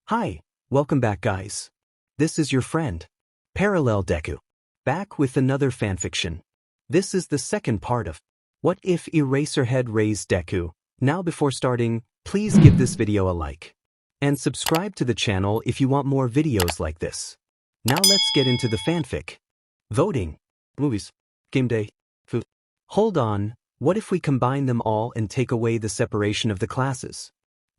Hi, welcome back guys. This is your friend, Parallel Deku, back with another fanfiction. This is the second part of What If Eraserhead Raised Deku. Now before starting, please give this video a like. And subscribe to the channel if you want more videos like this. Now let's get into the fanfic. Voting. Movies. Game day. Food. Hold on, what if we combine them all and take away the separation of the classes?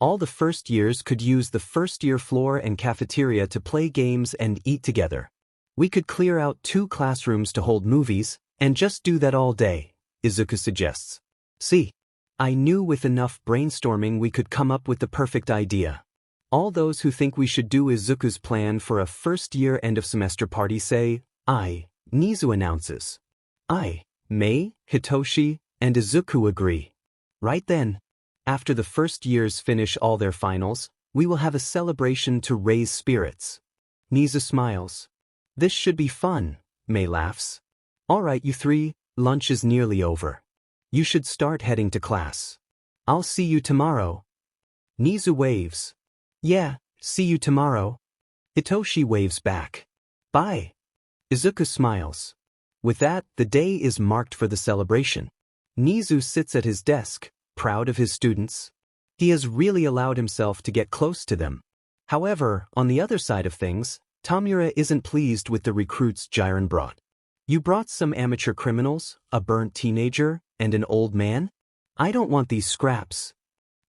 All the first years could use the first year floor and cafeteria to play games and eat together. We could clear out 2 classrooms to hold movies, and just do that all day, Izuku suggests. See, I knew with enough brainstorming we could come up with the perfect idea. All those who think we should do Izuku's plan for a first year end of semester party say, "Aye," Nezu announces. "Aye." Mei, Hitoshi, and Izuku agree. Right then, after the first years finish all their finals, we will have a celebration to raise spirits. Nezu smiles. This should be fun, Mei laughs. Alright you 3, lunch is nearly over. You should start heading to class. I'll see you tomorrow. Nezu waves. Yeah, see you tomorrow. Hitoshi waves back. Bye. Izuku smiles. With that, the day is marked for the celebration. Nezu sits at his desk, proud of his students. He has really allowed himself to get close to them. However, on the other side of things, Tamura isn't pleased with the recruits Jiren brought. You brought some amateur criminals, a burnt teenager, and an old man? I don't want these scraps.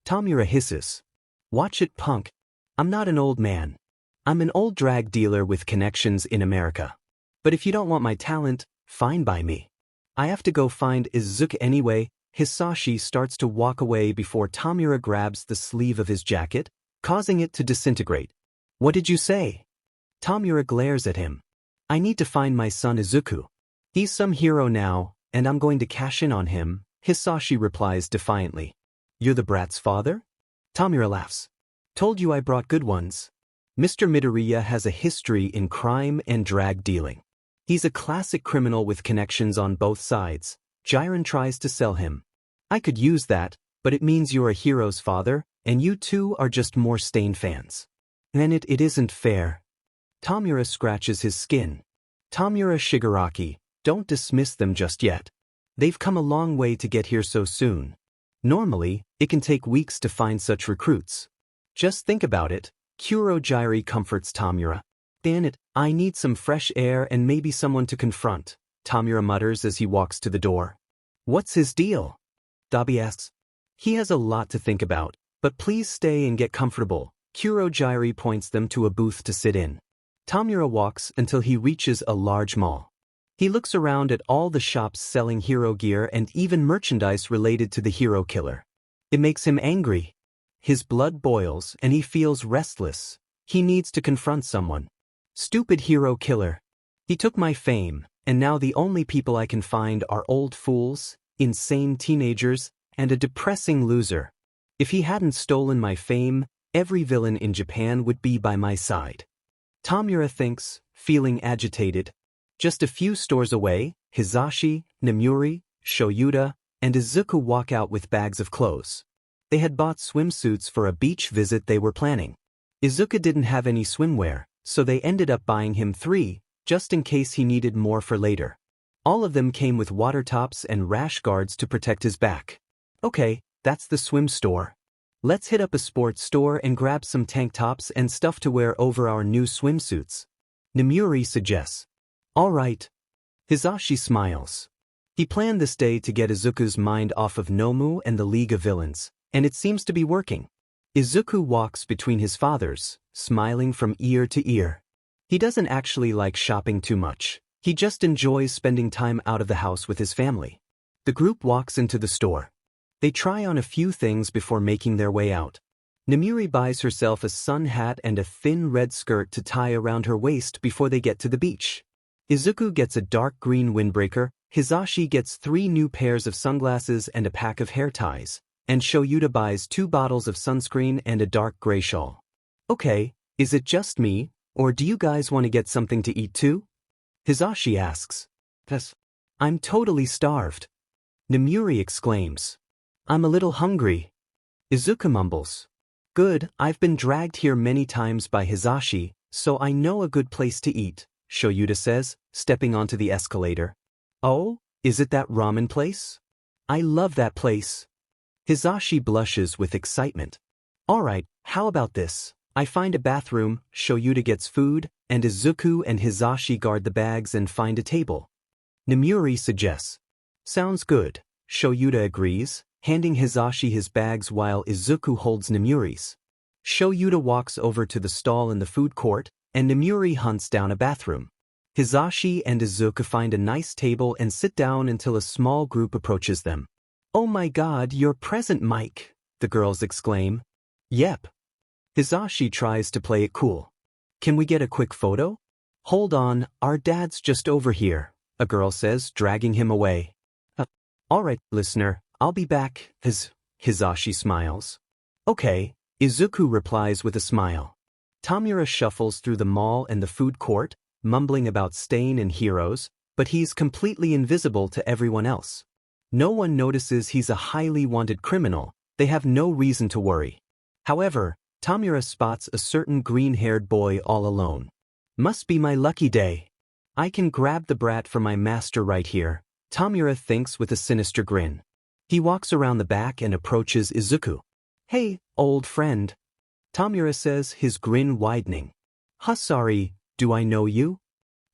Tamura hisses. Watch it, punk. I'm not an old man. I'm an old drag dealer with connections in America. But if you don't want my talent, fine by me. I have to go find Izuku anyway. Hisashi starts to walk away before Tamura grabs the sleeve of his jacket, causing it to disintegrate. What did you say? Tamura glares at him. I need to find my son Izuku. He's some hero now, and I'm going to cash in on him, Hisashi replies defiantly. You're the brat's father? Tamura laughs. Told you I brought good ones. Mr. Midoriya has a history in crime and drag dealing. He's a classic criminal with connections on both sides. Jiren tries to sell him. I could use that, but it means you're a hero's father, and you two are just more Stain fans. Then it isn't fair. Tamura scratches his skin. Tamura Shigaraki, don't dismiss them just yet. They've come a long way to get here so soon. Normally, it can take weeks to find such recruits. Just think about it, Kurojirai comforts Tamura. Damn it, I need some fresh air and maybe someone to confront, Tamura mutters as he walks to the door. What's his deal? Dabi asks. He has a lot to think about, but please stay and get comfortable. Kurojirai points them to a booth to sit in. Tamura walks until he reaches a large mall. He looks around at all the shops selling hero gear and even merchandise related to the hero killer. It makes him angry. His blood boils and he feels restless. He needs to confront someone. Stupid hero killer. He took my fame, and now the only people I can find are old fools, insane teenagers, and a depressing loser. If he hadn't stolen my fame, every villain in Japan would be by my side. Tamura thinks, feeling agitated. Just a few stores away, Hisashi, Nemuri, Shoyuta, and Izuku walk out with bags of clothes. They had bought swimsuits for a beach visit they were planning. Izuku didn't have any swimwear, so they ended up buying him 3, just in case he needed more for later. All of them came with water tops and rash guards to protect his back. Okay, that's the swim store. Let's hit up a sports store and grab some tank tops and stuff to wear over our new swimsuits. Nemuri suggests. Alright. Hisashi smiles. He planned this day to get Izuku's mind off of Nomu and the League of Villains, and it seems to be working. Izuku walks between his fathers, smiling from ear to ear. He doesn't actually like shopping too much. He just enjoys spending time out of the house with his family. The group walks into the store. They try on a few things before making their way out. Nemuri buys herself a sun hat and a thin red skirt to tie around her waist before they get to the beach. Izuku gets a dark green windbreaker, Hisashi gets 3 new pairs of sunglasses and a pack of hair ties, and Shoyuta buys 2 bottles of sunscreen and a dark gray shawl. Okay, is it just me, or do you guys want to get something to eat too? Hisashi asks. Yes. I'm totally starved. Nemuri exclaims. I'm a little hungry. Izuku mumbles. Good, I've been dragged here many times by Hisashi, so I know a good place to eat, Shoyuta says, stepping onto the escalator. Oh, is it that ramen place? I love that place. Hisashi blushes with excitement. Alright, how about this? I find a bathroom, Shoyuta gets food, and Izuku and Hisashi guard the bags and find a table. Nemuri suggests. Sounds good, Shoyuta agrees, handing Hisashi his bags while Izuku holds Nemuri's. Shoyuta walks over to the stall in the food court, and Nemuri hunts down a bathroom. Hisashi and Izuku find a nice table and sit down until a small group approaches them. Oh my god, you're present, Mike, the girls exclaim. Yep. Hisashi tries to play it cool. Can we get a quick photo? Hold on, our dad's just over here, a girl says, dragging him away. Alright, listener, I'll be back, Hisashi smiles. Okay, Izuku replies with a smile. Tamura shuffles through the mall and the food court, mumbling about Stain and heroes, but he's completely invisible to everyone else. No one notices he's a highly wanted criminal, they have no reason to worry. However, Tamura spots a certain green-haired boy all alone. Must be my lucky day. I can grab the brat for my master right here, Tamura thinks with a sinister grin. He walks around the back and approaches Izuku. Hey, old friend. Tamura says, his grin widening. Sorry, do I know you?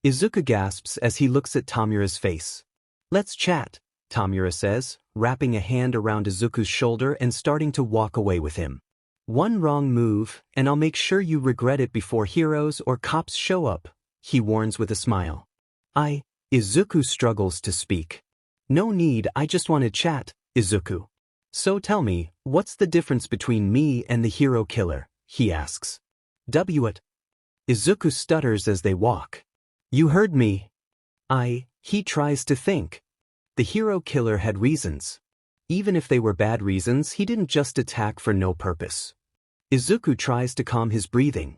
Izuku gasps as he looks at Tamura's face. Let's chat, Tamura says, wrapping a hand around Izuku's shoulder and starting to walk away with him. One wrong move, and I'll make sure you regret it before heroes or cops show up, he warns with a smile. Izuku struggles to speak. No need, I just want to chat, Izuku. So tell me, what's the difference between me and the hero killer, he asks. What? Izuku stutters as they walk. You heard me. He tries to think. The hero killer had reasons. Even if they were bad reasons, he didn't just attack for no purpose. Izuku tries to calm his breathing.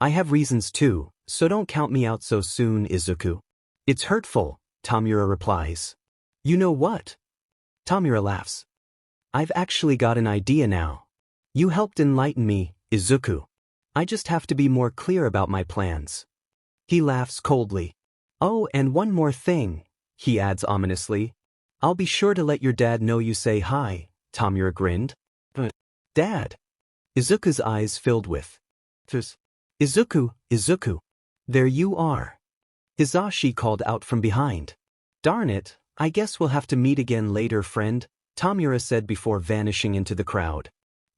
I have reasons too, so don't count me out so soon, Izuku. It's hurtful, Tamura replies. You know what? Tamura laughs. I've actually got an idea now. You helped enlighten me, Izuku. I just have to be more clear about my plans. He laughs coldly. Oh, and one more thing, he adds ominously. I'll be sure to let your dad know you say hi, Tamura grinned. Dad? Izuku's eyes filled with. Izuku. There you are. Hisashi called out from behind. Darn it, I guess we'll have to meet again later, friend, Tamura said before vanishing into the crowd.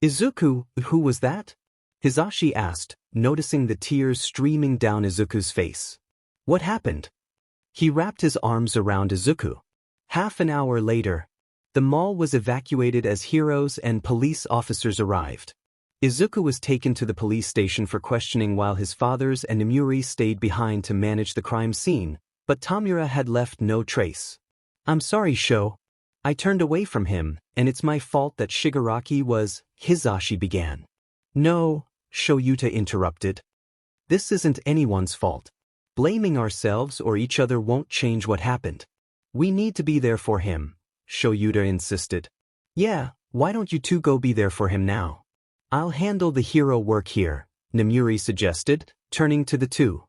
Izuku, who was that? Hisashi asked, noticing the tears streaming down Izuku's face. What happened? He wrapped his arms around Izuku. Half an hour later, the mall was evacuated as heroes and police officers arrived. Izuku was taken to the police station for questioning while his fathers and Nemuri stayed behind to manage the crime scene, but Tamura had left no trace. I'm sorry, Sho. I turned away from him, and it's my fault that Shigaraki was, Hisashi began. No, Shoyuta interrupted. This isn't anyone's fault. Blaming ourselves or each other won't change what happened. We need to be there for him, Shoyuta insisted. Yeah, why don't you two go be there for him now? I'll handle the hero work here, Nemuri suggested, turning to the two.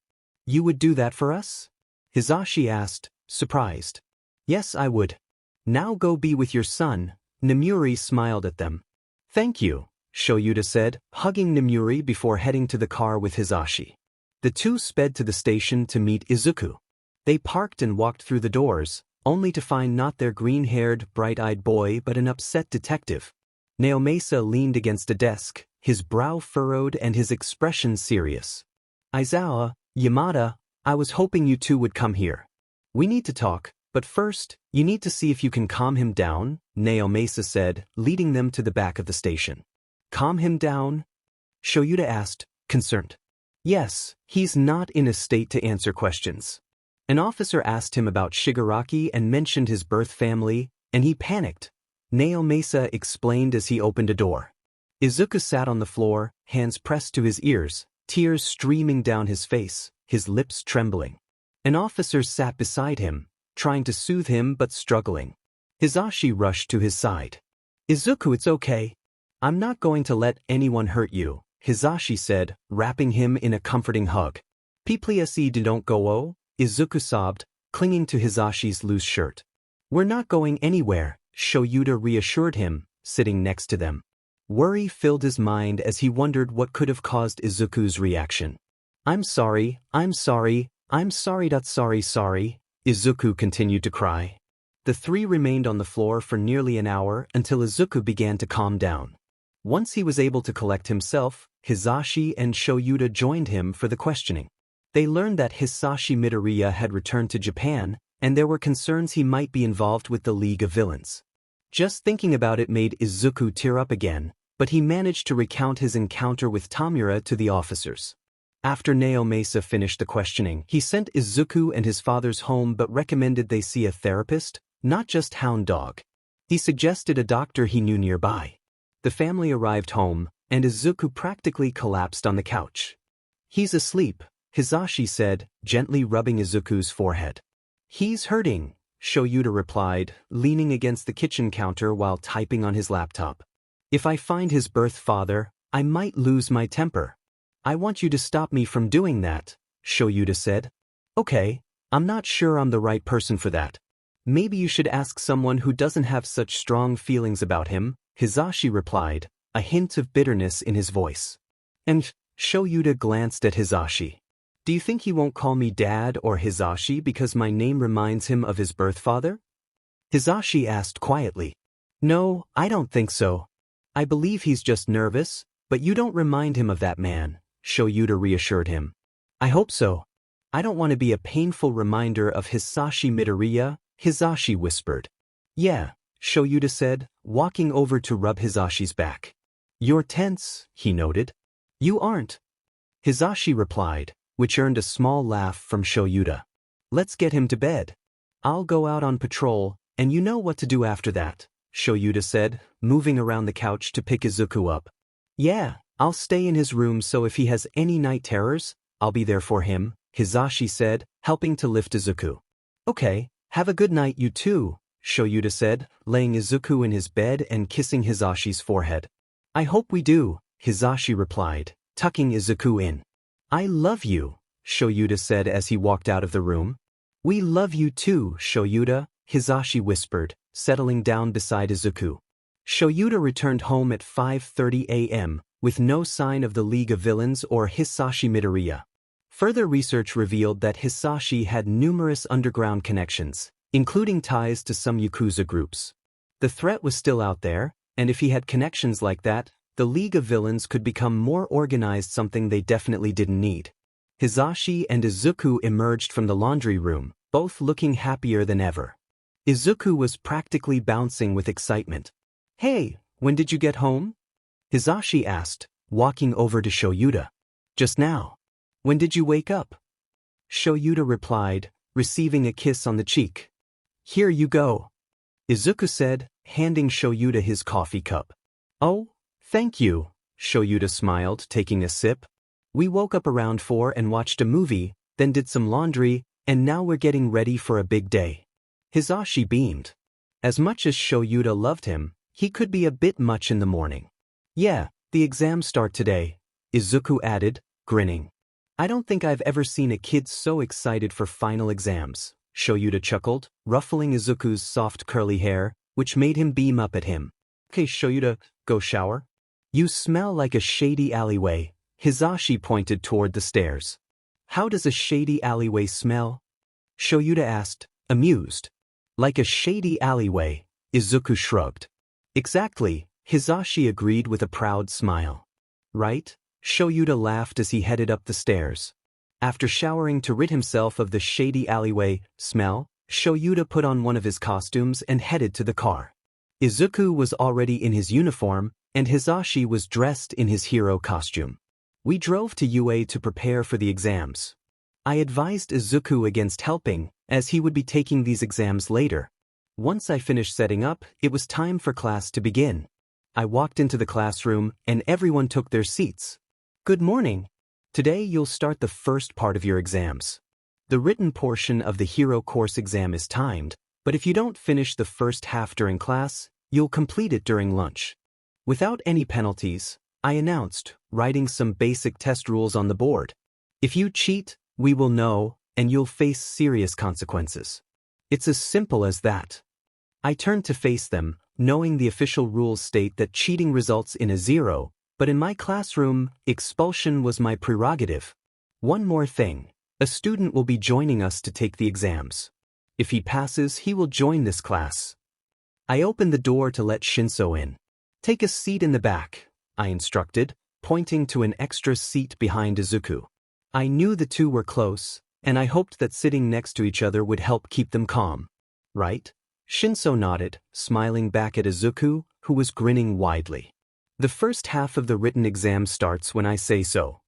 You would do that for us? Hisashi asked, surprised. Yes, I would. Now go be with your son, Nemuri smiled at them. Thank you, Shoyuta said, hugging Nemuri before heading to the car with Hisashi. The two sped to the station to meet Izuku. They parked and walked through the doors, only to find not their green-haired, bright-eyed boy but an upset detective. Naomasa leaned against a desk, his brow furrowed and his expression serious. Aizawa, Yamada, I was hoping you two would come here. We need to talk, but first, you need to see if you can calm him down, Naomasa said, leading them to the back of the station. Calm him down? Shoyuta asked, concerned. Yes, he's not in a state to answer questions. An officer asked him about Shigaraki and mentioned his birth family, and he panicked. Naomasa explained as he opened a door. Izuku sat on the floor, hands pressed to his ears, tears streaming down his face, his lips trembling. An officer sat beside him, trying to soothe him but struggling. Hisashi rushed to his side. Izuku, it's okay. I'm not going to let anyone hurt you, Hisashi said, wrapping him in a comforting hug. Please don't go, Izuku sobbed, clinging to Hisashi's loose shirt. We're not going anywhere, Shoyuta reassured him, sitting next to them. Worry filled his mind as he wondered what could have caused Izuku's reaction. I'm sorry, sorry, Izuku continued to cry. The three remained on the floor for nearly an hour until Izuku began to calm down. Once he was able to collect himself, Hisashi and Shoyuta joined him for the questioning. They learned that Hitoshi Midoriya had returned to Japan, and there were concerns he might be involved with the League of Villains. Just thinking about it made Izuku tear up again, but he managed to recount his encounter with Tamura to the officers. After Naomasa finished the questioning, he sent Izuku and his fathers home but recommended they see a therapist, not just hound dog. He suggested a doctor he knew nearby. The family arrived home, and Izuku practically collapsed on the couch. He's asleep, Hisashi said, gently rubbing Izuku's forehead. He's hurting, Shoyuta replied, leaning against the kitchen counter while typing on his laptop. If I find his birth father, I might lose my temper. I want you to stop me from doing that, Shoyuta said. Okay, I'm not sure I'm the right person for that. Maybe you should ask someone who doesn't have such strong feelings about him, Hisashi replied, a hint of bitterness in his voice. And Shoyuta glanced at Hisashi. Do you think he won't call me Dad or Hisashi because my name reminds him of his birth father? Hisashi asked quietly. No, I don't think so. I believe he's just nervous, but you don't remind him of that man, Shoyuta reassured him. I hope so. I don't want to be a painful reminder of Hitoshi Midoriya, Hisashi whispered. Yeah, Shoyuta said, walking over to rub Hisashi's back. You're tense, he noted. You aren't. Hisashi replied, which earned a small laugh from Shoyuta. Let's get him to bed. I'll go out on patrol, and you know what to do after that, Shoyuta said, moving around the couch to pick Izuku up. Yeah, I'll stay in his room so if he has any night terrors, I'll be there for him, Hisashi said, helping to lift Izuku. Okay, have a good night you too, Shoyuta said, laying Izuku in his bed and kissing Hisashi's forehead. I hope we do, Hisashi replied, tucking Izuku in. I love you, Shoyuta said as he walked out of the room. We love you too, Shoyuta, Hisashi whispered, settling down beside Izuku. Shoyuta returned home at 5:30 a.m., with no sign of the League of Villains or Hitoshi Midoriya. Further research revealed that Hisashi had numerous underground connections, including ties to some Yakuza groups. The threat was still out there, and if he had connections like that, the League of Villains could become more organized, something they definitely didn't need. Hisashi and Izuku emerged from the laundry room, both looking happier than ever. Izuku was practically bouncing with excitement. Hey, when did you get home? Hisashi asked, walking over to Shoyuta. Just now. When did you wake up? Shoyuta replied, receiving a kiss on the cheek. Here you go. Izuku said, handing Shoyuta his coffee cup. Oh, thank you, Shoyuta smiled, taking a sip. We woke up around 4 and watched a movie, then did some laundry, and now we're getting ready for a big day. Hisashi beamed. As much as Shoyuta loved him, he could be a bit much in the morning. Yeah, the exams start today, Izuku added, grinning. I don't think I've ever seen a kid so excited for final exams, Shoyuta chuckled, ruffling Izuku's soft curly hair, which made him beam up at him. Okay, Shoyuta, go shower? You smell like a shady alleyway, Hisashi pointed toward the stairs. How does a shady alleyway smell? Shoyuta asked, amused. Like a shady alleyway, Izuku shrugged. Exactly, Hisashi agreed with a proud smile. Right? Shoyuta laughed as he headed up the stairs. After showering to rid himself of the shady alleyway smell, Shoyuta put on one of his costumes and headed to the car. Izuku was already in his uniform, and Hisashi was dressed in his hero costume. We drove to UA to prepare for the exams. I advised Izuku against helping, as he would be taking these exams later. Once I finished setting up, it was time for class to begin. I walked into the classroom, and everyone took their seats. Good morning. Today you'll start the first part of your exams. The written portion of the hero course exam is timed, but if you don't finish the first half during class, you'll complete it during lunch. Without any penalties, I announced, writing some basic test rules on the board. If you cheat, we will know, and you'll face serious consequences. It's as simple as that. I turned to face them, knowing the official rules state that cheating results in a 0, but in my classroom, expulsion was my prerogative. One more thing. A student will be joining us to take the exams. If he passes, he will join this class. I opened the door to let Shinso in. Take a seat in the back, I instructed, pointing to an extra seat behind Izuku. I knew the two were close, and I hoped that sitting next to each other would help keep them calm. Right? Shinso nodded, smiling back at Izuku, who was grinning widely. The first half of the written exam starts when I say so.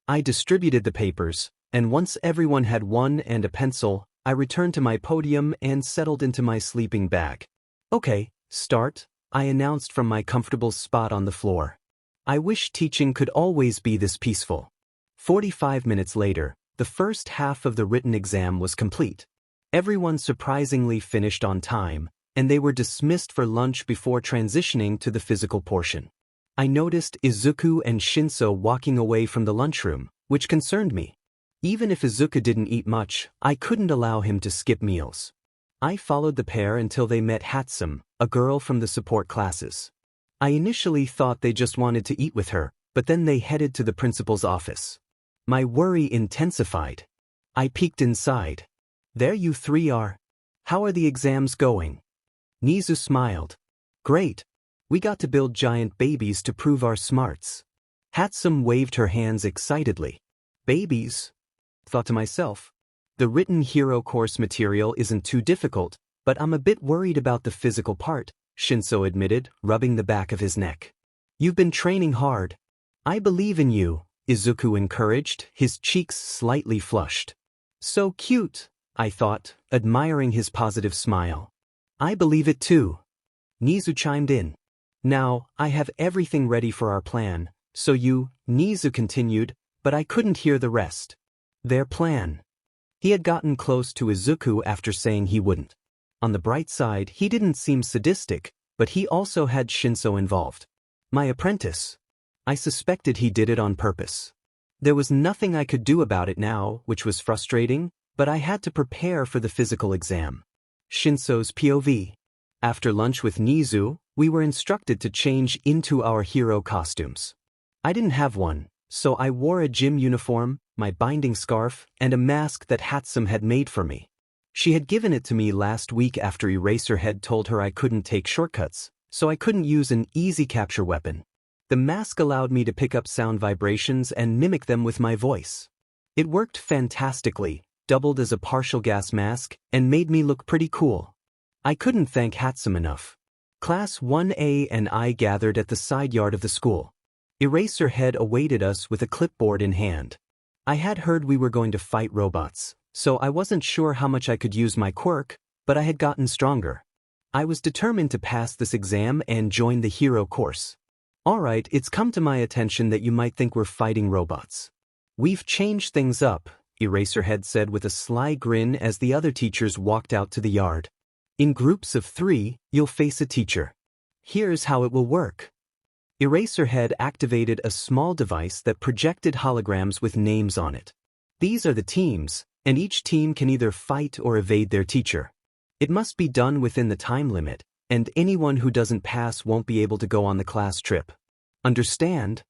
I distributed the papers, and once everyone had one and a pencil, I returned to my podium and settled into my sleeping bag. Okay, start, I announced from my comfortable spot on the floor. I wish teaching could always be this peaceful. 45 minutes later, the first half of the written exam was complete. Everyone surprisingly finished on time, and they were dismissed for lunch before transitioning to the physical portion. I noticed Izuku and Shinso walking away from the lunchroom, which concerned me. Even if Izuku didn't eat much, I couldn't allow him to skip meals. I followed the pair until they met Hatsume, a girl from the support classes. I initially thought they just wanted to eat with her, but then they headed to the principal's office. My worry intensified. I peeked inside. There you three are. How are the exams going? Nezu smiled. Great. We got to build giant babies to prove our smarts. Hatsume waved her hands excitedly. Babies? Thought to myself. The written hero course material isn't too difficult, but I'm a bit worried about the physical part, Shinso admitted, rubbing the back of his neck. You've been training hard. I believe in you, Izuku encouraged, his cheeks slightly flushed. So cute, I thought, admiring his positive smile. I believe it too. Nezu chimed in. Now, I have everything ready for our plan, so you, Nezu continued, but I couldn't hear the rest. Their plan. He had gotten close to Izuku after saying he wouldn't. On the bright side, he didn't seem sadistic, but he also had Shinso involved. My apprentice. I suspected he did it on purpose. There was nothing I could do about it now, which was frustrating, but I had to prepare for the physical exam. Shinso's POV. After lunch with Nezu, we were instructed to change into our hero costumes. I didn't have one, so I wore a gym uniform, my binding scarf, and a mask that Hatsume had made for me. She had given it to me last week after Eraserhead told her I couldn't take shortcuts, so I couldn't use an easy capture weapon. The mask allowed me to pick up sound vibrations and mimic them with my voice. It worked fantastically, doubled as a partial gas mask, and made me look pretty cool. I couldn't thank Hatsume enough. Class 1A and I gathered at the side yard of the school. Eraserhead awaited us with a clipboard in hand. I had heard we were going to fight robots, so I wasn't sure how much I could use my quirk, but I had gotten stronger. I was determined to pass this exam and join the hero course. Alright, it's come to my attention that you might think we're fighting robots. We've changed things up, Eraserhead said with a sly grin as the other teachers walked out to the yard. In groups of 3, you'll face a teacher. Here's how it will work. Eraserhead activated a small device that projected holograms with names on it. These are the teams, and each team can either fight or evade their teacher. It must be done within the time limit, and anyone who doesn't pass won't be able to go on the class trip. Understand?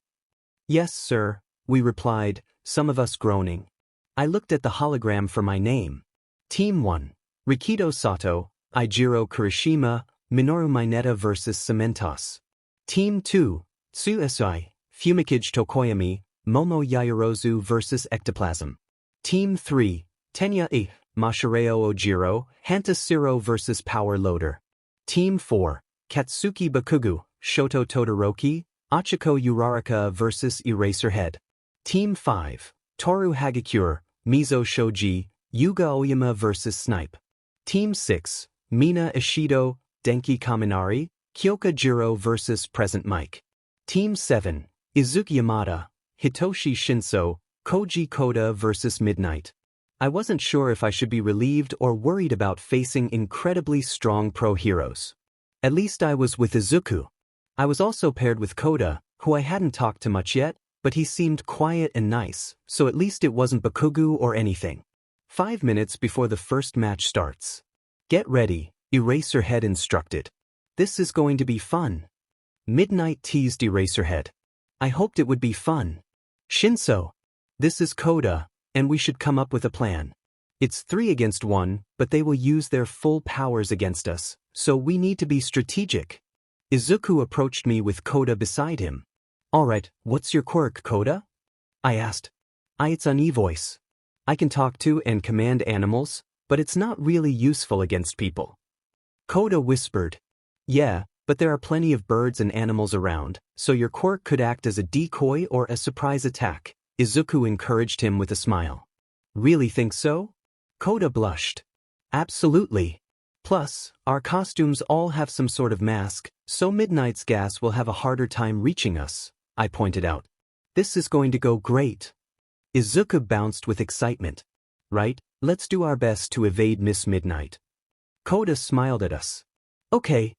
Yes, sir, we replied, some of us groaning. I looked at the hologram for my name. Team 1. Rikido Sato, Eijiro Kirishima, Minoru Mineta vs. Cementos. Team 2. Tsuesai, Fumikage Tokoyami, Momo Yaoyorozu vs. Ectoplasm. Team 3. Tenya I, Mashireo Ojiro, Hantasiro vs. Power Loader. Team 4. Katsuki Bakugo, Shoto Todoroki, Achiko Uraraka vs. Eraserhead. Team 5. Toru Hagakure, Mizo Shoji, Yuga Oyama vs. Snipe. Team 6. Mina Ishido, Denki Kaminari, Kyoka Jiro vs. Present Mike. Team 7. Izuku Yamada, Hitoshi Shinso, Koji Koda vs. Midnight. I wasn't sure if I should be relieved or worried about facing incredibly strong pro heroes. At least I was with Izuku. I was also paired with Koda, who I hadn't talked to much yet, but he seemed quiet and nice, so at least it wasn't Bakugo or anything. 5 minutes before the first match starts. Get ready, Eraserhead instructed. This is going to be fun. Midnight teased Eraserhead. I hoped it would be fun. Shinso. This is Koda, and we should come up with a plan. It's 3 against 1, but they will use their full powers against us, so we need to be strategic. Izuku approached me with Koda beside him. Alright, what's your quirk, Koda? I asked. It's an E-voice. I can talk to and command animals, but it's not really useful against people. Koda whispered. Yeah, but there are plenty of birds and animals around, so your quirk could act as a decoy or a surprise attack, Izuku encouraged him with a smile. Really think so? Koda blushed. Absolutely. Plus, our costumes all have some sort of mask, so Midnight's gas will have a harder time reaching us, I pointed out. This is going to go great. Izuku bounced with excitement. Right, let's do our best to evade Miss Midnight. Koda smiled at us. Okay.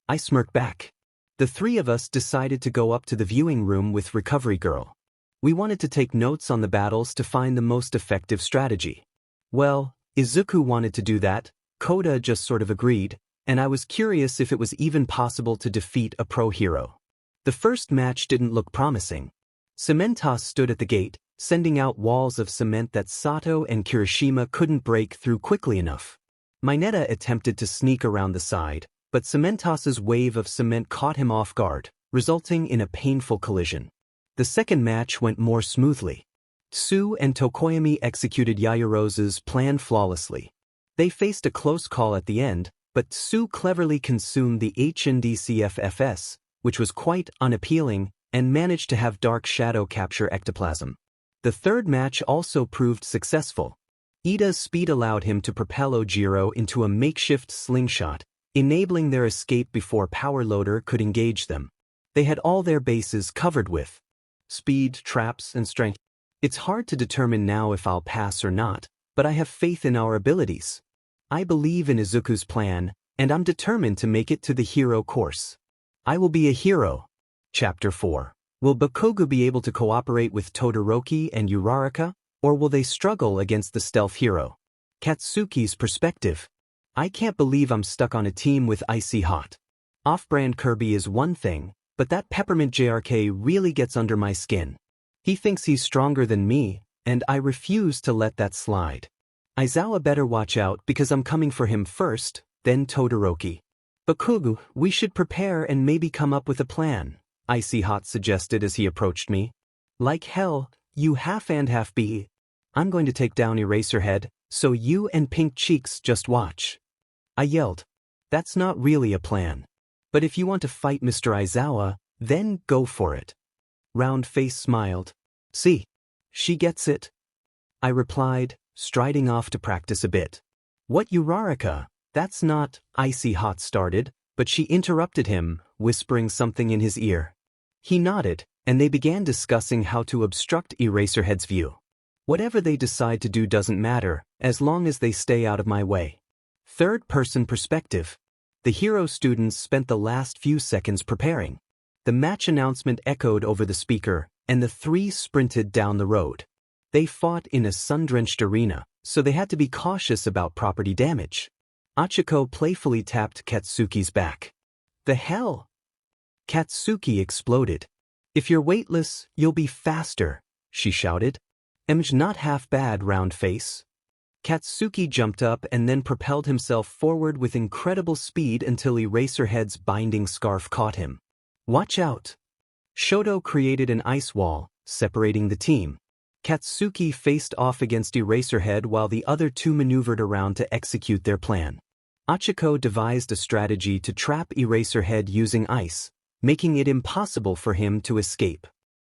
I smirked back. The 3 of us decided to go up to the viewing room with Recovery Girl. We wanted to take notes on the battles to find the most effective strategy. Well, Izuku wanted to do that, Koda just sort of agreed, and I was curious if it was even possible to defeat a pro hero. The first match didn't look promising. Cementos stood at the gate, sending out walls of cement that Sato and Kirishima couldn't break through quickly enough. Mineta attempted to sneak around the side, but Cementos's wave of cement caught him off guard, resulting in a painful collision. The second match went more smoothly. Tsu and Tokoyami executed Yaoyorozu's plan flawlessly. They faced a close call at the end, but Tsu cleverly consumed the HNDCFFS, which was quite unappealing, and managed to have Dark Shadow capture ectoplasm. The third match also proved successful. Ida's speed allowed him to propel Ojiro into a makeshift slingshot, enabling their escape before Power Loader could engage them. They had all their bases covered with speed, traps, and strength. It's hard to determine now if I'll pass or not, but I have faith in our abilities. I believe in Izuku's plan, and I'm determined to make it to the hero course. I will be a hero. Chapter 4. Will Bakugo be able to cooperate with Todoroki and Uraraka, or will they struggle against the stealth hero? Katsuki's perspective. I can't believe I'm stuck on a team with Icy Hot. Off-brand Kirby is one thing, but that Peppermint JRK really gets under my skin. He thinks he's stronger than me, and I refuse to let that slide. Aizawa better watch out because I'm coming for him first, then Todoroki. Bakugo, we should prepare and maybe come up with a plan, Icy Hot suggested as he approached me. Like hell, you half and half be. I'm going to take down Eraserhead, so you and Pink Cheeks just watch. I yelled. That's not really a plan. But if you want to fight Mr. Aizawa, then go for it. Round Face smiled. See, she gets it. I replied, striding off to practice a bit. What Uraraka? That's not, Icy Hot started, but she interrupted him, whispering something in his ear. He nodded, and they began discussing how to obstruct Eraserhead's view. Whatever they decide to do doesn't matter, as long as they stay out of my way. Third-person perspective. The hero students spent the last few seconds preparing. The match announcement echoed over the speaker, and the 3 sprinted down the road. They fought in a sun-drenched arena, so they had to be cautious about property damage. Achiko playfully tapped Katsuki's back. The hell? Katsuki exploded. If you're weightless, you'll be faster, she shouted. Am's not half bad, Round Face. Katsuki jumped up and then propelled himself forward with incredible speed until Eraserhead's binding scarf caught him. Watch out. Shoto created an ice wall, separating the team. Katsuki faced off against Eraserhead while the other 2 maneuvered around to execute their plan. Achiko devised a strategy to trap Eraserhead using ice, making it impossible for him to escape.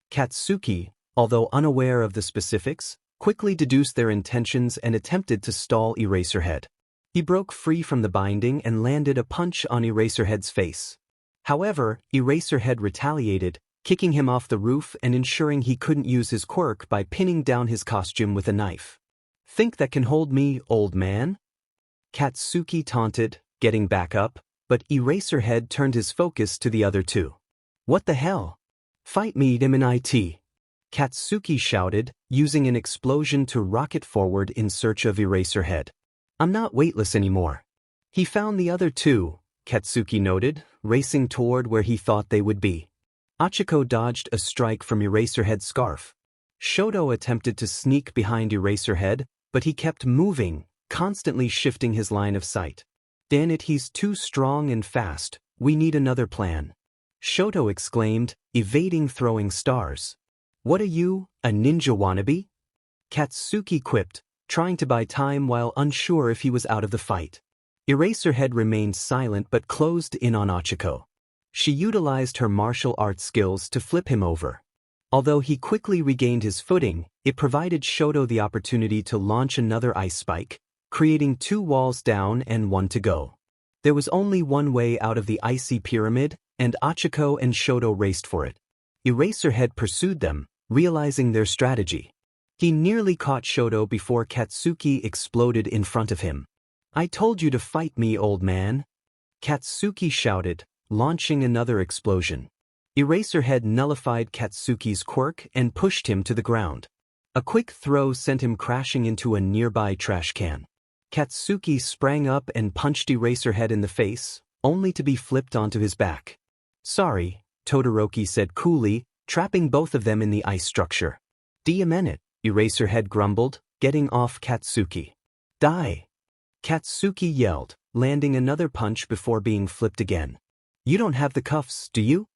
Katsuki, although unaware of the specifics, quickly deduced their intentions and attempted to stall Eraserhead. He broke free from the binding and landed a punch on Eraserhead's face. However, Eraserhead retaliated, kicking him off the roof and ensuring he couldn't use his quirk by pinning down his costume with a knife. Think that can hold me, old man? Katsuki taunted, getting back up, but Eraserhead turned his focus to the other 2. What the hell? Fight me, Reuniting. Katsuki shouted, using an explosion to rocket forward in search of Eraserhead. I'm not weightless anymore. He found the other two, Katsuki noted, racing toward where he thought they would be. Achiko dodged a strike from Eraserhead's scarf. Shoto attempted to sneak behind Eraserhead, but he kept moving, constantly shifting his line of sight. Damn it, he's too strong and fast. We need another plan. Shoto exclaimed, evading throwing stars. What are you, a ninja wannabe? Katsuki quipped, trying to buy time while unsure if he was out of the fight. Eraserhead remained silent but closed in on Achiko. She utilized her martial arts skills to flip him over. Although he quickly regained his footing, it provided Shoto the opportunity to launch another ice spike, creating 2 walls down and 1 to go. There was only one way out of the icy pyramid, and Achiko and Shoto raced for it. Eraserhead pursued them, realizing their strategy. He nearly caught Shoto before Katsuki exploded in front of him. I told you to fight me, old man. Katsuki shouted, launching another explosion. Eraserhead nullified Katsuki's quirk and pushed him to the ground. A quick throw sent him crashing into a nearby trash can. Katsuki sprang up and punched Eraserhead in the face, only to be flipped onto his back. Sorry, Todoroki said coolly, trapping both of them in the ice structure. Damn it, Eraserhead grumbled, getting off Katsuki. Die! Katsuki yelled, landing another punch before being flipped again. You don't have the cuffs, do you?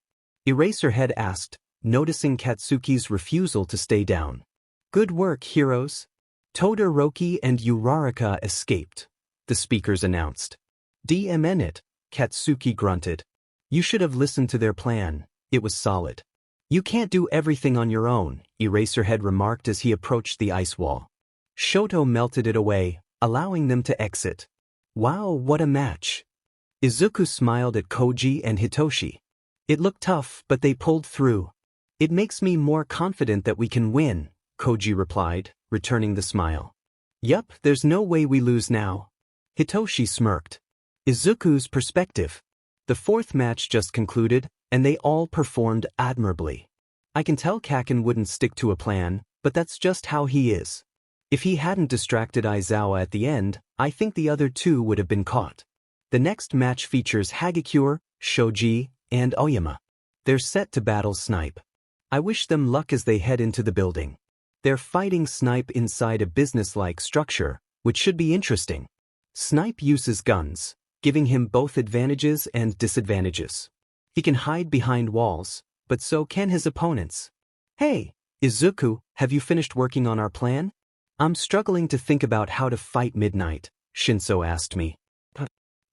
Eraserhead asked, noticing Katsuki's refusal to stay down. Good work, heroes. Todoroki and Uraraka escaped, the speakers announced. Damn it, Katsuki grunted. You should have listened to their plan. It was solid. You can't do everything on your own, Eraserhead remarked as he approached the ice wall. Shoto melted it away, allowing them to exit. Wow, what a match. Izuku smiled at Koji and Hitoshi. It looked tough, but they pulled through. It makes me more confident that we can win, Koji replied, returning the smile. Yup, there's no way we lose now. Hitoshi smirked. Izuku's perspective. The 4th match just concluded, and they all performed admirably. I can tell Kaken wouldn't stick to a plan, but that's just how he is. If he hadn't distracted Aizawa at the end, I think the other 2 would have been caught. The next match features Hagakure, Shoji, and Oyama. They're set to battle Snipe. I wish them luck as they head into the building. They're fighting Snipe inside a business-like structure, which should be interesting. Snipe uses guns, giving him both advantages and disadvantages. He can hide behind walls, but so can his opponents. Hey, Izuku, have you finished working on our plan? I'm struggling to think about how to fight Midnight, Shinso asked me.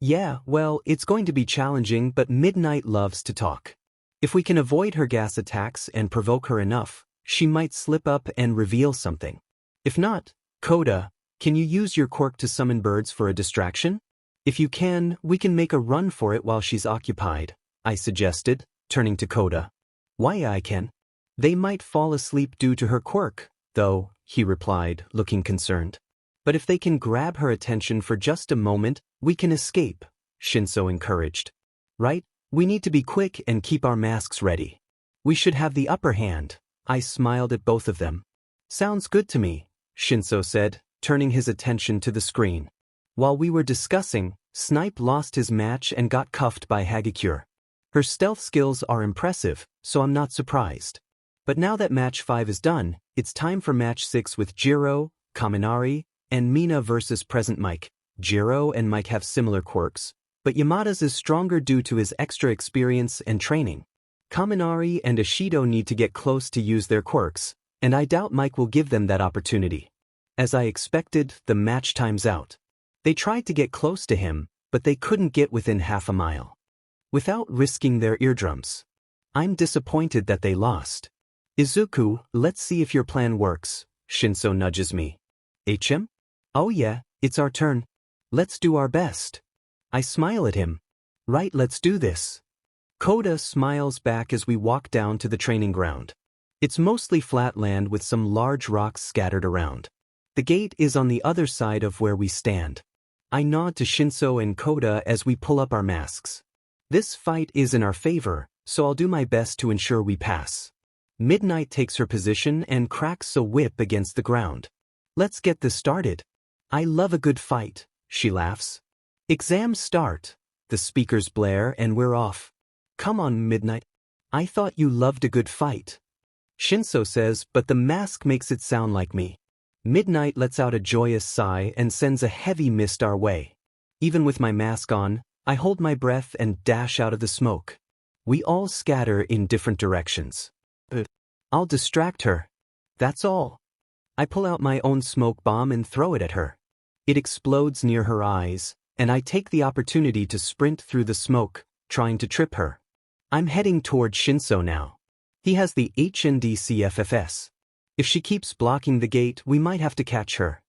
Yeah, well, it's going to be challenging, but Midnight loves to talk. If we can avoid her gas attacks and provoke her enough, she might slip up and reveal something. If not, Koda, can you use your quirk to summon birds for a distraction? If you can, we can make a run for it while she's occupied, I suggested, turning to Koda. Why I can? They might fall asleep due to her quirk, though, he replied, looking concerned. But if they can grab her attention for just a moment, we can escape, Shinso encouraged. Right? We need to be quick and keep our masks ready. We should have the upper hand. I smiled at both of them. Sounds good to me, Shinso said, turning his attention to the screen. While we were discussing, Snipe lost his match and got cuffed by Hagakure. Her stealth skills are impressive, so I'm not surprised. But now that match 5 is done, it's time for match 6 with Jiro, Kaminari, and Mina versus Present Mike. Jiro and Mike have similar quirks, but Yamada's is stronger due to his extra experience and training. Kaminari and Ishido need to get close to use their quirks, and I doubt Mike will give them that opportunity. As I expected, the match times out. They tried to get close to him, but they couldn't get within half a mile. Without risking their eardrums. I'm disappointed that they lost. Izuku, let's see if your plan works, Shinso nudges me. HM? Oh yeah, it's our turn. Let's do our best. I smile at him. Right, let's do this. Koda smiles back as we walk down to the training ground. It's mostly flat land with some large rocks scattered around. The gate is on the other side of where we stand. I nod to Shinso and Koda as we pull up our masks. This fight is in our favor, so I'll do my best to ensure we pass. Midnight takes her position and cracks a whip against the ground. Let's get this started. I love a good fight, she laughs. Exams start. The speakers blare and we're off. Come on, Midnight. I thought you loved a good fight. Shinso says, but the mask makes it sound like me. Midnight lets out a joyous sigh and sends a heavy mist our way. Even with my mask on, I hold my breath and dash out of the smoke. We all scatter in different directions. I'll distract her. That's all. I pull out my own smoke bomb and throw it at her. It explodes near her eyes, and I take the opportunity to sprint through the smoke, trying to trip her. I'm heading toward Shinso now. He has the HNDCFFS. If she keeps blocking the gate, we might have to catch her.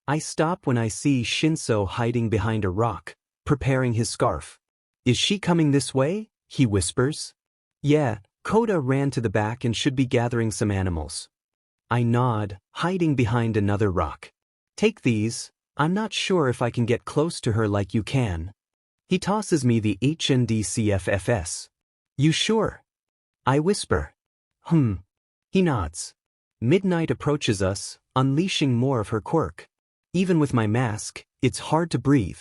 I stop when I see Shinso hiding behind a rock, preparing his scarf. Is she coming this way? He whispers. Yeah, Koda ran to the back and should be gathering some animals. I nod, hiding behind another rock. Take these. I'm not sure if I can get close to her like you can. He tosses me the HNDCFFS. You sure? I whisper. He nods. Midnight approaches us, unleashing more of her quirk. Even with my mask, it's hard to breathe.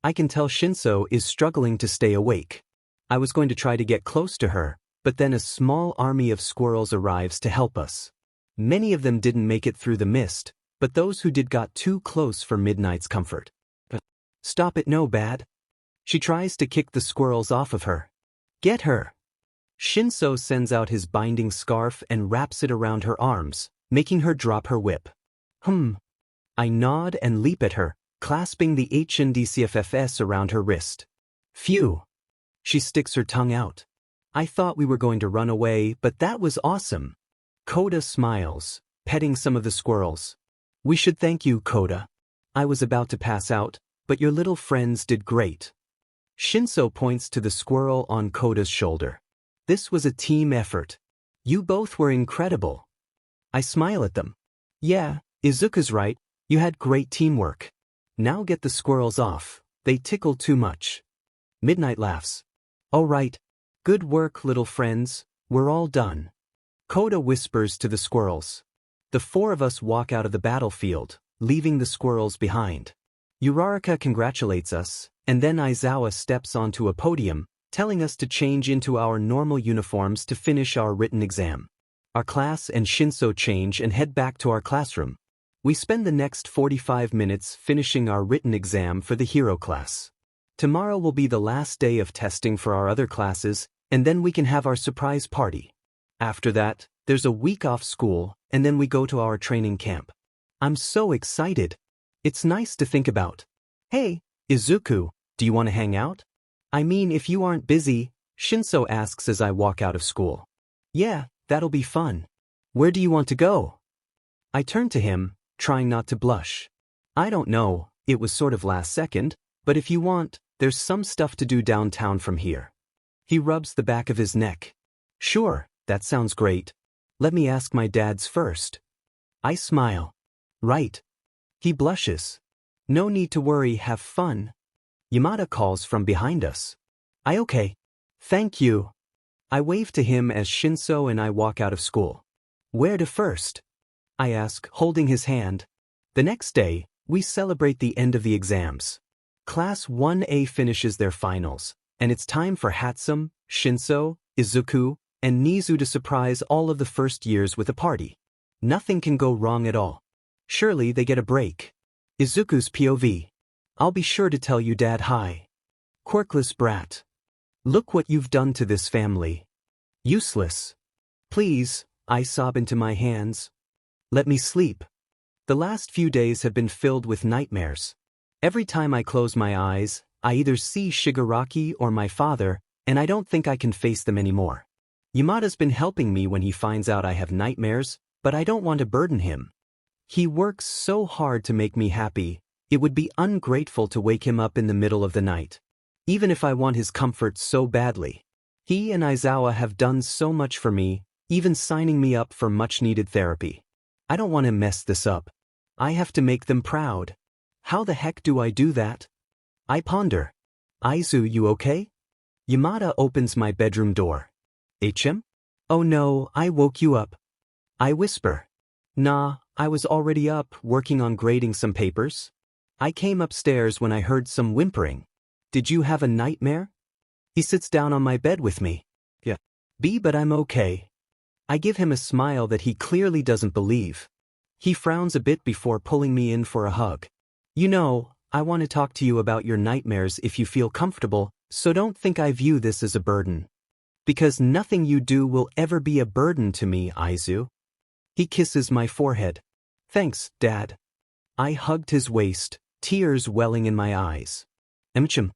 I can tell Shinso is struggling to stay awake. I was going to try to get close to her, but then a small army of squirrels arrives to help us. Many of them didn't make it through the mist, but those who did got too close for Midnight's comfort. Stop it, no bad. She tries to kick the squirrels off of her. Get her. Shinso sends out his binding scarf and wraps it around her arms, making her drop her whip. I nod and leap at her, clasping the HNDCFFS around her wrist. Phew. She sticks her tongue out. I thought we were going to run away, but that was awesome. Koda smiles, petting some of the squirrels. We should thank you, Koda. I was about to pass out, but your little friends did great. Shinso points to the squirrel on Koda's shoulder. This was a team effort. You both were incredible. I smile at them. Yeah, Izuku's right, you had great teamwork. Now get the squirrels off, they tickle too much. Midnight laughs. All right. Good work, little friends, we're all done. Koda whispers to the squirrels. The four of us walk out of the battlefield, leaving the squirrels behind. Uraraka congratulates us, and then Aizawa steps onto a podium, telling us to change into our normal uniforms to finish our written exam. Our class and Shinso change and head back to our classroom. We spend the next 45 minutes finishing our written exam for the hero class. Tomorrow will be the last day of testing for our other classes, and then we can have our surprise party. After that, there's a week off school, and then we go to our training camp. I'm so excited. It's nice to think about. Hey, Izuku, do you want to hang out? I mean, if you aren't busy, Shinso asks as I walk out of school. Yeah, that'll be fun. Where do you want to go? I turn to him, trying not to blush. I don't know, it was sort of last second, but if you want, there's some stuff to do downtown from here. He rubs the back of his neck. Sure, that sounds great. Let me ask my dad's first. I smile. Right. He blushes. No need to worry, have fun. Yamada calls from behind us. Okay. Thank you. I wave to him as Shinso and I walk out of school. Where to first? I ask, holding his hand. The next day, we celebrate the end of the exams. Class 1A finishes their finals, and it's time for Hatsume, Shinso, Izuku, and Nezu to surprise all of the first years with a party. Nothing can go wrong at all. Surely they get a break. Izuku's POV. I'll be sure to tell you Dad hi. Quirkless brat. Look what you've done to this family. Useless. Please, I sob into my hands. Let me sleep. The last few days have been filled with nightmares. Every time I close my eyes, I either see Shigaraki or my father, and I don't think I can face them anymore. Yamada's been helping me when he finds out I have nightmares, but I don't want to burden him. He works so hard to make me happy, it would be ungrateful to wake him up in the middle of the night. Even if I want his comfort so badly. He and Aizawa have done so much for me, even signing me up for much-needed therapy. I don't want to mess this up. I have to make them proud. How the heck do I do that? I ponder. Aizu, you okay? Yamada opens my bedroom door. HM? Oh no, I woke you up. I whisper. Nah, I was already up, working on grading some papers. I came upstairs when I heard some whimpering. Did you have a nightmare? He sits down on my bed with me. Yeah. But I'm okay. I give him a smile that he clearly doesn't believe. He frowns a bit before pulling me in for a hug. You know, I want to talk to you about your nightmares if you feel comfortable, so don't think I view this as a burden. Because nothing you do will ever be a burden to me, Izu. He kisses my forehead. Thanks, Dad. I hugged his waist, tears welling in my eyes. Emchum.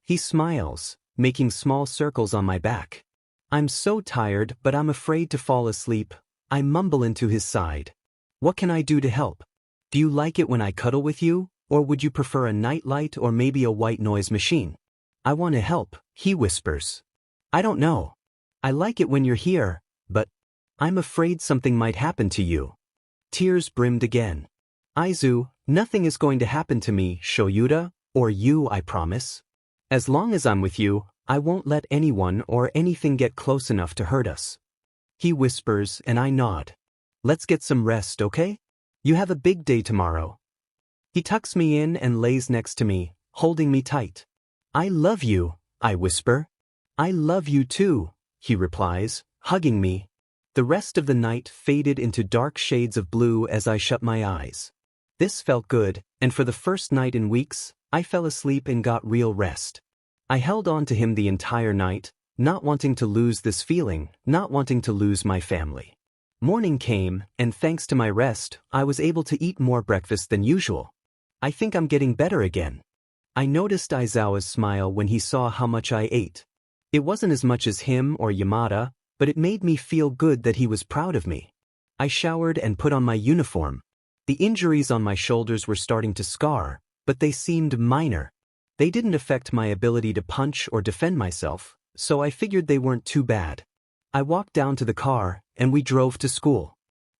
He smiles, making small circles on my back. I'm so tired, but I'm afraid to fall asleep. I mumble into his side. What can I do to help? Do you like it when I cuddle with you, or would you prefer a nightlight or maybe a white noise machine? I want to help, he whispers. I don't know. I like it when you're here, but I'm afraid something might happen to you. Tears brimmed again. Izu, nothing is going to happen to me, Shoyuta, or you, I promise. As long as I'm with you, I won't let anyone or anything get close enough to hurt us. He whispers and I nod. Let's get some rest, okay? You have a big day tomorrow. He tucks me in and lays next to me, holding me tight. I love you, I whisper. I love you too, he replies, hugging me. The rest of the night faded into dark shades of blue as I shut my eyes. This felt good, and for the first night in weeks, I fell asleep and got real rest. I held on to him the entire night, not wanting to lose this feeling, not wanting to lose my family. Morning came, and thanks to my rest, I was able to eat more breakfast than usual. I think I'm getting better again. I noticed Aizawa's smile when he saw how much I ate. It wasn't as much as him or Yamada, but it made me feel good that he was proud of me. I showered and put on my uniform. The injuries on my shoulders were starting to scar, but they seemed minor. They didn't affect my ability to punch or defend myself, so I figured they weren't too bad. I walked down to the car, and we drove to school.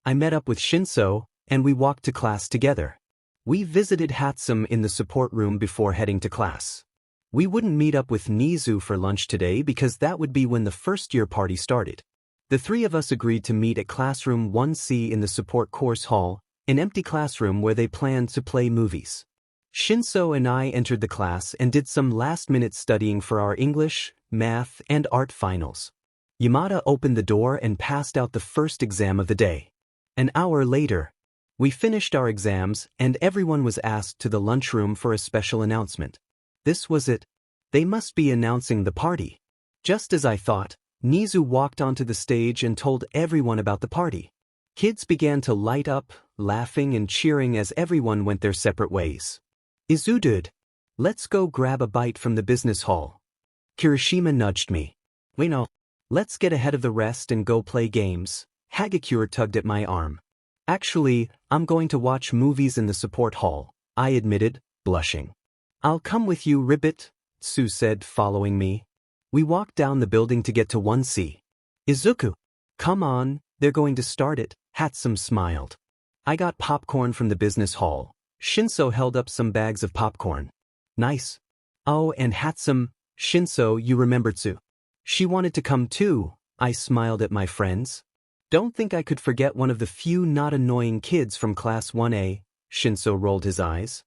I met up with Shinso, and we walked to class together. We visited Hatsume in the support room before heading to class. We wouldn't meet up with Nezu for lunch today because that would be when the first-year party started. The three of us agreed to meet at classroom 1C in the support course hall, an empty classroom where they planned to play movies. Shinso and I entered the class and did some last-minute studying for our English, math, and art finals. Yamada opened the door and passed out the first exam of the day. An hour later, we finished our exams and everyone was asked to the lunchroom for a special announcement. This was it. They must be announcing the party. Just as I thought, Nezu walked onto the stage and told everyone about the party. Kids began to light up, laughing and cheering as everyone went their separate ways. Izudud, let's go grab a bite from the business hall. Kirishima nudged me. Wait no. Let's get ahead of the rest and go play games. Hagakure tugged at my arm. Actually, I'm going to watch movies in the support hall, I admitted, blushing. I'll come with you, Ribbit, Tsu said, following me. We walked down the building to get to 1C. Izuku, come on, they're going to start it, Hatsume smiled. I got popcorn from the business hall. Shinso held up some bags of popcorn. Nice. Oh, and Hatsume, Shinso, you remember Tsu. She wanted to come too, I smiled at my friends. Don't think I could forget one of the few not annoying kids from class 1A, Shinso rolled his eyes.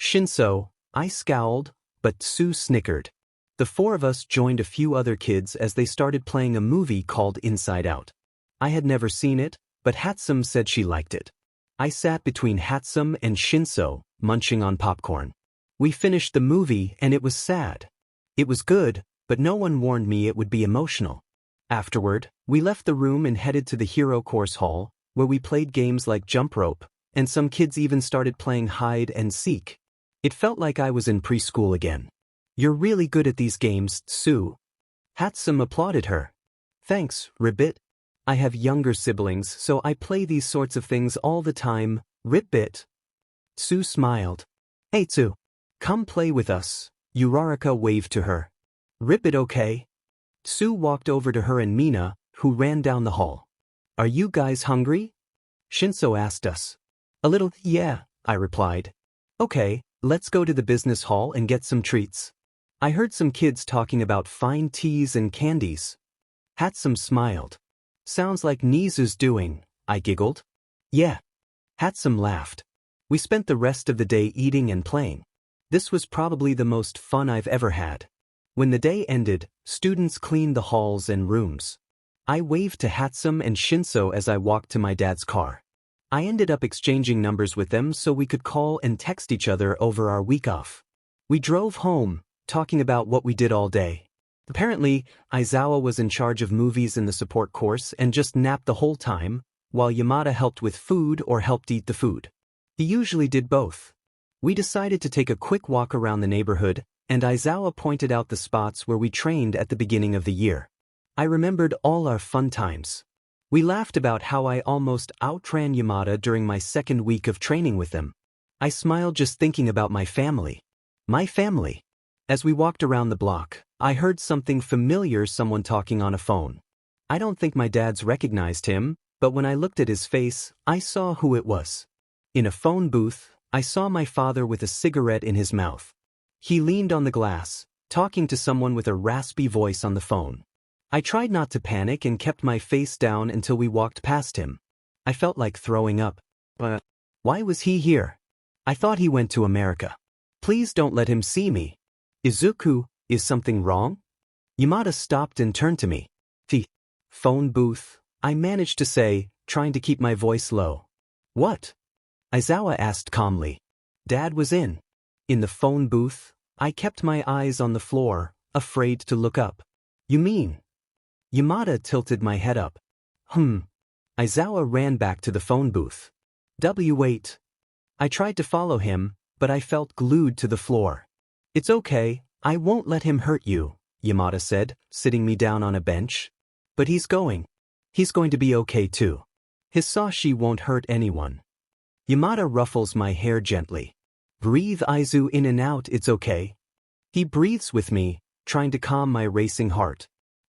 Shinso, I scowled, but Tsu snickered. The four of us joined a few other kids as they started playing a movie called Inside Out. I had never seen it, but Hatsume said she liked it. I sat between Hatsume and Shinso, munching on popcorn. We finished the movie and it was sad. It was good, but no one warned me it would be emotional. Afterward, we left the room and headed to the hero course hall, where we played games like jump rope, and some kids even started playing hide and seek. It felt like I was in preschool again. You're really good at these games, Tsu. Hatsume applauded her. Thanks, Ribbit. I have younger siblings, so I play these sorts of things all the time, Ribbit. Tsu smiled. Hey Tsu, come play with us. Uraraka waved to her. Ribbit okay? Tsu walked over to her and Mina, who ran down the hall. Are you guys hungry? Shinso asked us. A little, yeah, I replied. Okay, let's go to the business hall and get some treats. I heard some kids talking about fine teas and candies. Hatsume smiled. Sounds like Nezu's doing, I giggled. Yeah. Hatsume laughed. We spent the rest of the day eating and playing. This was probably the most fun I've ever had. When the day ended, students cleaned the halls and rooms. I waved to Hatsume and Shinso as I walked to my dad's car. I ended up exchanging numbers with them so we could call and text each other over our week off. We drove home, talking about what we did all day. Apparently, Aizawa was in charge of movies in the support course and just napped the whole time, while Yamada helped with food or helped eat the food. He usually did both. We decided to take a quick walk around the neighborhood, and Aizawa pointed out the spots where we trained at the beginning of the year. I remembered all our fun times. We laughed about how I almost outran Yamada during my second week of training with them. I smiled just thinking about my family. My family. As we walked around the block, I heard something familiar, someone talking on a phone. I don't think my dad's recognized him, but when I looked at his face, I saw who it was. In a phone booth, I saw my father with a cigarette in his mouth. He leaned on the glass, talking to someone with a raspy voice on the phone. I tried not to panic and kept my face down until we walked past him. I felt like throwing up. But why was he here? I thought he went to America. Please don't let him see me. Izuku, is something wrong? Yamada stopped and turned to me. The phone booth, I managed to say, trying to keep my voice low. What? Aizawa asked calmly. Dad was in. In the phone booth, I kept my eyes on the floor, afraid to look up. You mean? Yamada tilted my head up. Aizawa ran back to the phone booth. Wait. I tried to follow him, but I felt glued to the floor. It's okay, I won't let him hurt you, Yamada said, sitting me down on a bench. But he's going to be okay too. Hisashi won't hurt anyone. Yamada ruffles my hair gently. Breathe Aizu in and out, it's okay. He breathes with me, trying to calm my racing heart.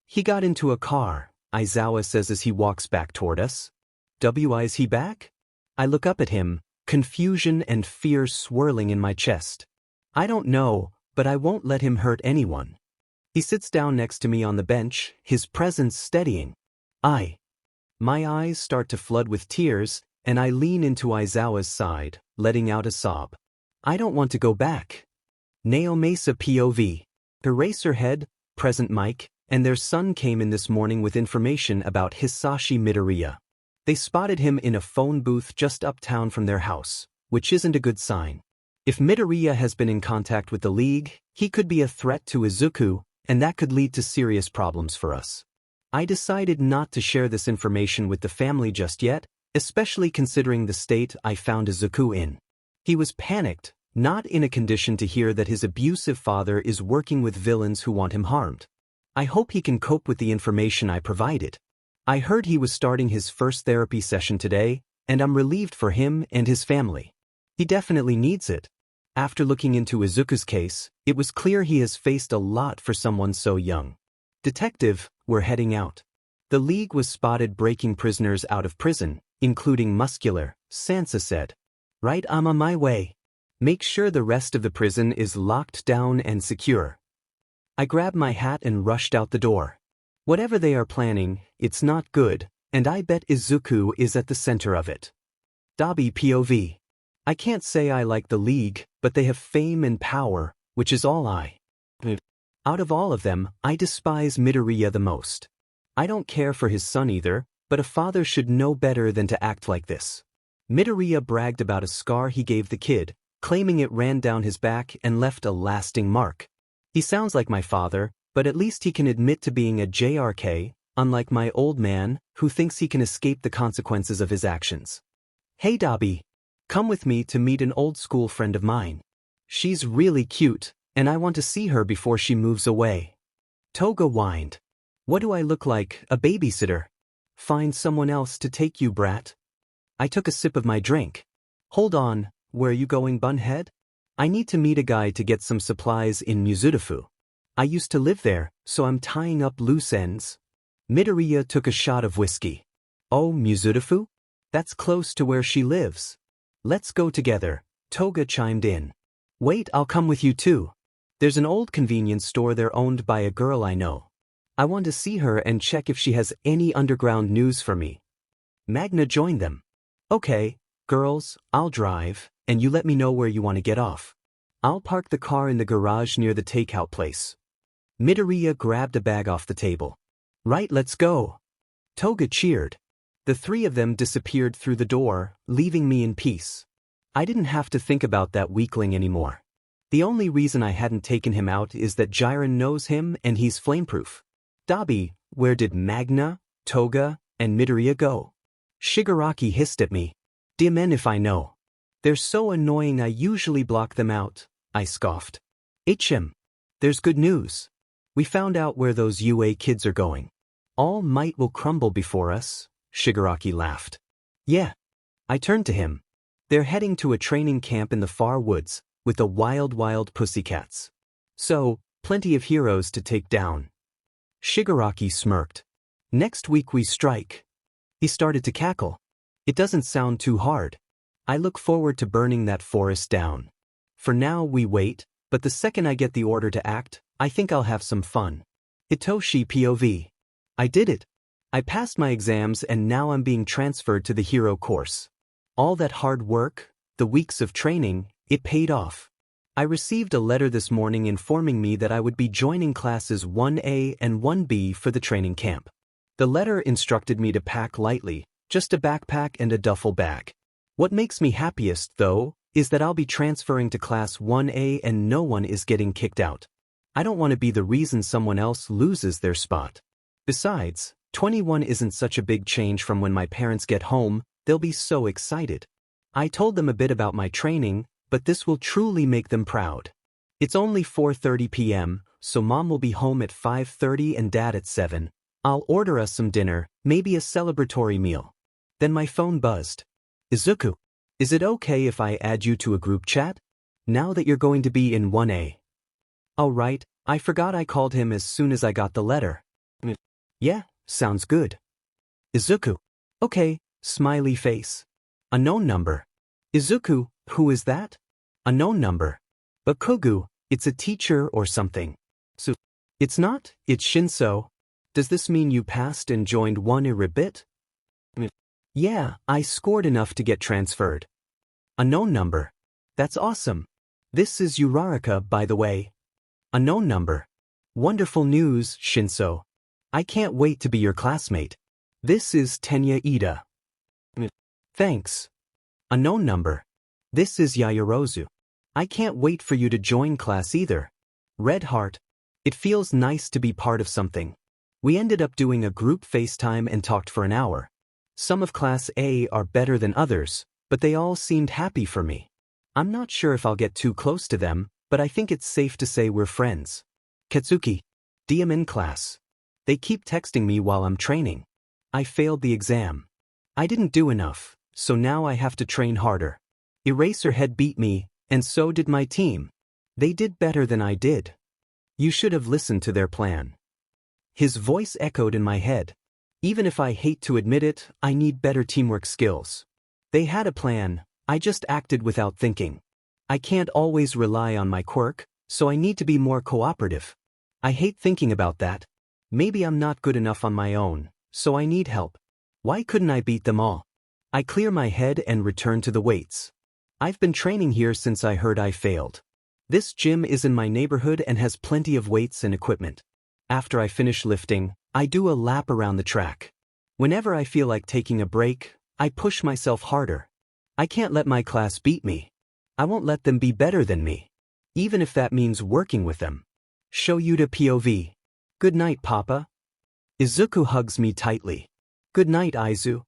He got into a car, Aizawa says as he walks back toward us. Is he back? I look up at him, confusion and fear swirling in my chest. I don't know, but I won't let him hurt anyone. He sits down next to me on the bench, his presence steadying. My eyes start to flood with tears, and I lean into Aizawa's side, letting out a sob. I don't want to go back. Naomesa POV. Eraserhead, present Mike, and their son came in this morning with information about Hitoshi Midoriya. They spotted him in a phone booth just uptown from their house, which isn't a good sign. If Midoriya has been in contact with the League, he could be a threat to Izuku, and that could lead to serious problems for us. I decided not to share this information with the family just yet, especially considering the state I found Izuku in. He was panicked, not in a condition to hear that his abusive father is working with villains who want him harmed. I hope he can cope with the information I provided. I heard he was starting his first therapy session today, and I'm relieved for him and his family. He definitely needs it. After looking into Izuku's case, it was clear he has faced a lot for someone so young. Detective, we're heading out. The League was spotted breaking prisoners out of prison, including Muscular, Sansa said. Right, I'm on my way. Make sure the rest of the prison is locked down and secure. I grabbed my hat and rushed out the door. Whatever they are planning, it's not good, and I bet Izuku is at the center of it. Dabi POV. I can't say I like the League, but they have fame and power, which is all I. Out of all of them, I despise Midoriya the most. I don't care for his son either, but a father should know better than to act like this. Midoriya bragged about a scar he gave the kid, claiming it ran down his back and left a lasting mark. He sounds like my father, but at least he can admit to being a JRK, unlike my old man, who thinks he can escape the consequences of his actions. Hey Dabi, come with me to meet an old school friend of mine. She's really cute, and I want to see her before she moves away. Toga whined. What do I look like, a babysitter? Find someone else to take you, brat. I took a sip of my drink. Hold on, where are you going, bunhead? I need to meet a guy to get some supplies in Muzudafu. I used to live there, so I'm tying up loose ends. Midoriya took a shot of whiskey. Oh, Muzudafu? That's close to where she lives. Let's go together, Toga chimed in. Wait, I'll come with you too. There's an old convenience store there owned by a girl I know. I want to see her and check if she has any underground news for me. Magna joined them. Okay, girls, I'll drive, and you let me know where you want to get off. I'll park the car in the garage near the takeout place. Midoriya grabbed a bag off the table. Right, let's go. Toga cheered. The three of them disappeared through the door, leaving me in peace. I didn't have to think about that weakling anymore. The only reason I hadn't taken him out is that Jiren knows him and he's flameproof. Dabi, where did Magna, Toga, and Midoriya go? Shigaraki hissed at me. Dimen if I know. They're so annoying I usually block them out, I scoffed. HM. There's good news. We found out where those UA kids are going. All might will crumble before us, Shigaraki laughed. Yeah. I turned to him. They're heading to a training camp in the far woods, with the wild pussycats. So, plenty of heroes to take down. Shigaraki smirked. Next week we strike. He started to cackle. It doesn't sound too hard. I look forward to burning that forest down. For now we wait, but the second I get the order to act, I think I'll have some fun. Hitoshi POV. I did it. I passed my exams and now I'm being transferred to the hero course. All that hard work, the weeks of training, it paid off. I received a letter this morning informing me that I would be joining classes 1A and 1B for the training camp. The letter instructed me to pack lightly, just a backpack and a duffel bag. What makes me happiest, though, is that I'll be transferring to class 1A and no one is getting kicked out. I don't want to be the reason someone else loses their spot. Besides, 21 isn't such a big change from when my parents get home, they'll be so excited. I told them a bit about my training, but this will truly make them proud. It's only 4:30 p.m., so Mom will be home at 5:30 and Dad at 7. I'll order us some dinner, maybe a celebratory meal. Then my phone buzzed. Izuku, is it okay if I add you to a group chat? Now that you're going to be in 1A. Oh right, I forgot I called him as soon as I got the letter. Yeah, sounds good. Izuku. Okay, smiley face. Unknown number. Izuku, who is that? Unknown number. Bakugo, it's a teacher or something. So, it's not, it's Shinso. Does this mean you passed and joined 1A? Yeah, I scored enough to get transferred. Unknown number. That's awesome. This is Uraraka, by the way. Unknown number. Wonderful news, Shinso. I can't wait to be your classmate. This is Tenya Ida. Thanks. Unknown number. This is Yaoyorozu. I can't wait for you to join class either. Red Heart. It feels nice to be part of something. We ended up doing a group FaceTime and talked for an hour. Some of Class A are better than others, but they all seemed happy for me. I'm not sure if I'll get too close to them, but I think it's safe to say we're friends. Katsuki. DM in class. They keep texting me while I'm training. I failed the exam. I didn't do enough, so now I have to train harder. Eraserhead beat me, and so did my team. They did better than I did. You should have listened to their plan. His voice echoed in my head. Even if I hate to admit it, I need better teamwork skills. They had a plan, I just acted without thinking. I can't always rely on my quirk, so I need to be more cooperative. I hate thinking about that. Maybe I'm not good enough on my own, so I need help. Why couldn't I beat them all? I clear my head and return to the weights. I've been training here since I heard I failed. This gym is in my neighborhood and has plenty of weights and equipment. After I finish lifting, I do a lap around the track. Whenever I feel like taking a break, I push myself harder. I can't let my class beat me. I won't let them be better than me. Even if that means working with them. Show you to POV. Good night, Papa. Izuku hugs me tightly. Good night, Izu.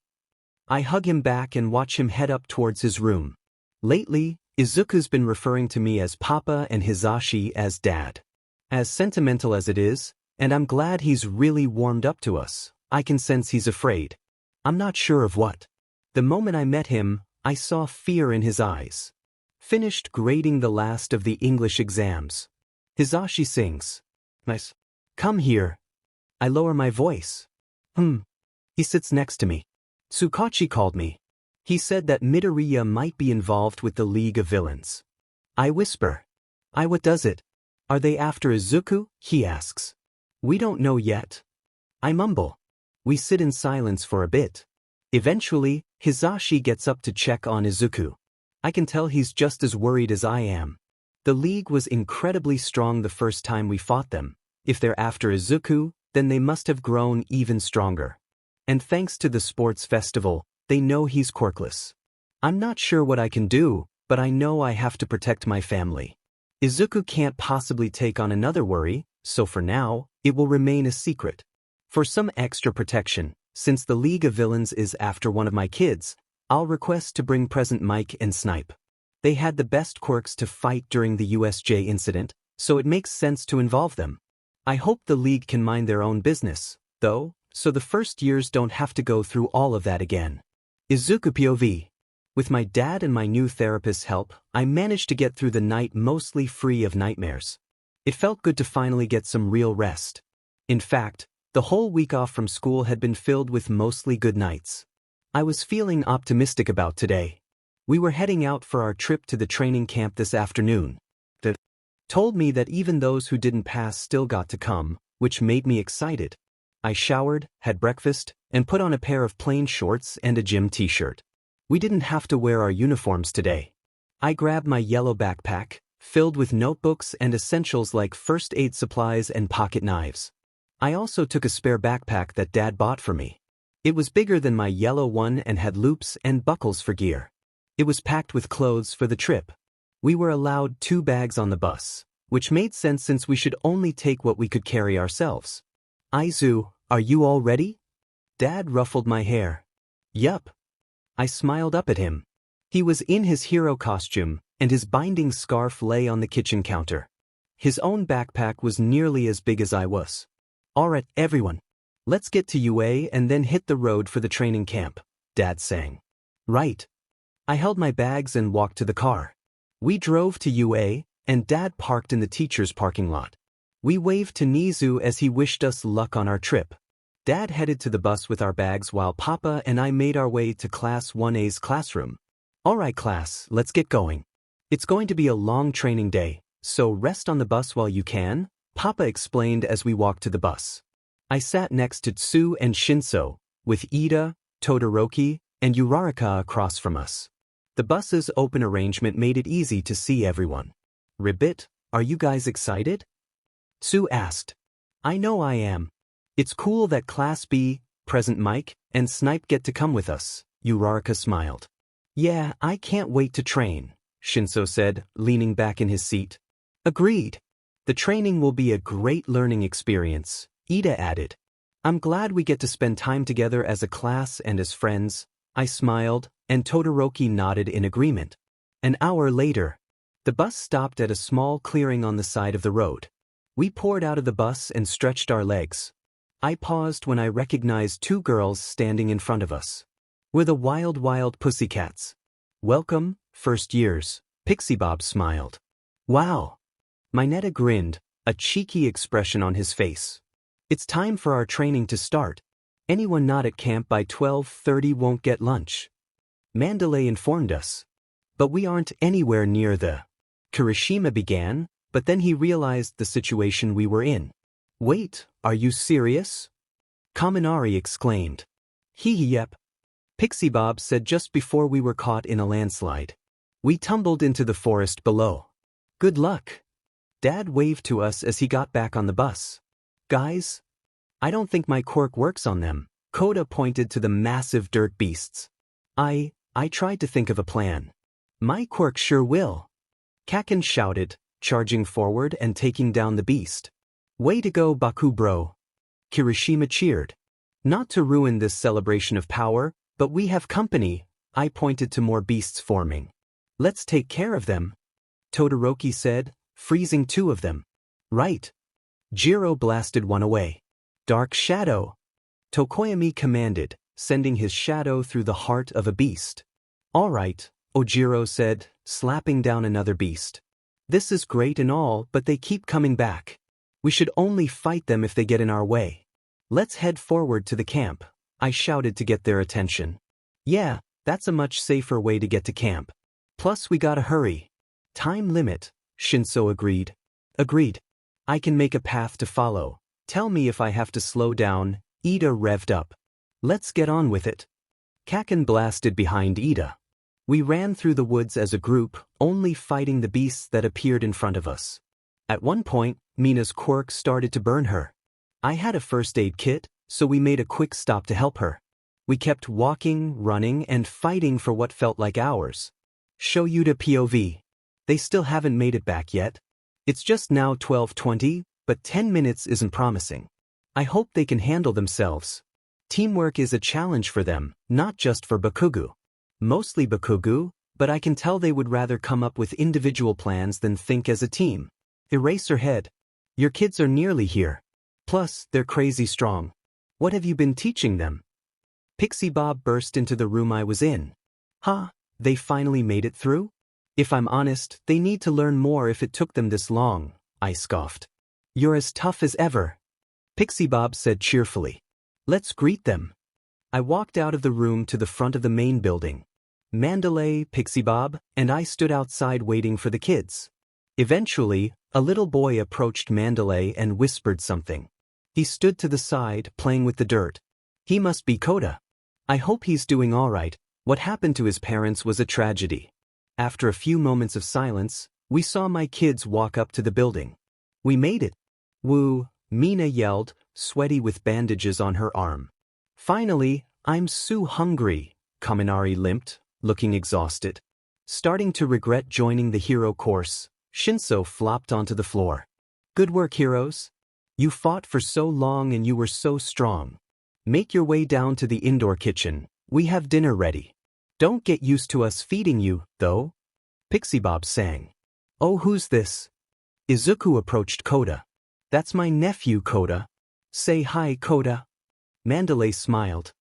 I hug him back and watch him head up towards his room. Lately, Izuku's been referring to me as Papa and Hisashi as Dad. As sentimental as it is, and I'm glad he's really warmed up to us, I can sense he's afraid. I'm not sure of what. The moment I met him, I saw fear in his eyes. Finished grading the last of the English exams. Hisashi sings. Nice. Come here. I lower my voice. He sits next to me. Tsukachi called me. He said that Midoriya might be involved with the League of Villains. I whisper. What does it? Are they after Izuku? He asks. We don't know yet. I mumble. We sit in silence for a bit. Eventually, Hisashi gets up to check on Izuku. I can tell he's just as worried as I am. The league was incredibly strong the first time we fought them. If they're after Izuku, then they must have grown even stronger. And thanks to the sports festival, they know he's quirkless. I'm not sure what I can do, but I know I have to protect my family. Izuku can't possibly take on another worry, so for now, it will remain a secret. For some extra protection, since the League of Villains is after one of my kids, I'll request to bring present Mike and Snipe. They had the best quirks to fight during the USJ incident, so it makes sense to involve them. I hope the League can mind their own business, though, so the first years don't have to go through all of that again. Izuku POV. With my dad and my new therapist's help, I managed to get through the night mostly free of nightmares. It felt good to finally get some real rest. In fact, the whole week off from school had been filled with mostly good nights. I was feeling optimistic about today. We were heading out for our trip to the training camp this afternoon. That told me that even those who didn't pass still got to come, which made me excited. I showered, had breakfast, and put on a pair of plain shorts and a gym t-shirt. We didn't have to wear our uniforms today. I grabbed my yellow backpack, filled with notebooks and essentials like first aid supplies and pocket knives. I also took a spare backpack that Dad bought for me. It was bigger than my yellow one and had loops and buckles for gear. It was packed with clothes for the trip. We were allowed 2 bags on the bus, which made sense since we should only take what we could carry ourselves. Izu, are you all ready? Dad ruffled my hair. Yup. I smiled up at him. He was in his hero costume, and his binding scarf lay on the kitchen counter. His own backpack was nearly as big as I was. Alright, everyone. Let's get to UA and then hit the road for the training camp, Dad sang. Right. I held my bags and walked to the car. We drove to UA, and Dad parked in the teacher's parking lot. We waved to Nezu as he wished us luck on our trip. Dad headed to the bus with our bags while Papa and I made our way to Class 1A's classroom. Alright class, let's get going. It's going to be a long training day, so rest on the bus while you can, Papa explained as we walked to the bus. I sat next to Tsu and Shinso, with Ida, Todoroki, and Uraraka across from us. The bus's open arrangement made it easy to see everyone. Ribbit, are you guys excited? Tsu asked. I know I am. It's cool that Class B, present Mike, and Snipe get to come with us, Uraraka smiled. Yeah, I can't wait to train, Shinso said, leaning back in his seat. Agreed. The training will be a great learning experience, Ida added. I'm glad we get to spend time together as a class and as friends, I smiled, and Todoroki nodded in agreement. An hour later, the bus stopped at a small clearing on the side of the road. We poured out of the bus and stretched our legs. I paused when I recognized 2 girls standing in front of us. We're the Wild Pussycats. Welcome, first years, Pixie Bob smiled. Wow. Mineta grinned, a cheeky expression on his face. It's time for our training to start. Anyone not at camp by 12:30 won't get lunch. Mandalay informed us. But we aren't anywhere near the... Kirishima began, but then he realized the situation we were in. Wait, are you serious? Kaminari exclaimed. Yep. Pixie Bob said just before we were caught in a landslide. We tumbled into the forest below. Good luck. Dad waved to us as he got back on the bus. Guys? I don't think my quirk works on them. Koda pointed to the massive dirt beasts. I tried to think of a plan. My quirk sure will. Kaken shouted, charging forward and taking down the beast. Way to go, Baku bro. Kirishima cheered. Not to ruin this celebration of power, but we have company, I pointed to more beasts forming. Let's take care of them. Todoroki said, freezing 2 of them. Right. Jiro blasted one away. Dark shadow. Tokoyami commanded, sending his shadow through the heart of a beast. All right, Ojiro said, slapping down another beast. This is great and all, but they keep coming back. We should only fight them if they get in our way. Let's head forward to the camp, I shouted to get their attention. Yeah, that's a much safer way to get to camp. Plus we gotta hurry. Time limit, Shinso agreed. Agreed. I can make a path to follow, Tell me if I have to slow down, Ida revved up. Let's get on with it. Kaken blasted behind Ida. We ran through the woods as a group, only fighting the beasts that appeared in front of us. At one point, Mina's quirk started to burn her. I had a first aid kit, so we made a quick stop to help her. We kept walking, running, and fighting for what felt like hours. Show you to POV. They still haven't made it back yet. It's just now 12:20, but 10 minutes isn't promising. I hope they can handle themselves. Teamwork is a challenge for them, not just for Bakugo. Mostly Bakugo, but I can tell they would rather come up with individual plans than think as a team. Eraserhead. Your kids are nearly here. Plus, they're crazy strong. What have you been teaching them? Pixie Bob burst into the room I was in. Huh, they finally made it through? If I'm honest, they need to learn more if it took them this long, I scoffed. You're as tough as ever. Pixie Bob said cheerfully. Let's greet them. I walked out of the room to the front of the main building. Mandalay, Pixie Bob, and I stood outside waiting for the kids. Eventually, a little boy approached Mandalay and whispered something. He stood to the side, playing with the dirt. He must be Koda. I hope he's doing all right. What happened to his parents was a tragedy. After a few moments of silence, we saw my kids walk up to the building. We made it. Woo, Mina yelled, sweaty with bandages on her arm. Finally, I'm so hungry, Kaminari limped, looking exhausted. Starting to regret joining the hero course, Shinso flopped onto the floor. Good work, heroes. You fought for so long and you were so strong. Make your way down to the indoor kitchen. We have dinner ready. Don't get used to us feeding you, though. Pixie Bob sang. Oh, who's this? Izuku approached Koda. That's my nephew, Koda. Say hi, Koda. Mandalay smiled.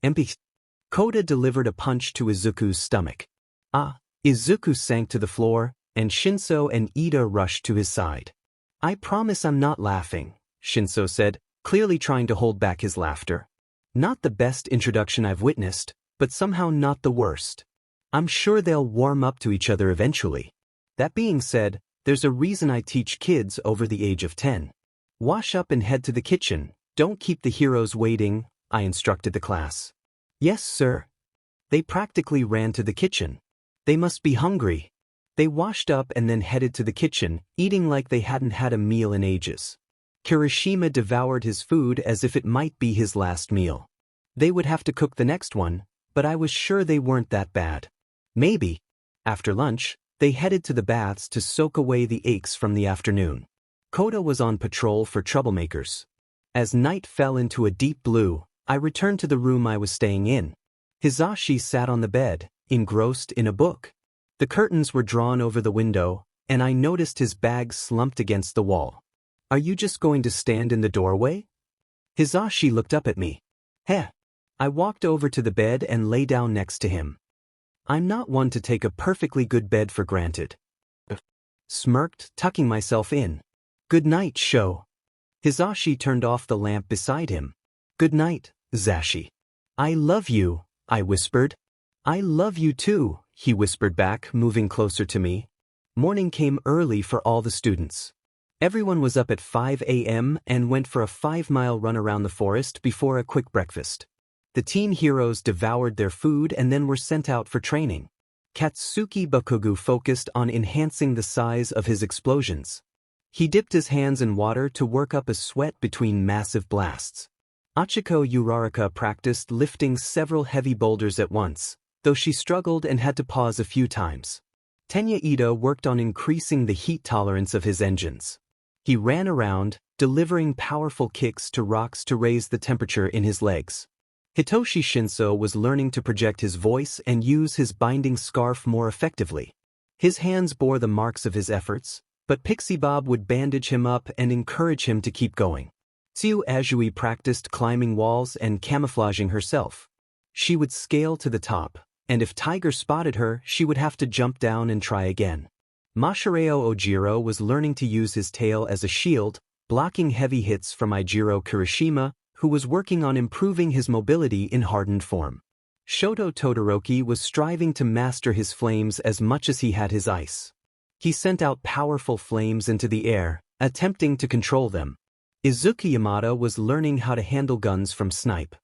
Empty. Koda delivered a punch to Izuku's stomach. Ah, Izuku sank to the floor, and Shinso and Ida rushed to his side. I promise I'm not laughing, Shinso said, clearly trying to hold back his laughter. Not the best introduction I've witnessed, but somehow not the worst. I'm sure they'll warm up to each other eventually. That being said, there's a reason I teach kids over the age of 10. Wash up and head to the kitchen. Don't keep the heroes waiting, I instructed the class. Yes, sir. They practically ran to the kitchen. They must be hungry. They washed up and then headed to the kitchen, eating like they hadn't had a meal in ages. Kirishima devoured his food as if it might be his last meal. They would have to cook the next one, but I was sure they weren't that bad. Maybe. After lunch, they headed to the baths to soak away the aches from the afternoon. Koda was on patrol for troublemakers. As night fell into a deep blue, I returned to the room I was staying in. Hisashi sat on the bed, engrossed in a book. The curtains were drawn over the window, and I noticed his bag slumped against the wall. Are you just going to stand in the doorway? Hisashi looked up at me. Heh. I walked over to the bed and lay down next to him. I'm not one to take a perfectly good bed for granted. Smirked, tucking myself in. Good night, Sho. Hisashi turned off the lamp beside him. Good night, Zashi. I love you, I whispered. I love you too, he whispered back, moving closer to me. Morning came early for all the students. Everyone was up at 5 a.m. and went for a 5-mile run around the forest before a quick breakfast. The teen heroes devoured their food and then were sent out for training. Katsuki Bakugo focused on enhancing the size of his explosions. He dipped his hands in water to work up a sweat between massive blasts. Achiko Uraraka practiced lifting several heavy boulders at once, though she struggled and had to pause a few times. Tenya Ito worked on increasing the heat tolerance of his engines. He ran around, delivering powerful kicks to rocks to raise the temperature in his legs. Hitoshi Shinso was learning to project his voice and use his binding scarf more effectively. His hands bore the marks of his efforts, but Pixie Bob would bandage him up and encourage him to keep going. Tsu Azui practiced climbing walls and camouflaging herself. She would scale to the top, and if Tiger spotted her, she would have to jump down and try again. Masahiro Ojiro was learning to use his tail as a shield, blocking heavy hits from Ijiro Kirishima, who was working on improving his mobility in hardened form. Shoto Todoroki was striving to master his flames as much as he had his ice. He sent out powerful flames into the air, attempting to control them. Izuku Yamada was learning how to handle guns from Snipe.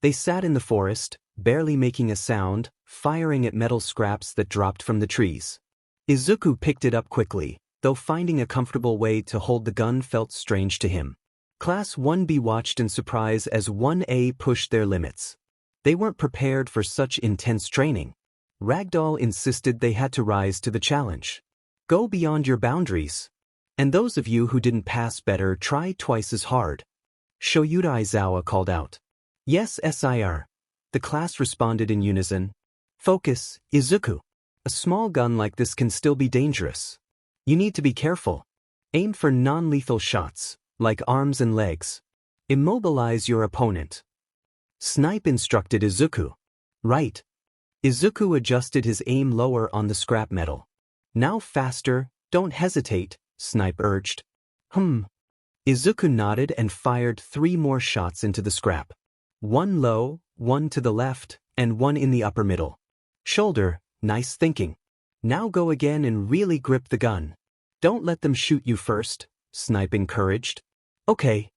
They sat in the forest, barely making a sound, firing at metal scraps that dropped from the trees. Izuku picked it up quickly, though finding a comfortable way to hold the gun felt strange to him. Class 1B watched in surprise as 1A pushed their limits. They weren't prepared for such intense training. Ragdoll insisted they had to rise to the challenge. Go beyond your boundaries. And those of you who didn't pass better try twice as hard. Shoyuta Aizawa called out. Yes, sir. The class responded in unison. Focus, Izuku. A small gun like this can still be dangerous. You need to be careful. Aim for non-lethal shots, like arms and legs. Immobilize your opponent. Snipe instructed Izuku. Right. Izuku adjusted his aim lower on the scrap metal. Now faster, don't hesitate, Snipe urged. Izuku nodded and fired 3 more shots into the scrap. 1 low, 1 to the left, and 1 in the upper middle. Shoulder, nice thinking. Now go again and really grip the gun. Don't let them shoot you first, Snipe encouraged. Okay.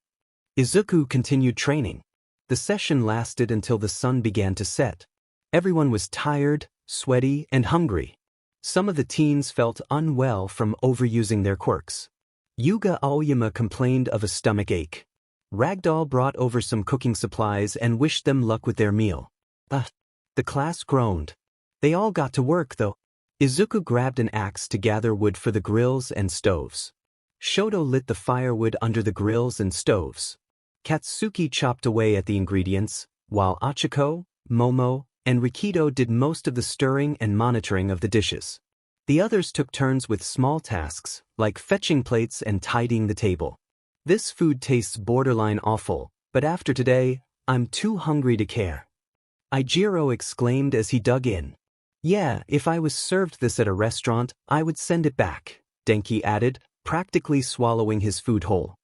Izuku continued training. The session lasted until the sun began to set. Everyone was tired, sweaty, and hungry. Some of the teens felt unwell from overusing their quirks. Yuga Aoyama complained of a stomach ache. Ragdoll brought over some cooking supplies and wished them luck with their meal. The class groaned. They all got to work though. Izuku grabbed an axe to gather wood for the grills and stoves. Shoto lit the firewood under the grills and stoves. Katsuki chopped away at the ingredients, while Achiko, Momo, and Rikido did most of the stirring and monitoring of the dishes. The others took turns with small tasks, like fetching plates and tidying the table. This food tastes borderline awful, but after today, I'm too hungry to care. Ijiro exclaimed as he dug in. Yeah, if I was served this at a restaurant, I would send it back, Denki added, practically swallowing his food whole.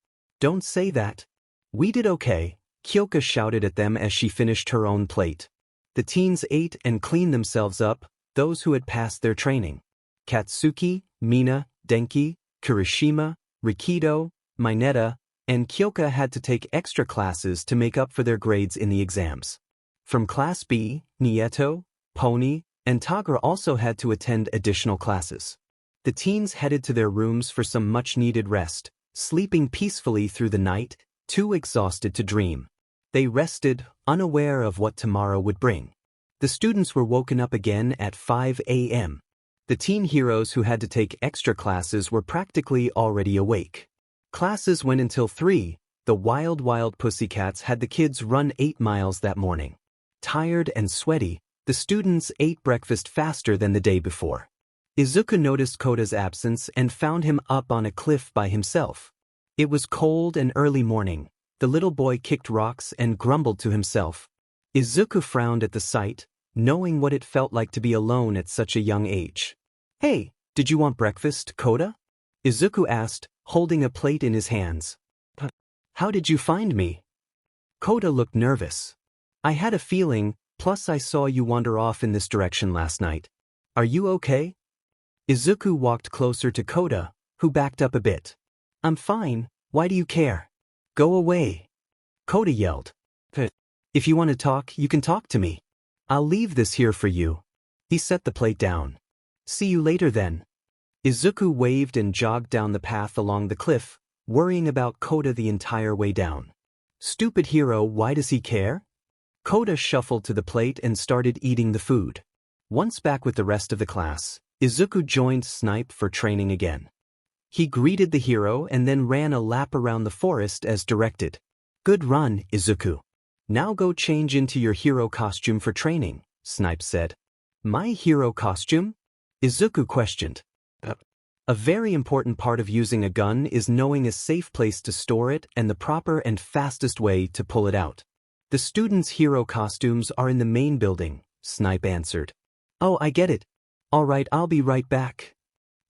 Don't say that. We did okay, Kyoka shouted at them as she finished her own plate. The teens ate and cleaned themselves up, those who had passed their training. Katsuki, Mina, Denki, Kirishima, Rikido, Mineta, and Kyoka had to take extra classes to make up for their grades in the exams. From Class B, Nieto, Pony, and Tagra also had to attend additional classes. The teens headed to their rooms for some much-needed rest, sleeping peacefully through the night, too exhausted to dream. They rested, unaware of what tomorrow would bring. The students were woken up again at 5 a.m. The teen heroes who had to take extra classes were practically already awake. Classes went until 3. The wild pussycats had the kids run 8 miles that morning. Tired and sweaty, the students ate breakfast faster than the day before. Izuku noticed Koda's absence and found him up on a cliff by himself. It was cold and early morning. The little boy kicked rocks and grumbled to himself. Izuku frowned at the sight, knowing what it felt like to be alone at such a young age. Hey, did you want breakfast, Koda? Izuku asked, holding a plate in his hands. How did you find me? Koda looked nervous. I had a feeling, plus I saw you wander off in this direction last night. Are you okay? Izuku walked closer to Koda, who backed up a bit. I'm fine, why do you care? Go away. Koda yelled. If you want to talk, you can talk to me. I'll leave this here for you. He set the plate down. See you later then. Izuku waved and jogged down the path along the cliff, worrying about Koda the entire way down. Stupid hero, why does he care? Koda shuffled to the plate and started eating the food. Once back with the rest of the class, Izuku joined Snipe for training again. He greeted the hero and then ran a lap around the forest as directed. Good run, Izuku. Now go change into your hero costume for training, Snipe said. My hero costume? Izuku questioned. A very important part of using a gun is knowing a safe place to store it and the proper and fastest way to pull it out. The students' hero costumes are in the main building, Snipe answered. Oh, I get it. All right, I'll be right back.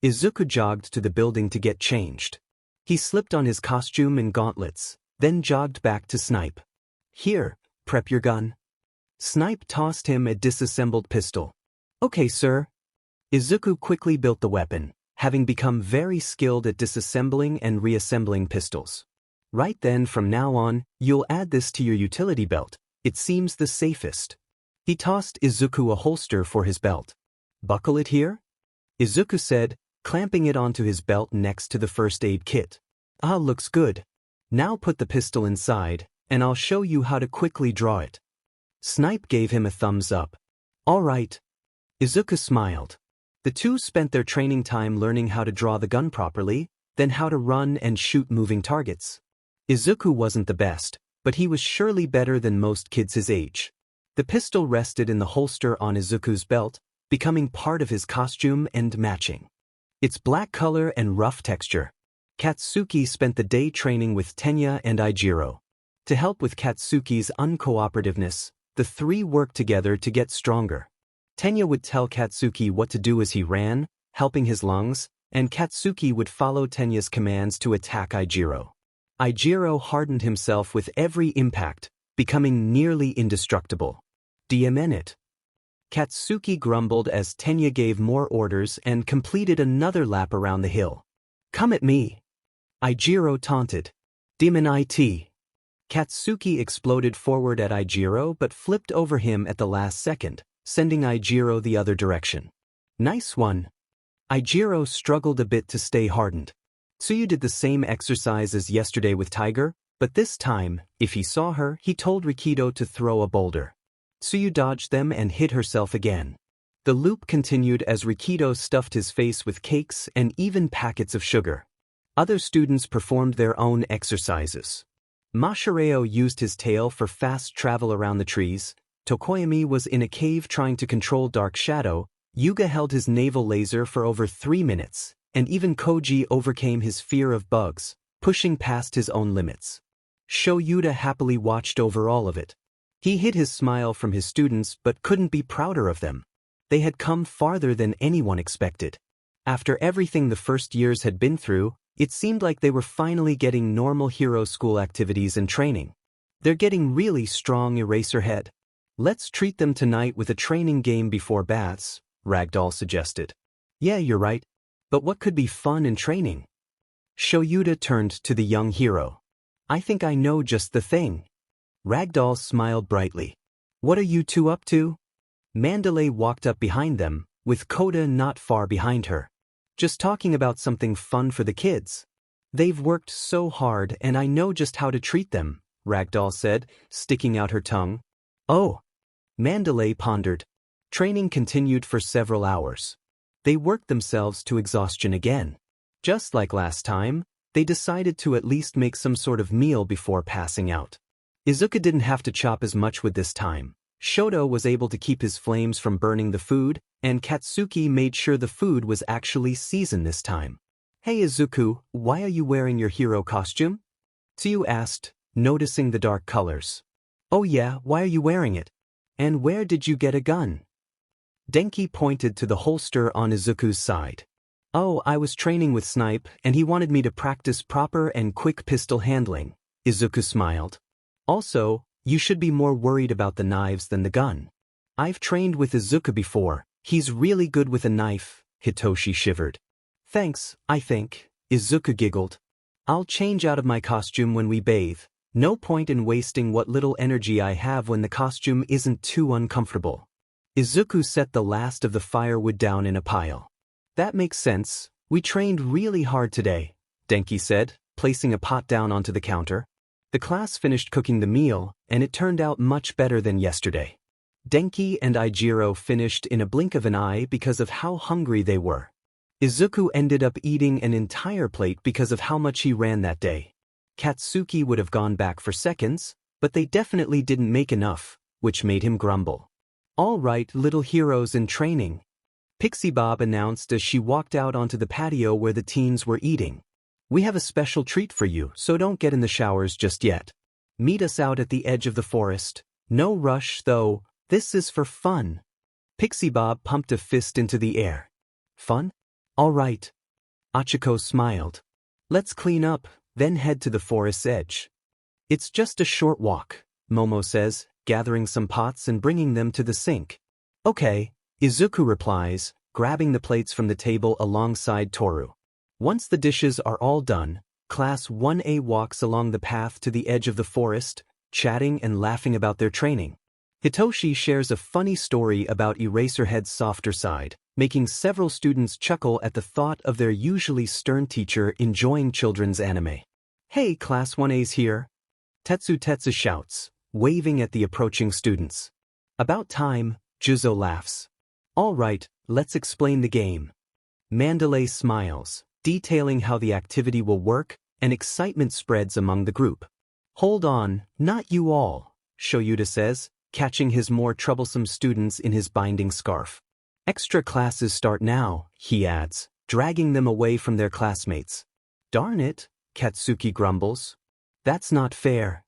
Izuku jogged to the building to get changed. He slipped on his costume and gauntlets, then jogged back to Snipe. Here, prep your gun. Snipe tossed him a disassembled pistol. Okay, sir. Izuku quickly built the weapon, having become very skilled at disassembling and reassembling pistols. Right then, from now on, you'll add this to your utility belt. It seems the safest. He tossed Izuku a holster for his belt. Buckle it here? Izuku said, clamping it onto his belt next to the first aid kit. Ah, looks good. Now put the pistol inside, and I'll show you how to quickly draw it. Snipe gave him a thumbs up. All right. Izuku smiled. The two spent their training time learning how to draw the gun properly, then how to run and shoot moving targets. Izuku wasn't the best, but he was surely better than most kids his age. The pistol rested in the holster on Izuku's belt, becoming part of his costume and matching. Its black color and rough texture. Katsuki spent the day training with Tenya and Ijiro. To help with Katsuki's uncooperativeness, the three worked together to get stronger. Tenya would tell Katsuki what to do as he ran, helping his lungs, and Katsuki would follow Tenya's commands to attack Ijiro. Ijiro hardened himself with every impact, becoming nearly indestructible. DMN it. Katsuki grumbled as Tenya gave more orders and completed another lap around the hill. Come at me. Ijiro taunted. Demon IT. Katsuki exploded forward at Ijiro but flipped over him at the last second, sending Ijiro the other direction. Nice one. Ijiro struggled a bit to stay hardened. Tsuyu did the same exercise as yesterday with Tiger, but this time, if he saw her, he told Rikido to throw a boulder. Tsuyu dodged them and hit herself again. The loop continued as Rikido stuffed his face with cakes and even packets of sugar. Other students performed their own exercises. Mashireo used his tail for fast travel around the trees, Tokoyami was in a cave trying to control Dark Shadow, Yuga held his naval laser for over 3 minutes, and even Koji overcame his fear of bugs, pushing past his own limits. Shoyuta happily watched over all of it. He hid his smile from his students but couldn't be prouder of them. They had come farther than anyone expected. After everything the first years had been through, it seemed like they were finally getting normal hero school activities and training. They're getting really strong, Eraserhead. Let's treat them tonight with a training game before baths, Ragdoll suggested. Yeah, you're right. But what could be fun in training? Shoyuta turned to the young hero. I think I know just the thing. Ragdoll smiled brightly. What are you two up to? Mandalay walked up behind them, with Koda not far behind her. Just talking about something fun for the kids. They've worked so hard and I know just how to treat them, Ragdoll said, sticking out her tongue. Oh. Mandalay pondered. Training continued for several hours. They worked themselves to exhaustion again. Just like last time, they decided to at least make some sort of meal before passing out. Izuku didn't have to chop as much wood this time. Shoto was able to keep his flames from burning the food, and Katsuki made sure the food was actually seasoned this time. Hey Izuku, why are you wearing your hero costume? Tsuyu asked, noticing the dark colors. Oh yeah, why are you wearing it? And where did you get a gun? Denki pointed to the holster on Izuku's side. Oh, I was training with Snipe, and he wanted me to practice proper and quick pistol handling, Izuku smiled. Also, you should be more worried about the knives than the gun. I've trained with Izuku before, he's really good with a knife, Hitoshi shivered. Thanks, I think, Izuku giggled. I'll change out of my costume when we bathe. No point in wasting what little energy I have when the costume isn't too uncomfortable. Izuku set the last of the firewood down in a pile. That makes sense, we trained really hard today, Denki said, placing a pot down onto the counter. The class finished cooking the meal, and it turned out much better than yesterday. Denki and Ijiro finished in a blink of an eye because of how hungry they were. Izuku ended up eating an entire plate because of how much he ran that day. Katsuki would have gone back for seconds, but they definitely didn't make enough, which made him grumble. All right, little heroes in training, Pixie Bob announced as she walked out onto the patio where the teens were eating. We have a special treat for you, so don't get in the showers just yet. Meet us out at the edge of the forest. No rush, though, this is for fun. Pixie Bob pumped a fist into the air. Fun? All right. Achiko smiled. Let's clean up, then head to the forest's edge. It's just a short walk, Momo says, gathering some pots and bringing them to the sink. Okay, Izuku replies, grabbing the plates from the table alongside Toru. Once the dishes are all done, Class 1A walks along the path to the edge of the forest, chatting and laughing about their training. Hitoshi shares a funny story about Eraserhead's softer side, making several students chuckle at the thought of their usually stern teacher enjoying children's anime. Hey, Class 1A's here! Tetsu shouts, waving at the approaching students. About time, Juzo laughs. All right, let's explain the game. Mandalay smiles, detailing how the activity will work, and excitement spreads among the group. Hold on, not you all, Shoyuta says, catching his more troublesome students in his binding scarf. Extra classes start now, he adds, dragging them away from their classmates. Darn it, Katsuki grumbles. That's not fair.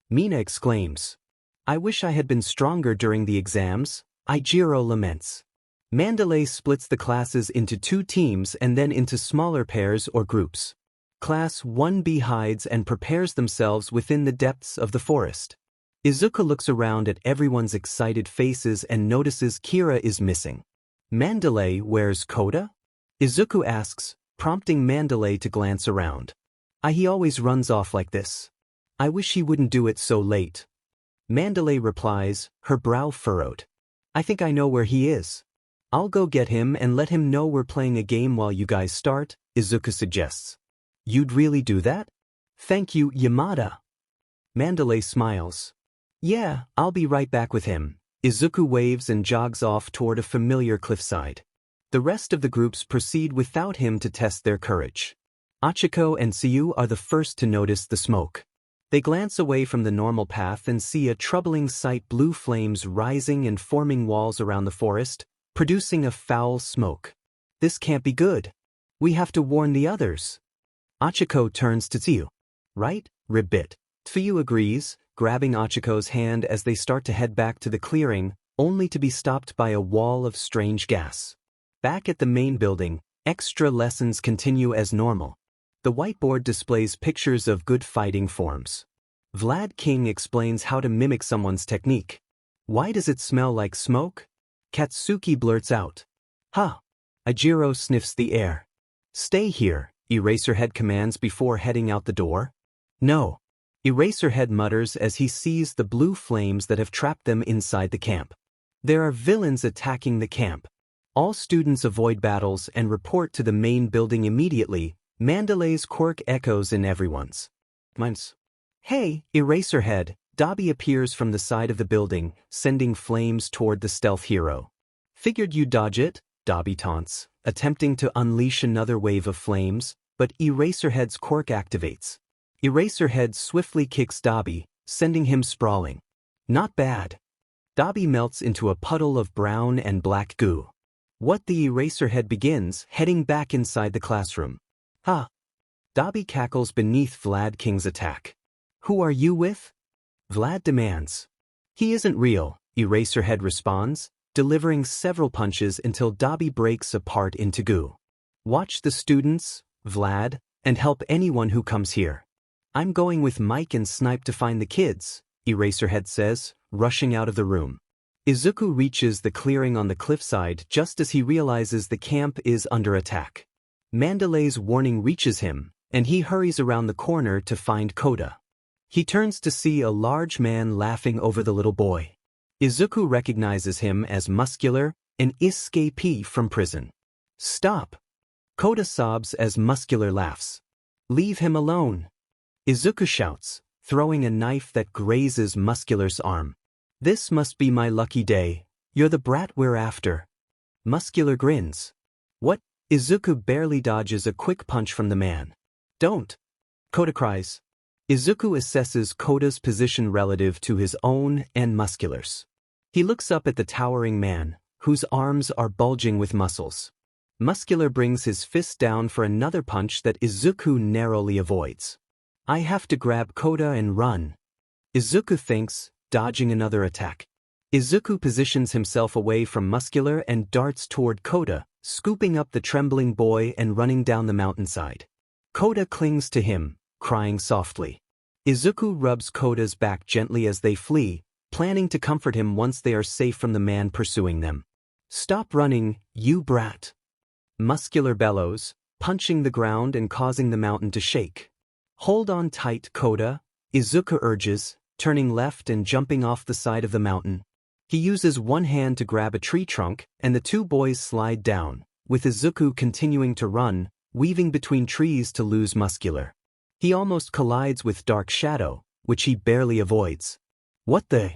Mina exclaims. I wish I had been stronger during the exams, Ijiro laments. Mandalay splits the classes into 2 teams and then into smaller pairs or groups. Class 1B hides and prepares themselves within the depths of the forest. Izuku looks around at everyone's excited faces and notices Kira is missing. Mandalay, where's Koda? Izuku asks, prompting Mandalay to glance around. He always runs off like this. I wish he wouldn't do it so late. Mandalay replies, her brow furrowed. I think I know where he is. I'll go get him and let him know we're playing a game while you guys start, Izuku suggests. You'd really do that? Thank you, Yamada. Mandalay smiles. Yeah, I'll be right back with him. Izuku waves and jogs off toward a familiar cliffside. The rest of the groups proceed without him to test their courage. Achiko and Tsuyu are the first to notice the smoke. They glance away from the normal path and see a troubling sight: blue flames rising and forming walls around the forest, producing a foul smoke. This can't be good. We have to warn the others. Achiko turns to Tsuyu. Right, Ribbit. Tsuyu agrees, grabbing Achiko's hand as they start to head back to the clearing, only to be stopped by a wall of strange gas. Back at the main building, extra lessons continue as normal. The whiteboard displays pictures of good fighting forms. Vlad King explains how to mimic someone's technique. Why does it smell like smoke? Katsuki blurts out. Huh. Ijiro sniffs the air. Stay here, Eraserhead commands before heading out the door. No. Eraserhead mutters as he sees the blue flames that have trapped them inside the camp. There are villains attacking the camp. All students avoid battles and report to the main building immediately. Mandalay's quirk echoes in everyone's minds. Hey, Eraserhead, Dabi appears from the side of the building, sending flames toward the stealth hero. Figured you'd dodge it, Dabi taunts, attempting to unleash another wave of flames, but Eraserhead's quirk activates. Eraserhead swiftly kicks Dabi, sending him sprawling. Not bad. Dabi melts into a puddle of brown and black goo. What the Eraserhead begins, heading back inside the classroom. Ha! Dabi cackles beneath Vlad King's attack. Who are you with? Vlad demands. He isn't real, Eraserhead responds, delivering several punches until Dabi breaks apart into goo. Watch the students, Vlad, and help anyone who comes here. I'm going with Mike and Snipe to find the kids, Eraserhead says, rushing out of the room. Izuku reaches the clearing on the cliffside just as he realizes the camp is under attack. Mandalay's warning reaches him, and he hurries around the corner to find Koda. He turns to see a large man laughing over the little boy. Izuku recognizes him as Muscular, an escapee from prison. Stop! Koda sobs as Muscular laughs. Leave him alone! Izuku shouts, throwing a knife that grazes Muscular's arm. This must be my lucky day. You're the brat we're after. Muscular grins. What? Izuku barely dodges a quick punch from the man. Don't! Koda cries. Izuku assesses Koda's position relative to his own and Muscular's. He looks up at the towering man, whose arms are bulging with muscles. Muscular brings his fist down for another punch that Izuku narrowly avoids. I have to grab Koda and run. Izuku thinks, dodging another attack. Izuku positions himself away from Muscular and darts toward Koda, scooping up the trembling boy and running down the mountainside. Koda clings to him, crying softly. Izuku rubs Koda's back gently as they flee, planning to comfort him once they are safe from the man pursuing them. Stop running, you brat! Muscular bellows, punching the ground and causing the mountain to shake. Hold on tight, Koda, Izuku urges, turning left and jumping off the side of the mountain. He uses one hand to grab a tree trunk, and the two boys slide down, with Izuku continuing to run, weaving between trees to lose Muscular. He almost collides with Dark Shadow, which he barely avoids. What the?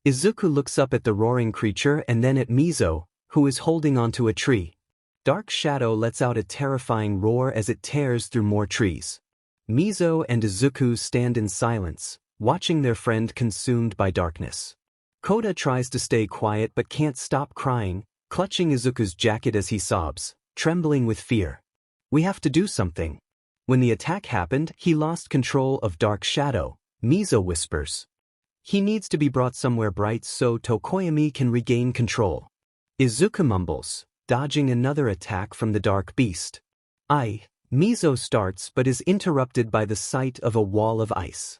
Izuku looks up at the roaring creature and then at Mizo, who is holding onto a tree. Dark Shadow lets out a terrifying roar as it tears through more trees. Mizo and Izuku stand in silence, watching their friend consumed by darkness. Koda tries to stay quiet but can't stop crying, clutching Izuku's jacket as he sobs, trembling with fear. We have to do something. When the attack happened, he lost control of Dark Shadow, Mizo whispers. He needs to be brought somewhere bright so Tokoyami can regain control. Izuku mumbles, dodging another attack from the dark beast. Mizo starts but is interrupted by the sight of a wall of ice.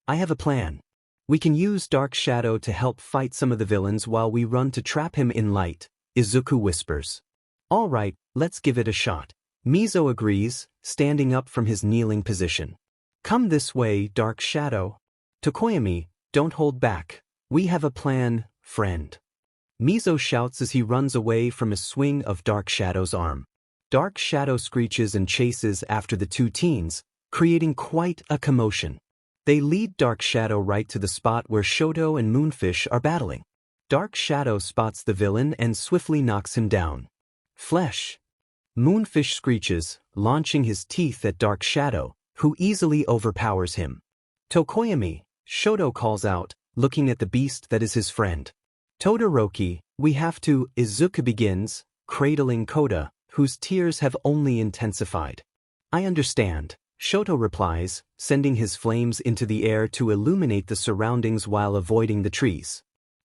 I have a plan. We can use Dark Shadow to help fight some of the villains while we run to trap him in light, Izuku whispers. All right, let's give it a shot. Mizo agrees, standing up from his kneeling position. Come this way, Dark Shadow. Tokoyami, don't hold back. We have a plan, friend. Mizo shouts as he runs away from a swing of Dark Shadow's arm. Dark Shadow screeches and chases after the two teens, creating quite a commotion. They lead Dark Shadow right to the spot where Shoto and Moonfish are battling. Dark Shadow spots the villain and swiftly knocks him down. Flesh. Moonfish screeches, launching his teeth at Dark Shadow, who easily overpowers him. Tokoyami, Shoto calls out, looking at the beast that is his friend. Todoroki, we have to, Izuku begins, cradling Koda, whose tears have only intensified. I understand, Shoto replies, sending his flames into the air to illuminate the surroundings while avoiding the trees.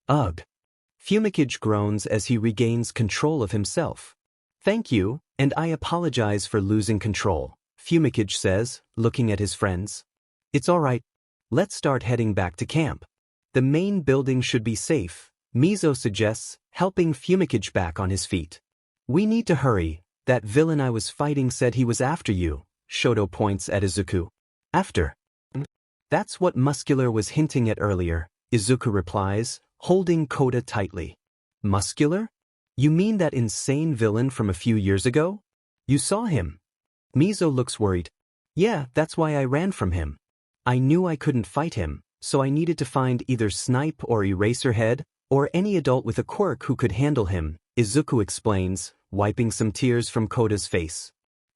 Ugh. Fumikage groans as he regains control of himself. Thank you, and I apologize for losing control, Fumikage says, looking at his friends. It's all right. Let's start heading back to camp. The main building should be safe, Mizo suggests, helping Fumikage back on his feet. We need to hurry. That villain I was fighting said he was after you, Shoto points at Izuku. After? That's what Muscular was hinting at earlier, Izuku replies, holding Koda tightly. Muscular? You mean that insane villain from a few years ago? You saw him? Mizo looks worried. Yeah, that's why I ran from him. I knew I couldn't fight him, so I needed to find either Snipe or Eraserhead, or any adult with a quirk who could handle him, Izuku explains, wiping some tears from Koda's face.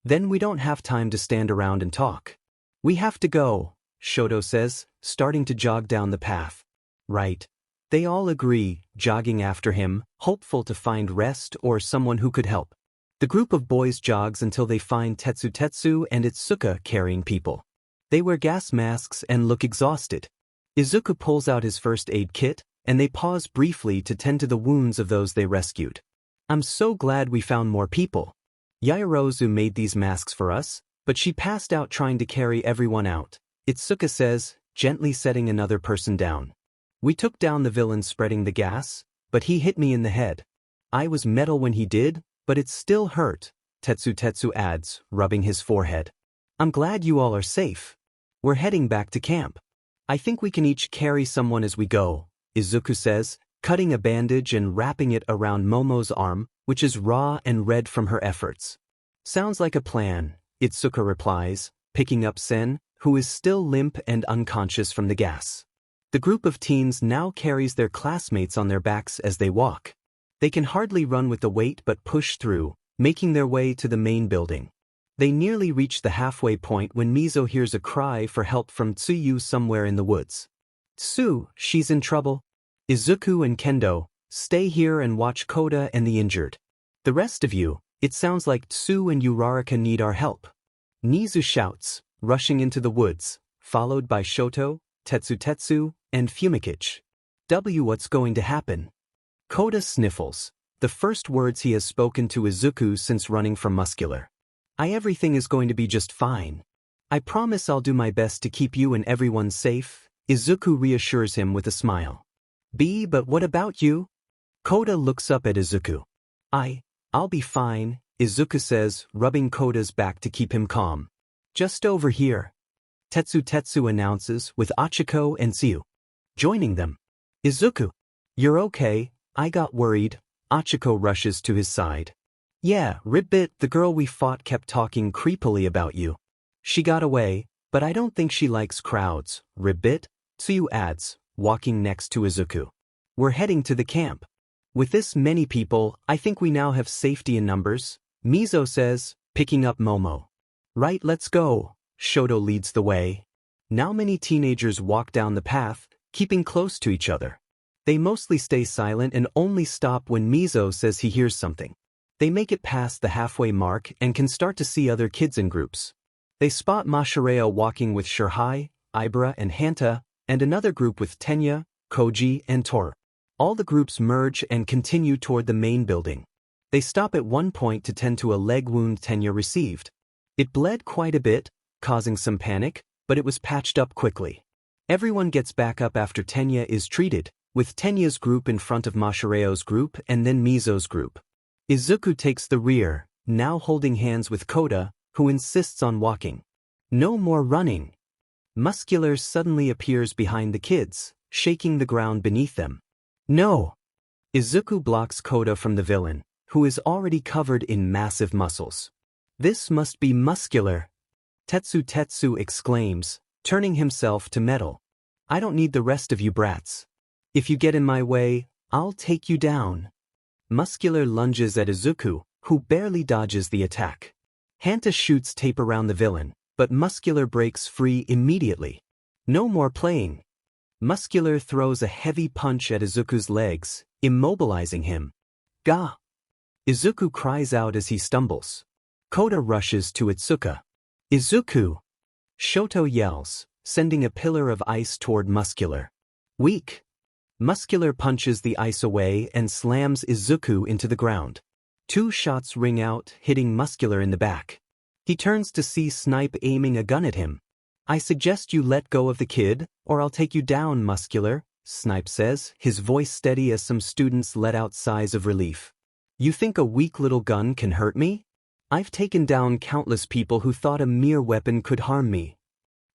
Then we don't have time to stand around and talk. We have to go, Shoto says, starting to jog down the path. Right. They all agree, jogging after him, hopeful to find rest or someone who could help. The group of boys jogs until they find Tetsu and Itsuka carrying people. They wear gas masks and look exhausted. Izuku pulls out his first aid kit, and they pause briefly to tend to the wounds of those they rescued. I'm so glad we found more people. Yaoyorozu made these masks for us, but she passed out trying to carry everyone out, Itsuka says, gently setting another person down. We took down the villain spreading the gas, but he hit me in the head. I was metal when he did, but it still hurt, Tetsu adds, rubbing his forehead. I'm glad you all are safe. We're heading back to camp. I think we can each carry someone as we go, Izuku says, cutting a bandage and wrapping it around Momo's arm, which is raw and red from her efforts. Sounds like a plan, Itsuka replies, picking up Sen, who is still limp and unconscious from the gas. The group of teens now carries their classmates on their backs as they walk. They can hardly run with the weight but push through, making their way to the main building. They nearly reach the halfway point when Mizo hears a cry for help from Tsuyu somewhere in the woods. Tsu, she's in trouble. Izuku and Kendo, stay here and watch Koda and the injured. The rest of you, it sounds like Tsu and Uraraka need our help. Nezu shouts, rushing into the woods, followed by Shoto, Tetsu, and Fumikage. What's going to happen? Koda sniffles, the first words he has spoken to Izuku since running from Muscular. Everything is going to be just fine. I promise I'll do my best to keep you and everyone safe, Izuku reassures him with a smile. But what about you? Koda looks up at Izuku. I'll be fine, Izuku says, rubbing Koda's back to keep him calm. Just over here. Tetsu announces with Achiko and Tsuyu joining them. Izuku, you're okay, I got worried. Achiko rushes to his side. Yeah, Ribbit, the girl we fought kept talking creepily about you. She got away, but I don't think she likes crowds, Ribbit, Tsuyu adds, walking next to Izuku. We're heading to the camp. With this many people, I think we now have safety in numbers, Mizo says, picking up Momo. Right, let's go. Shoto leads the way. Now many teenagers walk down the path, keeping close to each other. They mostly stay silent and only stop when Mizo says he hears something. They make it past the halfway mark and can start to see other kids in groups. They spot Mashareo walking with Shirhai, Ibra and Hanta, and another group with Tenya, Koji and Tor. All the groups merge and continue toward the main building. They stop at one point to tend to a leg wound Tenya received. It bled quite a bit, causing some panic, but it was patched up quickly. Everyone gets back up after Tenya is treated, with Tenya's group in front of Mashareo's group and then Mizo's group. Izuku takes the rear, now holding hands with Koda, who insists on walking. No more running. Muscular suddenly appears behind the kids, shaking the ground beneath them. No! Izuku blocks Koda from the villain, who is already covered in massive muscles. This must be Muscular. Tetsu exclaims, turning himself to metal. I don't need the rest of you brats. If you get in my way, I'll take you down. Muscular lunges at Izuku, who barely dodges the attack. Hanta shoots tape around the villain, but Muscular breaks free immediately. No more playing. Muscular throws a heavy punch at Izuku's legs, immobilizing him. Gah! Izuku cries out as he stumbles. Koda rushes to Itsuka. Izuku! Shoto yells, sending a pillar of ice toward Muscular. Weak! Muscular punches the ice away and slams Izuku into the ground. 2 shots ring out, hitting Muscular in the back. He turns to see Snipe aiming a gun at him. I suggest you let go of the kid, or I'll take you down, Muscular, Snipe says, his voice steady as some students let out sighs of relief. You think a weak little gun can hurt me? I've taken down countless people who thought a mere weapon could harm me.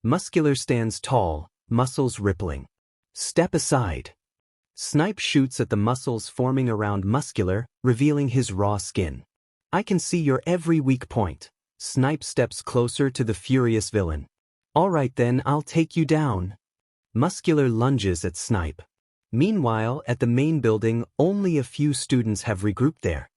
Muscular stands tall, muscles rippling. Step aside. Snipe shoots at the muscles forming around Muscular, revealing his raw skin. I can see your every weak point. Snipe steps closer to the furious villain. All right then, I'll take you down. Muscular lunges at Snipe. Meanwhile, at the main building, only a few students have regrouped there.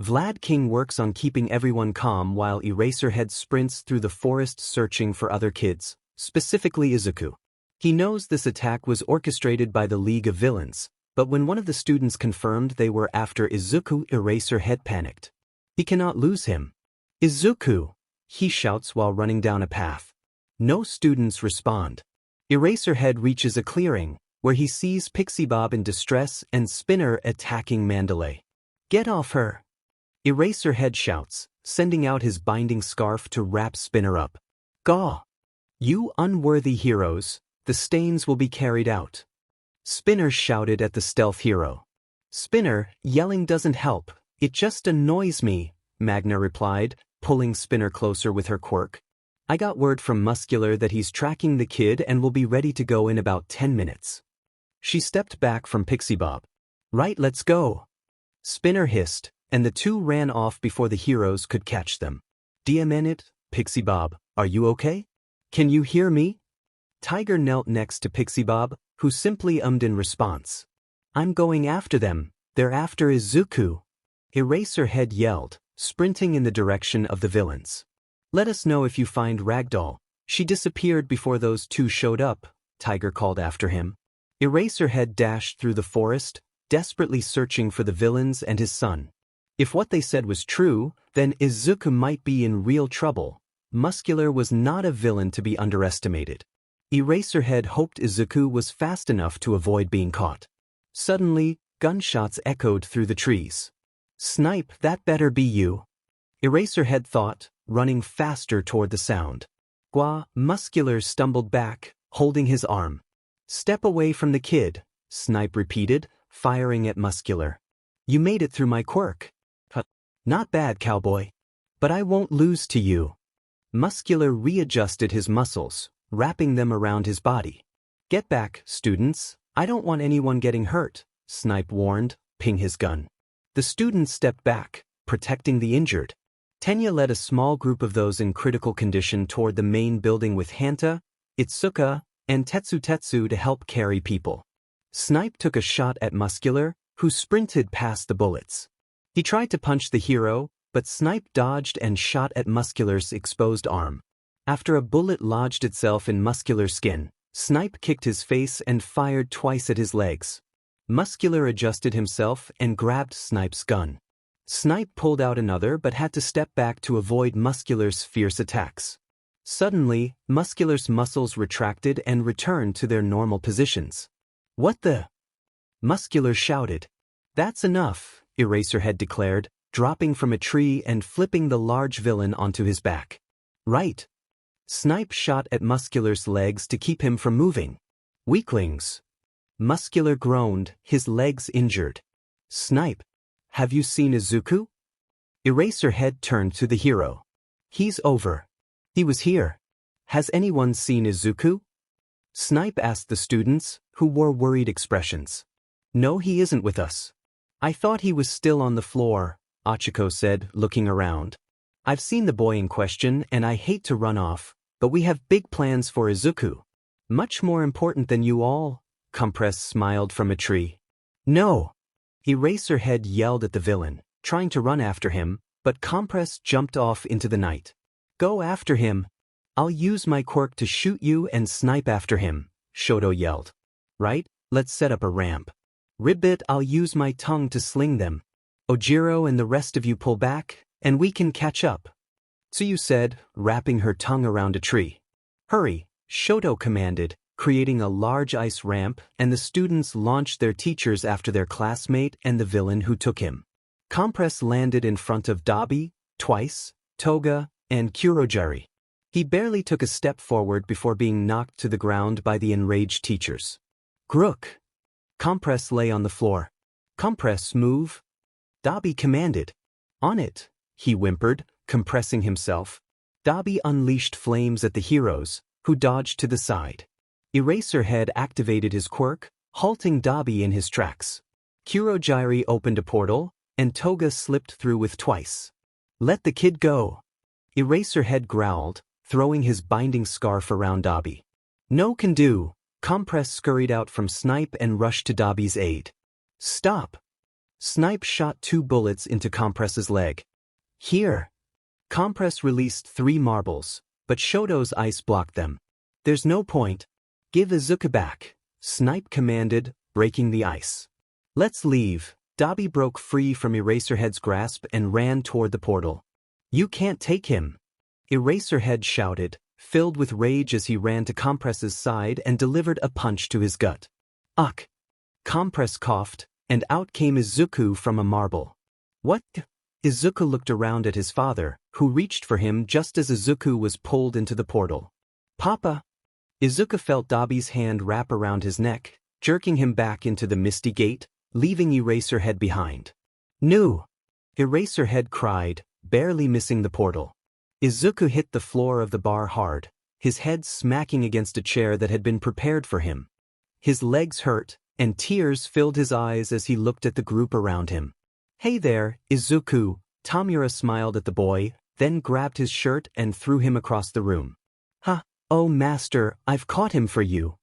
Vlad King works on keeping everyone calm while Eraserhead sprints through the forest searching for other kids, specifically Izuku. He knows this attack was orchestrated by the League of Villains, but when one of the students confirmed they were after Izuku, Eraserhead panicked. He cannot lose him. Izuku! He shouts while running down a path. No students respond. Eraserhead reaches a clearing, where he sees Pixie Bob in distress and Spinner attacking Mandalay. Get off her! Eraserhead shouts, sending out his binding scarf to wrap Spinner up. Gaw! You unworthy heroes, the stains will be carried out. Spinner shouted at the stealth hero. Spinner, yelling doesn't help, it just annoys me, Magna replied, pulling Spinner closer with her quirk. I got word from Muscular that he's tracking the kid and will be ready to go in about 10 minutes. She stepped back from Pixie Bob. Right, let's go. Spinner hissed, and the two ran off before the heroes could catch them. It, Pixie Bob, are you okay? Can you hear me? Tiger knelt next to Pixie Bob, who simply ummed in response. I'm going after them, they're after Izuku. Eraserhead yelled, sprinting in the direction of the villains. Let us know if you find Ragdoll. She disappeared before those two showed up, Tiger called after him. Eraserhead dashed through the forest, desperately searching for the villains and his son. If what they said was true, then Izuku might be in real trouble. Muscular was not a villain to be underestimated. Eraserhead hoped Izuku was fast enough to avoid being caught. Suddenly, gunshots echoed through the trees. Snipe, that better be you. Eraserhead thought, running faster toward the sound. Gwa, Muscular stumbled back, holding his arm. Step away from the kid, Snipe repeated, firing at Muscular. You made it through my quirk. Not bad, cowboy. But I won't lose to you. Muscular readjusted his muscles, wrapping them around his body. "Get back, students. I don't want anyone getting hurt," Snipe warned, ping his gun. The students stepped back, protecting the injured. Tenya led a small group of those in critical condition toward the main building with Hanta, Itsuka, and Tetsu to help carry people. Snipe took a shot at Muscular, who sprinted past the bullets. He tried to punch the hero, but Snipe dodged and shot at Muscular's exposed arm. After a bullet lodged itself in Muscular's skin, Snipe kicked his face and fired twice at his legs. Muscular adjusted himself and grabbed Snipe's gun. Snipe pulled out another but had to step back to avoid Muscular's fierce attacks. Suddenly, Muscular's muscles retracted and returned to their normal positions. "What the?" Muscular shouted. "That's enough," Eraserhead declared, dropping from a tree and flipping the large villain onto his back. "Right." Snipe shot at Muscular's legs to keep him from moving. "Weaklings." Muscular groaned, his legs injured. "Snipe, have you seen Izuku?" Eraserhead turned to the hero. "He's over. He was here. Has anyone seen Izuku?" Snipe asked the students, who wore worried expressions. "No, he isn't with us." "I thought he was still on the floor," Achiko said, looking around. "I've seen the boy in question and I hate to run off, but we have big plans for Izuku. Much more important than you all," Compress smiled from a tree. "No!" Eraserhead yelled at the villain, trying to run after him, but Compress jumped off into the night. "Go after him. I'll use my quirk to shoot you and Snipe after him," Shoto yelled. "Right, let's set up a ramp. Ribbit, I'll use my tongue to sling them. Ojiro and the rest of you pull back, and we can catch up," Tsuyu said, wrapping her tongue around a tree. "Hurry," Shoto commanded, creating a large ice ramp, and the students launched their teachers after their classmate and the villain who took him. Compress landed in front of Dabi, Twice, Toga, and Kurojiri. He barely took a step forward before being knocked to the ground by the enraged teachers. "Grook!" Compress lay on the floor. "Compress, move!" Dabi commanded. "On it!" he whimpered, compressing himself. Dabi unleashed flames at the heroes, who dodged to the side. Eraserhead activated his quirk, halting Dabi in his tracks. Kurojiri opened a portal, and Toga slipped through with Twice. "Let the kid go!" Eraserhead growled, throwing his binding scarf around Dabi. "No can do!" Compress scurried out from Snipe and rushed to Dabi's aid. "Stop!" Snipe shot 2 bullets into Compress's leg. "Here!" Compress released 3 marbles, but Shoto's ice blocked them. "There's no point. Give Izuku back," Snipe commanded, breaking the ice. "Let's leave." Dabi broke free from Eraserhead's grasp and ran toward the portal. "You can't take him!" Eraserhead shouted, filled with rage as he ran to Compress's side and delivered a punch to his gut. "Ugh!" Compress coughed, and out came Izuku from a marble. "What?" Izuku looked around at his father, who reached for him just as Izuku was pulled into the portal. "Papa!" Izuku felt Dabi's hand wrap around his neck, jerking him back into the misty gate, leaving Eraserhead behind. "No!" Eraserhead cried, barely missing the portal. Izuku hit the floor of the bar hard, his head smacking against a chair that had been prepared for him. His legs hurt, and tears filled his eyes as he looked at the group around him. "Hey there, Izuku," Tamura smiled at the boy, then grabbed his shirt and threw him across the room. "Ha! Oh master, I've caught him for you."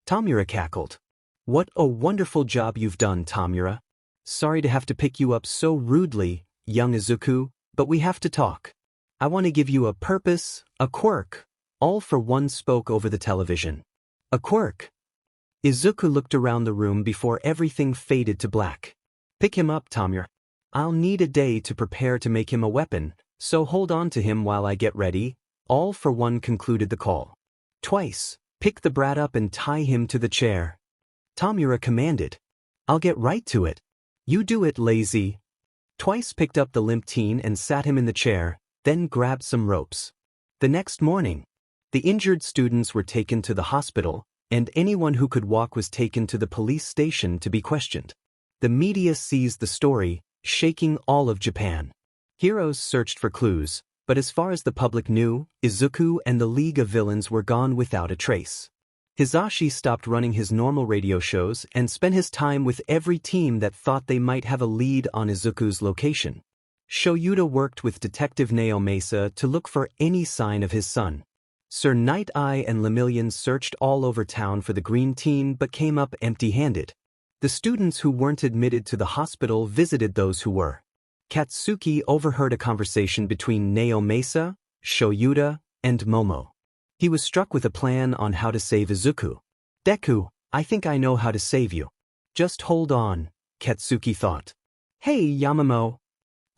Tamura cackled. "What a wonderful job you've done, Tamura. Sorry to have to pick you up so rudely, young Izuku, but we have to talk. I want to give you a purpose, a quirk." All for one spoke over the television. "A quirk?" Izuku looked around the room before everything faded to black. "Pick him up, Tamura. I'll need a day to prepare to make him a weapon, so hold on to him while I get ready." All for one concluded the call. "Twice, pick the brat up and tie him to the chair." Tamura commanded. "I'll get right to it." "You do it, lazy." Twice picked up the limp teen and sat him in the chair, then grabbed some ropes. The next morning, the injured students were taken to the hospital, and anyone who could walk was taken to the police station to be questioned. The media seized the story, shaking all of Japan. Heroes searched for clues, But as far as the public knew, Izuku and the League of Villains were gone without a trace. Hisashi stopped running his normal radio shows and spent his time with every team that thought they might have a lead on Izuku's location. Shoyuta worked with Detective Nao Mesa to look for any sign of his son. Sir Night Eye and Lemillion searched all over town for the green teen but came up empty-handed. The students who weren't admitted to the hospital visited those who were. Katsuki overheard a conversation between Nao Mesa, Shoyuta, and Momo. He was struck with a plan on how to save Izuku. "Deku, I think I know how to save you. Just hold on," Katsuki thought. "Hey, Yamamo.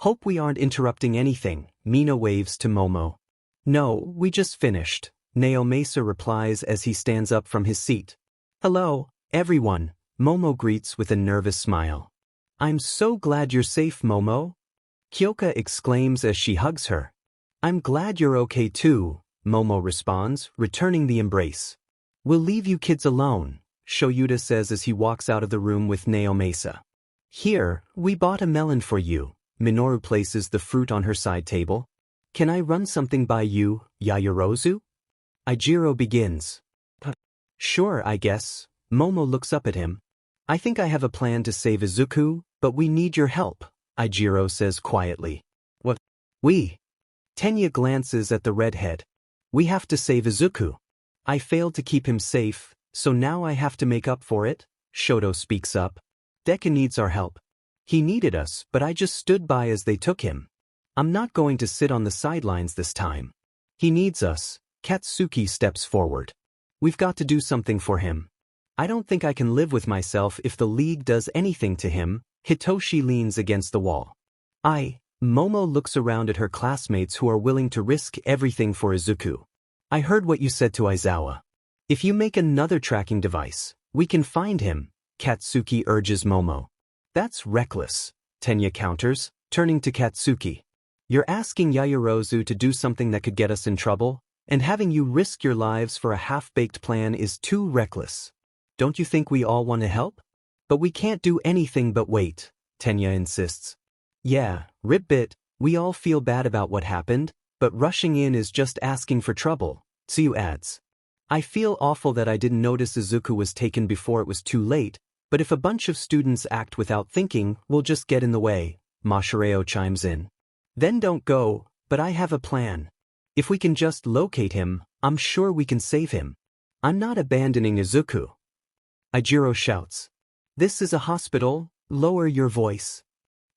Hope we aren't interrupting anything," Mina waves to Momo. "No, we just finished," Nao Mesa replies as he stands up from his seat. "Hello, everyone," Momo greets with a nervous smile. "I'm so glad you're safe, Momo," Kyoka exclaims as she hugs her. "I'm glad you're okay too," Momo responds, returning the embrace. "We'll leave you kids alone," Shoyuta says as he walks out of the room with Nao Mesa. "Here, we bought a melon for you." Minoru places the fruit on her side table. "Can I run something by you, Yaoyorozu?" Ijiro begins. "Sure, I guess." Momo looks up at him. "I think I have a plan to save Izuku, but we need your help," Ijiro says quietly. "What? We?" Tenya glances at the redhead. "We have to save Izuku. I failed to keep him safe, so now I have to make up for it," Shoto speaks up. "Deku needs our help. He needed us, but I just stood by as they took him. I'm not going to sit on the sidelines this time. He needs us." Katsuki steps forward. "We've got to do something for him. I don't think I can live with myself if the League does anything to him." Hitoshi leans against the wall. Momo looks around at her classmates who are willing to risk everything for Izuku. "I heard what you said to Aizawa. If you make another tracking device, we can find him," Katsuki urges Momo. "That's reckless," Tenya counters, turning to Katsuki. "You're asking Yaoyorozu to do something that could get us in trouble, and having you risk your lives for a half-baked plan is too reckless. Don't you think we all want to help? But we can't do anything but wait," Tenya insists. "Yeah, Rip-Bit, we all feel bad about what happened, but rushing in is just asking for trouble," Tsuyu adds. "I feel awful that I didn't notice Izuku was taken before it was too late, but if a bunch of students act without thinking, we'll just get in the way," Mashireo chimes in. "Then don't go, but I have a plan. If we can just locate him, I'm sure we can save him. I'm not abandoning Izuku." Ijiro shouts. "This is a hospital, lower your voice."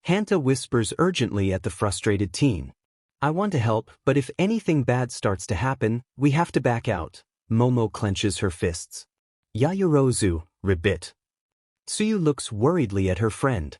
Hanta whispers urgently at the frustrated teen. "I want to help, but if anything bad starts to happen, we have to back out." Momo clenches her fists. "Yaoyorozu, Ribbit." Tsuyu looks worriedly at her friend.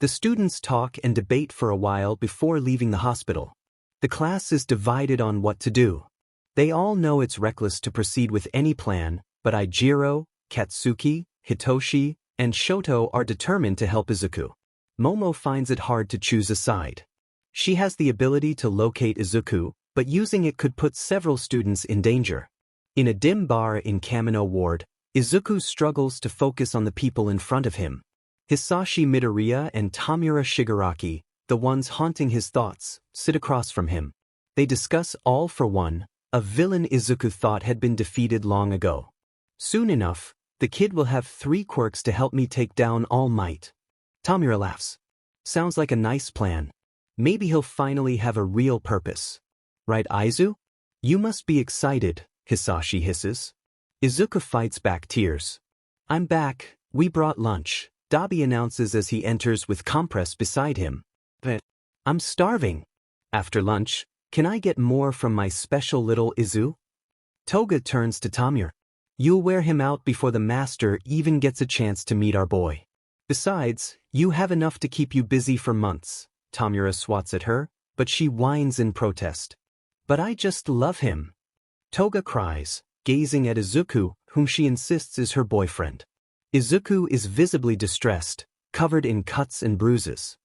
The students talk and debate for a while before leaving the hospital. The class is divided on what to do. They all know it's reckless to proceed with any plan, but Ijiro, Katsuki, Hitoshi, and Shoto are determined to help Izuku. Momo finds it hard to choose a side. She has the ability to locate Izuku, but using it could put several students in danger. In a dim bar in Kamino Ward, Izuku struggles to focus on the people in front of him. Hitoshi Midoriya and Tamura Shigaraki, the ones haunting his thoughts, sit across from him. They discuss All for One, a villain Izuku thought had been defeated long ago. "Soon enough, the kid will have 3 quirks to help me take down All Might." Tamura laughs. "Sounds like a nice plan. Maybe he'll finally have a real purpose. Right, Aizu? You must be excited," Hisashi hisses. Izuku fights back tears. "I'm back, we brought lunch," Dabi announces as he enters with Compress beside him. "But I'm starving. After lunch, can I get more from my special little Izu?" Toga turns to Tamura. "You'll wear him out before the master even gets a chance to meet our boy. Besides, you have enough to keep you busy for months." Tamura swats at her, but she whines in protest. "But I just love him." Toga cries, gazing at Izuku, whom she insists is her boyfriend. Izuku is visibly distressed, covered in cuts and bruises.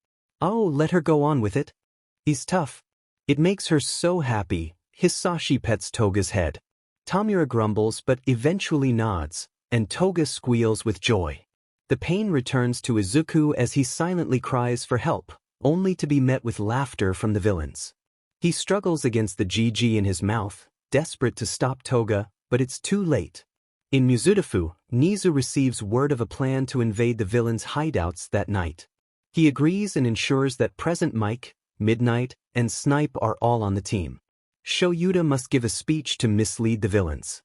"Oh, let her go on with it. He's tough. It makes her so happy." Hisashi pets Toga's head. Tamura grumbles but eventually nods, and Toga squeals with joy. The pain returns to Izuku as he silently cries for help, only to be met with laughter from the villains. He struggles against the GG in his mouth, desperate to stop Toga, but it's too late. In Muzudafu, Nezu receives word of a plan to invade the villains' hideouts that night. He agrees and ensures that Present Mike, Midnight, and Snipe are all on the team. Shoyuta must give a speech to mislead the villains.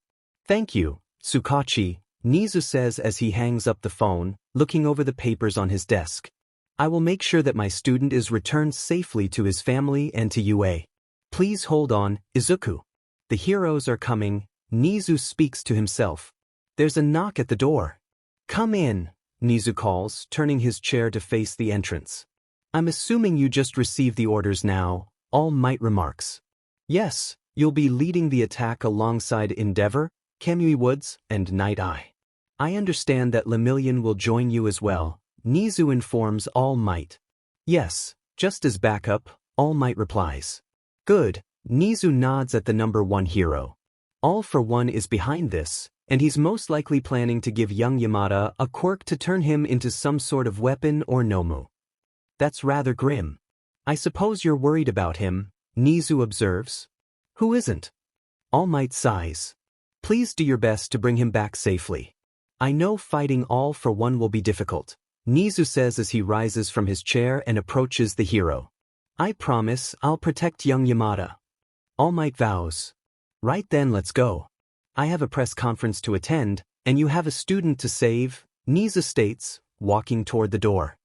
"Thank you, Tsukachi," Nezu says as he hangs up the phone, looking over the papers on his desk. "I will make sure that my student is returned safely to his family and to UA. Please hold on, Izuku. The heroes are coming," Nezu speaks to himself. There's a knock at the door. "Come in," Nezu calls, turning his chair to face the entrance. "I'm assuming you just received the orders now," All Might remarks. "Yes, you'll be leading the attack alongside Endeavor, Kamui Woods, and Night Eye. I understand that Lemillion will join you as well," Nezu informs All Might. "Yes, just as backup," All Might replies. "Good," Nezu nods at the #1 hero. All for One is behind this, and he's most likely planning to give young Yamada a quirk to turn him into some sort of weapon or nomu. "That's rather grim. I suppose you're worried about him," Nezu observes. "Who isn't?" All Might sighs. "Please do your best to bring him back safely. I know fighting All for One will be difficult," Nezu says as he rises from his chair and approaches the hero. "I promise I'll protect young Yamada." All Might vows. "Right then, let's go. I have a press conference to attend, and you have a student to save," Nezu states, walking toward the door.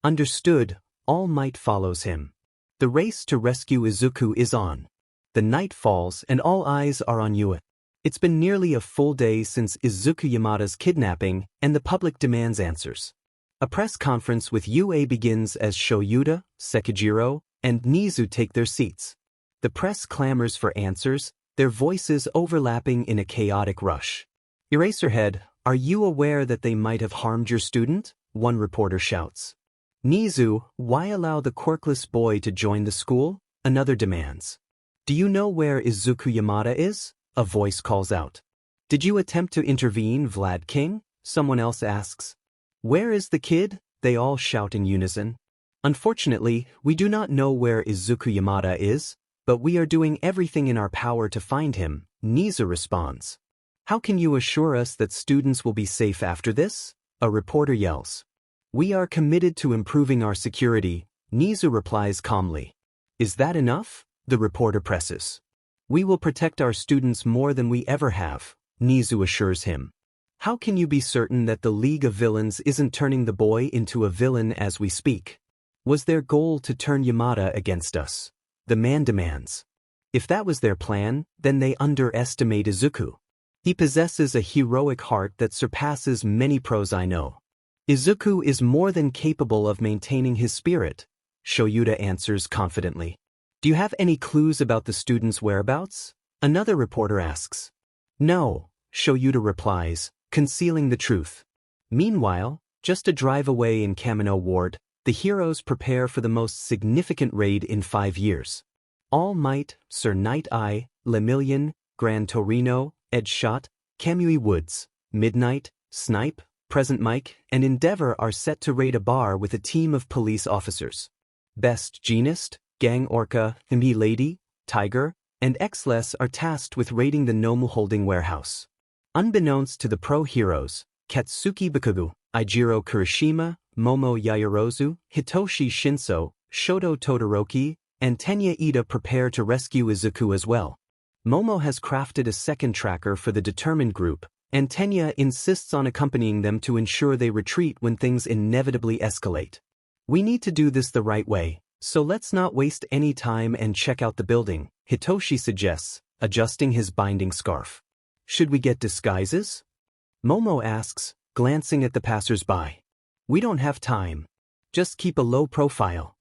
"Understood," All Might follows him. The race to rescue Izuku is on. The night falls and all eyes are on UA. It's been nearly a full day since Izuku Yamada's kidnapping, and the public demands answers. A press conference with UA begins as Shoyuta, Sekijiro, and Nezu take their seats. The press clamors for answers, their voices overlapping in a chaotic rush. "Eraserhead, are you aware that they might have harmed your student?" one reporter shouts. "Nezu, why allow the quirkless boy to join the school?" another demands. "Do you know where Izuku Yamada is?" a voice calls out. "Did you attempt to intervene, Vlad King?" someone else asks. "Where is the kid?" they all shout in unison. "Unfortunately, we do not know where Izuku Yamada is, but we are doing everything in our power to find him," Nezu responds. "How can you assure us that students will be safe after this?" a reporter yells. "We are committed to improving our security," Nezu replies calmly. "Is that enough?" the reporter presses. "We will protect our students more than we ever have," Nezu assures him. "How can you be certain that the League of Villains isn't turning the boy into a villain as we speak? Was their goal to turn Yamada against us?" the man demands. "If that was their plan, then they underestimate Izuku. He possesses a heroic heart that surpasses many pros I know. Izuku is more than capable of maintaining his spirit," Shoyuta answers confidently. "Do you have any clues about the student's whereabouts?" another reporter asks. "No," Shoyuta replies, concealing the truth. Meanwhile, just a drive away in Kamino Ward, the heroes prepare for the most significant raid in 5 years. All Might, Sir Night Eye, Lemillion, Gran Torino, Edgeshot, Kamui Woods, Midnight, Snipe, Present Mike, and Endeavor are set to raid a bar with a team of police officers. Best Jeanist, Gang Orca, Me Lady, Tiger, and Xless are tasked with raiding the Nomu holding warehouse. Unbeknownst to the pro-heroes, Katsuki Bakugo, Eijiro Kirishima, Momo Yaoyorozu, Hitoshi Shinso, Shoto Todoroki, and Tenya Ida prepare to rescue Izuku as well. Momo has crafted a second tracker for the determined group, and Tenya insists on accompanying them to ensure they retreat when things inevitably escalate. "We need to do this the right way, so let's not waste any time and check out the building," Hitoshi suggests, adjusting his binding scarf. "Should we get disguises?" Momo asks, glancing at the passers-by. "We don't have time. Just keep a low profile."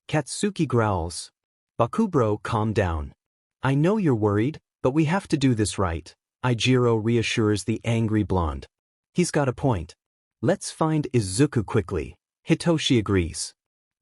Katsuki growls. "Bakubro, calm down. I know you're worried, but we have to do this right," Eijiro reassures the angry blonde. "He's got a point. Let's find Izuku quickly," Hitoshi agrees.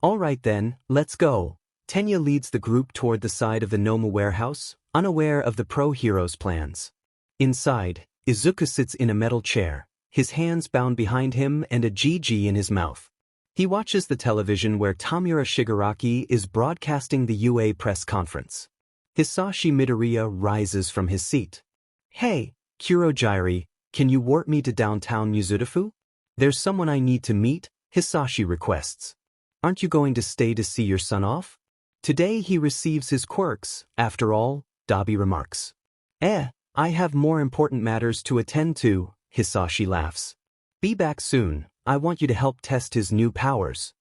"All right then, let's go." Tenya leads the group toward the side of the Nomu warehouse, unaware of the pro-heroes' plans. Inside, Izuku sits in a metal chair, his hands bound behind him and a GG in his mouth. He watches the television where Tamura Shigaraki is broadcasting the UA press conference. Hitoshi Midoriya rises from his seat. Hey, Kurojiri, can you warp me to downtown Mizudafu? There's someone I need to meet, Hitoshi requests. Aren't you going to stay to see your son off? Today he receives his quirks, after all, Dabi remarks. I have more important matters to attend to, Hitoshi laughs. Be back soon, I want you to help test his new powers.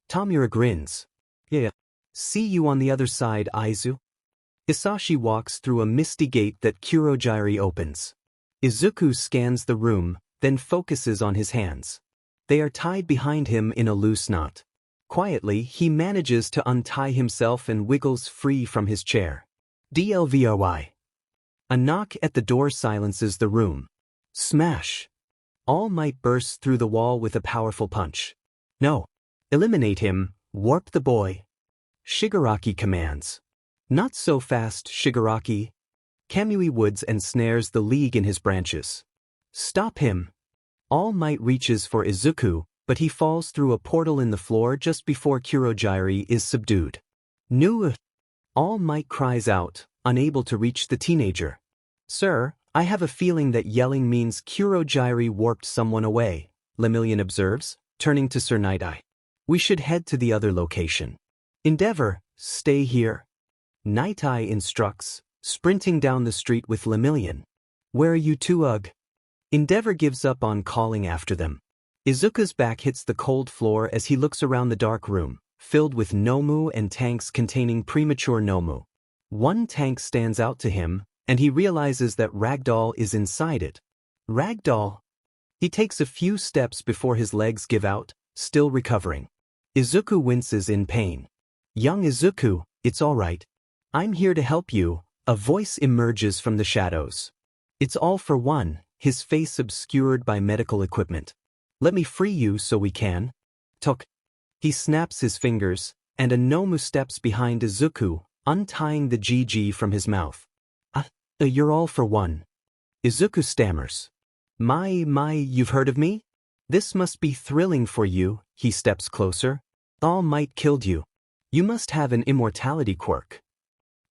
Tamura grins. Yeah. See you on the other side, Izu. Hitoshi walks through a misty gate that Kurojiri opens. Izuku scans the room, then focuses on his hands. They are tied behind him in a loose knot. Quietly, he manages to untie himself and wiggles free from his chair. DLVRY. A knock at the door silences the room. Smash. All Might bursts through the wall with a powerful punch. No. Eliminate him, warp the boy. Shigaraki commands. Not so fast, Shigaraki. Kamui woods and snares the league in his branches. Stop him. All Might reaches for Izuku, but he falls through a portal in the floor just before Kurojiri is subdued. No! All Might cries out, unable to reach the teenager. Sir, I have a feeling that yelling means Kurojiri warped someone away, Lemillion observes, turning to Sir Night-Eye. We should head to the other location. Endeavor, stay here. Night-Eye instructs, sprinting down the street with Lemillion. Where are you two, Ugh? Endeavor gives up on calling after them. Izuku's back hits the cold floor as he looks around the dark room, filled with Nomu and tanks containing premature Nomu. One tank stands out to him, and he realizes that Ragdoll is inside it. Ragdoll? He takes a few steps before his legs give out, still recovering. Izuku winces in pain. Young Izuku, it's all right. I'm here to help you, a voice emerges from the shadows. It's all for one, his face obscured by medical equipment. Let me free you so we can. Tok. He snaps his fingers, and a Nomu steps behind Izuku, untying the GG from his mouth. You're all for one. Izuku stammers. My, you've heard of me? This must be thrilling for you, he steps closer. All Might killed you. You must have an immortality quirk.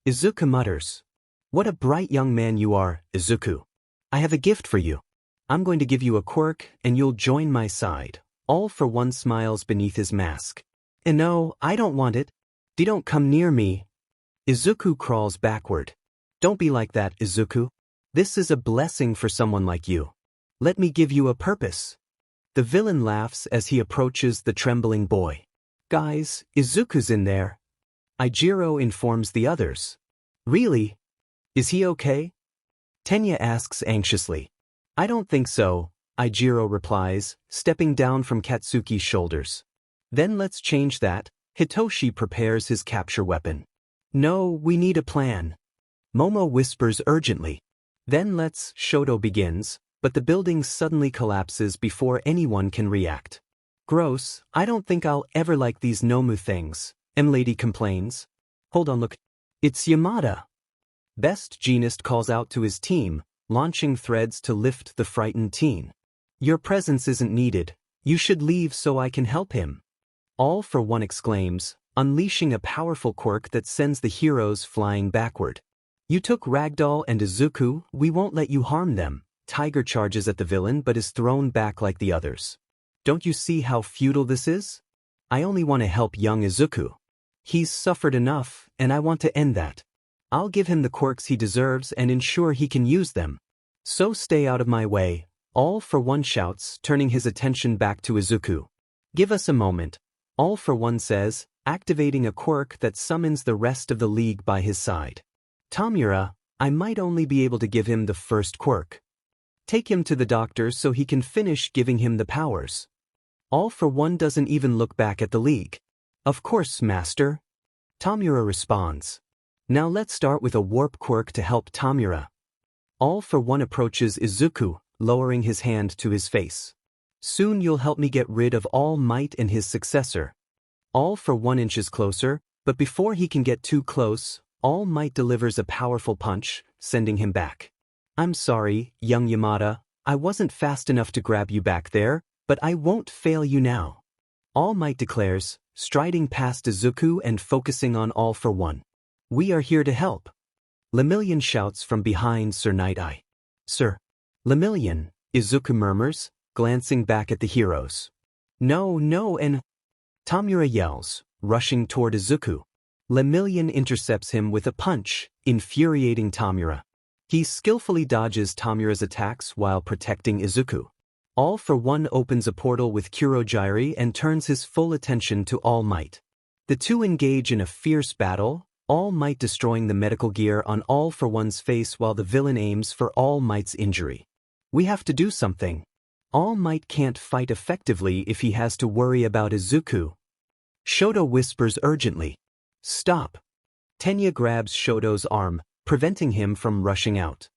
Izuku mutters. What a bright young man you are, Izuku. I have a gift for you. I'm going to give you a quirk, and you'll join my side. All for one smiles beneath his mask. And no, I don't want it. Don't come near me. Izuku crawls backward. Don't be like that, Izuku. This is a blessing for someone like you. Let me give you a purpose. The villain laughs as he approaches the trembling boy. Guys, Izuku's in there. Ijiro informs the others. Really? Is he okay? Tenya asks anxiously. I don't think so, Ijiro replies, stepping down from Katsuki's shoulders. Then let's change that. Hitoshi prepares his capture weapon. No, we need a plan. Momo whispers urgently. Then Shoto begins, but the building suddenly collapses before anyone can react. Gross, I don't think I'll ever like these Nomu things, M-Lady complains. Hold on, look. It's Yamada. Best Jeanist calls out to his team, launching threads to lift the frightened teen. Your presence isn't needed. You should leave so I can help him. All for one exclaims, unleashing a powerful quirk that sends the heroes flying backward. You took Ragdoll and Izuku, we won't let you harm them. Tiger charges at the villain but is thrown back like the others. Don't you see how futile this is? I only want to help young Izuku. He's suffered enough, and I want to end that. I'll give him the quirks he deserves and ensure he can use them. So stay out of my way. All for one shouts, turning his attention back to Izuku. Give us a moment. All for one says, activating a quirk that summons the rest of the league by his side. Tamura, I might only be able to give him the first quirk. Take him to the doctor so he can finish giving him the powers. All for one doesn't even look back at the league. Of course, master. Tamura responds. Now let's start with a warp quirk to help Tamura. All for one approaches Izuku, lowering his hand to his face. Soon you'll help me get rid of All Might and his successor. All for one inches closer, but before he can get too close, All Might delivers a powerful punch, sending him back. I'm sorry, young Yamada, I wasn't fast enough to grab you back there, but I won't fail you now. All Might declares, striding past Izuku and focusing on All for One. We are here to help. Lemillion shouts from behind Sir Night-Eye. Sir. Lemillion, Izuku murmurs, glancing back at the heroes. No, no, and Tamura yells, rushing toward Izuku. Lemillion intercepts him with a punch, infuriating Tamura. He skillfully dodges Tamura's attacks while protecting Izuku. All for One opens a portal with Kurogiri and turns his full attention to All Might. The two engage in a fierce battle, All Might destroying the medical gear on All for One's face while the villain aims for All Might's injury. We have to do something. All Might can't fight effectively if he has to worry about Izuku. Shoto whispers urgently. Stop. Tenya grabs Shoto's arm, preventing him from rushing out.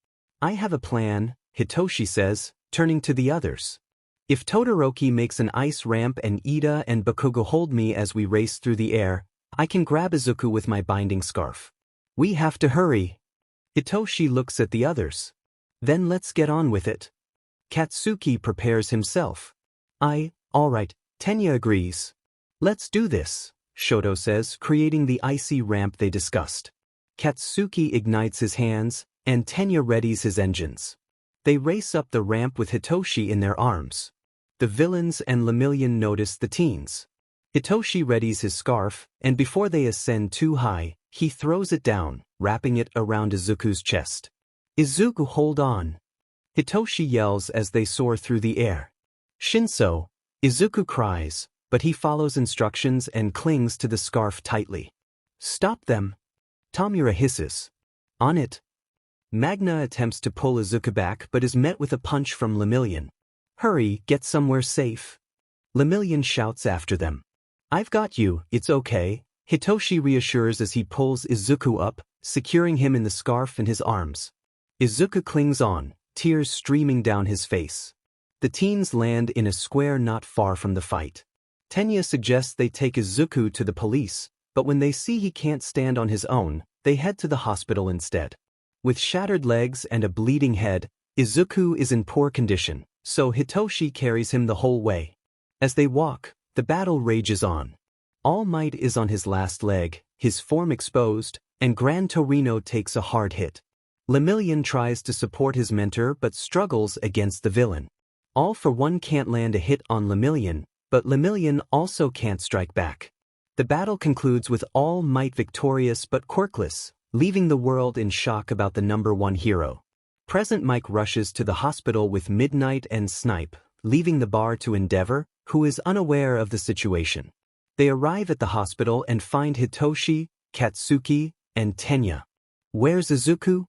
I have a plan, Hitoshi says, turning to the others. If Todoroki makes an ice ramp and Ida and Bakugo hold me as we race through the air, I can grab Izuku with my binding scarf. We have to hurry. Hitoshi looks at the others. Then let's get on with it. Katsuki prepares himself. All right, Tenya agrees. Let's do this, Shoto says, creating the icy ramp they discussed. Katsuki ignites his hands, and Tenya readies his engines. They race up the ramp with Hitoshi in their arms. The villains and Lemillion notice the teens. Hitoshi readies his scarf, and before they ascend too high, he throws it down, wrapping it around Izuku's chest. Izuku, hold on. Hitoshi yells as they soar through the air. Shinso, Izuku cries, but he follows instructions and clings to the scarf tightly. Stop them. Tamura hisses. On it. Magna attempts to pull Izuku back but is met with a punch from Lemillion. Hurry, get somewhere safe. Lemillion shouts after them. I've got you, it's okay, Hitoshi reassures as he pulls Izuku up, securing him in the scarf in his arms. Izuku clings on, tears streaming down his face. The teens land in a square not far from the fight. Tenya suggests they take Izuku to the police, but when they see he can't stand on his own, they head to the hospital instead. With shattered legs and a bleeding head, Izuku is in poor condition, so Hitoshi carries him the whole way. As they walk, the battle rages on. All Might is on his last leg, his form exposed, and Gran Torino takes a hard hit. Lemillion tries to support his mentor but struggles against the villain. All for One can't land a hit on Lemillion, but Lemillion also can't strike back. The battle concludes with All Might victorious but quirkless, leaving the world in shock about the number one hero. Present Mike rushes to the hospital with Midnight and Snipe, leaving the bar to Endeavor, who is unaware of the situation. They arrive at the hospital and find Hitoshi, Katsuki, and Tenya. Where's Izuku?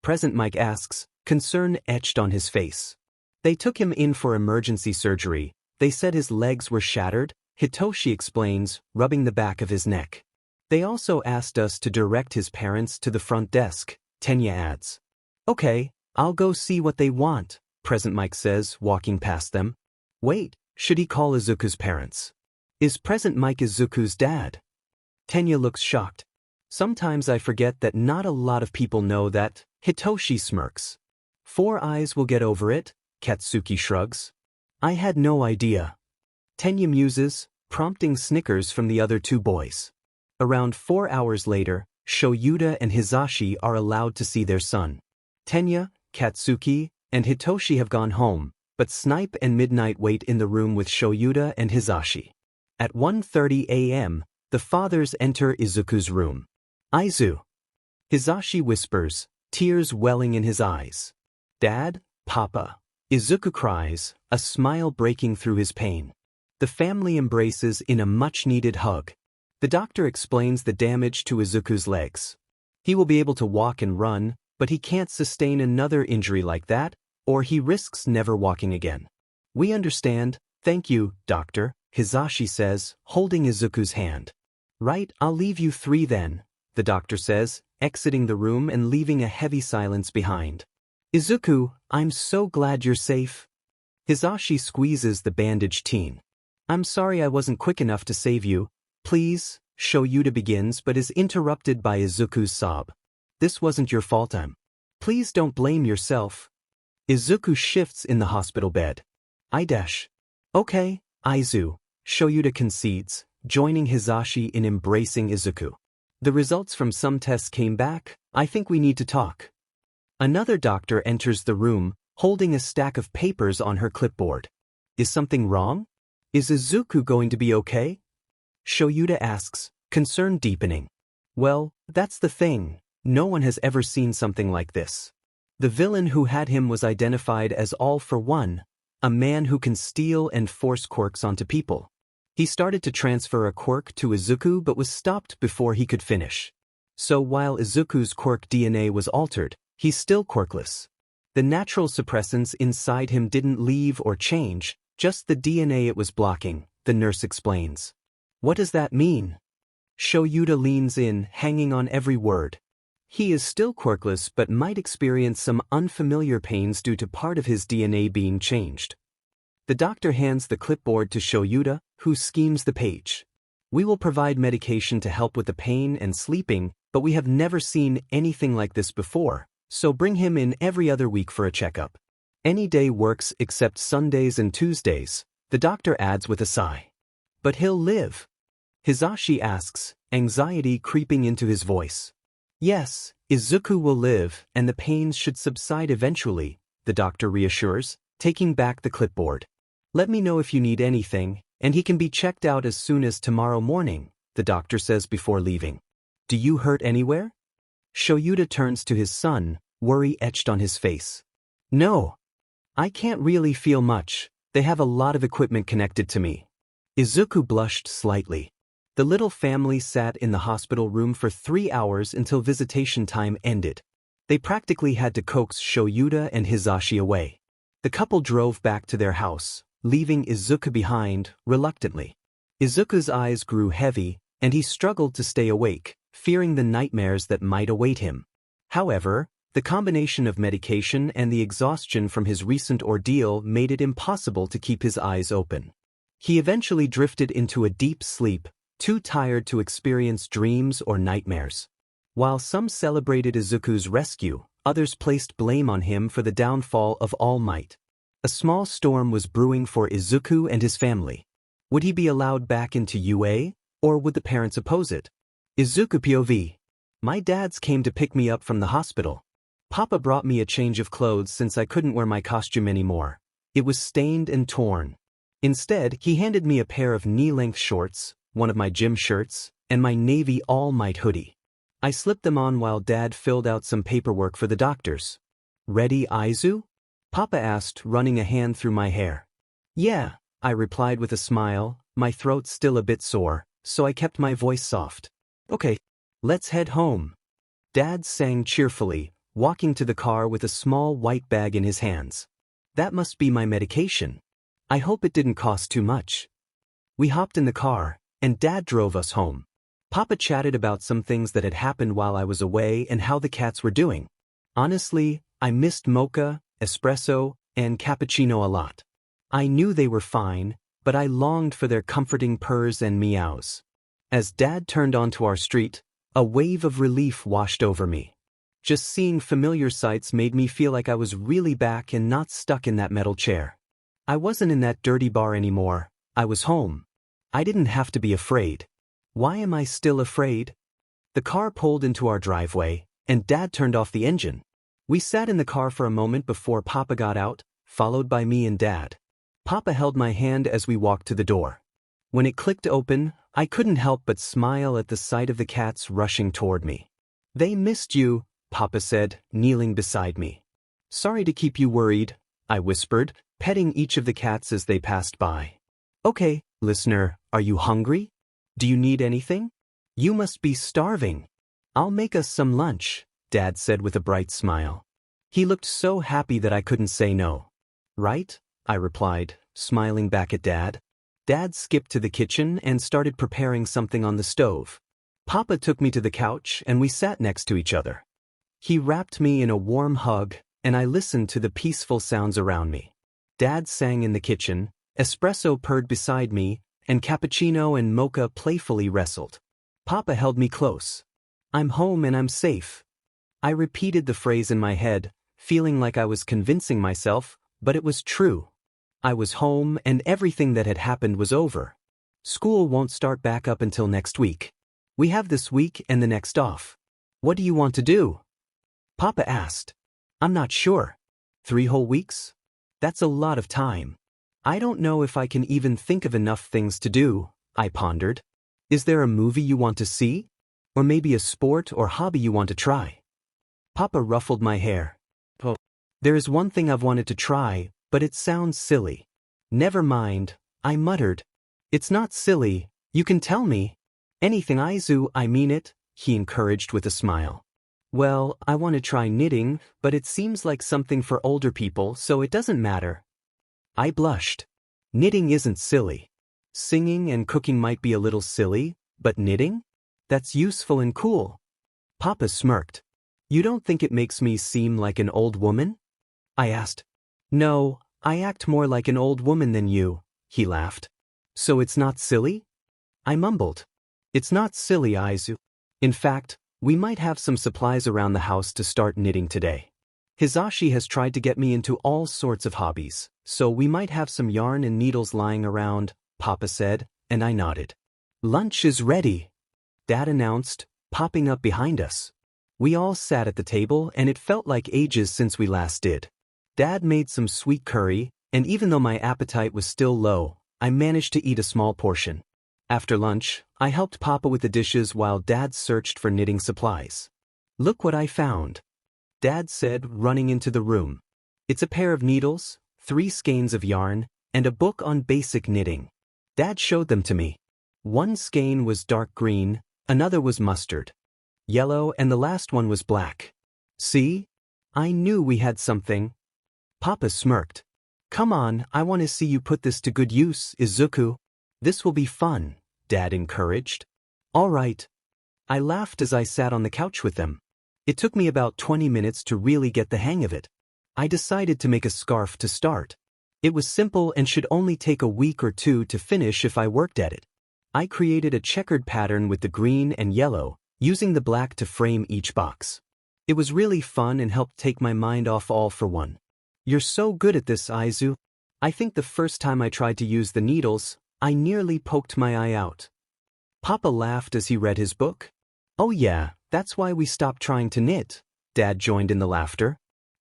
Present Mike asks, concern etched on his face. They took him in for emergency surgery. They said his legs were shattered, Hitoshi explains, rubbing the back of his neck. They also asked us to direct his parents to the front desk, Tenya adds. Okay, I'll go see what they want, Present Mike says, walking past them. Wait, should he call Izuku's parents? Is Present Mike Izuku's dad? Tenya looks shocked. Sometimes I forget that not a lot of people know that, Hitoshi smirks. Four Eyes will get over it, Katsuki shrugs. I had no idea. Tenya muses, prompting snickers from the other two boys. Around 4 hours later, Shoyuta and Hizashi are allowed to see their son. Tenya, Katsuki, and Hitoshi have gone home, but Snipe and Midnight wait in the room with Shoyuta and Hizashi. At 1:30 a.m., the fathers enter Izuku's room. Aizu. Hizashi whispers, tears welling in his eyes. Dad, Papa. Izuku cries, a smile breaking through his pain. The family embraces in a much-needed hug. The doctor explains the damage to Izuku's legs. He will be able to walk and run, but he can't sustain another injury like that, or he risks never walking again. We understand, thank you, doctor, Hizashi says, holding Izuku's hand. Right, I'll leave you three then, the doctor says, exiting the room and leaving a heavy silence behind. Izuku, I'm so glad you're safe. Hizashi squeezes the bandaged teen. I'm sorry I wasn't quick enough to save you. Please, Shoyuta begins but is interrupted by Izuku's sob. This wasn't your fault. Please don't blame yourself. Izuku shifts in the hospital bed. Okay, Aizu, Shoyuta concedes, joining Hisashi in embracing Izuku. The results from some tests came back. I think we need to talk. Another doctor enters the room, holding a stack of papers on her clipboard. Is something wrong? Is Izuku going to be okay? Shoyuta asks, concern deepening. Well, that's the thing. No one has ever seen something like this. The villain who had him was identified as All for One, a man who can steal and force quirks onto people. He started to transfer a quirk to Izuku but was stopped before he could finish. So while Izuku's quirk DNA was altered, he's still quirkless. The natural suppressants inside him didn't leave or change, just the DNA it was blocking, the nurse explains. What does that mean? Shoyuta leans in, hanging on every word. He is still quirkless but might experience some unfamiliar pains due to part of his DNA being changed. The doctor hands the clipboard to Shoyuta, who schemes the page. We will provide medication to help with the pain and sleeping, but we have never seen anything like this before, so bring him in every other week for a checkup. Any day works except Sundays and Tuesdays, the doctor adds with a sigh. But he'll live. Hisashi asks, anxiety creeping into his voice. Yes, Izuku will live, and the pains should subside eventually, the doctor reassures, taking back the clipboard. Let me know if you need anything, and he can be checked out as soon as tomorrow morning, the doctor says before leaving. Do you hurt anywhere? Shoyuta turns to his son, worry etched on his face. No. I can't really feel much. They have a lot of equipment connected to me. Izuku blushed slightly. The little family sat in the hospital room for 3 hours until visitation time ended. They practically had to coax Shoyuta and Hisashi away. The couple drove back to their house, leaving Izuku behind, reluctantly. Izuku's eyes grew heavy, and he struggled to stay awake, fearing the nightmares that might await him. However, the combination of medication and the exhaustion from his recent ordeal made it impossible to keep his eyes open. He eventually drifted into a deep sleep, too tired to experience dreams or nightmares. While some celebrated Izuku's rescue, others placed blame on him for the downfall of All Might. A small storm was brewing for Izuku and his family. Would he be allowed back into UA, or would the parents oppose it? Izuku POV. My dads came to pick me up from the hospital. Papa brought me a change of clothes since I couldn't wear my costume anymore. It was stained and torn. Instead, he handed me a pair of knee-length shorts, one of my gym shirts, and my navy All Might hoodie. I slipped them on while Dad filled out some paperwork for the doctors. Ready, Izu? Papa asked, running a hand through my hair. Yeah, I replied with a smile, my throat still a bit sore, so I kept my voice soft. Okay, let's head home. Dad sang cheerfully, walking to the car with a small white bag in his hands. That must be my medication. I hope it didn't cost too much. We hopped in the car, and Dad drove us home. Papa chatted about some things that had happened while I was away and how the cats were doing. Honestly, I missed mocha, espresso, and cappuccino a lot. I knew they were fine, but I longed for their comforting purrs and meows. As Dad turned onto our street, a wave of relief washed over me. Just seeing familiar sights made me feel like I was really back and not stuck in that metal chair. I wasn't in that dirty bar anymore. I was home. I didn't have to be afraid. Why am I still afraid? The car pulled into our driveway, and Dad turned off the engine. We sat in the car for a moment before Papa got out, followed by me and Dad. Papa held my hand as we walked to the door. When it clicked open, I couldn't help but smile at the sight of the cats rushing toward me. They missed you, Papa said, kneeling beside me. Sorry to keep you worried, I whispered, petting each of the cats as they passed by. Okay, listener, are you hungry? Do you need anything? You must be starving. I'll make us some lunch, Dad said with a bright smile. He looked so happy that I couldn't say no. Right? I replied, smiling back at Dad. Dad skipped to the kitchen and started preparing something on the stove. Papa took me to the couch and we sat next to each other. He wrapped me in a warm hug, and I listened to the peaceful sounds around me. Dad sang in the kitchen, espresso purred beside me, and cappuccino and mocha playfully wrestled. Papa held me close. I'm home and I'm safe. I repeated the phrase in my head, feeling like I was convincing myself, but it was true. I was home and everything that had happened was over. School won't start back up until next week. We have this week and the next off. What do you want to do? Papa asked. I'm not sure. 3 whole weeks? That's a lot of time. I don't know if I can even think of enough things to do, I pondered. Is there a movie you want to see? Or maybe a sport or hobby you want to try? Papa ruffled my hair. Oh. There is one thing I've wanted to try, but it sounds silly. Never mind, I muttered. It's not silly, you can tell me. Anything Izu, I mean it, he encouraged with a smile. Well, I want to try knitting, but it seems like something for older people, so it doesn't matter. I blushed. Knitting isn't silly. Singing and cooking might be a little silly, but knitting? That's useful and cool. Papa smirked. You don't think it makes me seem like an old woman? I asked. No, I act more like an old woman than you, he laughed. So it's not silly? I mumbled. It's not silly, Izu. In fact, we might have some supplies around the house to start knitting today. Hisashi has tried to get me into all sorts of hobbies, so we might have some yarn and needles lying around, Papa said, and I nodded. Lunch is ready, Dad announced, popping up behind us. We all sat at the table and it felt like ages since we last did. Dad made some sweet curry, and even though my appetite was still low, I managed to eat a small portion. After lunch, I helped Papa with the dishes while Dad searched for knitting supplies. Look what I found, Dad said, running into the room. It's a pair of needles, 3 skeins of yarn, and a book on basic knitting. Dad showed them to me. One skein was dark green, another was mustard yellow, and the last one was black. See? I knew we had something. Papa smirked. Come on, I want to see you put this to good use, Izuku. This will be fun, Dad encouraged. All right. I laughed as I sat on the couch with them. It took me about 20 minutes to really get the hang of it. I decided to make a scarf to start. It was simple and should only take a week or 2 to finish if I worked at it. I created a checkered pattern with the green and yellow, using the black to frame each box. It was really fun and helped take my mind off all for one. You're so good at this, Izu. I think the first time I tried to use the needles, I nearly poked my eye out. Papa laughed as he read his book. Oh yeah, that's why we stopped trying to knit. Dad joined in the laughter.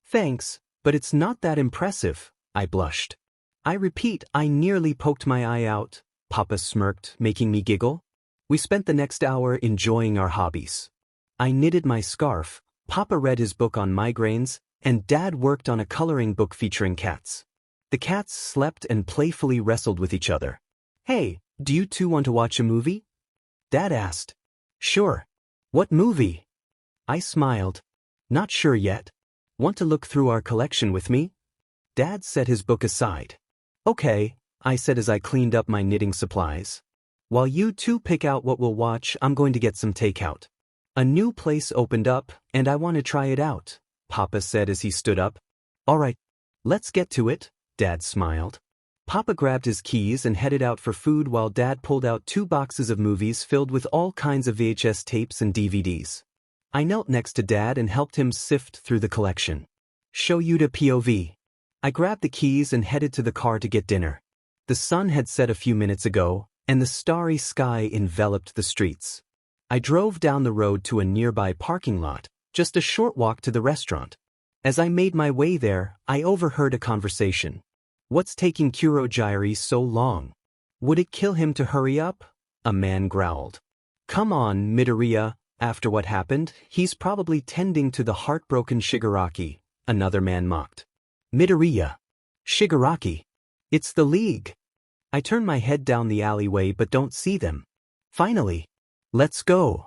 Thanks, but it's not that impressive, I blushed. I repeat, I nearly poked my eye out, Papa smirked, making me giggle. We spent the next hour enjoying our hobbies. I knitted my scarf, Papa read his book on migraines, and Dad worked on a coloring book featuring cats. The cats slept and playfully wrestled with each other. Hey, do you two want to watch a movie? Dad asked. Sure. What movie? I smiled. Not sure yet. Want to look through our collection with me? Dad set his book aside. Okay, I said as I cleaned up my knitting supplies. While you two pick out what we'll watch, I'm going to get some takeout. A new place opened up, and I want to try it out, Papa said as he stood up. All right, let's get to it, Dad smiled. Papa grabbed his keys and headed out for food while Dad pulled out 2 boxes of movies filled with all kinds of VHS tapes and DVDs. I knelt next to Dad and helped him sift through the collection. Show you to POV. I grabbed the keys and headed to the car to get dinner. The sun had set a few minutes ago, and the starry sky enveloped the streets. I drove down the road to a nearby parking lot, just a short walk to the restaurant. As I made my way there, I overheard a conversation. What's taking Kurojiri so long? Would it kill him to hurry up? A man growled. Come on, Midoriya, after what happened, he's probably tending to the heartbroken Shigaraki, another man mocked. Midoriya. Shigaraki. It's the League. I turn my head down the alleyway but don't see them. Finally. Let's go.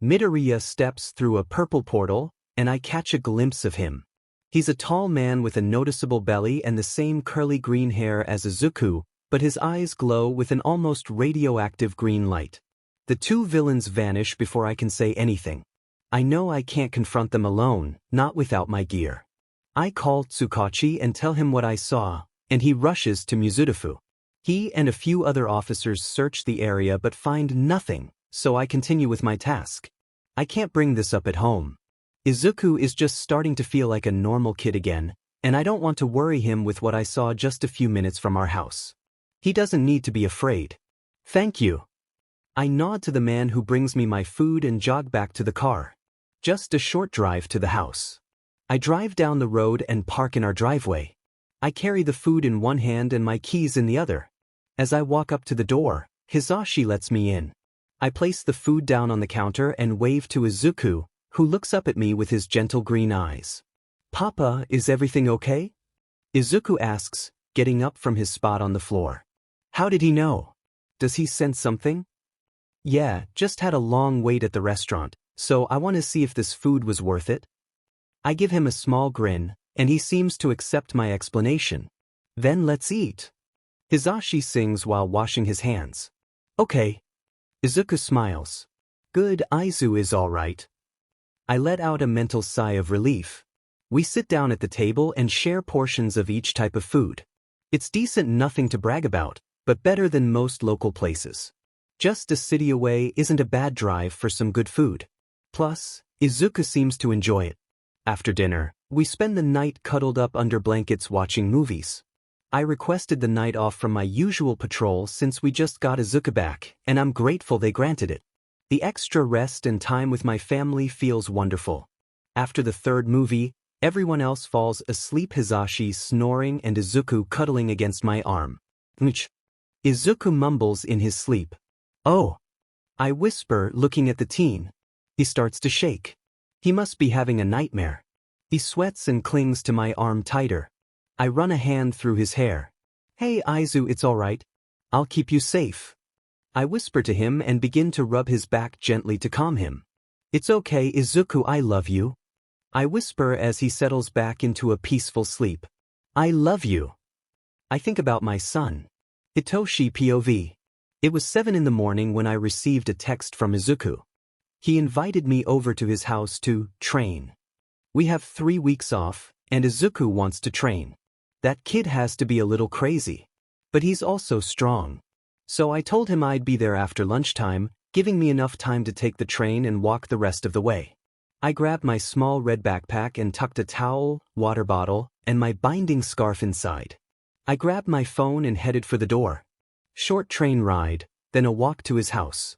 Midoriya steps through a purple portal, and I catch a glimpse of him. He's a tall man with a noticeable belly and the same curly green hair as Izuku, but his eyes glow with an almost radioactive green light. The 2 villains vanish before I can say anything. I know I can't confront them alone, not without my gear. I call Tsukachi and tell him what I saw, and he rushes to Mizudafu. He and a few other officers search the area but find nothing, so I continue with my task. I can't bring this up at home. Izuku is just starting to feel like a normal kid again, and I don't want to worry him with what I saw just a few minutes from our house. He doesn't need to be afraid. Thank you. I nod to the man who brings me my food and jog back to the car. Just a short drive to the house. I drive down the road and park in our driveway. I carry the food in one hand and my keys in the other. As I walk up to the door, Hisashi lets me in. I place the food down on the counter and wave to Izuku, who looks up at me with his gentle green eyes. Papa, is everything okay? Izuku asks, getting up from his spot on the floor. How did he know? Does he sense something? Yeah, just had a long wait at the restaurant, so I want to see if this food was worth it. I give him a small grin, and he seems to accept my explanation. Then let's eat. Hisashi sings while washing his hands. Okay. Izuku smiles. Good, Izu is all right. I let out a mental sigh of relief. We sit down at the table and share portions of each type of food. It's decent, nothing to brag about, but better than most local places. Just a city away isn't a bad drive for some good food. Plus, Izuku seems to enjoy it. After dinner, we spend the night cuddled up under blankets watching movies. I requested the night off from my usual patrol since we just got Izuku back, and I'm grateful they granted it. The extra rest and time with my family feels wonderful. After the third movie, everyone else falls asleep, Hisashi snoring and Izuku cuddling against my arm. Izuku mumbles in his sleep. Oh. I whisper, looking at the teen. He starts to shake. He must be having a nightmare. He sweats and clings to my arm tighter. I run a hand through his hair. Hey Izu, it's all right. I'll keep you safe. I whisper to him and begin to rub his back gently to calm him. It's okay, Izuku, I love you. I whisper as he settles back into a peaceful sleep. I love you. I think about my son. Hitoshi POV. It was 7 in the morning when I received a text from Izuku. He invited me over to his house to train. We have 3 weeks off, and Izuku wants to train. That kid has to be a little crazy. But he's also strong. So I told him I'd be there after lunchtime, giving me enough time to take the train and walk the rest of the way. I grabbed my small red backpack and tucked a towel, water bottle, and my binding scarf inside. I grabbed my phone and headed for the door. Short train ride, then a walk to his house.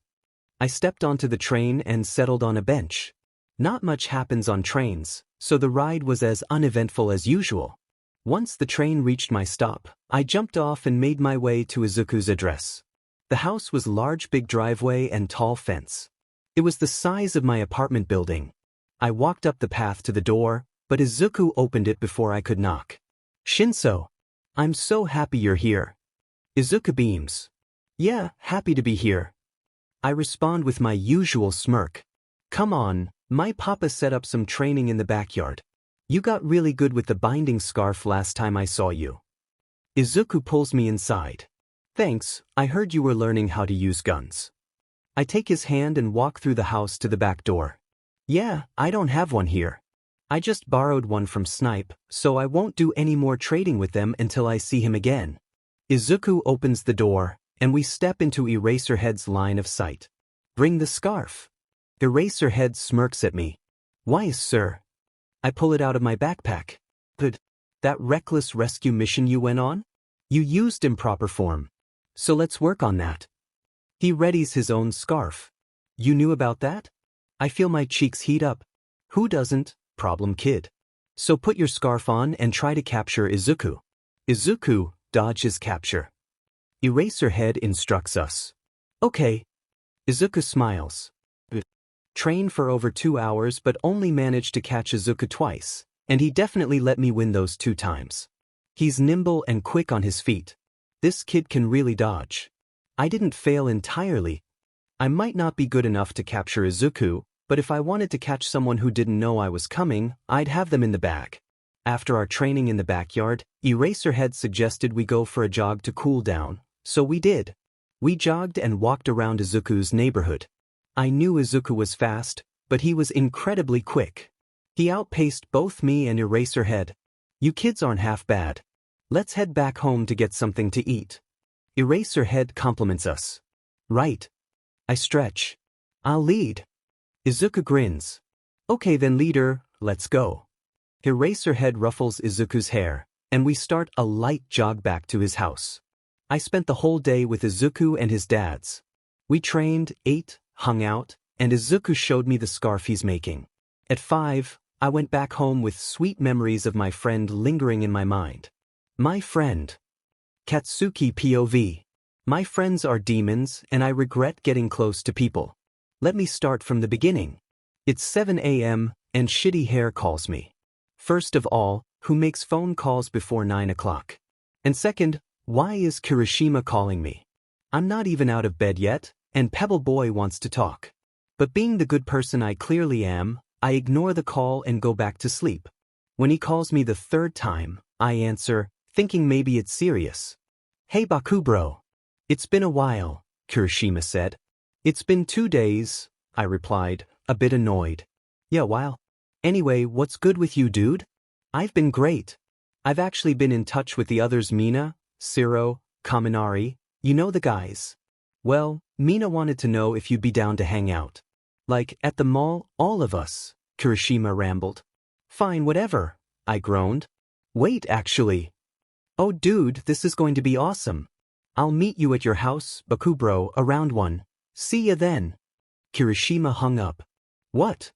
I stepped onto the train and settled on a bench. Not much happens on trains, so the ride was as uneventful as usual. Once the train reached my stop, I jumped off and made my way to Izuku's address. The house was large, big driveway and tall fence. It was the size of my apartment building. I walked up the path to the door, but Izuku opened it before I could knock. Shinso. I'm so happy you're here. Izuku beams. Yeah, happy to be here. I respond with my usual smirk. Come on, my papa set up some training in the backyard. You got really good with the binding scarf last time I saw you. Izuku pulls me inside. Thanks, I heard you were learning how to use guns. I take his hand and walk through the house to the back door. Yeah, I don't have one here. I just borrowed one from Snipe, so I won't do any more trading with them until I see him again. Izuku opens the door, and we step into Eraserhead's line of sight. Bring the scarf. Eraserhead smirks at me. Why, sir? I pull it out of my backpack. But that reckless rescue mission you went on? You used improper form. So let's work on that. He readies his own scarf. You knew about that? I feel my cheeks heat up. Who doesn't? Problem kid. So put your scarf on and try to capture Izuku. Izuku, dodge his capture. Eraserhead instructs us. Okay. Izuku smiles. Train for over 2 hours but only managed to catch Izuku twice, and he definitely let me win those 2 times. He's nimble and quick on his feet. This kid can really dodge. I didn't fail entirely. I might not be good enough to capture Izuku, but if I wanted to catch someone who didn't know I was coming, I'd have them in the bag. After our training in the backyard, Eraserhead suggested we go for a jog to cool down, so we did. We jogged and walked around Izuku's neighborhood. I knew Izuku was fast, but he was incredibly quick. He outpaced both me and Eraserhead. You kids aren't half bad. Let's head back home to get something to eat. Eraserhead compliments us. Right. I stretch. I'll lead. Izuku grins. Okay then leader, let's go. Eraserhead ruffles Izuku's hair, and we start a light jog back to his house. I spent the whole day with Izuku and his dads. We trained, ate, hung out, and Izuku showed me the scarf he's making. At 5, I went back home with sweet memories of my friend lingering in my mind. My friend. Katsuki POV. My friends are demons and I regret getting close to people. Let me start from the beginning. It's 7 a.m. and shitty hair calls me. First of all, who makes phone calls before 9 o'clock? And second, why is Kirishima calling me? I'm not even out of bed yet, and Pebble Boy wants to talk. But being the good person I clearly am, I ignore the call and go back to sleep. When he calls me the third time, I answer, thinking maybe it's serious. Hey Bakubro. It's been a while, Kirishima said. It's been 2 days, I replied, a bit annoyed. Yeah, while. Anyway, what's good with you, dude? I've been great. I've actually been in touch with the others, Mina, Siro, Kaminari, you know the guys. Well, Mina wanted to know if you'd be down to hang out. Like, at the mall, all of us, Kirishima rambled. Fine, whatever, I groaned. Wait, actually. Oh dude, this is going to be awesome. I'll meet you at your house, Bakubro, around 1. See ya then. Kirishima hung up. What?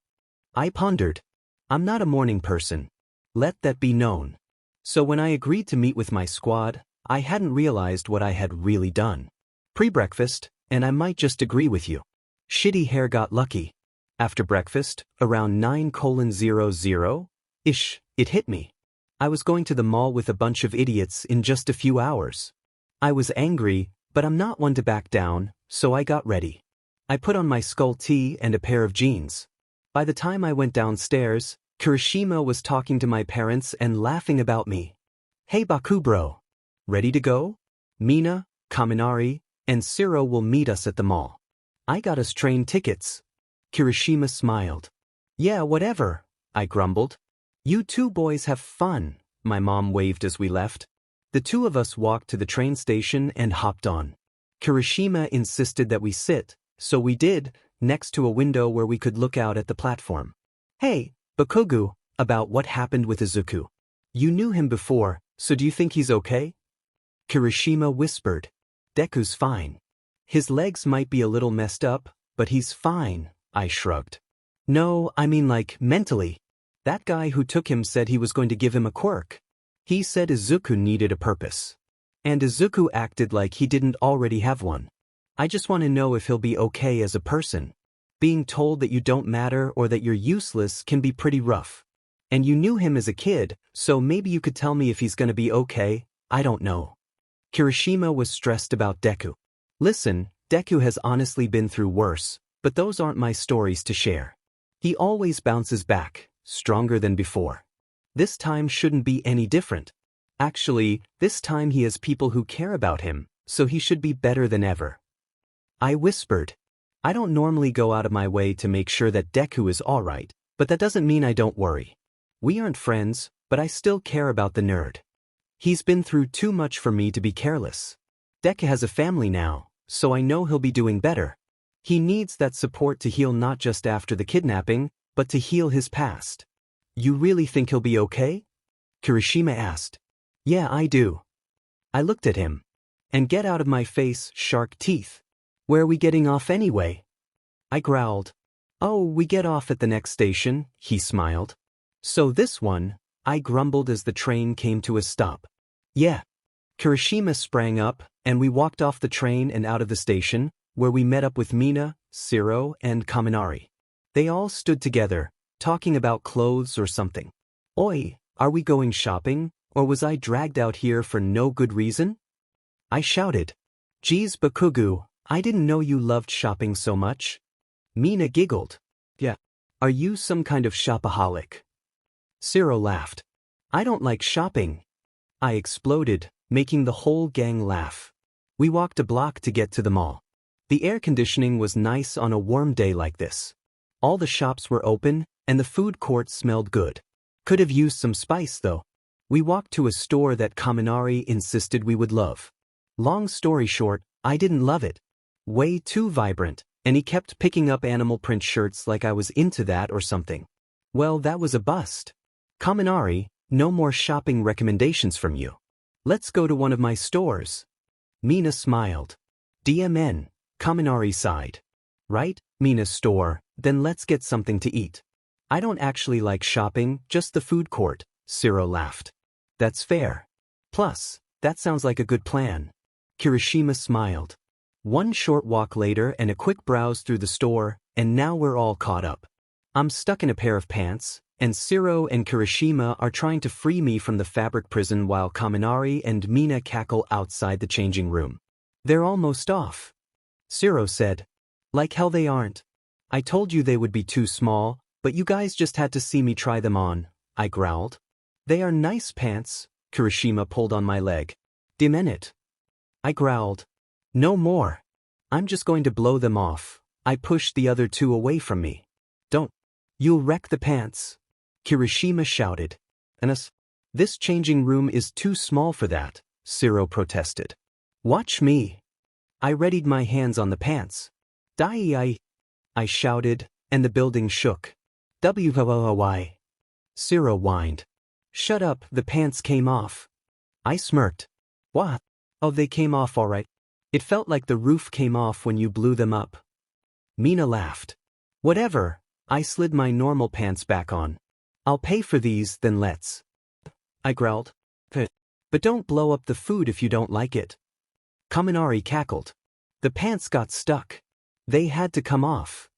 I pondered. I'm not a morning person. Let that be known. So when I agreed to meet with my squad, I hadn't realized what I had really done. Pre-breakfast, and I might just agree with you. Shitty hair got lucky. After breakfast, around 9:00-ish, it hit me. I was going to the mall with a bunch of idiots in just a few hours. I was angry, but I'm not one to back down, so I got ready. I put on my skull tee and a pair of jeans. By the time I went downstairs, Kirishima was talking to my parents and laughing about me. Hey Bakubro. Ready to go? Mina, Kaminari, and Siro will meet us at the mall. I got us train tickets. Kirishima smiled. Yeah, whatever, I grumbled. You two boys have fun, my mom waved as we left. The two of us walked to the train station and hopped on. Kirishima insisted that we sit, so we did, next to a window where we could look out at the platform. Hey, Bakugo, about what happened with Izuku. You knew him before, so do you think he's okay? Kirishima whispered. Deku's fine. His legs might be a little messed up, but he's fine, I shrugged. No, I mean like, mentally. That guy who took him said he was going to give him a quirk. He said Izuku needed a purpose. And Izuku acted like he didn't already have one. I just want to know if he'll be okay as a person. Being told that you don't matter or that you're useless can be pretty rough. And you knew him as a kid, so maybe you could tell me if he's gonna be okay, I don't know. Kirishima was stressed about Deku. Listen, Deku has honestly been through worse, but those aren't my stories to share. He always bounces back, stronger than before. This time shouldn't be any different. Actually, this time he has people who care about him, so he should be better than ever. I whispered. I don't normally go out of my way to make sure that Deku is alright, but that doesn't mean I don't worry. We aren't friends, but I still care about the nerd. He's been through too much for me to be careless. Deku has a family now, so I know he'll be doing better. He needs that support to heal not just after the kidnapping, but to heal his past. You really think he'll be okay? Kirishima asked. Yeah, I do. I looked at him. And get out of my face, shark teeth. Where are we getting off anyway? I growled. Oh, we get off at the next station, he smiled. So this one, I grumbled as the train came to a stop. Yeah. Kirishima sprang up, and we walked off the train and out of the station, where we met up with Mina, Siro, and Kaminari. They all stood together, talking about clothes or something. Oi, are we going shopping, or was I dragged out here for no good reason? I shouted. Geez, Bakugo, I didn't know you loved shopping so much. Mina giggled. Yeah. Are you some kind of shopaholic? Siro laughed. I don't like shopping. I exploded, making the whole gang laugh. We walked a block to get to the mall. The air conditioning was nice on a warm day like this. All the shops were open, and the food court smelled good. Could have used some spice though. We walked to a store that Kaminari insisted we would love. Long story short, I didn't love it. Way too vibrant, and he kept picking up animal print shirts like I was into that or something. Well, that was a bust. Kaminari, no more shopping recommendations from you. Let's go to one of my stores. Mina smiled. DMN, Kaminari sighed. Right, Mina store, then let's get something to eat. I don't actually like shopping, just the food court, Shiro laughed. That's fair. Plus, that sounds like a good plan. Kirishima smiled. One short walk later and a quick browse through the store, and now we're all caught up. I'm stuck in a pair of pants, and Shiro and Kirishima are trying to free me from the fabric prison while Kaminari and Mina cackle outside the changing room. They're almost off. Shiro said. Like hell they aren't. I told you they would be too small, but you guys just had to see me try them on, I growled. They are nice pants, Kirishima pulled on my leg. Demen it. I growled. No more. I'm just going to blow them off. I pushed the other two away from me. Don't. You'll wreck the pants. Kirishima shouted. Anas, this changing room is too small for that, Shiro protested. Watch me. I readied my hands on the pants. I shouted, and the building shook. Why? Shiro whined. Shut up, the pants came off. I smirked. What? Oh, they came off all right. It felt like the roof came off when you blew them up. Mina laughed. Whatever, I slid my normal pants back on. I'll pay for these, then let's. I growled. But don't blow up the food if you don't like it. Kaminari cackled. The pants got stuck. They had to come off.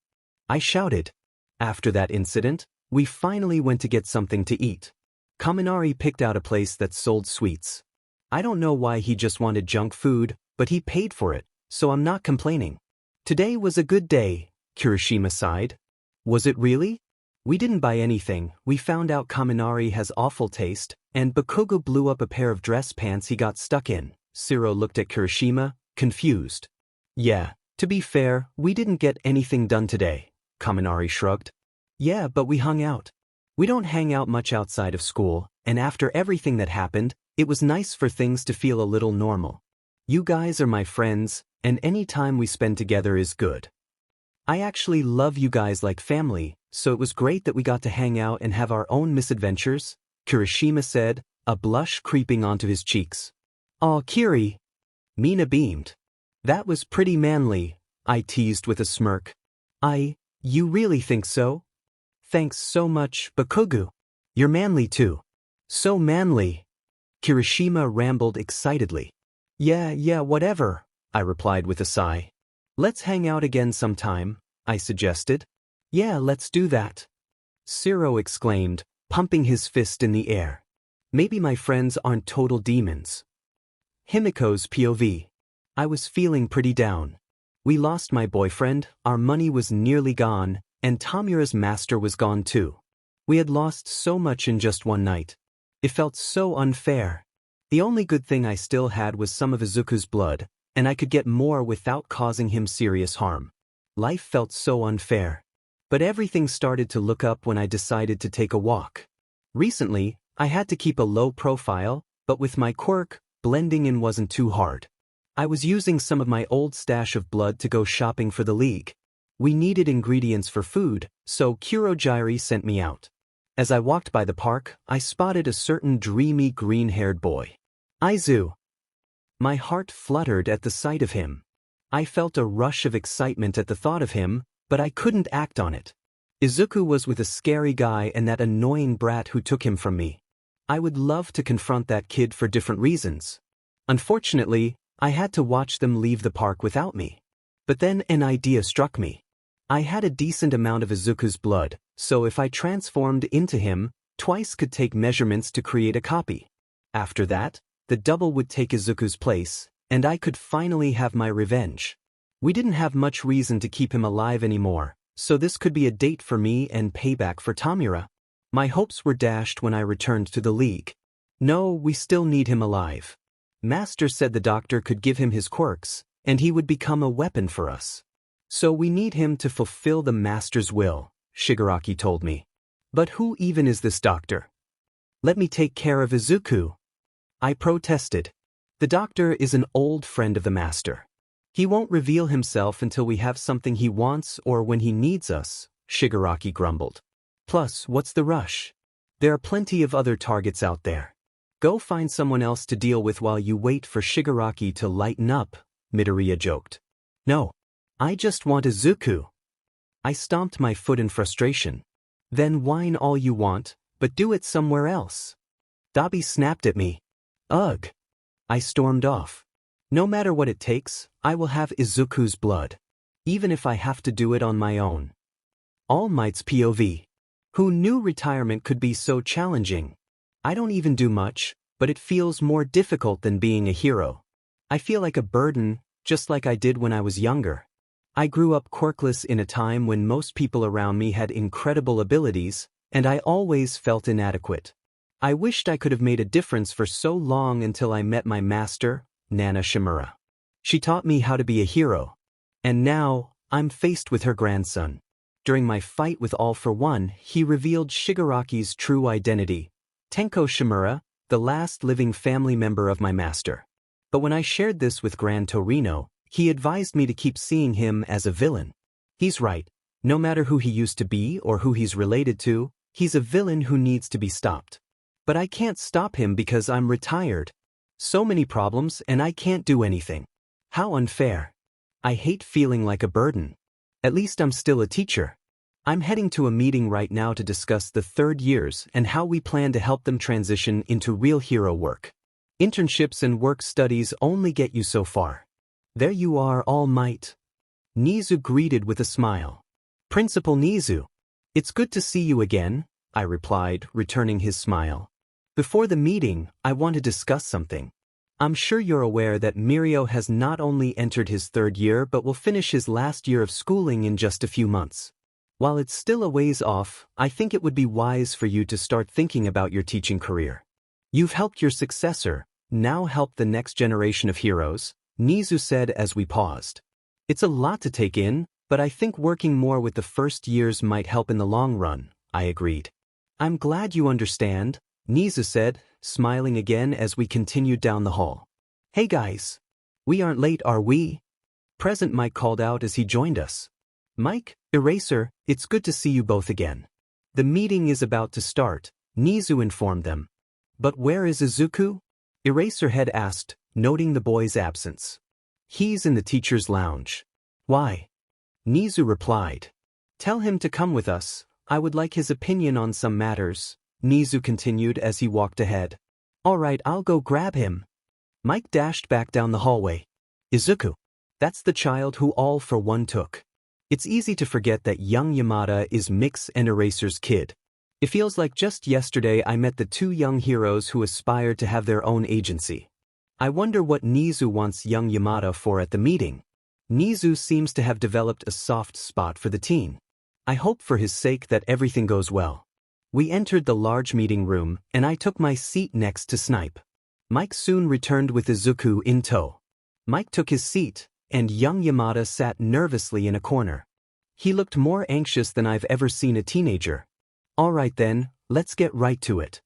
I shouted. After that incident, we finally went to get something to eat. Kaminari picked out a place that sold sweets. I don't know why he just wanted junk food, but he paid for it, so I'm not complaining. Today was a good day, Kirishima sighed. Was it really? We didn't buy anything, we found out Kaminari has awful taste, and Bakugo blew up a pair of dress pants he got stuck in. Shiro looked at Kirishima, confused. Yeah, to be fair, we didn't get anything done today, Kaminari shrugged. Yeah, but we hung out. We don't hang out much outside of school, and after everything that happened, it was nice for things to feel a little normal. You guys are my friends, and any time we spend together is good. I actually love you guys like family, so it was great that we got to hang out and have our own misadventures, Kirishima said, a blush creeping onto his cheeks. Aw, Kiri. Mina beamed. That was pretty manly, I teased with a smirk. You really think so? Thanks so much, Bakugo. You're manly too. So manly. Kirishima rambled excitedly. Yeah, whatever, I replied with a sigh. Let's hang out again sometime, I suggested. Yeah, let's do that. Shiro exclaimed, pumping his fist in the air. Maybe my friends aren't total demons. Himiko's POV. I was feeling pretty down. We lost my boyfriend, our money was nearly gone, and Tamura's master was gone too. We had lost so much in just one night. It felt so unfair. The only good thing I still had was some of Izuku's blood, and I could get more without causing him serious harm. Life felt so unfair. But everything started to look up when I decided to take a walk. Recently, I had to keep a low profile, but with my quirk, blending in wasn't too hard. I was using some of my old stash of blood to go shopping for the league. We needed ingredients for food, so Kurojiri sent me out. As I walked by the park, I spotted a certain dreamy green-haired boy. Izu. My heart fluttered at the sight of him. I felt a rush of excitement at the thought of him, but I couldn't act on it. Izuku was with a scary guy and that annoying brat who took him from me. I would love to confront that kid for different reasons. Unfortunately, I had to watch them leave the park without me. But then an idea struck me. I had a decent amount of Izuku's blood, so if I transformed into him, twice could take measurements to create a copy. After that, the double would take Izuku's place, and I could finally have my revenge. We didn't have much reason to keep him alive anymore, so this could be a date for me and payback for Tamura. My hopes were dashed when I returned to the league. No, we still need him alive. Master said the doctor could give him his quirks, and he would become a weapon for us. So we need him to fulfill the master's will, Shigaraki told me. But who even is this doctor? Let me take care of Izuku. I protested. The doctor is an old friend of the master. He won't reveal himself until we have something he wants or when he needs us, Shigaraki grumbled. Plus, what's the rush? There are plenty of other targets out there. Go find someone else to deal with while you wait for Shigaraki to lighten up, Midoriya joked. No. I just want Izuku. I stomped my foot in frustration. Then whine all you want, but do it somewhere else. Dabi snapped at me. Ugh. I stormed off. No matter what it takes, I will have Izuku's blood. Even if I have to do it on my own. All Might's POV. Who knew retirement could be so challenging? I don't even do much, but it feels more difficult than being a hero. I feel like a burden, just like I did when I was younger. I grew up quirkless in a time when most people around me had incredible abilities, and I always felt inadequate. I wished I could have made a difference for so long until I met my master, Nana Shimura. She taught me how to be a hero. And now, I'm faced with her grandson. During my fight with All for One, he revealed Shigaraki's true identity, Tenko Shimura, the last living family member of my master. But when I shared this with Gran Torino, he advised me to keep seeing him as a villain. He's right. No matter who he used to be or who he's related to, he's a villain who needs to be stopped. But I can't stop him because I'm retired. So many problems and I can't do anything. How unfair. I hate feeling like a burden. At least I'm still a teacher. I'm heading to a meeting right now to discuss the third years and how we plan to help them transition into real hero work. Internships and work studies only get you so far. There you are, All Might. Nezu greeted with a smile. Principal Nezu. It's good to see you again, I replied, returning his smile. Before the meeting, I want to discuss something. I'm sure you're aware that Mirio has not only entered his third year but will finish his last year of schooling in just a few months. While it's still a ways off, I think it would be wise for you to start thinking about your teaching career. You've helped your successor, now help the next generation of heroes, Nezu said as we paused. It's a lot to take in, but I think working more with the first years might help in the long run, I agreed. I'm glad you understand, Nezu said, smiling again as we continued down the hall. Hey guys. We aren't late, are we? Present Mike called out as he joined us. Mike, Eraser, it's good to see you both again. The meeting is about to start, Nezu informed them. But where is Izuku? Eraserhead asked, noting the boy's absence. He's in the teacher's lounge. Why? Nezu replied. Tell him to come with us, I would like his opinion on some matters, Nezu continued as he walked ahead. Alright, I'll go grab him. Mike dashed back down the hallway. Izuku. That's the child who All for One took. It's easy to forget that young Yamada is Mix and Eraser's kid. It feels like just yesterday I met the two young heroes who aspired to have their own agency. I wonder what Nezu wants young Yamada for at the meeting. Nezu seems to have developed a soft spot for the teen. I hope for his sake that everything goes well. We entered the large meeting room, and I took my seat next to Snipe. Mike soon returned with Izuku in tow. Mike took his seat, and young Yamada sat nervously in a corner. He looked more anxious than I've ever seen a teenager. All right then, let's get right to it.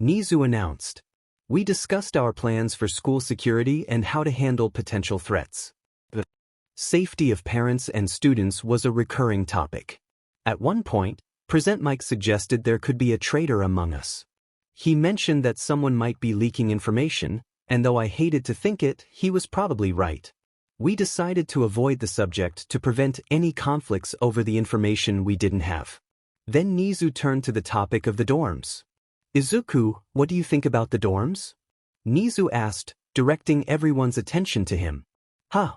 Nezu announced. We discussed our plans for school security and how to handle potential threats. The safety of parents and students was a recurring topic. At one point, Present Mike suggested there could be a traitor among us. He mentioned that someone might be leaking information, and though I hated to think it, he was probably right. We decided to avoid the subject to prevent any conflicts over the information we didn't have. Then Nezu turned to the topic of the dorms. Izuku, what do you think about the dorms? Nezu asked, directing everyone's attention to him. Huh.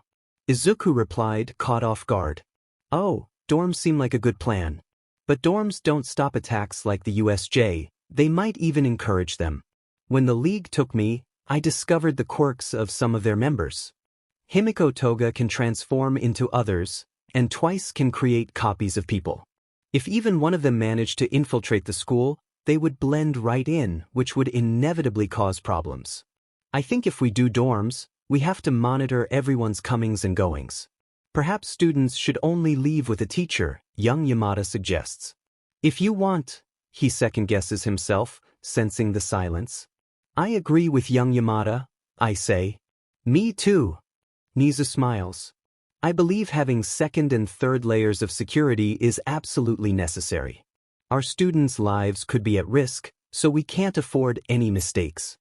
Izuku replied, caught off guard. Oh, dorms seem like a good plan. But dorms don't stop attacks like the USJ, they might even encourage them. When the league took me, I discovered the quirks of some of their members. Himiko Toga can transform into others, and Twice can create copies of people. If even one of them managed to infiltrate the school, they would blend right in, which would inevitably cause problems. I think if we do dorms, we have to monitor everyone's comings and goings. Perhaps students should only leave with a teacher, young Yamada suggests. If you want, he second-guesses himself, sensing the silence. I agree with young Yamada, I say. Me too. Nezu smiles. I believe having second and third layers of security is absolutely necessary. Our students' lives could be at risk, so we can't afford any mistakes.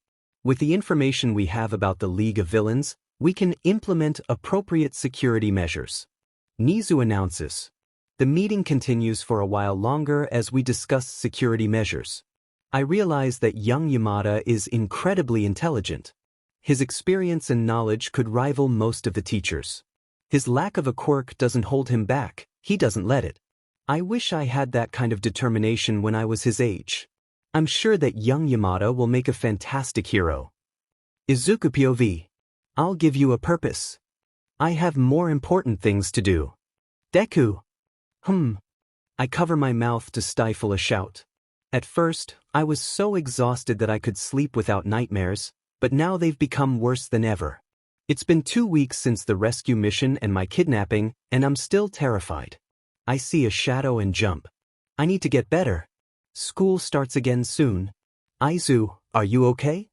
With the information we have about the League of Villains, we can implement appropriate security measures. Nezu announces. The meeting continues for a while longer as we discuss security measures. I realize that young Yamada is incredibly intelligent. His experience and knowledge could rival most of the teachers. His lack of a quirk doesn't hold him back, he doesn't let it. I wish I had that kind of determination when I was his age. I'm sure that young Yamada will make a fantastic hero. Izuku POV. I'll give you a purpose. I have more important things to do. Deku. I cover my mouth to stifle a shout. At first, I was so exhausted that I could sleep without nightmares, but now they've become worse than ever. It's been 2 weeks since the rescue mission and my kidnapping, and I'm still terrified. I see a shadow and jump. I need to get better. School starts again soon. Izu, are you okay?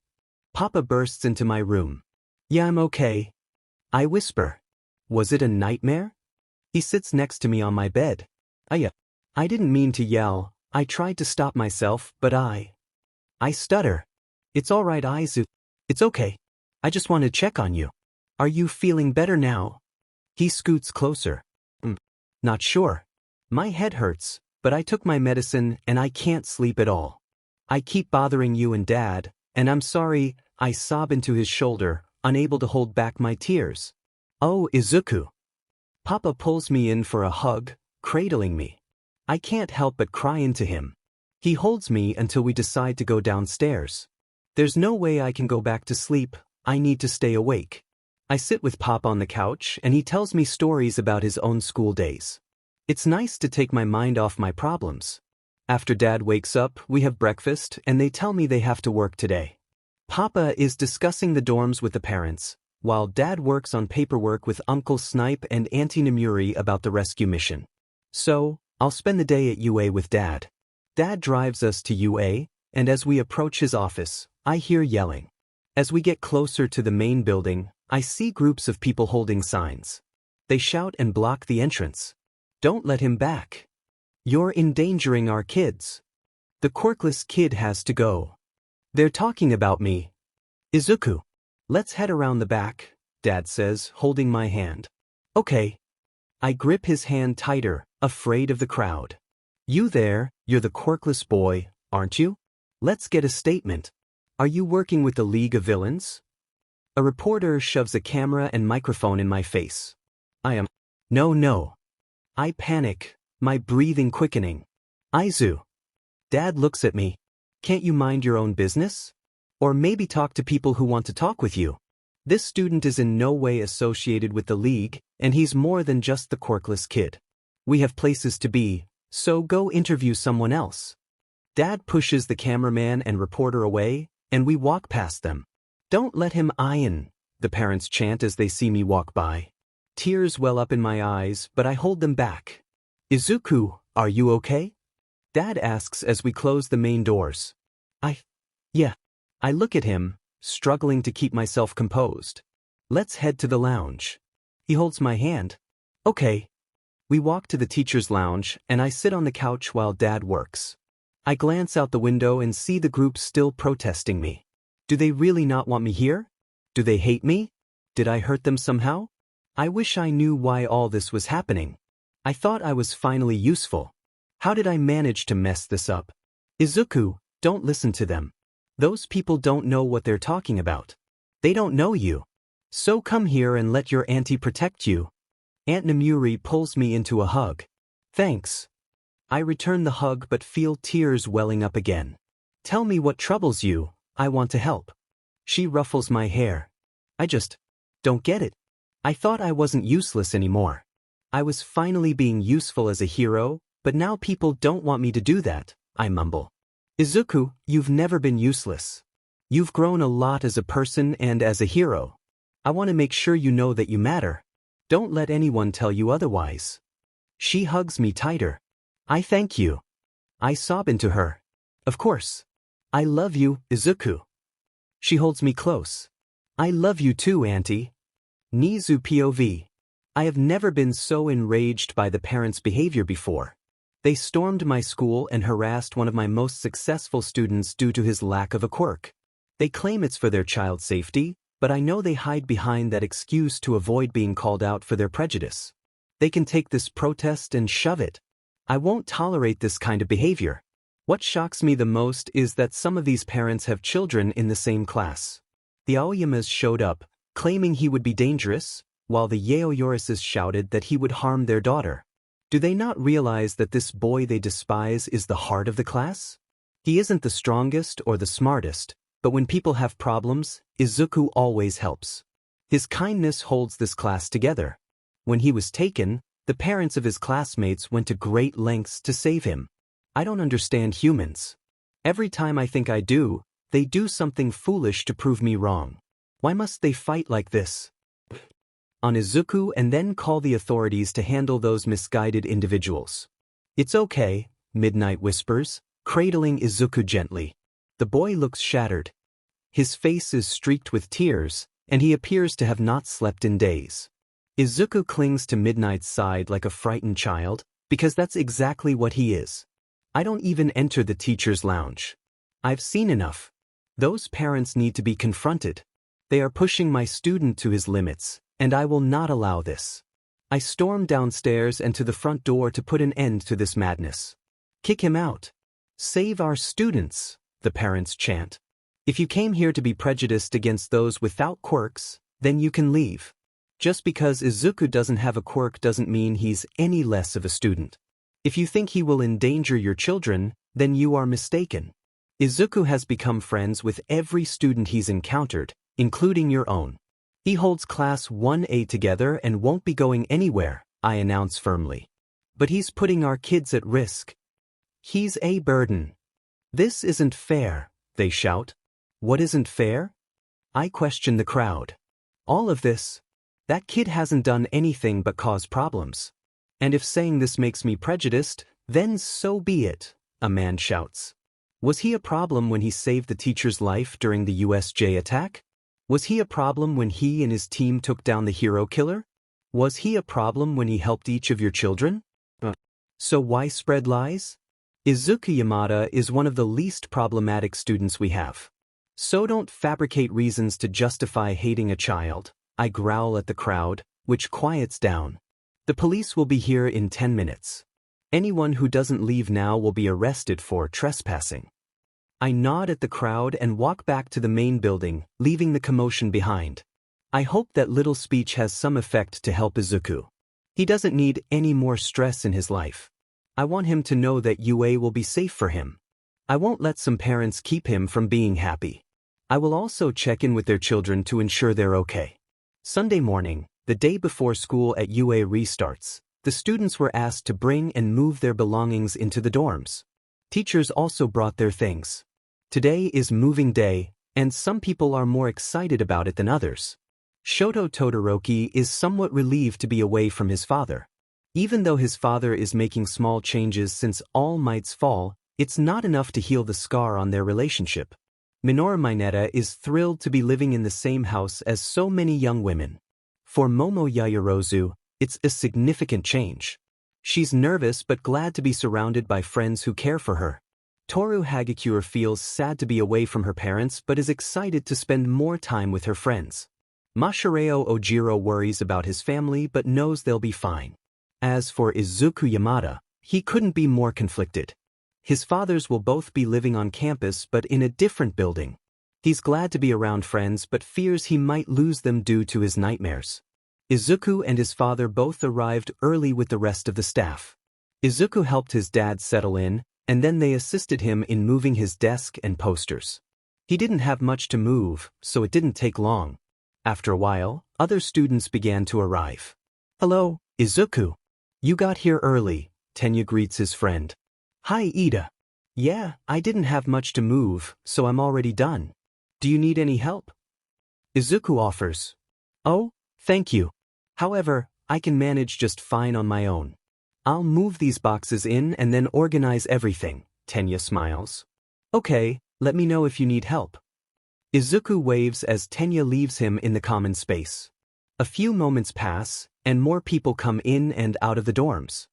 Papa bursts into my room. Yeah, I'm okay. I whisper. Was it a nightmare? He sits next to me on my bed. I didn't mean to yell. I tried to stop myself, but I stutter. It's all right, Izu. It's okay. I just want to check on you. Are you feeling better now? He scoots closer. Not sure. My head hurts, but I took my medicine and I can't sleep at all. I keep bothering you and Dad, and I'm sorry. I sob into his shoulder, unable to hold back my tears. Oh, Izuku. Papa pulls me in for a hug, cradling me. I can't help but cry into him. He holds me until we decide to go downstairs. There's no way I can go back to sleep. I need to stay awake. I sit with Papa on the couch and he tells me stories about his own school days. It's nice to take my mind off my problems. After Dad wakes up, we have breakfast and they tell me they have to work today. Papa is discussing the dorms with the parents, while Dad works on paperwork with Uncle Snipe and Auntie Namuri about the rescue mission. So, I'll spend the day at UA with Dad. Dad drives us to UA, and as we approach his office, I hear yelling. As we get closer to the main building, I see groups of people holding signs. They shout and block the entrance. Don't let him back. You're endangering our kids. The quirkless kid has to go. They're talking about me. Izuku. Let's head around the back, Dad says, holding my hand. Okay. I grip his hand tighter, afraid of the crowd. You there, you're the quirkless boy, aren't you? Let's get a statement. Are you working with the League of Villains? A reporter shoves a camera and microphone in my face. I am. No. I panic, my breathing quickening. Izu. Dad looks at me. Can't you mind your own business? Or maybe talk to people who want to talk with you. This student is in no way associated with the League, and he's more than just the quirkless kid. We have places to be, so go interview someone else. Dad pushes the cameraman and reporter away, and we walk past them. Don't let him in, the parents chant as they see me walk by. Tears well up in my eyes, but I hold them back. Izuku, are you okay? Dad asks as we close the main doors. Yeah. I look at him, struggling to keep myself composed. Let's head to the lounge. He holds my hand. Okay. We walk to the teacher's lounge, and I sit on the couch while Dad works. I glance out the window and see the group still protesting me. Do they really not want me here? Do they hate me? Did I hurt them somehow? I wish I knew why all this was happening. I thought I was finally useful. How did I manage to mess this up? Izuku, don't listen to them. Those people don't know what they're talking about. They don't know you. So come here and let your auntie protect you. Aunt Namuri pulls me into a hug. Thanks. I return the hug but feel tears welling up again. Tell me what troubles you, I want to help. She ruffles my hair. I just don't get it. I thought I wasn't useless anymore. I was finally being useful as a hero, but now people don't want me to do that, I mumble. Izuku, you've never been useless. You've grown a lot as a person and as a hero. I want to make sure you know that you matter. Don't let anyone tell you otherwise. She hugs me tighter. I thank you. I sob into her. Of course. I love you, Izuku. She holds me close. I love you too, Auntie. Nezu POV. I have never been so enraged by the parents' behavior before. They stormed my school and harassed one of my most successful students due to his lack of a quirk. They claim it's for their child's safety, but I know they hide behind that excuse to avoid being called out for their prejudice. They can take this protest and shove it. I won't tolerate this kind of behavior. What shocks me the most is that some of these parents have children in the same class. The Aoyamas showed up, claiming he would be dangerous, while the Yaoyorises shouted that he would harm their daughter. Do they not realize that this boy they despise is the heart of the class? He isn't the strongest or the smartest, but when people have problems, Izuku always helps. His kindness holds this class together. When he was taken, the parents of his classmates went to great lengths to save him. I don't understand humans. Every time I think I do, they do something foolish to prove me wrong. Why must they fight like this? On Izuku and then call the authorities to handle those misguided individuals. It's okay, Midnight whispers, cradling Izuku gently. The boy looks shattered. His face is streaked with tears, and he appears to have not slept in days. Izuku clings to Midnight's side like a frightened child, because that's exactly what he is. I don't even enter the teacher's lounge. I've seen enough. Those parents need to be confronted. They are pushing my student to his limits, and I will not allow this. I storm downstairs and to the front door to put an end to this madness. Kick him out. Save our students, the parents chant. If you came here to be prejudiced against those without quirks, then you can leave. Just because Izuku doesn't have a quirk doesn't mean he's any less of a student. If you think he will endanger your children, then you are mistaken. Izuku has become friends with every student he's encountered, including your own. He holds Class 1A together and won't be going anywhere, I announce firmly. But he's putting our kids at risk. He's a burden. This isn't fair, they shout. What isn't fair? I question the crowd. All of this? That kid hasn't done anything but cause problems. And if saying this makes me prejudiced, then so be it, a man shouts. Was he a problem when he saved the teacher's life during the USJ attack? Was he a problem when he and his team took down the hero killer? Was he a problem when he helped each of your children? So why spread lies? Izuku Yamada is one of the least problematic students we have. So don't fabricate reasons to justify hating a child, I growl at the crowd, which quiets down. The police will be here in 10 minutes. Anyone who doesn't leave now will be arrested for trespassing. I nod at the crowd and walk back to the main building, leaving the commotion behind. I hope that little speech has some effect to help Izuku. He doesn't need any more stress in his life. I want him to know that UA will be safe for him. I won't let some parents keep him from being happy. I will also check in with their children to ensure they're okay. Sunday morning, the day before school at UA restarts, the students were asked to bring and move their belongings into the dorms. Teachers also brought their things. Today is moving day, and some people are more excited about it than others. Shoto Todoroki is somewhat relieved to be away from his father. Even though his father is making small changes since All Might's fall, it's not enough to heal the scar on their relationship. Minoru Mineta is thrilled to be living in the same house as so many young women. For Momo Yaoyorozu, it's a significant change. She's nervous but glad to be surrounded by friends who care for her. Toru Hagakure feels sad to be away from her parents but is excited to spend more time with her friends. Masahiro Ojiro worries about his family but knows they'll be fine. As for Izuku Yamada, he couldn't be more conflicted. His fathers will both be living on campus but in a different building. He's glad to be around friends but fears he might lose them due to his nightmares. Izuku and his father both arrived early with the rest of the staff. Izuku helped his dad settle in, and then they assisted him in moving his desk and posters. He didn't have much to move, so it didn't take long. After a while, other students began to arrive. Hello, Izuku. You got here early, Tenya greets his friend. Hi, Ida. Yeah, I didn't have much to move, so I'm already done. Do you need any help? Izuku offers. Oh, thank you. However, I can manage just fine on my own. I'll move these boxes in and then organize everything, Tenya smiles. Okay, let me know if you need help. Izuku waves as Tenya leaves him in the common space. A few moments pass, and more people come in and out of the dorms.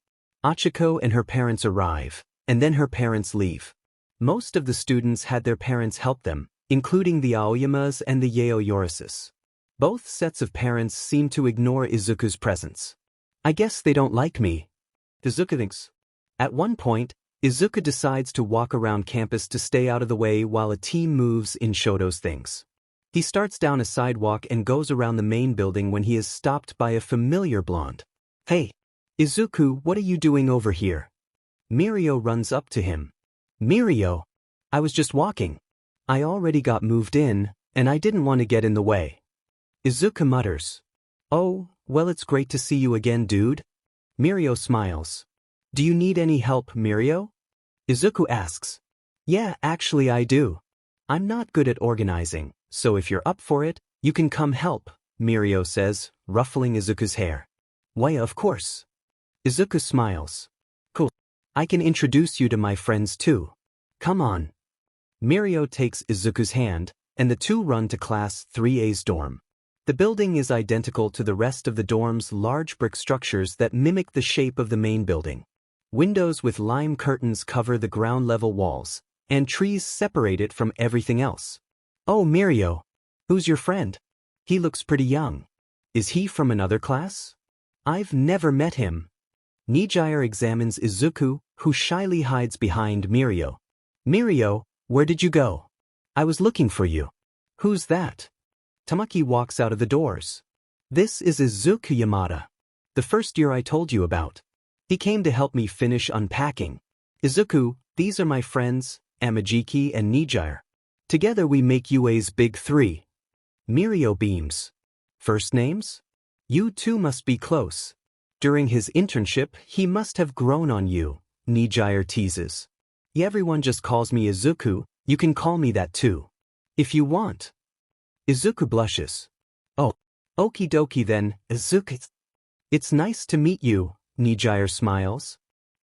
Achiko and her parents arrive, and then her parents leave. Most of the students had their parents help them, including the Aoyamas and the Yaoyorises. Both sets of parents seem to ignore Izuku's presence. I guess they don't like me, Izuku thinks. At one point, Izuku decides to walk around campus to stay out of the way while a team moves in Shoto's things. He starts down a sidewalk and goes around the main building when he is stopped by a familiar blonde. Hey, Izuku, what are you doing over here? Mirio runs up to him. Mirio, I was just walking. I already got moved in, and I didn't want to get in the way. Izuku mutters. Oh, well, it's great to see you again, dude. Mirio smiles. Do you need any help, Mirio? Izuku asks. Yeah, actually I do. I'm not good at organizing, so if you're up for it, you can come help, Mirio says, ruffling Izuku's hair. Why, of course. Izuku smiles. Cool. I can introduce you to my friends too. Come on. Mirio takes Izuku's hand, and the two run to Class 3A's dorm. The building is identical to the rest of the dorm's large brick structures that mimic the shape of the main building. Windows with lime curtains cover the ground-level walls, and trees separate it from everything else. Oh, Mirio. Who's your friend? He looks pretty young. Is he from another class? I've never met him. Nijire examines Izuku, who shyly hides behind Mirio. Mirio, where did you go? I was looking for you. Who's that? Tamaki walks out of the doors. This is Izuku Yamada, the first year I told you about. He came to help me finish unpacking. Izuku, these are my friends, Amajiki and Nijire. Together we make UA's big three. Mirio beams. First names? You two must be close. During his internship, he must have grown on you, Nijire teases. Everyone just calls me Izuku, you can call me that too. If you want. Izuku blushes. Oh, okie dokie then, Izuku. It's nice to meet you, Nijire smiles.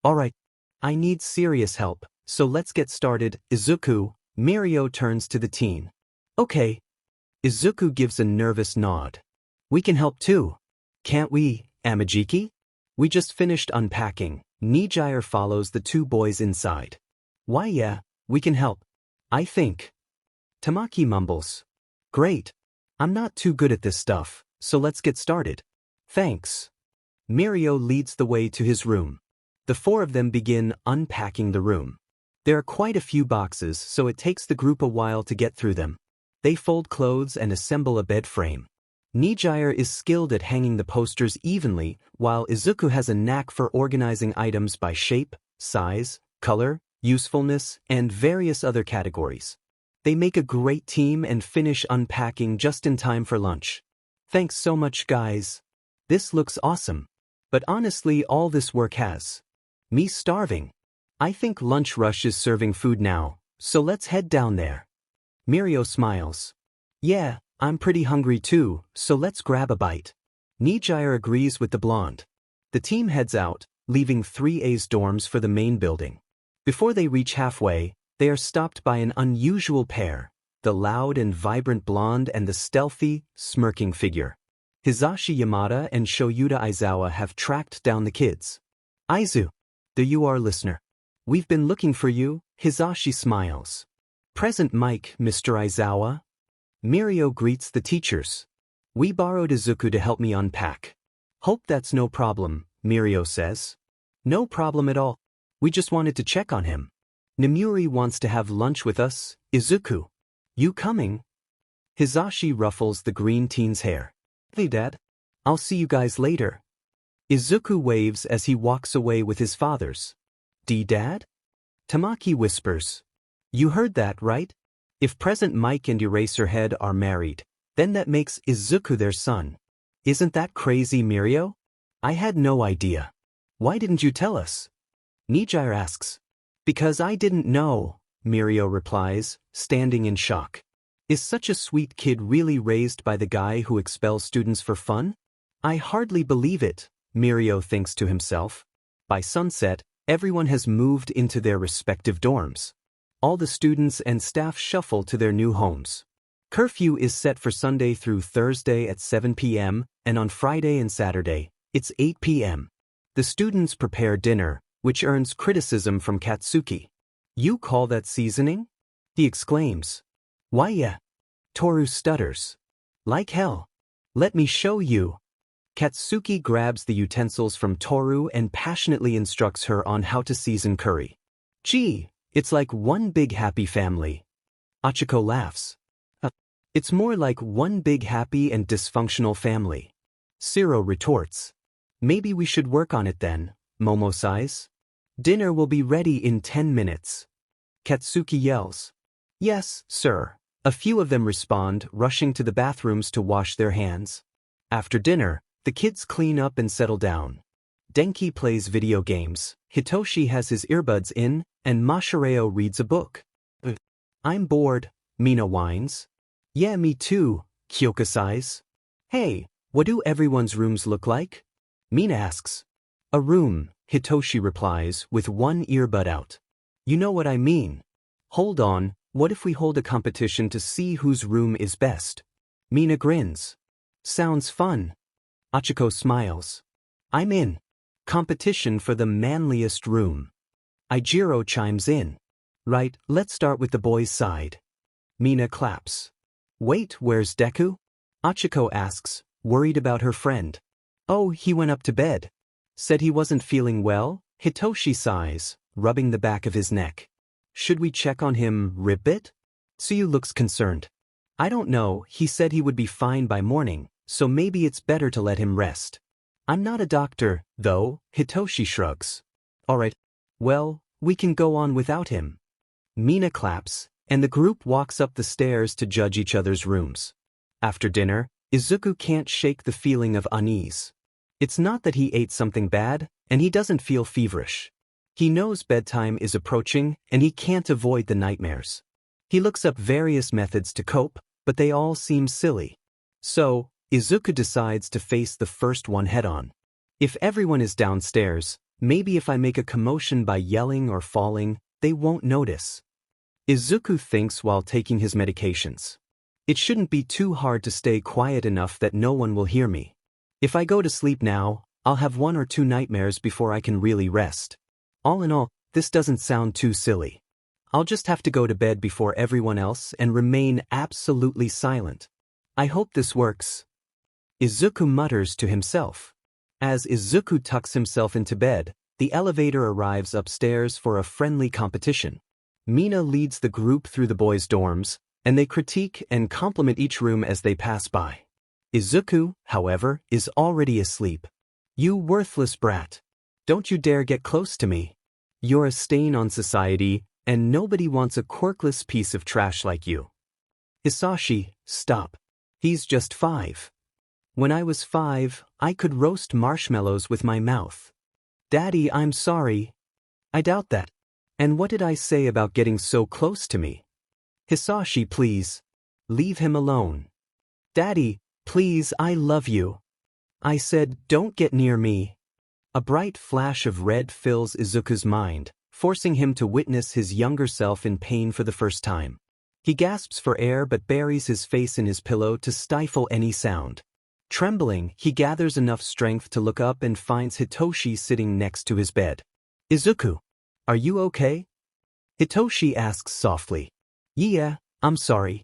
Alright, I need serious help, so let's get started, Izuku. Mirio turns to the teen. Okay. Izuku gives a nervous nod. We can help too. Can't we, Amajiki? We just finished unpacking. Nijire follows the two boys inside. Why yeah, we can help. I think. Tamaki mumbles. Great. I'm not too good at this stuff, so let's get started. Thanks. Mirio leads the way to his room. The four of them begin unpacking the room. There are quite a few boxes, so it takes the group a while to get through them. They fold clothes and assemble a bed frame. Nijire is skilled at hanging the posters evenly, while Izuku has a knack for organizing items by shape, size, color, usefulness, and various other categories. They make a great team and finish unpacking just in time for lunch. Thanks so much, guys. This looks awesome. But honestly, all this work has me starving. I think Lunch Rush is serving food now, so let's head down there. Mirio smiles. Yeah, I'm pretty hungry too, so let's grab a bite. Nijire agrees with the blonde. The team heads out, leaving 3A's dorms for the main building. Before they reach halfway, they are stopped by an unusual pair, the loud and vibrant blonde and the stealthy, smirking figure. Hisashi Yamada and Shoyuta Aizawa have tracked down the kids. Aizu, there you are, listener. We've been looking for you, Hisashi smiles. Present Mike, Mr. Aizawa. Mirio greets the teachers. We borrowed Izuku to help me unpack. Hope that's no problem, Mirio says. No problem at all. We just wanted to check on him. Nemuri wants to have lunch with us, Izuku. You coming? Hisashi ruffles the green teen's hair. Hey, Dad. I'll see you guys later. Izuku waves as he walks away with his fathers. Dad? Tamaki whispers. You heard that, right? If Present Mike and Eraserhead are married, then that makes Izuku their son. Isn't that crazy, Mirio? I had no idea. Why didn't you tell us? Nijire asks. Because I didn't know, Mirio replies, standing in shock. Is such a sweet kid really raised by the guy who expels students for fun? I hardly believe it, Mirio thinks to himself. By sunset, everyone has moved into their respective dorms. All the students and staff shuffle to their new homes. Curfew is set for Sunday through Thursday at 7 p.m., and on Friday and Saturday, it's 8 p.m. The students prepare dinner, which earns criticism from Katsuki. You call that seasoning? He exclaims. Why yeah? Toru stutters. Like hell. Let me show you. Katsuki grabs the utensils from Toru and passionately instructs her on how to season curry. Gee, it's like one big happy family. Achiko laughs. It's more like one big happy and dysfunctional family. Shiro retorts. Maybe we should work on it then, Momo sighs. Dinner will be ready in 10 minutes. Katsuki yells. Yes, sir. A few of them respond, rushing to the bathrooms to wash their hands. After dinner, the kids clean up and settle down. Denki plays video games, Hitoshi has his earbuds in, and Mashireo reads a book. I'm bored, Mina whines. Yeah, me too, Kyoka sighs. Hey, what do everyone's rooms look like? Mina asks. A room, Hitoshi replies, with one earbud out. You know what I mean. Hold on, what if we hold a competition to see whose room is best? Mina grins. Sounds fun. Achiko smiles. I'm in. Competition for the manliest room. Ijiro chimes in. Right, let's start with the boys' side. Mina claps. Wait, where's Deku? Achiko asks, worried about her friend. Oh, he went up to bed. Said he wasn't feeling well? Hitoshi sighs, rubbing the back of his neck. Should we check on him, Ribbit? Tsuyu looks concerned. I don't know, he said he would be fine by morning, so maybe it's better to let him rest. I'm not a doctor, though, Hitoshi shrugs. Alright. Well, we can go on without him. Mina claps, and the group walks up the stairs to judge each other's rooms. After dinner, Izuku can't shake the feeling of unease. It's not that he ate something bad, and he doesn't feel feverish. He knows bedtime is approaching, and he can't avoid the nightmares. He looks up various methods to cope, but they all seem silly. So, Izuku decides to face the first one head-on. If everyone is downstairs, maybe if I make a commotion by yelling or falling, they won't notice. Izuku thinks while taking his medications. It shouldn't be too hard to stay quiet enough that no one will hear me. If I go to sleep now, I'll have 1 or 2 nightmares before I can really rest. All in all, this doesn't sound too silly. I'll just have to go to bed before everyone else and remain absolutely silent. I hope this works. Izuku mutters to himself. As Izuku tucks himself into bed, the elevator arrives upstairs for a friendly competition. Mina leads the group through the boys' dorms, and they critique and compliment each room as they pass by. Izuku, however, is already asleep. You worthless brat. Don't you dare get close to me. You're a stain on society, and nobody wants a quirkless piece of trash like you. Hisashi, stop. He's just 5. When I was 5, I could roast marshmallows with my mouth. Daddy, I'm sorry. I doubt that. And what did I say about getting so close to me? Hisashi, please. Leave him alone. Daddy, please, I love you. I said, don't get near me. A bright flash of red fills Izuku's mind, forcing him to witness his younger self in pain for the first time. He gasps for air but buries his face in his pillow to stifle any sound. Trembling, he gathers enough strength to look up and finds Hitoshi sitting next to his bed. Izuku, are you okay? Hitoshi asks softly. Yeah, I'm sorry.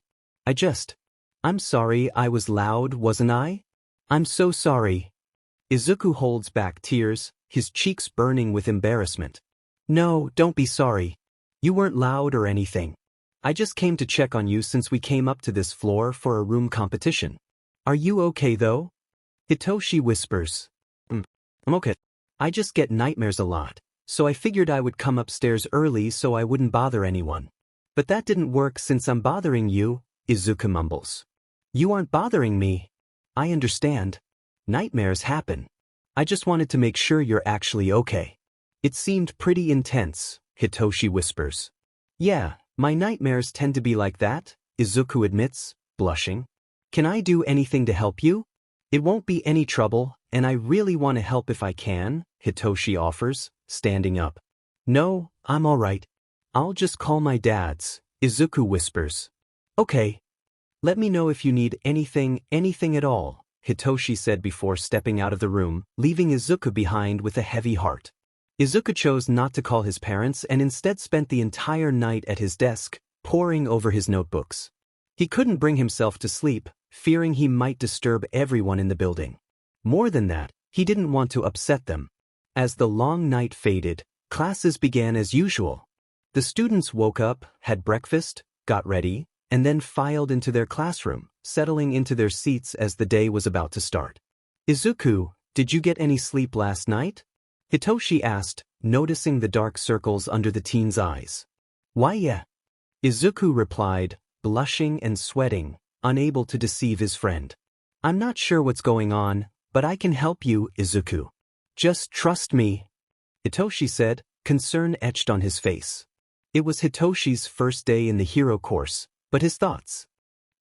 I'm sorry I was loud, wasn't I? I'm so sorry. Izuku holds back tears, his cheeks burning with embarrassment. No, don't be sorry. You weren't loud or anything. I just came to check on you since we came up to this floor for a room competition. Are you okay though? Hitoshi whispers. I'm okay. I just get nightmares a lot, so I figured I would come upstairs early so I wouldn't bother anyone. But that didn't work since I'm bothering you, Izuku mumbles. You aren't bothering me. I understand. Nightmares happen. I just wanted to make sure you're actually okay. It seemed pretty intense, Hitoshi whispers. Yeah, my nightmares tend to be like that, Izuku admits, blushing. Can I do anything to help you? It won't be any trouble, and I really want to help if I can, Hitoshi offers, standing up. No, I'm alright. I'll just call my dad's, Izuku whispers. Okay. Let me know if you need anything at all, Hitoshi said before stepping out of the room, leaving Izuku behind with a heavy heart. Izuku chose not to call his parents and instead spent the entire night at his desk, poring over his notebooks. He couldn't bring himself to sleep, fearing he might disturb everyone in the building. More than that, he didn't want to upset them. As the long night faded, classes began as usual. The students woke up, had breakfast, got ready, and then filed into their classroom, settling into their seats as the day was about to start. Izuku, did you get any sleep last night? Hitoshi asked, noticing the dark circles under the teen's eyes. Why yeah. Izuku replied, blushing and sweating, unable to deceive his friend. I'm not sure what's going on, but I can help you, Izuku. Just trust me, Hitoshi said, concern etched on his face. It was Hitoshi's first day in the hero course, but his thoughts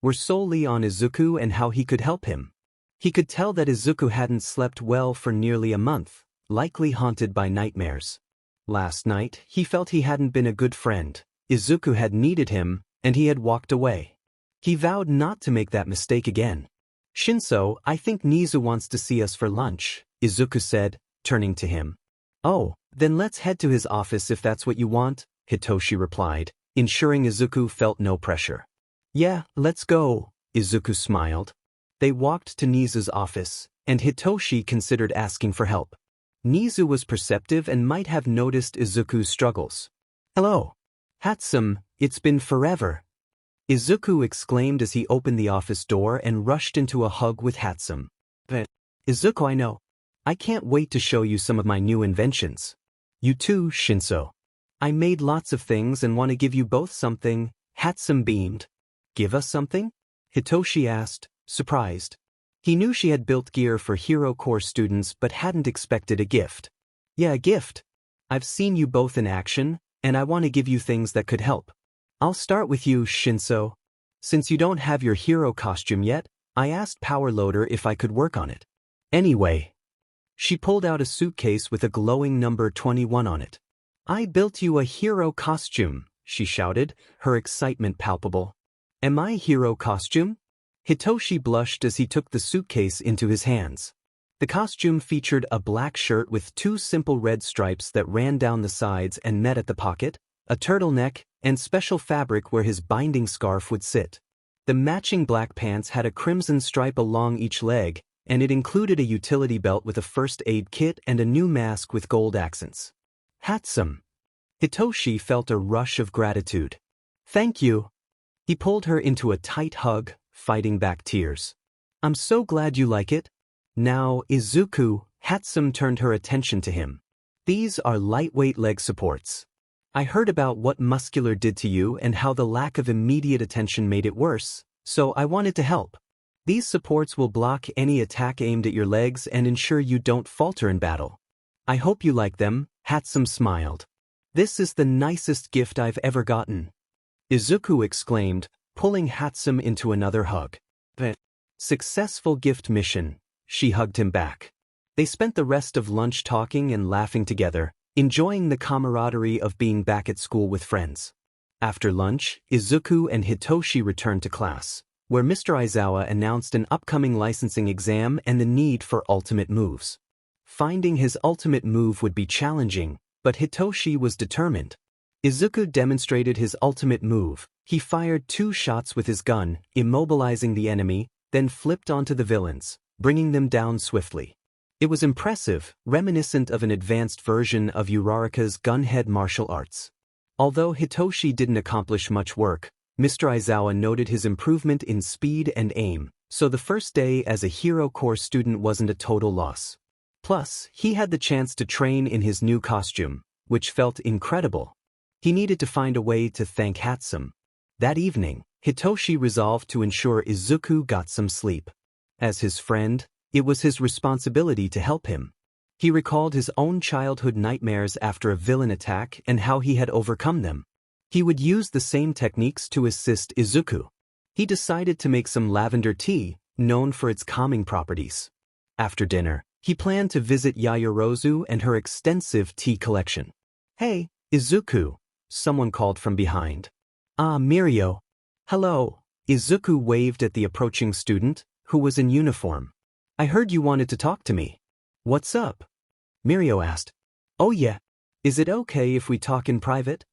were solely on Izuku and how he could help him. He could tell that Izuku hadn't slept well for nearly a month, likely haunted by nightmares. Last night, he felt he hadn't been a good friend. Izuku had needed him, and he had walked away. He vowed not to make that mistake again. Shinso, I think Nezu wants to see us for lunch, Izuku said, turning to him. Oh, then let's head to his office if that's what you want, Hitoshi replied, ensuring Izuku felt no pressure. Yeah, let's go, Izuku smiled. They walked to Nezu's office, and Hitoshi considered asking for help. Nezu was perceptive and might have noticed Izuku's struggles. Hello. Hatsume, it's been forever. Izuku exclaimed as he opened the office door and rushed into a hug with Hatsume. Izuku, I know. I can't wait to show you some of my new inventions. You too, Shinso. I made lots of things and want to give you both something, Hatsume beamed. Give us something? Hitoshi asked, surprised. He knew she had built gear for Hero Corps students but hadn't expected a gift. Yeah, a gift. I've seen you both in action, and I want to give you things that could help. I'll start with you, Shinso. Since you don't have your hero costume yet, I asked Power Loader if I could work on it. Anyway. She pulled out a suitcase with a glowing number 21 on it. I built you a hero costume, she shouted, her excitement palpable. Am I hero costume? Hitoshi blushed as he took the suitcase into his hands. The costume featured a black shirt with two simple red stripes that ran down the sides and met at the pocket, a turtleneck, and special fabric where his binding scarf would sit. The matching black pants had a crimson stripe along each leg, and it included a utility belt with a first aid kit and a new mask with gold accents. Hatsume. Hitoshi felt a rush of gratitude. Thank you. He pulled her into a tight hug, fighting back tears. I'm so glad you like it. Now, Izuku, Hatsume turned her attention to him. These are lightweight leg supports. I heard about what Muscular did to you and how the lack of immediate attention made it worse, so I wanted to help. These supports will block any attack aimed at your legs and ensure you don't falter in battle. I hope you like them, Hatsume smiled. This is the nicest gift I've ever gotten. Izuku exclaimed, pulling Hatsume into another hug. Successful gift mission, she hugged him back. They spent the rest of lunch talking and laughing together, enjoying the camaraderie of being back at school with friends. After lunch, Izuku and Hitoshi returned to class, where Mr. Aizawa announced an upcoming licensing exam and the need for ultimate moves. Finding his ultimate move would be challenging, but Hitoshi was determined. Izuku demonstrated his ultimate move. He fired 2 shots with his gun, immobilizing the enemy, then flipped onto the villains, bringing them down swiftly. It was impressive, reminiscent of an advanced version of Uraraka's gunhead martial arts. Although Hitoshi didn't accomplish much work, Mr. Aizawa noted his improvement in speed and aim, so the first day as a Hero Corps student wasn't a total loss. Plus, he had the chance to train in his new costume, which felt incredible. He needed to find a way to thank Hatsume. That evening, Hitoshi resolved to ensure Izuku got some sleep. As his friend, it was his responsibility to help him. He recalled his own childhood nightmares after a villain attack and how he had overcome them. He would use the same techniques to assist Izuku. He decided to make some lavender tea, known for its calming properties. After dinner, he planned to visit Yaoyorozu and her extensive tea collection. Hey, Izuku, someone called from behind. Ah, Mirio. Hello. Izuku waved at the approaching student, who was in uniform. I heard you wanted to talk to me. What's up? Mirio asked. Oh yeah. Is it okay if we talk in private?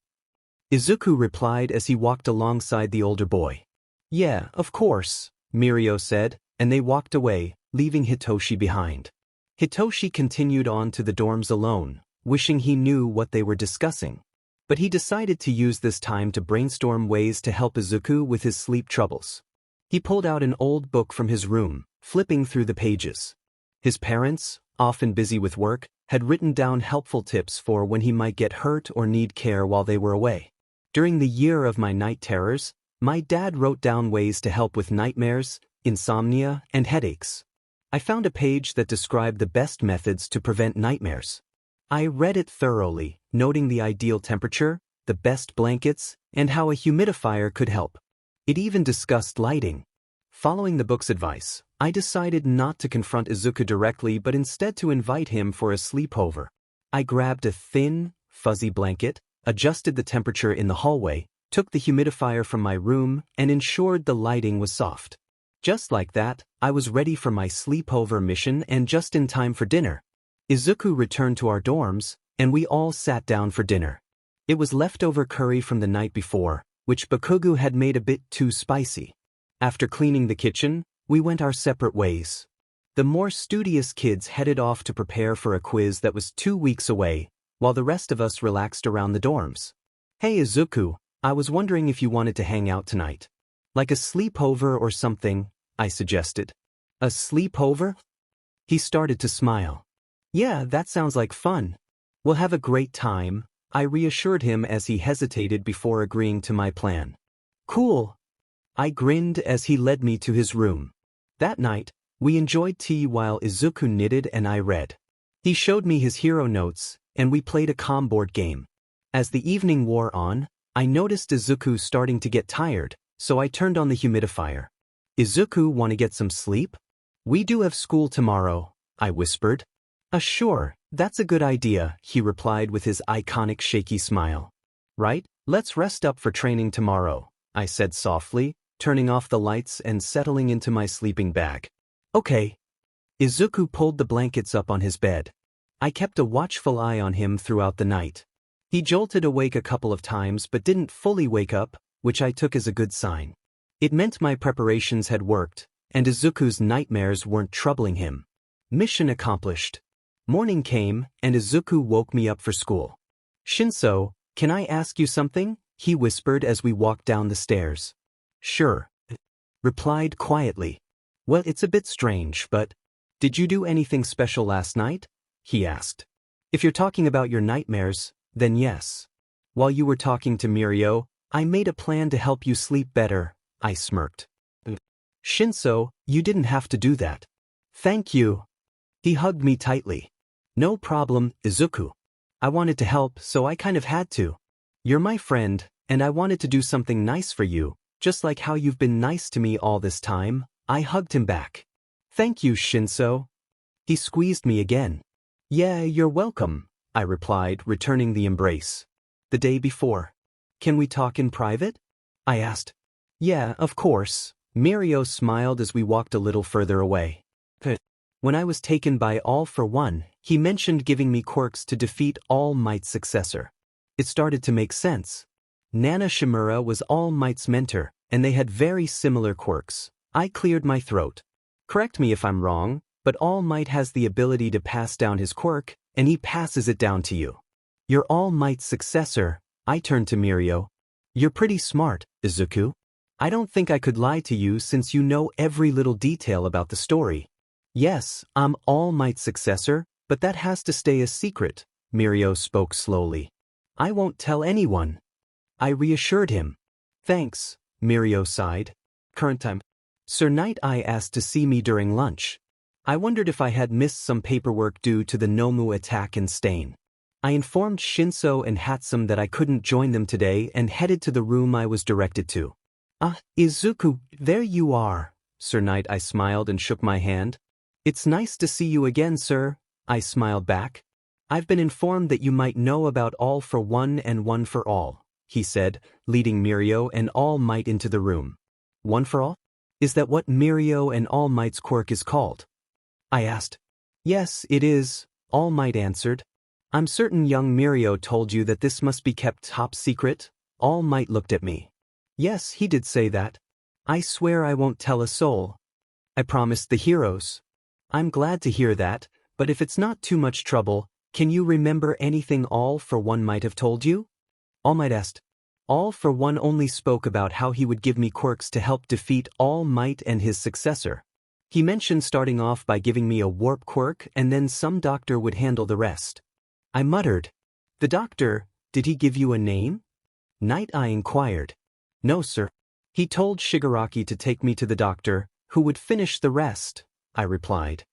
Izuku replied as he walked alongside the older boy. Yeah, of course, Mirio said, and they walked away, leaving Hitoshi behind. Hitoshi continued on to the dorms alone, wishing he knew what they were discussing. But he decided to use this time to brainstorm ways to help Izuku with his sleep troubles. He pulled out an old book from his room, flipping through the pages. His parents, often busy with work, had written down helpful tips for when he might get hurt or need care while they were away. During the year of my night terrors, my dad wrote down ways to help with nightmares, insomnia, and headaches. I found a page that described the best methods to prevent nightmares. I read it thoroughly, noting the ideal temperature, the best blankets, and how a humidifier could help. It even discussed lighting. Following the book's advice, I decided not to confront Izuku directly but instead to invite him for a sleepover. I grabbed a thin, fuzzy blanket, adjusted the temperature in the hallway, took the humidifier from my room, and ensured the lighting was soft. Just like that, I was ready for my sleepover mission and just in time for dinner. Izuku returned to our dorms, and we all sat down for dinner. It was leftover curry from the night before, which Bakugo had made a bit too spicy. After cleaning the kitchen, we went our separate ways. The more studious kids headed off to prepare for a quiz that was 2 weeks away, while the rest of us relaxed around the dorms. Hey Izuku, I was wondering if you wanted to hang out tonight. Like a sleepover or something, I suggested. A sleepover? He started to smile. Yeah, that sounds like fun. We'll have a great time, I reassured him as he hesitated before agreeing to my plan. Cool. I grinned as he led me to his room. That night, we enjoyed tea while Izuku knitted and I read. He showed me his hero notes, and we played a com board game. As the evening wore on, I noticed Izuku starting to get tired, so I turned on the humidifier. Izuku, want to get some sleep? We do have school tomorrow, I whispered. Sure, that's a good idea, he replied with his iconic shaky smile. Right, let's rest up for training tomorrow, I said softly, turning off the lights and settling into my sleeping bag. Okay. Izuku pulled the blankets up on his bed. I kept a watchful eye on him throughout the night. He jolted awake a couple of times but didn't fully wake up, which I took as a good sign. It meant my preparations had worked, and Izuku's nightmares weren't troubling him. Mission accomplished. Morning came, and Izuku woke me up for school. Shinso, can I ask you something? He whispered as we walked down the stairs. Sure. Replied quietly. Well, it's a bit strange, but did you do anything special last night? He asked. If you're talking about your nightmares, then yes. While you were talking to Mirio, I made a plan to help you sleep better, I smirked. Shinso, you didn't have to do that. Thank you. He hugged me tightly. No problem, Izuku. I wanted to help, so I kind of had to. You're my friend, and I wanted to do something nice for you, just like how you've been nice to me all this time. I hugged him back. Thank you, Shinso. He squeezed me again. Yeah, you're welcome, I replied, returning the embrace. The day before. Can we talk in private? I asked. Yeah, of course. Mirio smiled as we walked a little further away. When I was taken by All for One, he mentioned giving me quirks to defeat All Might's successor. It started to make sense. Nana Shimura was All Might's mentor, and they had very similar quirks. I cleared my throat. Correct me if I'm wrong, but All Might has the ability to pass down his quirk, and he passes it down to you. You're All Might's successor, I turned to Mirio. You're pretty smart, Izuku. I don't think I could lie to you since you know every little detail about the story. Yes, I'm All Might's successor, but that has to stay a secret, Mirio spoke slowly. I won't tell anyone. I reassured him. Thanks, Mirio sighed. Current time. Sir Knight I asked to see me during lunch. I wondered if I had missed some paperwork due to the Nomu attack and stain. I informed Shinso and Hatsume that I couldn't join them today and headed to the room I was directed to. Izuku, there you are, Sir Knight I smiled and shook my hand. It's nice to see you again, sir, I smiled back. I've been informed that you might know about All for One and One for All, he said, leading Mirio and All Might into the room. One for All? Is that what Mirio and All Might's quirk is called? I asked. Yes, it is, All Might answered. I'm certain young Mirio told you that this must be kept top secret. All Might looked at me. Yes, he did say that. I swear I won't tell a soul. I promised the heroes. I'm glad to hear that, but if it's not too much trouble, can you remember anything All for One might have told you? All Might asked. All for One only spoke about how he would give me quirks to help defeat All Might and his successor. He mentioned starting off by giving me a warp quirk and then some doctor would handle the rest. I muttered. The doctor, did he give you a name? Night Eye inquired. No, sir. He told Shigaraki to take me to the doctor, who would finish the rest, I replied.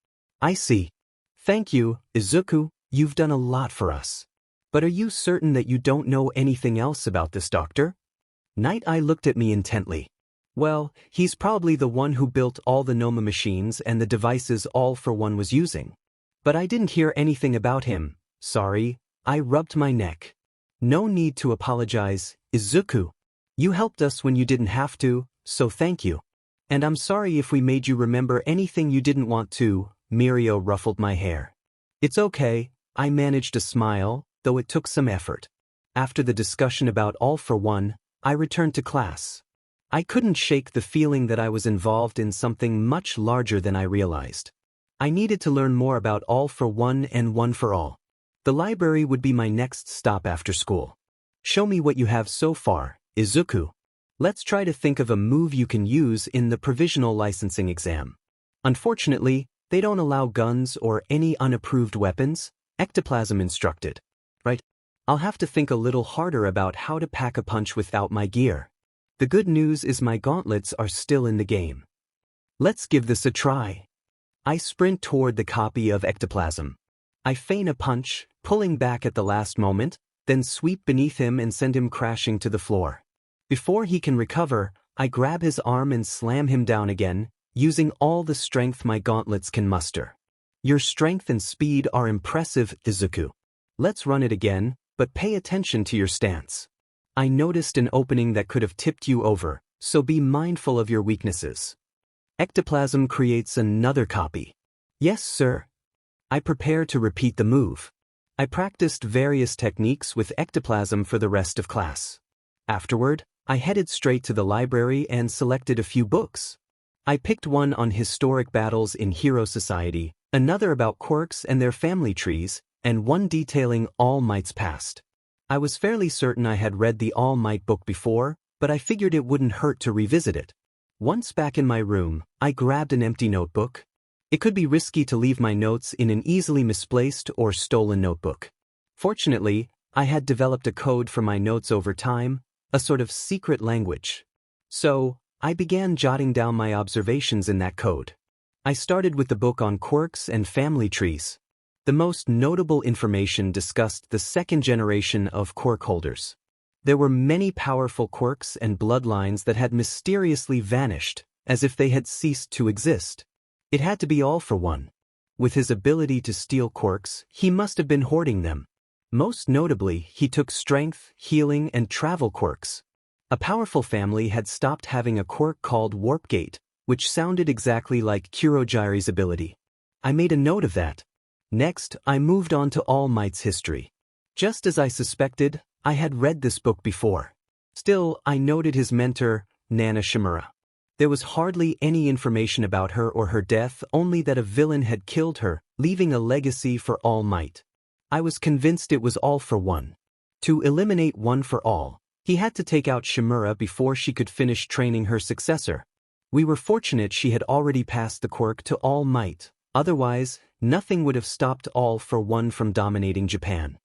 I see. Thank you, Izuku, you've done a lot for us. But are you certain that you don't know anything else about this doctor? Night Eye looked at me intently. Well, he's probably the one who built all the Noma machines and the devices All for One was using. But I didn't hear anything about him, sorry, I rubbed my neck. No need to apologize, Izuku. You helped us when you didn't have to, so thank you. And I'm sorry if we made you remember anything you didn't want to, Mirio ruffled my hair. It's okay, I managed to smile, though it took some effort. After the discussion about All for One, I returned to class. I couldn't shake the feeling that I was involved in something much larger than I realized. I needed to learn more about All for One and One for All. The library would be my next stop after school. Show me what you have so far, Izuku. Let's try to think of a move you can use in the provisional licensing exam. Unfortunately, they don't allow guns or any unapproved weapons, Ectoplasm instructed. Right? I'll have to think a little harder about how to pack a punch without my gear. The good news is my gauntlets are still in the game. Let's give this a try. I sprint toward the copy of Ectoplasm. I feign a punch, pulling back at the last moment, then sweep beneath him and send him crashing to the floor. Before he can recover, I grab his arm and slam him down again, using all the strength my gauntlets can muster. Your strength and speed are impressive, Izuku. Let's run it again, but pay attention to your stance. I noticed an opening that could have tipped you over, so be mindful of your weaknesses. Ectoplasm creates another copy. Yes, sir. I prepare to repeat the move. I practiced various techniques with Ectoplasm for the rest of class. Afterward, I headed straight to the library and selected a few books. I picked one on historic battles in Hero Society, another about quirks and their family trees, and one detailing All Might's past. I was fairly certain I had read the All Might book before, but I figured it wouldn't hurt to revisit it. Once back in my room, I grabbed an empty notebook. It could be risky to leave my notes in an easily misplaced or stolen notebook. Fortunately, I had developed a code for my notes over time, a sort of secret language. So, I began jotting down my observations in that code. I started with the book on quirks and family trees. The most notable information discussed the second generation of quirk holders. There were many powerful quirks and bloodlines that had mysteriously vanished, as if they had ceased to exist. It had to be All for One. With his ability to steal quirks, he must have been hoarding them. Most notably, he took strength, healing, and travel quirks. A powerful family had stopped having a quirk called Warp Gate, which sounded exactly like Kurogiri's ability. I made a note of that. Next, I moved on to All Might's history. Just as I suspected, I had read this book before. Still, I noted his mentor, Nana Shimura. There was hardly any information about her or her death, only that a villain had killed her, leaving a legacy for All Might. I was convinced it was All for One. To eliminate One for All, he had to take out Shimura before she could finish training her successor. We were fortunate she had already passed the quirk to All Might, otherwise, nothing would have stopped All for One from dominating Japan.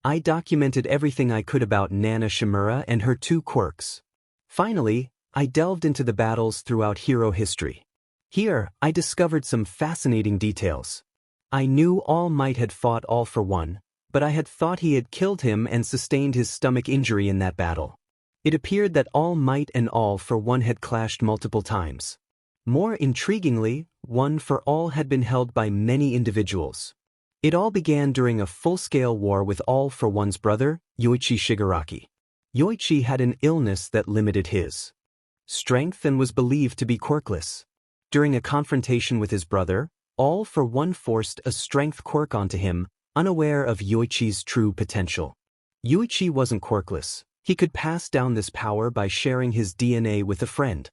I documented everything I could about Nana Shimura and her two quirks. Finally, I delved into the battles throughout hero history. Here, I discovered some fascinating details. I knew All Might had fought All for One, but I had thought he had killed him and sustained his stomach injury in that battle. It appeared that All Might and All for One had clashed multiple times. More intriguingly, One for All had been held by many individuals. It all began during a full-scale war with All for One's brother, Yoichi Shigaraki. Yoichi had an illness that limited his strength and was believed to be quirkless. During a confrontation with his brother, All for One forced a strength quirk onto him, unaware of Yoichi's true potential. Yoichi wasn't quirkless. He could pass down this power by sharing his DNA with a friend.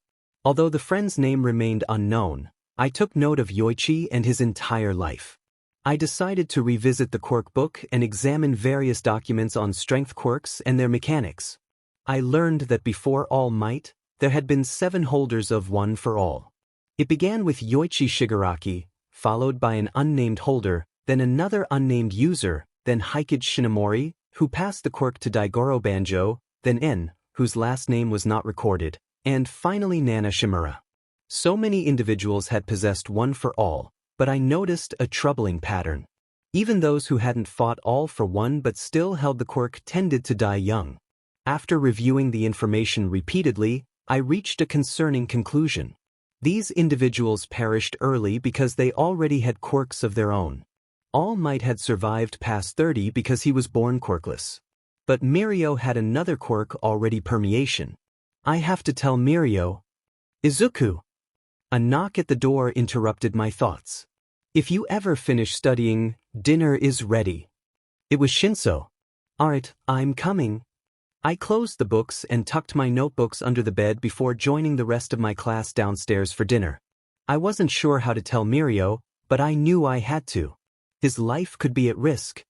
Although the friend's name remained unknown, I took note of Yoichi and his entire life. I decided to revisit the quirk book and examine various documents on strength quirks and their mechanics. I learned that before All Might, there had been 7 holders of One for All. It began with Yoichi Shigaraki, followed by an unnamed holder, then another unnamed user, then Hikage Shinomori, who passed the quirk to Daigoro Banjo, then N, whose last name was not recorded, and finally Nana Shimura. So many individuals had possessed One for All, but I noticed a troubling pattern. Even those who hadn't fought All for One but still held the quirk tended to die young. After reviewing the information repeatedly, I reached a concerning conclusion. These individuals perished early because they already had quirks of their own. All Might had survived past 30 because he was born quirkless. But Mirio had another quirk already permeation. I have to tell Mirio. Izuku! A knock at the door interrupted my thoughts. If you ever finish studying, dinner is ready. It was Shinso. Alright, I'm coming. I closed the books and tucked my notebooks under the bed before joining the rest of my class downstairs for dinner. I wasn't sure how to tell Mirio, but I knew I had to. His life could be at risk.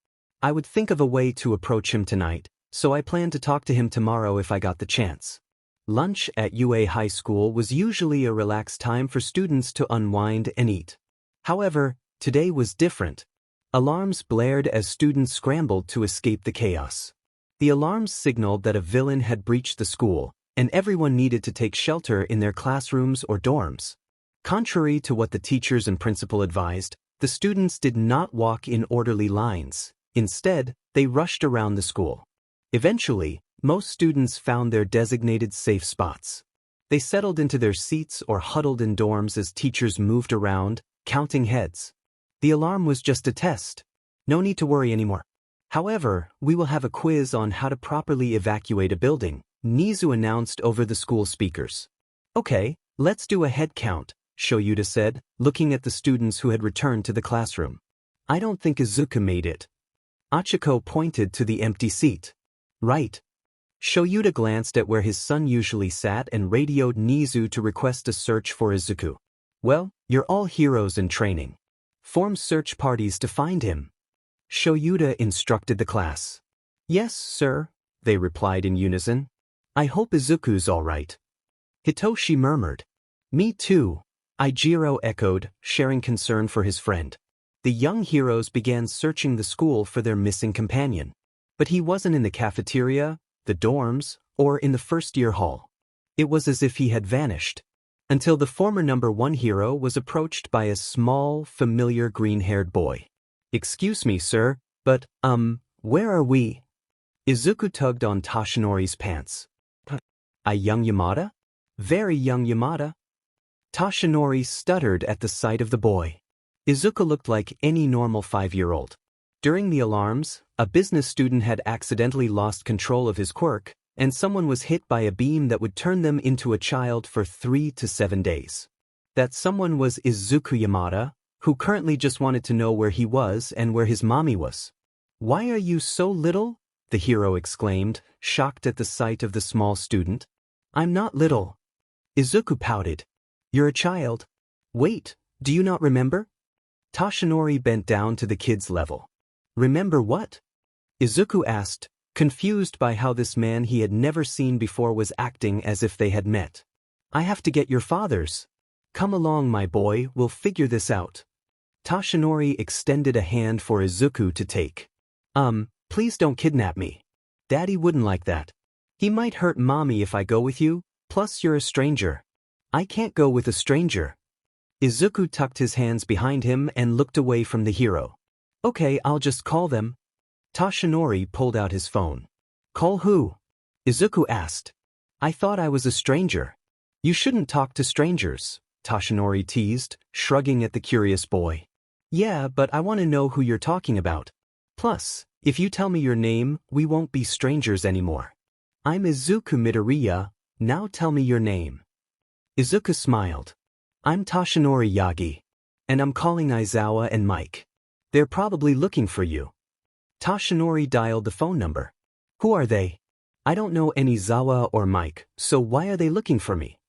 I would think of a way to approach him tonight, so I planned to talk to him tomorrow if I got the chance. Lunch at UA High School was usually a relaxed time for students to unwind and eat. However, today was different. Alarms blared as students scrambled to escape the chaos. The alarms signaled that a villain had breached the school, and everyone needed to take shelter in their classrooms or dorms. Contrary to what the teachers and principal advised, the students did not walk in orderly lines. Instead, they rushed around the school. Eventually, most students found their designated safe spots. They settled into their seats or huddled in dorms as teachers moved around, counting heads. The alarm was just a test. No need to worry anymore. However, we will have a quiz on how to properly evacuate a building, Nezu announced over the school speakers. Okay, let's do a head count, Shoyuta said, looking at the students who had returned to the classroom. I don't think Izuku made it. Achiko pointed to the empty seat. Right. Shoyuta glanced at where his son usually sat and radioed Nezu to request a search for Izuku. Well, you're all heroes in training. Form search parties to find him. Shoyuta instructed the class. Yes, sir, they replied in unison. I hope Izuku's all right. Hitoshi murmured. Me too, Ijiro echoed, sharing concern for his friend. The young heroes began searching the school for their missing companion. But he wasn't in the cafeteria, the dorms, or in the first-year hall. It was as if he had vanished. Until the former number 1 hero was approached by a small, familiar green-haired boy. Excuse me, sir, but, where are we? Izuku tugged on Toshinori's pants. A young Yamada? Very young Yamada. Toshinori stuttered at the sight of the boy. Izuku looked like any normal 5-year-old. During the alarms, a business student had accidentally lost control of his quirk, and someone was hit by a beam that would turn them into a child for 3 to 7 days. That someone was Izuku Yamada, who currently just wanted to know where he was and where his mommy was. Why are you so little? The hero exclaimed, shocked at the sight of the small student. I'm not little. Izuku pouted. You're a child. Wait, do you not remember? Toshinori bent down to the kid's level. Remember what? Izuku asked, confused by how this man he had never seen before was acting as if they had met. I have to get your father's. Come along, my boy, we'll figure this out. Toshinori extended a hand for Izuku to take. Please don't kidnap me. Daddy wouldn't like that. He might hurt mommy if I go with you, plus you're a stranger. I can't go with a stranger. Izuku tucked his hands behind him and looked away from the hero. Okay, I'll just call them. Toshinori pulled out his phone. Call who? Izuku asked. I thought I was a stranger. You shouldn't talk to strangers, Toshinori teased, shrugging at the curious boy. Yeah, but I want to know who you're talking about. Plus, if you tell me your name, we won't be strangers anymore. I'm Izuku Midoriya, now tell me your name. Izuku smiled. I'm Toshinori Yagi. And I'm calling Aizawa and Mike. They're probably looking for you. Toshinori dialed the phone number. Who are they? I don't know any Zawa or Mike, so why are they looking for me?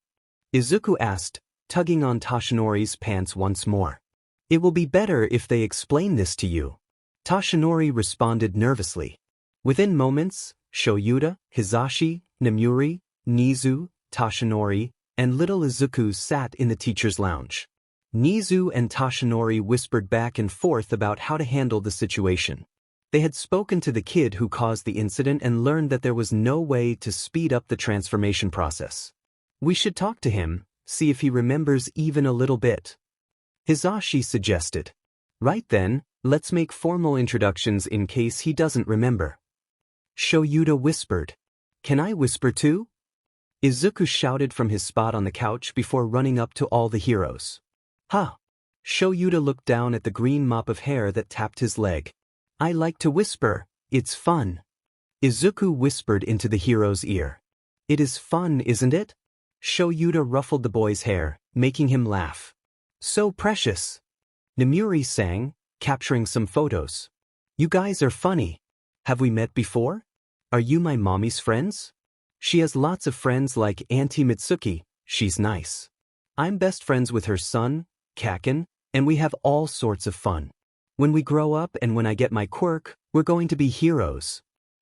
Izuku asked, tugging on Toshinori's pants once more. It will be better if they explain this to you. Toshinori responded nervously. Within moments, Shoyuta, Hisashi, Nemuri, Nezu, Toshinori, and little Izuku sat in the teacher's lounge. Nezu and Toshinori whispered back and forth about how to handle the situation. They had spoken to the kid who caused the incident and learned that there was no way to speed up the transformation process. We should talk to him, see if he remembers even a little bit. Hisashi suggested. Right then, let's make formal introductions in case he doesn't remember. Shoyuta whispered. Can I whisper too? Izuku shouted from his spot on the couch before running up to all the heroes. Huh. Shoyuta looked down at the green mop of hair that tapped his leg. I like to whisper, it's fun. Izuku whispered into the hero's ear. It is fun, isn't it? Shoyuta ruffled the boy's hair, making him laugh. So precious. Nemuri sang, capturing some photos. You guys are funny. Have we met before? Are you my mommy's friends? She has lots of friends like Auntie Mitsuki, she's nice. I'm best friends with her son, Kaken, and we have all sorts of fun. When we grow up and when I get my quirk, we're going to be heroes.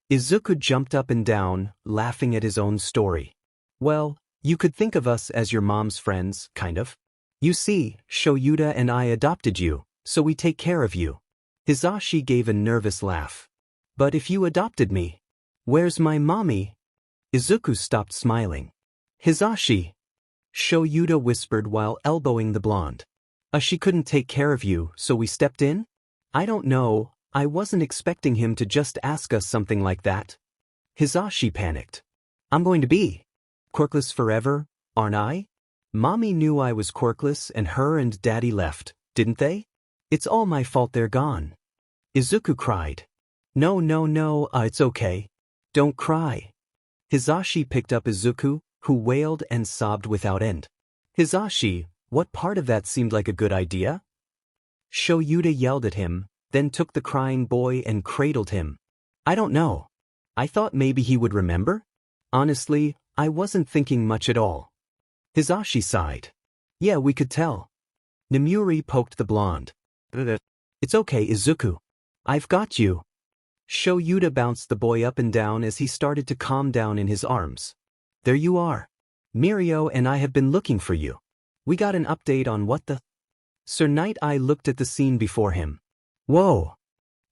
Izuku jumped up and down, laughing at his own story. Well, you could think of us as your mom's friends, kind of. You see, Shoyuta and I adopted you, so we take care of you. Hisashi gave a nervous laugh. But if you adopted me, where's my mommy? Izuku stopped smiling. Hisashi. Shoyuta whispered while elbowing the blonde. She couldn't take care of you, so we stepped in? I don't know, I wasn't expecting him to just ask us something like that. Hisashi panicked. I'm going to be quirkless forever, aren't I? Mommy knew I was quirkless and her and Daddy left, didn't they? It's all my fault they're gone. Izuku cried. No, it's okay. Don't cry. Hisashi picked up Izuku, who wailed and sobbed without end. Hisashi, what part of that seemed like a good idea? Shoyuta yelled at him, then took the crying boy and cradled him. I don't know. I thought maybe he would remember? Honestly, I wasn't thinking much at all. Hisashi sighed. Yeah, we could tell. Nemuri poked the blonde. It's okay, Izuku. I've got you. Shoyuta bounced the boy up and down as he started to calm down in his arms. There you are. Mirio and I have been looking for you. We got an update on what the... Sir Night-Eye looked at the scene before him. Whoa!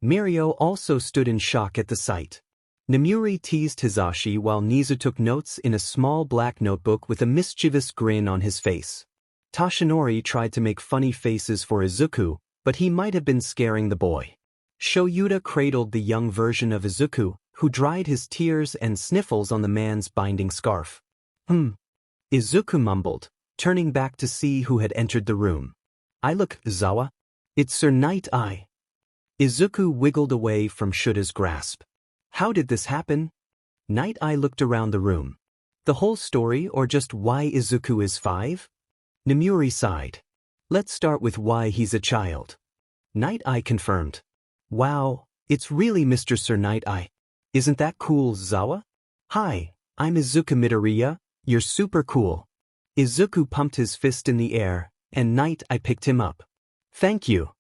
Mirio also stood in shock at the sight. Nemuri teased Hisashi while Nezu took notes in a small black notebook with a mischievous grin on his face. Toshinori tried to make funny faces for Izuku, but he might have been scaring the boy. Shoyuta cradled the young version of Izuku, who dried his tears and sniffles on the man's binding scarf. Izuku mumbled, turning back to see who had entered the room. I look, Zawa. It's Sir Night-Eye. Izuku wiggled away from Shuta's grasp. How did this happen? Night-Eye looked around the room. The whole story or just why Izuku is 5? Nemuri sighed. Let's start with why he's a child. Night-Eye confirmed. Wow, it's really Mr. Sir Night-Eye. Isn't that cool, Zawa? Hi, I'm Izuku Midoriya, you're super cool. Izuku pumped his fist in the air, and Night-Eye picked him up. Thank you.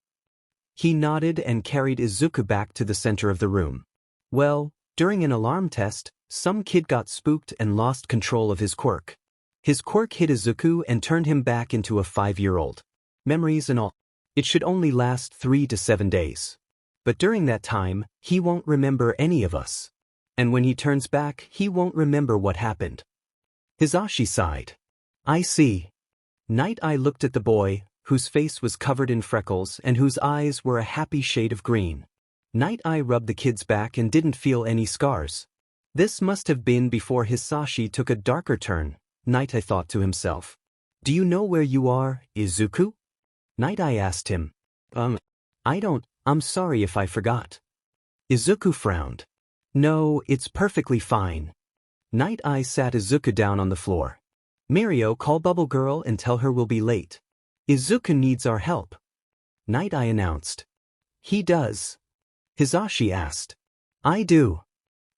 He nodded and carried Izuku back to the center of the room. Well, during an alarm test, some kid got spooked and lost control of his quirk. His quirk hit Izuku and turned him back into a 5-year-old. Memories and all. It should only last 3 to 7 days. But during that time, he won't remember any of us. And when he turns back, he won't remember what happened. Hisashi sighed. I see. Night-Eye looked at the boy, whose face was covered in freckles and whose eyes were a happy shade of green. Night-Eye rubbed the kid's back and didn't feel any scars. This must have been before Hisashi took a darker turn, Night-Eye thought to himself. Do you know where you are, Izuku? Night-Eye asked him. I'm sorry if I forgot. Izuku frowned. No, it's perfectly fine. Night-Eye sat Izuku down on the floor. Mirio, call Bubble Girl and tell her we'll be late. Izuku needs our help. Night-Eye announced. He does. Hisashi asked. I do.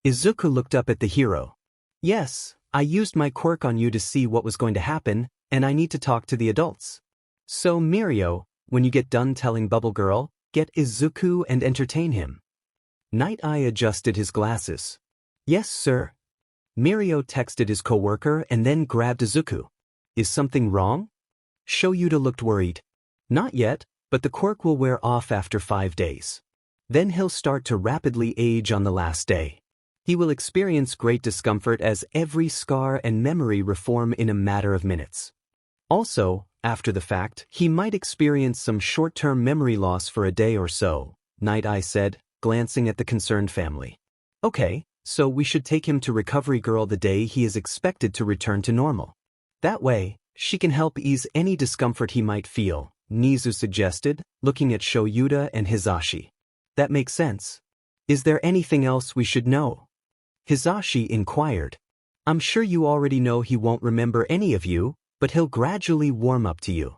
Izuku looked up at the hero. Yes, I used my quirk on you to see what was going to happen, and I need to talk to the adults. So Mirio, when you get done telling Bubble Girl, get Izuku and entertain him. Night Eye adjusted his glasses. Yes, sir. Mirio texted his coworker and then grabbed Izuku. Is something wrong? Shoyuta looked worried. Not yet, but the quirk will wear off after 5 days. Then he'll start to rapidly age on the last day. He will experience great discomfort as every scar and memory reform in a matter of minutes. Also, after the fact, he might experience some short-term memory loss for a day or so, Night Eye said, glancing at the concerned family. Okay, so we should take him to Recovery Girl the day he is expected to return to normal. That way, she can help ease any discomfort he might feel, Nezu suggested, looking at Shoyuta and Hisashi. That makes sense. Is there anything else we should know? Hisashi inquired. I'm sure you already know he won't remember any of you, but he'll gradually warm up to you.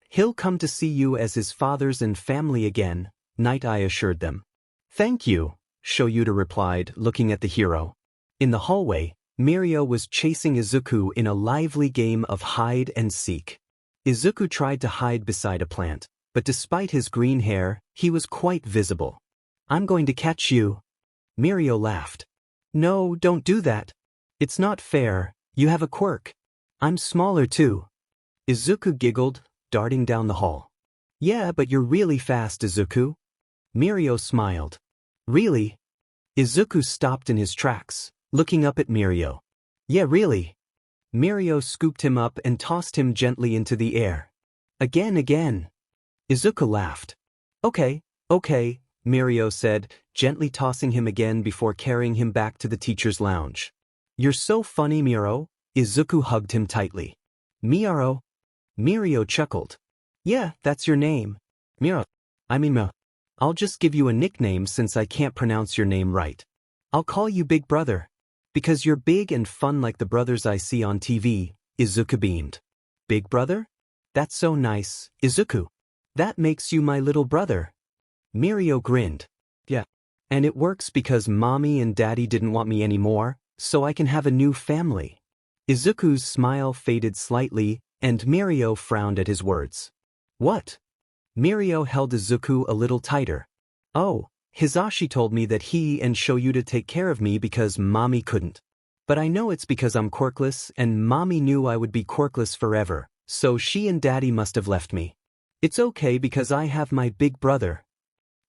He'll come to see you as his fathers and family again, Night Eye assured them. Thank you, Shoyuta replied, looking at the hero. In the hallway, Mirio was chasing Izuku in a lively game of hide and seek. Izuku tried to hide beside a plant, but despite his green hair, he was quite visible. I'm going to catch you. Mirio laughed. No, don't do that. It's not fair, you have a quirk. I'm smaller too. Izuku giggled, darting down the hall. Yeah, but you're really fast, Izuku. Mirio smiled. Really? Izuku stopped in his tracks, looking up at Mirio. Yeah, really. Mirio scooped him up and tossed him gently into the air. Again. Izuku laughed. Okay, Mirio said, gently tossing him again before carrying him back to the teacher's lounge. You're so funny, Miro. Izuku hugged him tightly. Miaro? Mirio chuckled. Yeah, that's your name. Miro. I'll just give you a nickname since I can't pronounce your name right. I'll call you Big Brother. Because you're big and fun like the brothers I see on TV, Izuku beamed. Big Brother? That's so nice, Izuku. That makes you my little brother. Mirio grinned. Yeah. And it works because Mommy and Daddy didn't want me anymore, so I can have a new family. Izuku's smile faded slightly, and Mirio frowned at his words. What? Mirio held Izuku a little tighter. Oh, Hisashi told me that he and Shoyuta take care of me because Mommy couldn't. But I know it's because I'm quirkless and Mommy knew I would be quirkless forever, so she and Daddy must have left me. It's okay because I have my big brother.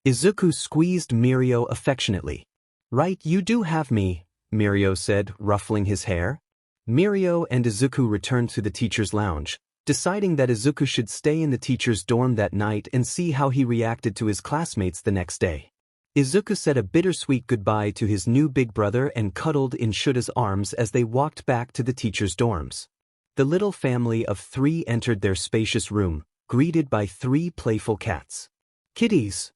Izuku squeezed Mirio affectionately. Right, you do have me, Mirio said, ruffling his hair. Mirio and Izuku returned to the teacher's lounge, deciding that Izuku should stay in the teacher's dorm that night and see how he reacted to his classmates the next day. Izuku said a bittersweet goodbye to his new big brother and cuddled in Shuta's arms as they walked back to the teacher's dorms. The little family of 3 entered their spacious room, greeted by 3 playful cats. Kitties!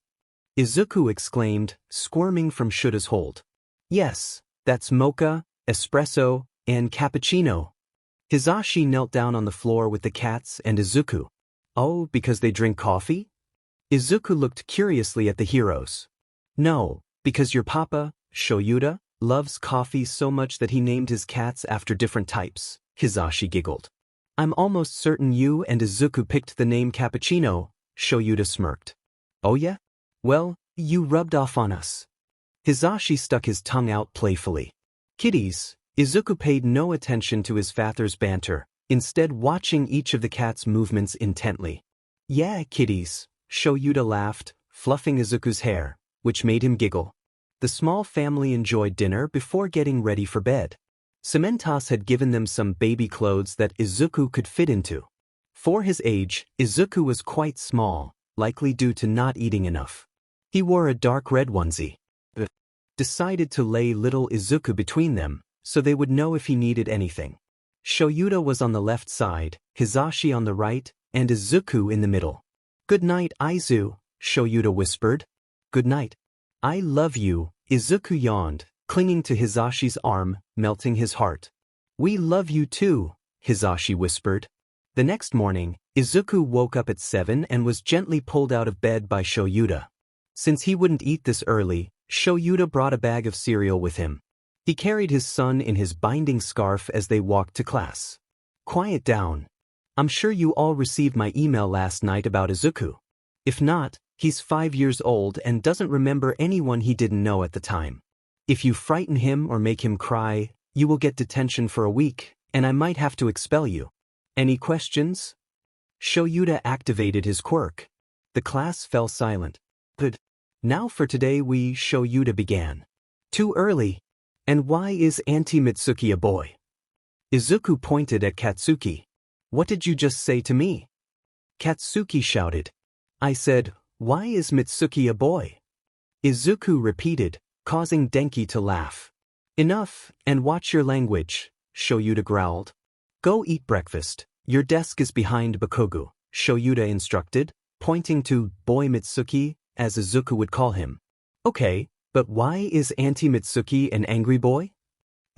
Izuku exclaimed, squirming from Shuta's hold. Yes, that's mocha, espresso, and cappuccino. Hisashi knelt down on the floor with the cats and Izuku. Oh, because they drink coffee? Izuku looked curiously at the heroes. No, because your papa, Shoyuta, loves coffee so much that he named his cats after different types, Hisashi giggled. I'm almost certain you and Izuku picked the name cappuccino, Shoyuta smirked. Oh yeah? Well, you rubbed off on us. Hisashi stuck his tongue out playfully. Kitties, Izuku paid no attention to his father's banter, instead watching each of the cats' movements intently. Yeah, kitties, Shoyuta laughed, fluffing Izuku's hair, which made him giggle. The small family enjoyed dinner before getting ready for bed. Cementas had given them some baby clothes that Izuku could fit into. For his age, Izuku was quite small, likely due to not eating enough. He wore a dark red onesie. Decided to lay little Izuku between them, so they would know if he needed anything. Shoyuta was on the left side, Hisashi on the right, and Izuku in the middle. Good night, Izu, Shoyuta whispered. Good night. I love you, Izuku yawned, clinging to Hisashi's arm, melting his heart. We love you too, Hisashi whispered. The next morning, Izuku woke up at 7 and was gently pulled out of bed by Shoyuta. Since he wouldn't eat this early, Shoyuta brought a bag of cereal with him. He carried his son in his binding scarf as they walked to class. Quiet down. I'm sure you all received my email last night about Izuku. If not, he's 5 years old and doesn't remember anyone he didn't know at the time. If you frighten him or make him cry, you will get detention for a week, and I might have to expel you. Any questions? Shoyuta activated his quirk. The class fell silent. Good. Now for today Shoyuta began. Too early. And why is Auntie Mitsuki a boy? Izuku pointed at Katsuki. What did you just say to me? Katsuki shouted. I said, why is Mitsuki a boy? Izuku repeated, causing Denki to laugh. Enough, and watch your language, Shoyuta growled. Go eat breakfast. Your desk is behind Bakugo, Shoyuta instructed, pointing to Boy Mitsuki, as Izuku would call him. Okay, but why is Auntie Mitsuki an angry boy?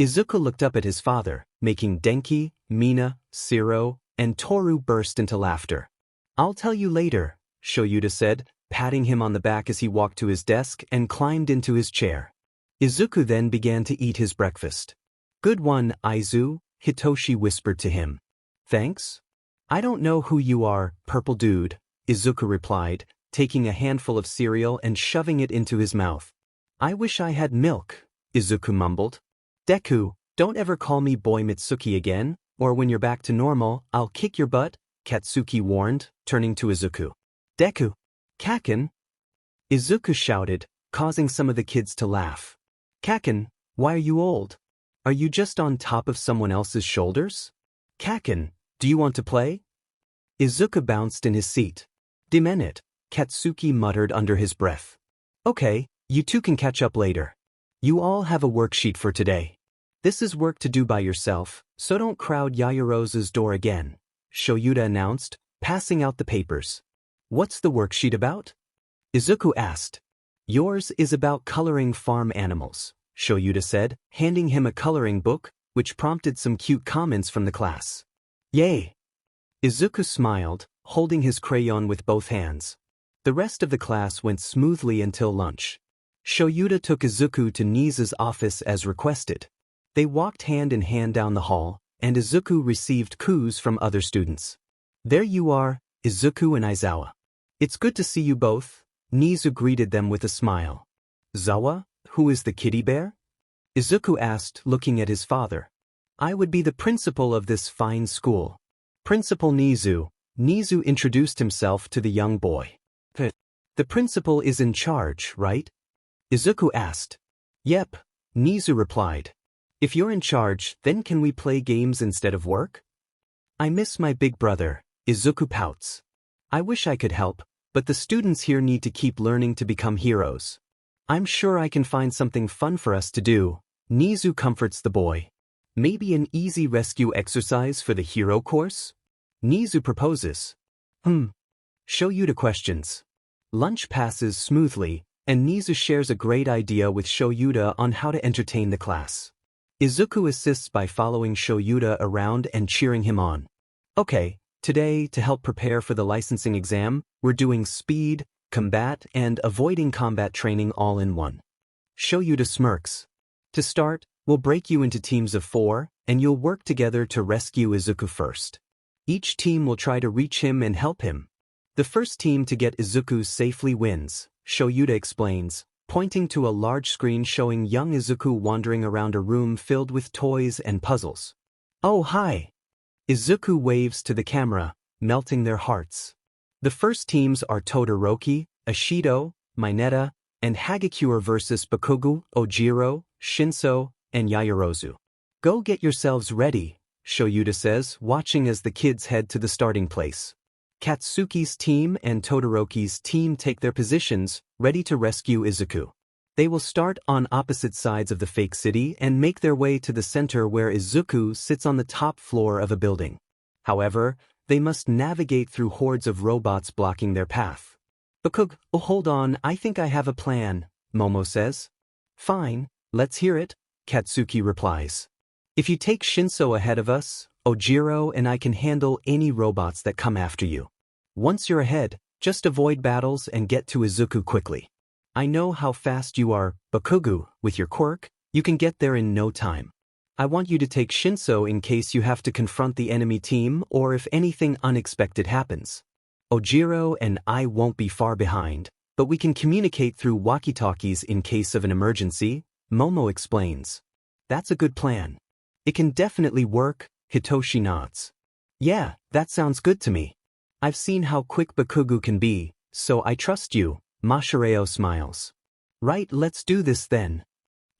Izuku looked up at his father, making Denki, Mina, Shiro, and Toru burst into laughter. I'll tell you later, Shoyuta said, patting him on the back as he walked to his desk and climbed into his chair. Izuku then began to eat his breakfast. Good one, Izu, Hitoshi whispered to him. Thanks? I don't know who you are, purple dude, Izuku replied, taking a handful of cereal and shoving it into his mouth. I wish I had milk, Izuku mumbled. Deku, don't ever call me Boy Mitsuki again, or when you're back to normal, I'll kick your butt, Katsuki warned, turning to Izuku. Deku. Kaken? Izuku shouted, causing some of the kids to laugh. Kaken, why are you old? Are you just on top of someone else's shoulders? Kaken, do you want to play? Izuku bounced in his seat. Demenit, Katsuki muttered under his breath. Okay, you two can catch up later. You all have a worksheet for today. This is work to do by yourself, so don't crowd Yaoyorozu's door again, Shoyuta announced, passing out the papers. What's the worksheet about? Izuku asked. Yours is about coloring farm animals, Shoyuta said, handing him a coloring book, which prompted some cute comments from the class. Yay! Izuku smiled, holding his crayon with both hands. The rest of the class went smoothly until lunch. Shoyuta took Izuku to Nezu's office as requested. They walked hand in hand down the hall, and Izuku received coups from other students. There you are, Izuku and Aizawa. It's good to see you both, Nezu greeted them with a smile. Zawa, who is the kitty bear? Izuku asked, looking at his father. I would be the principal of this fine school. Principal Nezu. Nezu introduced himself to the young boy. The principal is in charge, right? Izuku asked. Yep, Nezu replied. If you're in charge, then can we play games instead of work? I miss my big brother, Izuku pouts. I wish I could help, but the students here need to keep learning to become heroes. I'm sure I can find something fun for us to do, Nezu comforts the boy. Maybe an easy rescue exercise for the hero course? Nezu proposes. Shoyuta questions. Lunch passes smoothly, and Nezu shares a great idea with Shoyuta on how to entertain the class. Izuku assists by following Shoyuta around and cheering him on. Okay, today, to help prepare for the licensing exam, we're doing speed, combat, and avoiding combat training all in one. Shoyuta smirks. To start, we'll break you into teams of 4, and you'll work together to rescue Izuku first. Each team will try to reach him and help him. The first team to get Izuku safely wins, Shoyuta explains, pointing to a large screen showing young Izuku wandering around a room filled with toys and puzzles. Oh hi! Izuku waves to the camera, melting their hearts. The first teams are Todoroki, Ashido, Mineta, and Hagakure versus Bakugo, Ojiro, Shinso, and Yaoyorozu. Go get yourselves ready, Shoyuta says, watching as the kids head to the starting place. Katsuki's team and Todoroki's team take their positions, ready to rescue Izuku. They will start on opposite sides of the fake city and make their way to the center where Izuku sits on the top floor of a building. However, they must navigate through hordes of robots blocking their path. Bakugo, hold on, I think I have a plan, Momo says. Fine, let's hear it, Katsuki replies. If you take Shinso ahead of us, Ojiro and I can handle any robots that come after you. Once you're ahead, just avoid battles and get to Izuku quickly. I know how fast you are, Bakugo, with your quirk, you can get there in no time. I want you to take Shinso in case you have to confront the enemy team or if anything unexpected happens. Ojiro and I won't be far behind, but we can communicate through walkie-talkies in case of an emergency, Momo explains. That's a good plan. It can definitely work, Hitoshi nods. Yeah, that sounds good to me. I've seen how quick Bakugo can be, so I trust you, Mashireo smiles. Right, let's do this then.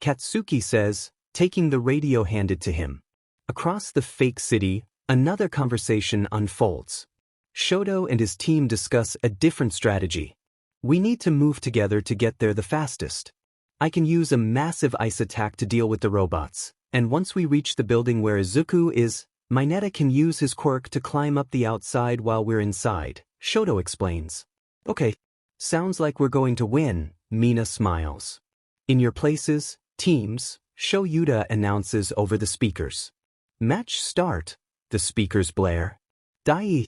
Katsuki says, taking the radio handed to him. Across the fake city, another conversation unfolds. Shoto and his team discuss a different strategy. We need to move together to get there the fastest. I can use a massive ice attack to deal with the robots, and once we reach the building where Izuku is, Mineta can use his quirk to climb up the outside while we're inside, Shoto explains. Okay. Sounds like we're going to win, Mina smiles. In your places, teams, Sho Yuta announces over the speakers. Match start, the speakers blare. Dai.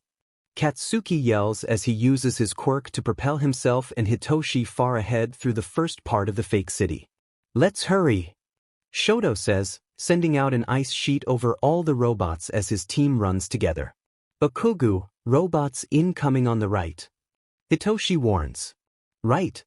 Katsuki yells as he uses his quirk to propel himself and Hitoshi far ahead through the first part of the fake city. Let's hurry, Shoto says, sending out an ice sheet over all the robots as his team runs together. Bakugo, robots incoming on the right. Hitoshi warns. Right.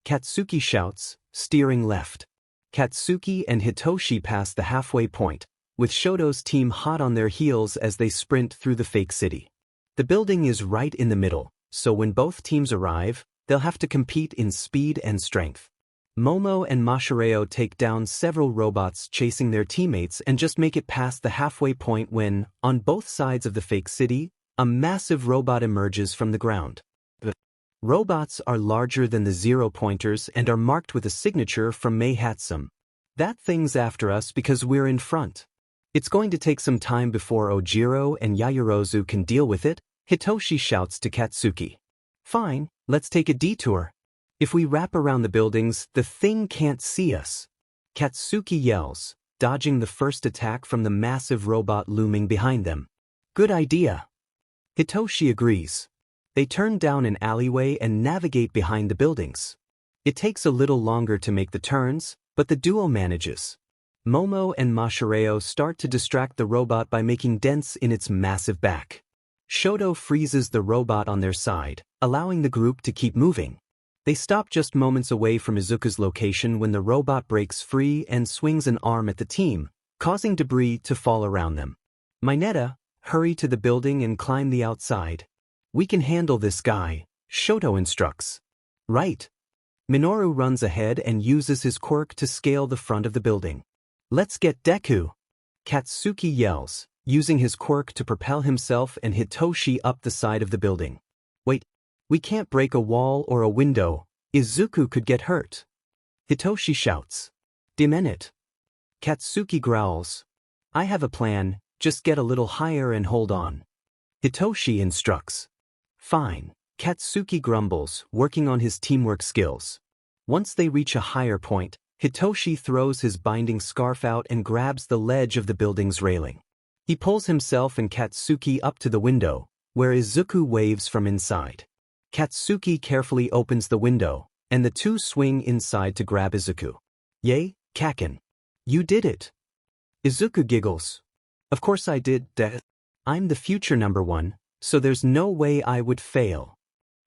Katsuki shouts, steering left. Katsuki and Hitoshi pass the halfway point, with Shoto's team hot on their heels as they sprint through the fake city. The building is right in the middle, so when both teams arrive, they'll have to compete in speed and strength. Momo and Mashireo take down several robots chasing their teammates and just make it past the halfway point when, on both sides of the fake city, a massive robot emerges from the ground. The robots are larger than the zero-pointers and are marked with a signature from Mei Hatsume. That thing's after us because we're in front. It's going to take some time before Ojiro and Yaoyorozu can deal with it, Hitoshi shouts to Katsuki. Fine, let's take a detour. If we wrap around the buildings, the thing can't see us. Katsuki yells, dodging the first attack from the massive robot looming behind them. Good idea. Hitoshi agrees. They turn down an alleyway and navigate behind the buildings. It takes a little longer to make the turns, but the duo manages. Momo and Mashireo start to distract the robot by making dents in its massive back. Shoto freezes the robot on their side, allowing the group to keep moving. They stop just moments away from Izuku's location when the robot breaks free and swings an arm at the team, causing debris to fall around them. Mineta, hurry to the building and climb the outside. We can handle this guy, Shoto instructs. Right. Minoru runs ahead and uses his quirk to scale the front of the building. Let's get Deku. Katsuki yells, using his quirk to propel himself and Hitoshi up the side of the building. Wait, we can't break a wall or a window. Izuku could get hurt. Hitoshi shouts. Demenit. Katsuki growls. I have a plan, just get a little higher and hold on. Hitoshi instructs. Fine. Katsuki grumbles, working on his teamwork skills. Once they reach a higher point, Hitoshi throws his binding scarf out and grabs the ledge of the building's railing. He pulls himself and Katsuki up to the window, where Izuku waves from inside. Katsuki carefully opens the window, and the two swing inside to grab Izuku. Yay, Kaken. You did it. Izuku giggles. Of course I did, I'm the future #1, so there's no way I would fail.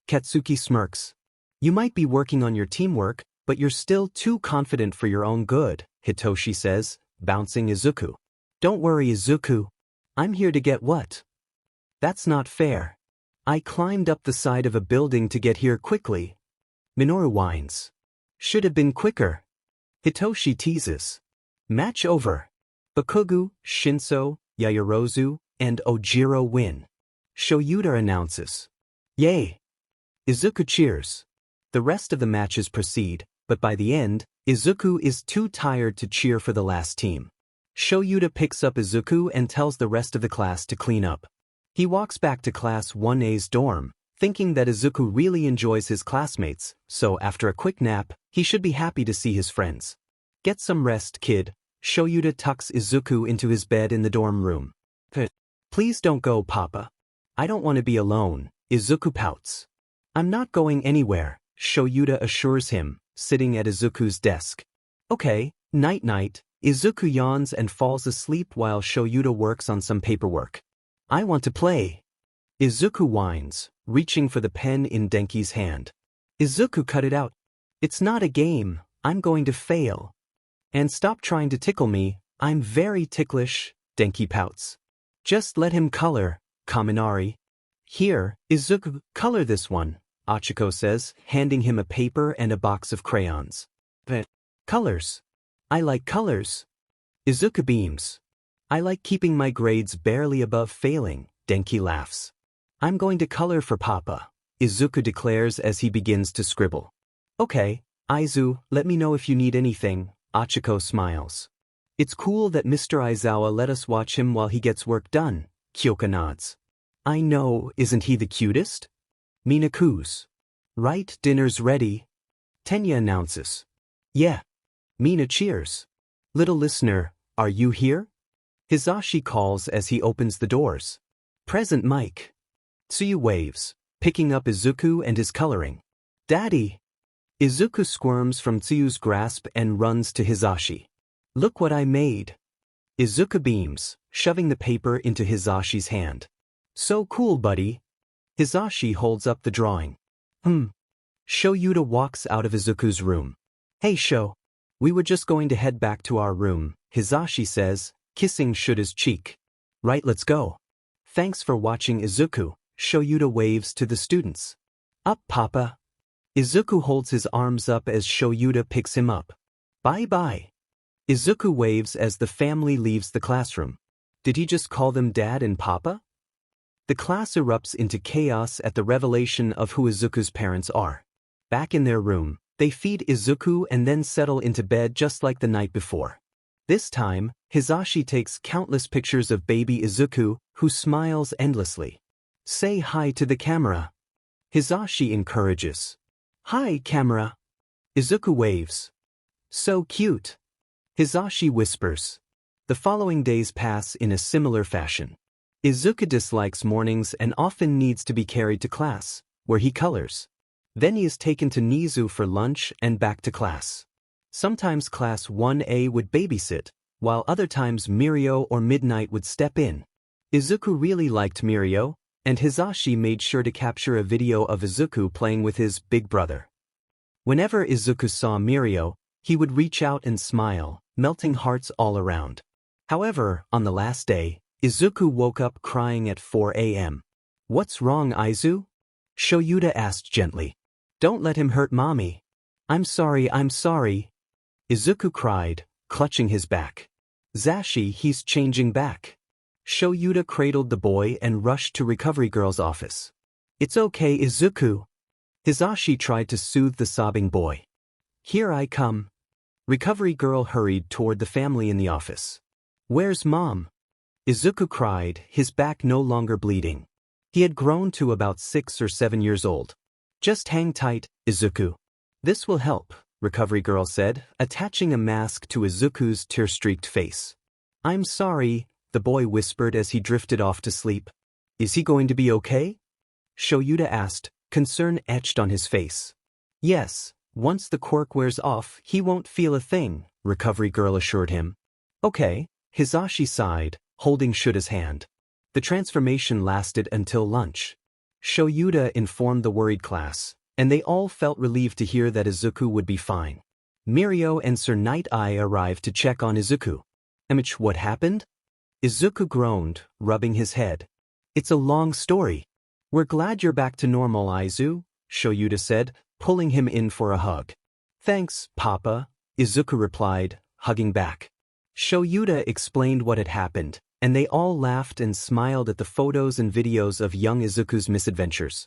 Katsuki smirks. You might be working on your teamwork, but you're still too confident for your own good, Hitoshi says, bouncing Izuku. Don't worry, Izuku. I'm here to get what? That's not fair. I climbed up the side of a building to get here quickly. Minoru whines. Should have been quicker. Hitoshi teases. Match over. Bakugo, Shinso, Yaoyorozu, and Ojiro win. Sho Yuta announces. Yay! Izuku cheers. The rest of the matches proceed, but by the end, Izuku is too tired to cheer for the last team. Sho Yuta picks up Izuku and tells the rest of the class to clean up. He walks back to Class 1A's dorm, thinking that Izuku really enjoys his classmates, so after a quick nap, he should be happy to see his friends. Get some rest, kid. Sho Yuta tucks Izuku into his bed in the dorm room. Please don't go, Papa. I don't want to be alone, Izuku pouts. I'm not going anywhere, Sho Yuta assures him, sitting at Izuku's desk. Okay, night-night, Izuku yawns and falls asleep while Shoyuta works on some paperwork. I want to play. Izuku whines, reaching for the pen in Denki's hand. Izuku, cut it out. It's not a game, I'm going to fail. And stop trying to tickle me, I'm very ticklish, Denki pouts. Just let him color, Kaminari. Here, Izuku, color this one, Achiko says, handing him a paper and a box of crayons. Colors. I like colors. Izuku beams. I like keeping my grades barely above failing, Denki laughs. I'm going to color for Papa, Izuku declares as he begins to scribble. Okay, Aizu, let me know if you need anything, Achiko smiles. It's cool that Mr. Aizawa let us watch him while he gets work done, Kyoka nods. I know, isn't he the cutest? Mina coos. Right, dinner's ready. Tenya announces. Yeah. Mina cheers. Little listener, are you here? Hisashi calls as he opens the doors. Present, Mike. Tsuyu waves, picking up Izuku and his coloring. Daddy! Izuku squirms from Tsuyu's grasp and runs to Hisashi. Look what I made. Izuku beams, shoving the paper into Hisashi's hand. So cool, buddy. Hisashi holds up the drawing. Shoyuta walks out of Izuku's room. Hey Sho. We were just going to head back to our room, Hisashi says, kissing Shuta's cheek. Right, let's go. Thanks for watching, Izuku, Shoyuta waves to the students. Up, Papa. Izuku holds his arms up as Shoyuta picks him up. Bye-bye. Izuku waves as the family leaves the classroom. Did he just call them Dad and Papa? The class erupts into chaos at the revelation of who Izuku's parents are. Back in their room, they feed Izuku and then settle into bed just like the night before. This time, Hisashi takes countless pictures of baby Izuku, who smiles endlessly. Say hi to the camera. Hisashi encourages. Hi, camera. Izuku waves. So cute. Hisashi whispers. The following days pass in a similar fashion. Izuku dislikes mornings and often needs to be carried to class, where he colors. Then he is taken to Nezu for lunch and back to class. Sometimes Class 1A would babysit, while other times Mirio or Midnight would step in. Izuku really liked Mirio, and Hisashi made sure to capture a video of Izuku playing with his big brother. Whenever Izuku saw Mirio, he would reach out and smile, melting hearts all around. However, on the last day, Izuku woke up crying at 4 a.m. What's wrong, Aizu? Shoyuta asked gently. Don't let him hurt Mommy. I'm sorry. Izuku cried, clutching his back. Zashi, he's changing back. Shoyuta cradled the boy and rushed to Recovery Girl's office. It's okay, Izuku. Hisashi tried to soothe the sobbing boy. Here I come. Recovery Girl hurried toward the family in the office. Where's Mom? Izuku cried, his back no longer bleeding. He had grown to about 6 or 7 years old. Just hang tight, Izuku. This will help, Recovery Girl said, attaching a mask to Izuku's tear-streaked face. I'm sorry, the boy whispered as he drifted off to sleep. Is he going to be okay? Shoyuta asked, concern etched on his face. Yes, once the quirk wears off, he won't feel a thing, Recovery Girl assured him. Okay, Hisashi sighed, holding Shuta's hand. The transformation lasted until lunch. Shoyuta informed the worried class, and they all felt relieved to hear that Izuku would be fine. Mirio and Sir Night Eye arrived to check on Izuku. What happened? Izuku groaned, rubbing his head. It's a long story. We're glad you're back to normal, Aizu, Shoyuta said, pulling him in for a hug. Thanks, Papa, Izuku replied, hugging back. Shoyuta explained what had happened, and they all laughed and smiled at the photos and videos of young Izuku's misadventures.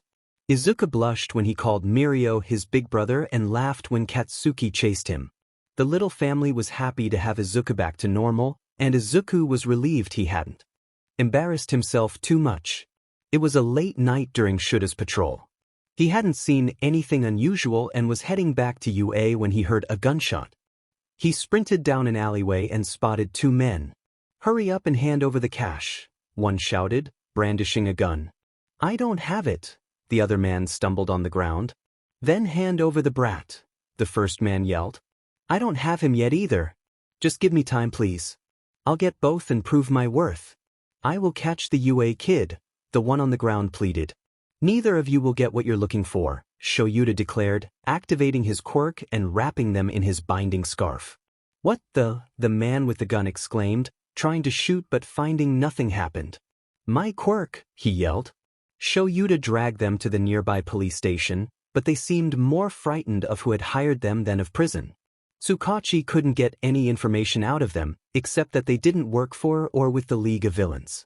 Izuku blushed when he called Mirio his big brother and laughed when Katsuki chased him. The little family was happy to have Izuku back to normal, and Izuku was relieved he hadn't embarrassed himself too much. It was a late night during Shuta's patrol. He hadn't seen anything unusual and was heading back to UA when he heard a gunshot. He sprinted down an alleyway and spotted 2 men. Hurry up and hand over the cash, one shouted, brandishing a gun. I don't have it, the other man stumbled on the ground. Then hand over the brat, the first man yelled. I don't have him yet either. Just give me time, please. I'll get both and prove my worth. I will catch the UA kid, the one on the ground pleaded. Neither of you will get what you're looking for, Shoyuta declared, activating his quirk and wrapping them in his binding scarf. What the man with the gun exclaimed, trying to shoot but finding nothing happened. My quirk, he yelled. Shoyuta dragged them to the nearby police station, but they seemed more frightened of who had hired them than of prison. Tsukachi couldn't get any information out of them, except that they didn't work for or with the League of Villains.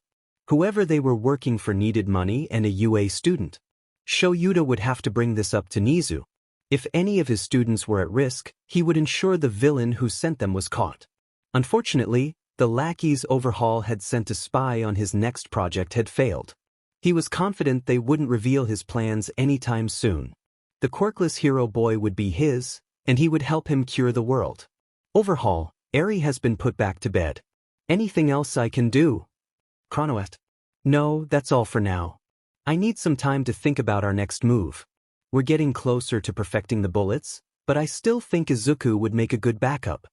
Whoever they were working for needed money and a UA student. Shoyuta would have to bring this up to Nezu. If any of his students were at risk, he would ensure the villain who sent them was caught. Unfortunately, the lackey's Overhaul had sent a spy on his next project had failed. He was confident they wouldn't reveal his plans anytime soon. The quirkless hero boy would be his, and he would help him cure the world. Overhaul, Eri has been put back to bed. Anything else I can do? Chronoet. No, that's all for now. I need some time to think about our next move. We're getting closer to perfecting the bullets, but I still think Izuku would make a good backup.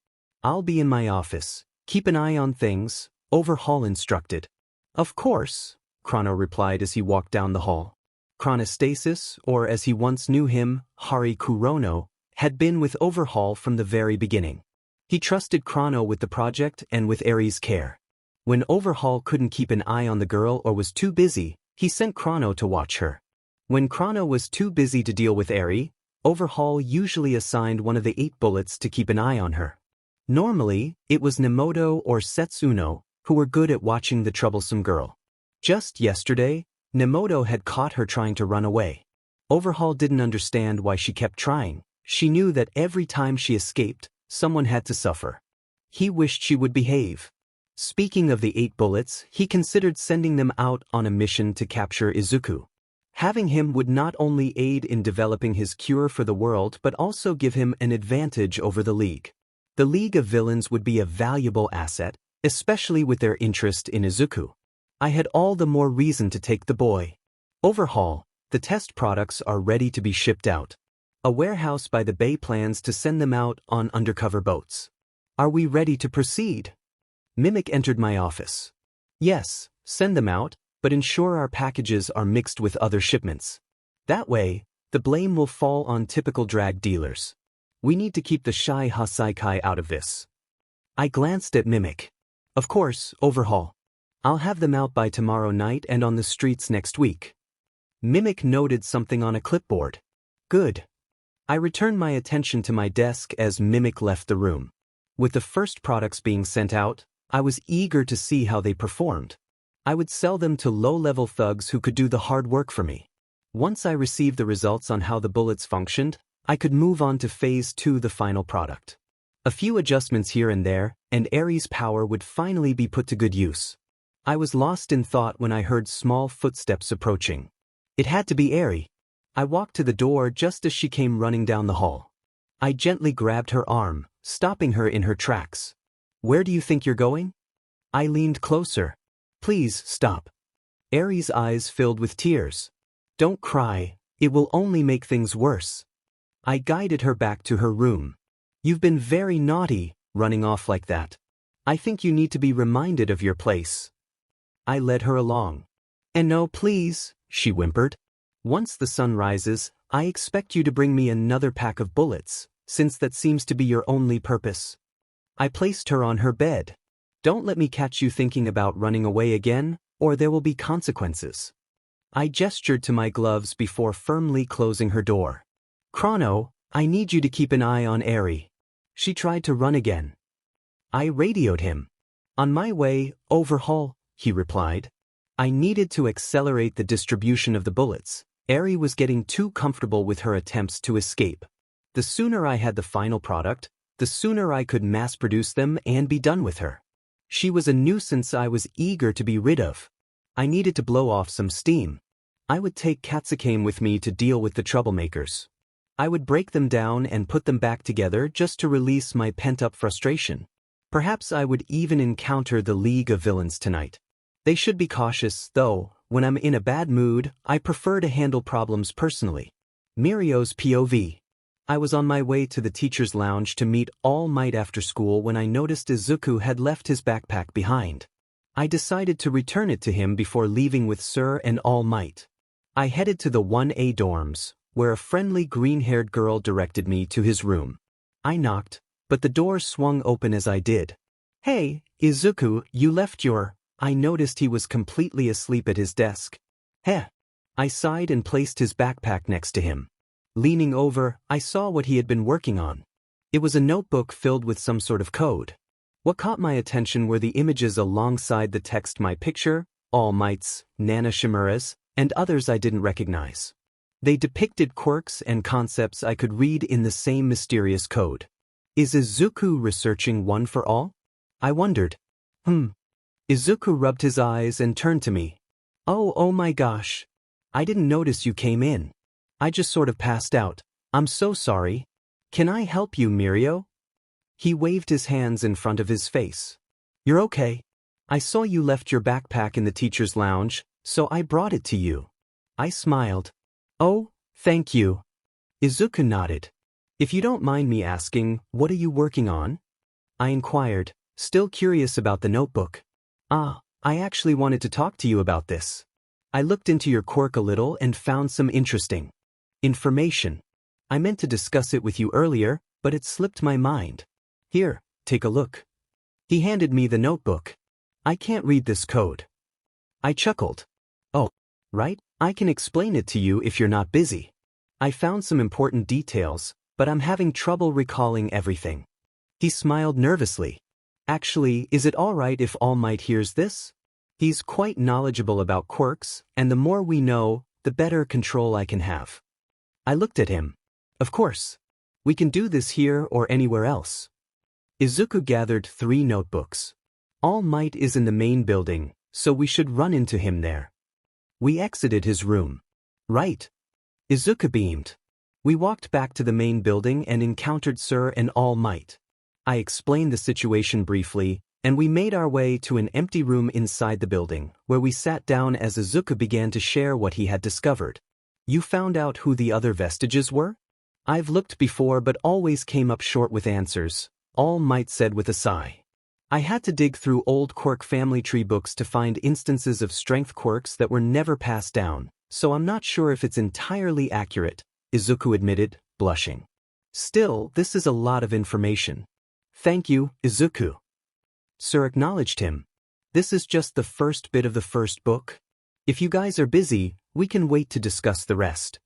I'll be in my office. Keep an eye on things, Overhaul instructed. Of course, Chrono replied as he walked down the hall. Chronostasis, or as he once knew him, Hari Kurono, had been with Overhaul from the very beginning. He trusted Chrono with the project and with Eri's care. When Overhaul couldn't keep an eye on the girl or was too busy, he sent Chrono to watch her. When Chrono was too busy to deal with Eri, Overhaul usually assigned one of the 8 bullets to keep an eye on her. Normally, it was Nemoto or Setsuno who were good at watching the troublesome girl. Just yesterday, Nemoto had caught her trying to run away. Overhaul didn't understand why she kept trying. She knew that every time she escaped, someone had to suffer. He wished she would behave. Speaking of the 8 bullets, he considered sending them out on a mission to capture Izuku. Having him would not only aid in developing his cure for the world but also give him an advantage over the League. The League of Villains would be a valuable asset, especially with their interest in Izuku. I had all the more reason to take the boy. Overhaul, the test products are ready to be shipped out. A warehouse by the bay plans to send them out on undercover boats. Are we ready to proceed? Mimic entered my office. Yes, send them out, but ensure our packages are mixed with other shipments. That way, the blame will fall on typical drag dealers. We need to keep the shy Hasaikai out of this. I glanced at Mimic. Of course, Overhaul. I'll have them out by tomorrow night and on the streets next week. Mimic noted something on a clipboard. Good. I returned my attention to my desk as Mimic left the room. With the first products being sent out, I was eager to see how they performed. I would sell them to low-level thugs who could do the hard work for me. Once I received the results on how the bullets functioned, I could move on to Phase 2, the final product. A few adjustments here and there, and Eri's power would finally be put to good use. I was lost in thought when I heard small footsteps approaching. It had to be Eri. I walked to the door just as she came running down the hall. I gently grabbed her arm, stopping her in her tracks. Where do you think you're going? I leaned closer. Please, stop. Eri's eyes filled with tears. Don't cry, it will only make things worse. I guided her back to her room. You've been very naughty, running off like that. I think you need to be reminded of your place. I led her along. And no, please, she whimpered. Once the sun rises, I expect you to bring me another pack of bullets, since that seems to be your only purpose. I placed her on her bed. Don't let me catch you thinking about running away again, or there will be consequences. I gestured to my gloves before firmly closing her door. Chrono, I need you to keep an eye on Eri. She tried to run again. I radioed him. On my way, Overhaul, he replied. I needed to accelerate the distribution of the bullets. Eri was getting too comfortable with her attempts to escape. The sooner I had the final product, the sooner I could mass-produce them and be done with her. She was a nuisance I was eager to be rid of. I needed to blow off some steam. I would take Katsukame with me to deal with the troublemakers. I would break them down and put them back together just to release my pent-up frustration. Perhaps I would even encounter the League of Villains tonight. They should be cautious, though. When I'm in a bad mood, I prefer to handle problems personally. Mirio's POV. I was on my way to the teacher's lounge to meet All Might after school when I noticed Izuku had left his backpack behind. I decided to return it to him before leaving with Sir and All Might. I headed to the 1A dorms, where a friendly green-haired girl directed me to his room. I knocked, but the door swung open as I did. "Hey, Izuku, you left your—" I noticed he was completely asleep at his desk. "Heh." I sighed and placed his backpack next to him. Leaning over, I saw what he had been working on. It was a notebook filled with some sort of code. What caught my attention were the images alongside the text: my picture, All Might's, Nana Shimura's, and others I didn't recognize. They depicted quirks and concepts I could read in the same mysterious code. Is Izuku researching one for all? I wondered. Izuku rubbed his eyes and turned to me. Oh my gosh. I didn't notice you came in. I just sort of passed out. I'm so sorry. Can I help you, Mirio? He waved his hands in front of his face. You're okay. I saw you left your backpack in the teacher's lounge, so I brought it to you. I smiled. Oh, thank you. Izuku nodded. If you don't mind me asking, what are you working on? I inquired, still curious about the notebook. I actually wanted to talk to you about this. I looked into your quirk a little and found some interesting information. I meant to discuss it with you earlier, but it slipped my mind. Here, take a look. He handed me the notebook. I can't read this code. I chuckled. Oh, right, I can explain it to you if you're not busy. I found some important details, but I'm having trouble recalling everything. He smiled nervously. Actually, is it all right if All Might hears this? He's quite knowledgeable about quirks, and the more we know, the better control I can have. I looked at him. Of course. We can do this here or anywhere else. Izuku gathered 3 notebooks. All Might is in the main building, so we should run into him there. We exited his room. Right. Izuku beamed. We walked back to the main building and encountered Sir and All Might. I explained the situation briefly, and we made our way to an empty room inside the building, where we sat down as Izuku began to share what he had discovered. You found out who the other vestiges were? I've looked before but always came up short with answers, All Might said with a sigh. I had to dig through old quirk family tree books to find instances of strength quirks that were never passed down, so I'm not sure if it's entirely accurate, Izuku admitted, blushing. Still, this is a lot of information. Thank you, Izuku. Sir acknowledged him. This is just the first bit of the first book. If you guys are busy, we can wait to discuss the rest.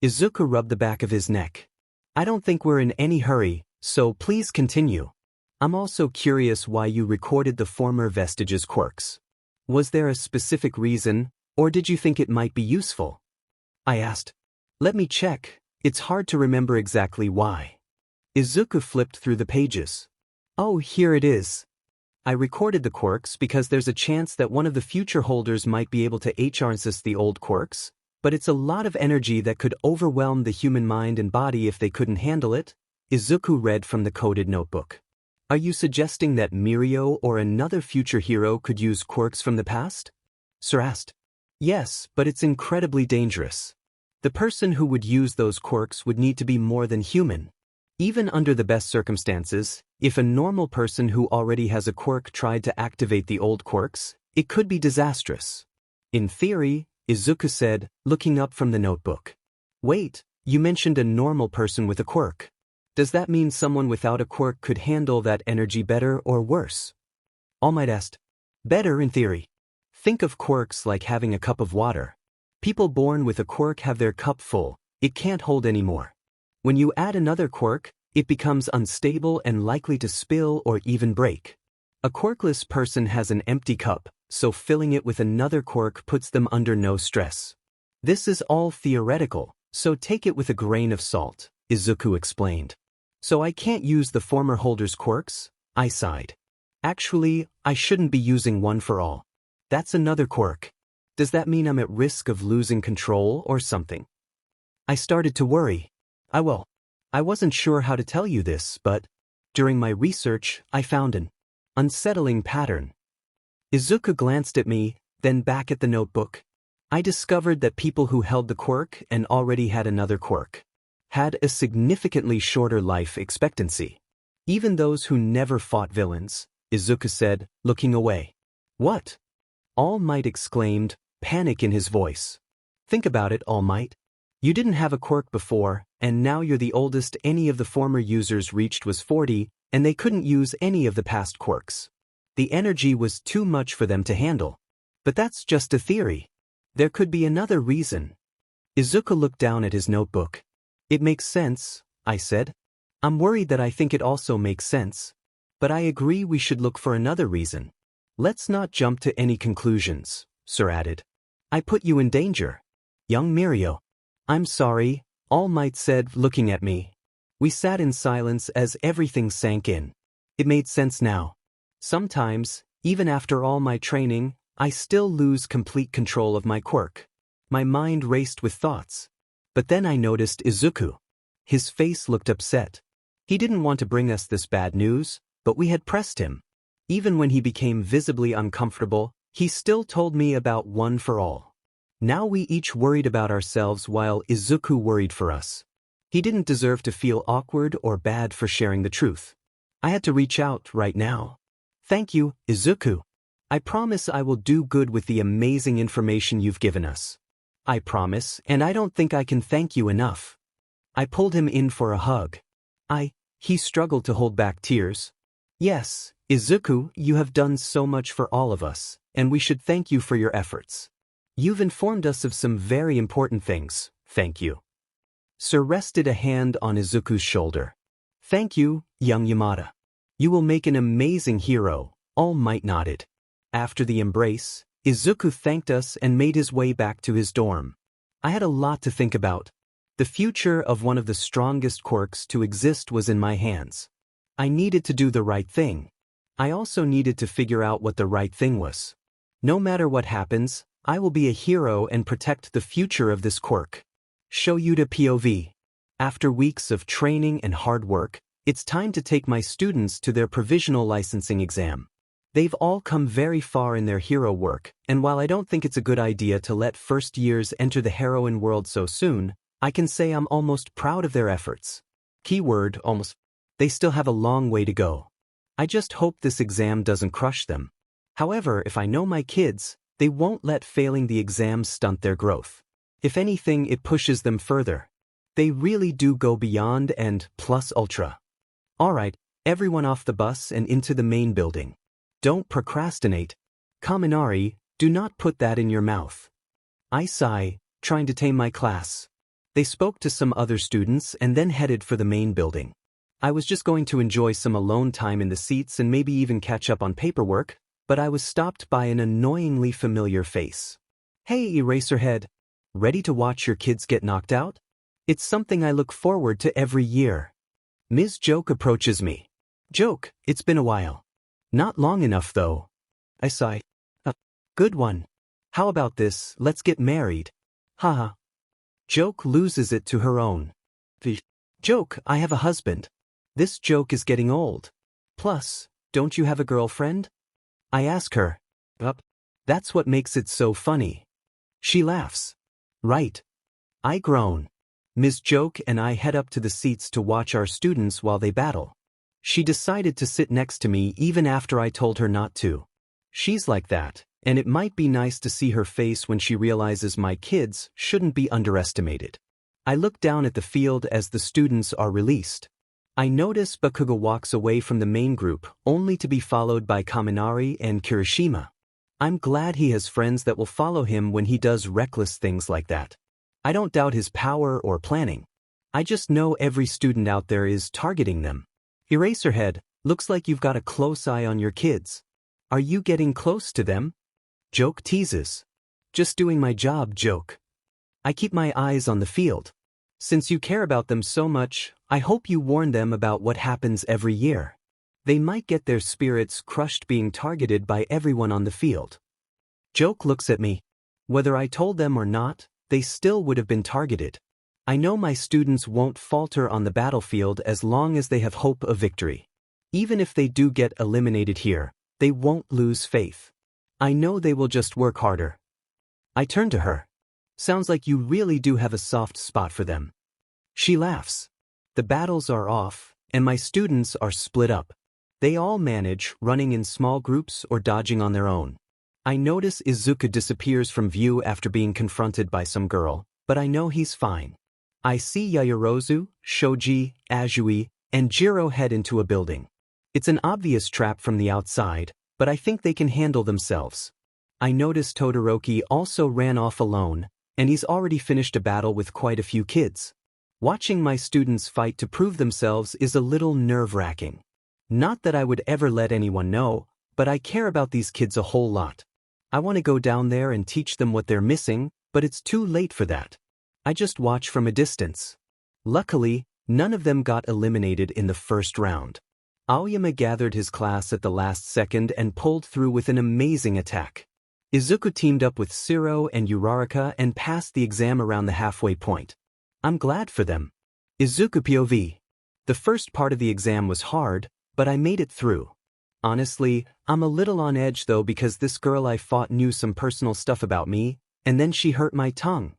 Izuku rubbed the back of his neck. I don't think we're in any hurry, so please continue. I'm also curious why you recorded the former vestiges' quirks. Was there a specific reason, or did you think it might be useful? I asked. Let me check, it's hard to remember exactly why. Izuku flipped through the pages. Oh, here it is. I recorded the quirks because there's a chance that one of the future holders might be able to access the old quirks, but it's a lot of energy that could overwhelm the human mind and body if they couldn't handle it, Izuku read from the coded notebook. Are you suggesting that Mirio or another future hero could use quirks from the past? Sir asked. Yes, but it's incredibly dangerous. The person who would use those quirks would need to be more than human. Even under the best circumstances, if a normal person who already has a quirk tried to activate the old quirks, it could be disastrous. In theory, Izuku said, looking up from the notebook. Wait, you mentioned a normal person with a quirk. Does that mean someone without a quirk could handle that energy better or worse? All Might asked. Better in theory. Think of quirks like having a cup of water. People born with a quirk have their cup full, it can't hold any more. When you add another quirk, it becomes unstable and likely to spill or even break. A quirkless person has an empty cup, so filling it with another quirk puts them under no stress. This is all theoretical, so take it with a grain of salt, Izuku explained. So I can't use the former holder's quirks? I sighed. Actually, I shouldn't be using one for all. That's another quirk. Does that mean I'm at risk of losing control or something? I started to worry. I wasn't sure how to tell you this, but during my research, I found an unsettling pattern. Izuku glanced at me, then back at the notebook. I discovered that people who held the quirk and already had another quirk had a significantly shorter life expectancy. Even those who never fought villains, Izuku said, looking away. What? All Might exclaimed, panic in his voice. Think about it, All Might. You didn't have a quirk before, and now you're the oldest any of the former users reached was 40, and they couldn't use any of the past quirks. The energy was too much for them to handle. But that's just a theory. There could be another reason. Izuku looked down at his notebook. It makes sense, I said. I'm worried that I think it also makes sense. But I agree we should look for another reason. Let's not jump to any conclusions, Sir added. I put you in danger. Young Mirio. I'm sorry, All Might said, looking at me. We sat in silence as everything sank in. It made sense now. Sometimes, even after all my training, I still lose complete control of my quirk. My mind raced with thoughts. But then I noticed Izuku. His face looked upset. He didn't want to bring us this bad news, but we had pressed him. Even when he became visibly uncomfortable, he still told me about One for All. Now we each worried about ourselves while Izuku worried for us. He didn't deserve to feel awkward or bad for sharing the truth. I had to reach out right now. Thank you, Izuku. I promise I will do good with the amazing information you've given us. I promise, and I don't think I can thank you enough. I pulled him in for a hug. He struggled to hold back tears. Yes, Izuku, you have done so much for all of us, and we should thank you for your efforts. You've informed us of some very important things, thank you. Sir rested a hand on Izuku's shoulder. Thank you, young Yamada. You will make an amazing hero, All Might nodded. After the embrace, Izuku thanked us and made his way back to his dorm. I had a lot to think about. The future of one of the strongest quirks to exist was in my hands. I needed to do the right thing. I also needed to figure out what the right thing was. No matter what happens, I will be a hero and protect the future of this quirk. Show you to POV. After weeks of training and hard work, it's time to take my students to their provisional licensing exam. They've all come very far in their hero work, and while I don't think it's a good idea to let first years enter the heroine world so soon, I can say I'm almost proud of their efforts. Keyword almost. They still have a long way to go. I just hope this exam doesn't crush them. However, if I know my kids, they won't let failing the exam stunt their growth. If anything, it pushes them further. They really do go beyond and plus ultra. Alright, everyone off the bus and into the main building. Don't procrastinate. Kaminari, do not put that in your mouth. I sigh, trying to tame my class. They spoke to some other students and then headed for the main building. I was just going to enjoy some alone time in the seats and maybe even catch up on paperwork, but I was stopped by an annoyingly familiar face. Hey, Eraserhead. Ready to watch your kids get knocked out? It's something I look forward to every year. Ms. Joke approaches me. Joke, it's been a while. Not long enough though. I sigh. Good one. How about this, let's get married. Haha. Joke loses it to her own. Joke, I have a husband. This joke is getting old. Plus, don't you have a girlfriend? I ask her. That's what makes it so funny. She laughs. Right. I groan. Ms. Joke and I head up to the seats to watch our students while they battle. She decided to sit next to me even after I told her not to. She's like that, and it might be nice to see her face when she realizes my kids shouldn't be underestimated. I look down at the field as the students are released. I notice Bakugo walks away from the main group, only to be followed by Kaminari and Kirishima. I'm glad he has friends that will follow him when he does reckless things like that. I don't doubt his power or planning. I just know every student out there is targeting them. Eraserhead, looks like you've got a close eye on your kids. Are you getting close to them? Joke teases. Just doing my job, Joke. I keep my eyes on the field. Since you care about them so much, I hope you warn them about what happens every year. They might get their spirits crushed being targeted by everyone on the field. Joke looks at me. Whether I told them or not, they still would have been targeted. I know my students won't falter on the battlefield as long as they have hope of victory. Even if they do get eliminated here, they won't lose faith. I know they will just work harder. I turn to her. Sounds like you really do have a soft spot for them. She laughs. The battles are off, and my students are split up. They all manage, running in small groups or dodging on their own. I notice Izuku disappears from view after being confronted by some girl, but I know he's fine. I see Yaoyorozu, Shoji, Azui, and Jiro head into a building. It's an obvious trap from the outside, but I think they can handle themselves. I notice Todoroki also ran off alone, and he's already finished a battle with quite a few kids. Watching my students fight to prove themselves is a little nerve-wracking. Not that I would ever let anyone know, but I care about these kids a whole lot. I want to go down there and teach them what they're missing, but it's too late for that. I just watch from a distance. Luckily, none of them got eliminated in the first round. Aoyama gathered his class at the last second and pulled through with an amazing attack. Izuku teamed up with Shiro and Uraraka and passed the exam around the halfway point. I'm glad for them. Izuku POV. The first part of the exam was hard, but I made it through. Honestly, I'm a little on edge though because this girl I fought knew some personal stuff about me, and then she hurt my tongue.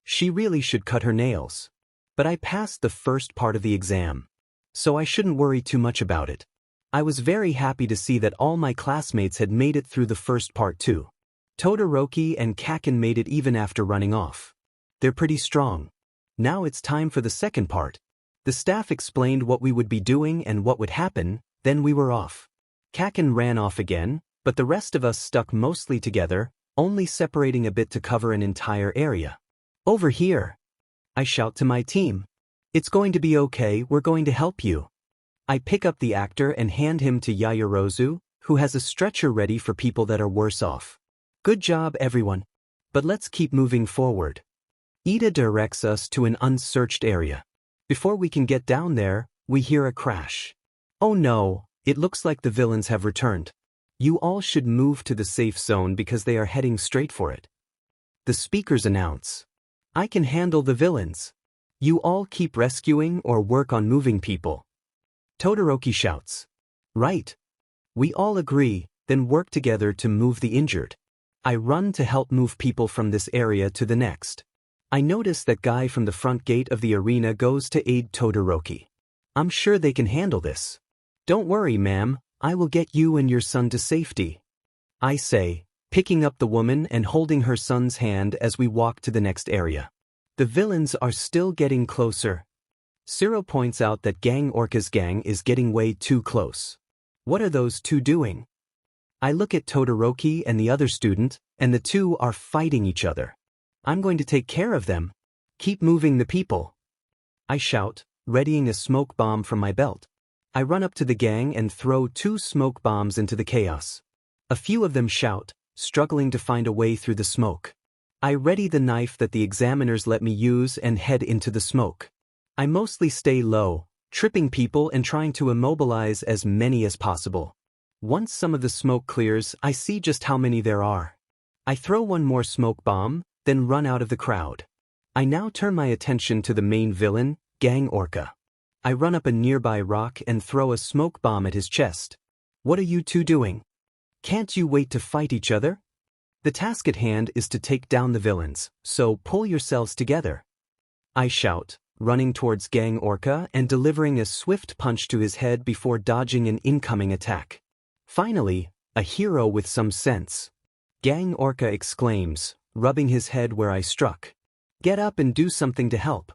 She really should cut her nails. But I passed the first part of the exam, so I shouldn't worry too much about it. I was very happy to see that all my classmates had made it through the first part too. Todoroki and Kaken made it even after running off. They're pretty strong. Now it's time for the second part. The staff explained what we would be doing and what would happen, then we were off. Kaken ran off again, but the rest of us stuck mostly together, only separating a bit to cover an entire area. Over here! I shout to my team. It's going to be okay, we're going to help you. I pick up the actor and hand him to Yaoyorozu, who has a stretcher ready for people that are worse off. Good job everyone. But let's keep moving forward. Ida directs us to an unsearched area. Before we can get down there, we hear a crash. Oh no! It looks like the villains have returned. You all should move to the safe zone because they are heading straight for it. The speakers announce. I can handle the villains. You all keep rescuing or work on moving people. Todoroki shouts. Right. We all agree, then work together to move the injured. I run to help move people from this area to the next. I notice that guy from the front gate of the arena goes to aid Todoroki. I'm sure they can handle this. Don't worry, ma'am, I will get you and your son to safety. I say, picking up the woman and holding her son's hand as we walk to the next area. The villains are still getting closer. Shiro points out that Gang Orca's gang is getting way too close. What are those two doing? I look at Todoroki and the other student, and the two are fighting each other. I'm going to take care of them. Keep moving the people. I shout, readying a smoke bomb from my belt. I run up to the gang and throw 2 smoke bombs into the chaos. A few of them shout, struggling to find a way through the smoke. I ready the knife that the examiners let me use and head into the smoke. I mostly stay low, tripping people and trying to immobilize as many as possible. Once some of the smoke clears, I see just how many there are. I throw one more smoke bomb, then run out of the crowd. I now turn my attention to the main villain, Gang Orca. I run up a nearby rock and throw a smoke bomb at his chest. What are you two doing? Can't you wait to fight each other? The task at hand is to take down the villains, so pull yourselves together. I shout, running towards Gang Orca and delivering a swift punch to his head before dodging an incoming attack. Finally, a hero with some sense. Gang Orca exclaims, rubbing his head where I struck. Get up and do something to help.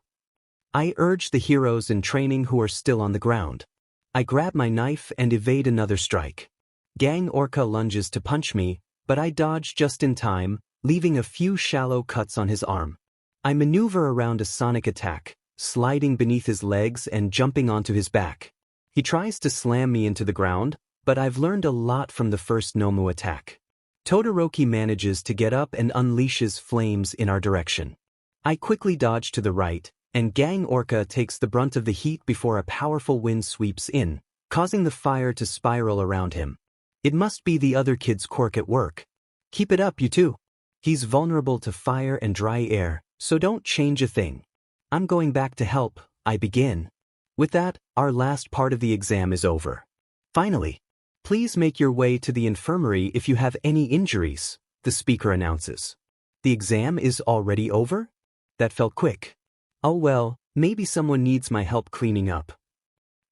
I urge the heroes in training who are still on the ground. I grab my knife and evade another strike. Gang Orca lunges to punch me, but I dodge just in time, leaving a few shallow cuts on his arm. I maneuver around a sonic attack, sliding beneath his legs and jumping onto his back. He tries to slam me into the ground, but I've learned a lot from the first Nomu attack. Todoroki manages to get up and unleashes flames in our direction. I quickly dodge to the right, and Gang Orca takes the brunt of the heat before a powerful wind sweeps in, causing the fire to spiral around him. It must be the other kid's quirk at work. Keep it up, you two. He's vulnerable to fire and dry air, so don't change a thing. I'm going back to help, I begin. With that, our last part of the exam is over. Finally, please make your way to the infirmary if you have any injuries, the speaker announces. The exam is already over? That felt quick. Oh well, Maybe someone needs my help cleaning up.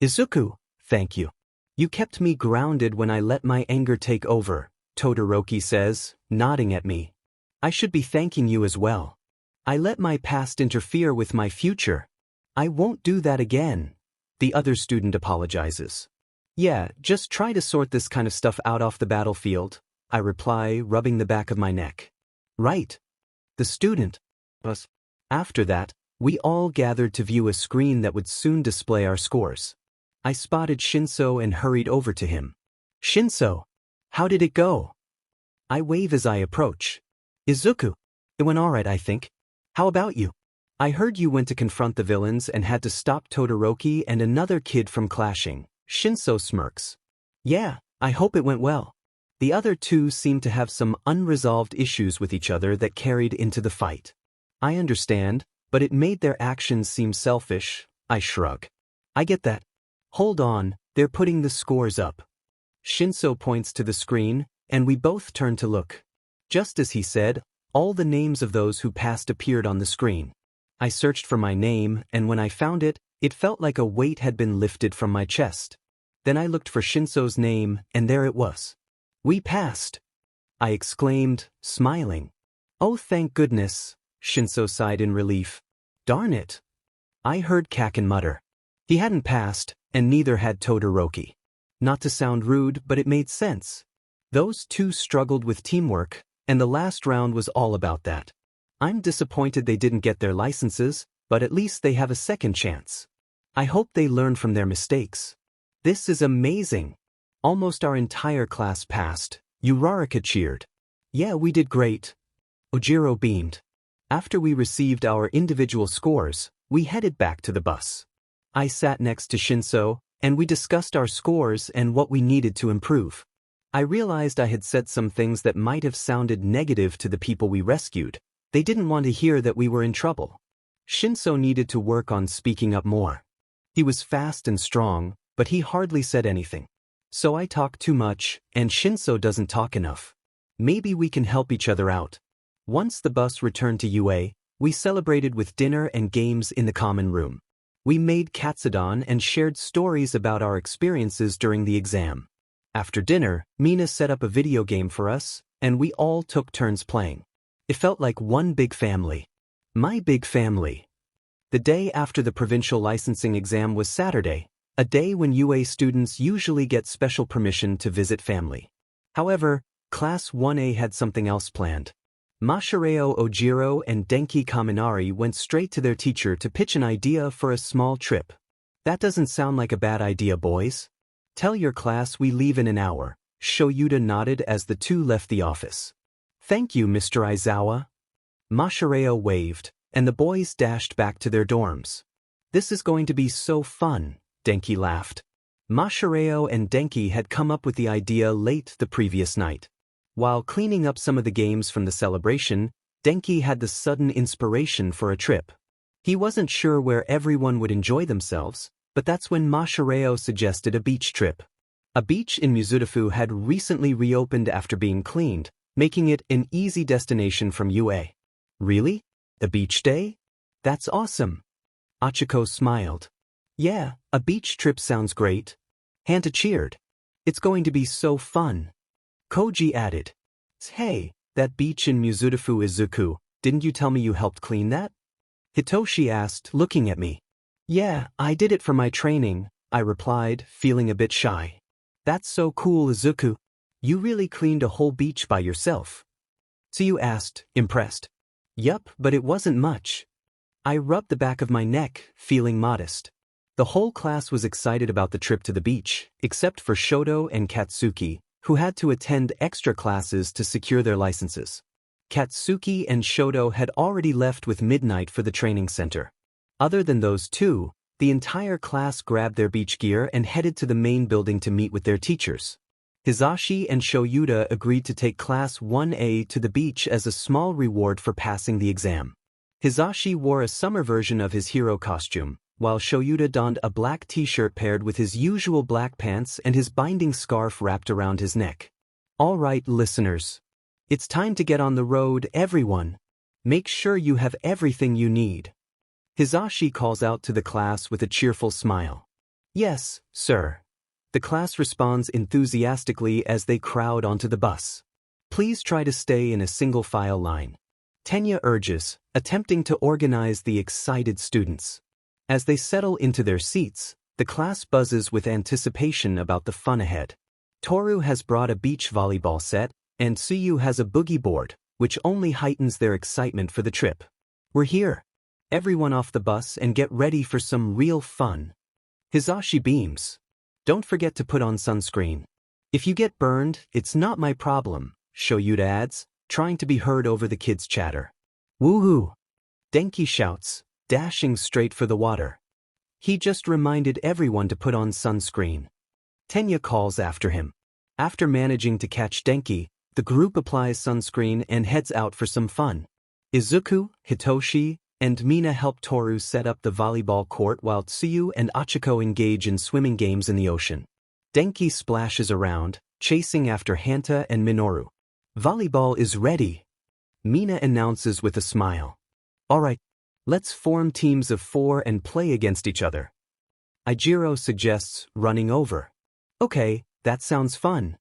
Izuku, thank you. You kept me grounded when I let my anger take over, Todoroki says, nodding at me. I should be thanking you as well. I let my past interfere with my future. I won't do that again. The other student apologizes. Yeah, just try to sort this kind of stuff out off the battlefield, I reply, rubbing the back of my neck. Right. The student. Us. After that, we all gathered to view a screen that would soon display our scores. I spotted Shinso and hurried over to him. Shinso, how did it go? I wave as I approach. Izuku, it went alright, I think. How about you? I heard you went to confront the villains and had to stop Todoroki and another kid from clashing. Shinso smirks. Yeah, I hope it went well. The other two seemed to have some unresolved issues with each other that carried into the fight. I understand, but it made their actions seem selfish. I shrug. I get that. Hold on, they're putting the scores up. Shinso points to the screen, and we both turn to look. Just as he said, all the names of those who passed appeared on the screen. I searched for my name, and when I found it, it felt like a weight had been lifted from my chest. Then I looked for Shinso's name, and there it was. We passed! I exclaimed, smiling. Oh, thank goodness, Shinso sighed in relief. Darn it! I heard Kaken mutter. He hadn't passed, and neither had Todoroki. Not to sound rude, but it made sense. Those two struggled with teamwork, and the last round was all about that. I'm disappointed they didn't get their licenses, but at least they have a second chance. I hope they learn from their mistakes. This is amazing. Almost our entire class passed. Uraraka cheered. Yeah, we did great. Ojiro beamed. After we received our individual scores, we headed back to the bus. I sat next to Shinso, and we discussed our scores and what we needed to improve. I realized I had said some things that might have sounded negative to the people we rescued. They didn't want to hear that we were in trouble. Shinso needed to work on speaking up more. He was fast and strong, but he hardly said anything. So I talk too much, and Shinso doesn't talk enough. Maybe we can help each other out. Once the bus returned to UA, we celebrated with dinner and games in the common room. We made katsudon and shared stories about our experiences during the exam. After dinner, Mina set up a video game for us, and we all took turns playing. It felt like one big family. My big family. The day after the provincial licensing exam was Saturday, a day when UA students usually get special permission to visit family. However, Class 1A had something else planned. Masahiro Ojiro and Denki Kaminari went straight to their teacher to pitch an idea for a small trip. That doesn't sound like a bad idea, boys. Tell your class we leave in an hour. Shoyuta nodded as the two left the office. Thank you, Mr. Aizawa. Masahiro waved, and the boys dashed back to their dorms. This is going to be so fun, Denki laughed. Masahiro and Denki had come up with the idea late the previous night. While cleaning up some of the games from the celebration, Denki had the sudden inspiration for a trip. He wasn't sure where everyone would enjoy themselves, but that's when Masahiro suggested a beach trip. A beach in Mizudafu had recently reopened after being cleaned, making it an easy destination from UA. Really? A beach day? That's awesome. Achiko smiled. Yeah, a beach trip sounds great. Hanta cheered. It's going to be so fun. Koji added. Hey, that beach in Mizudafu Izuku, didn't you tell me you helped clean that? Hitoshi asked, looking at me. Yeah, I did it for my training, I replied, feeling a bit shy. That's so cool, Izuku. You really cleaned a whole beach by yourself. Tsuyu asked, impressed. Yup, but it wasn't much. I rubbed the back of my neck, feeling modest. The whole class was excited about the trip to the beach, except for Shoto and Katsuki, who had to attend extra classes to secure their licenses. Katsuki and Shoto had already left with midnight for the training center. Other than those two, the entire class grabbed their beach gear and headed to the main building to meet with their teachers. Hizashi and Shoyuta agreed to take Class 1A to the beach as a small reward for passing the exam. Hizashi wore a summer version of his hero costume, while Shoyuta donned a black t-shirt paired with his usual black pants and his binding scarf wrapped around his neck. All right, listeners. It's time to get on the road, everyone. Make sure you have everything you need. Hisashi calls out to the class with a cheerful smile. Yes, sir. The class responds enthusiastically as they crowd onto the bus. Please try to stay in a single file line. Tenya urges, attempting to organize the excited students. As they settle into their seats, the class buzzes with anticipation about the fun ahead. Toru has brought a beach volleyball set, and Tsuyu has a boogie board, which only heightens their excitement for the trip. We're here. Everyone off the bus and get ready for some real fun. Hisashi beams. Don't forget to put on sunscreen. If you get burned, it's not my problem, Shoyuta adds, trying to be heard over the kids' chatter. Woohoo! Denki shouts, dashing straight for the water. He just reminded everyone to put on sunscreen. Tenya calls after him. After managing to catch Denki, the group applies sunscreen and heads out for some fun. Izuku, Hitoshi, and Mina help Toru set up the volleyball court while Tsuyu and Achiko engage in swimming games in the ocean. Denki splashes around, chasing after Hanta and Minoru. Volleyball is ready, Mina announces with a smile. Alright, let's form teams of 4 and play against each other. Ijiro suggests running over. Okay, that sounds fun.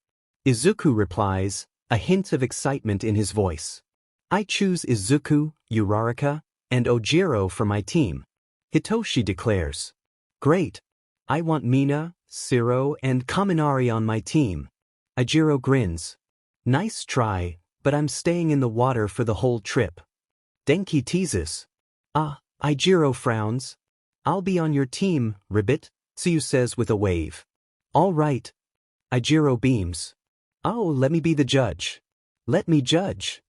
Izuku replies, a hint of excitement in his voice. I choose Izuku, Uraraka, and Ojiro for my team. Hitoshi declares. Great. I want Mina, Siro, and Kaminari on my team. Ijiro grins. Nice try, but I'm staying in the water for the whole trip. Denki teases. Ijiro frowns. I'll be on your team, Ribbit, Tsuyu says with a wave. All right. Ijiro beams. Oh, let me be the judge. Let me judge.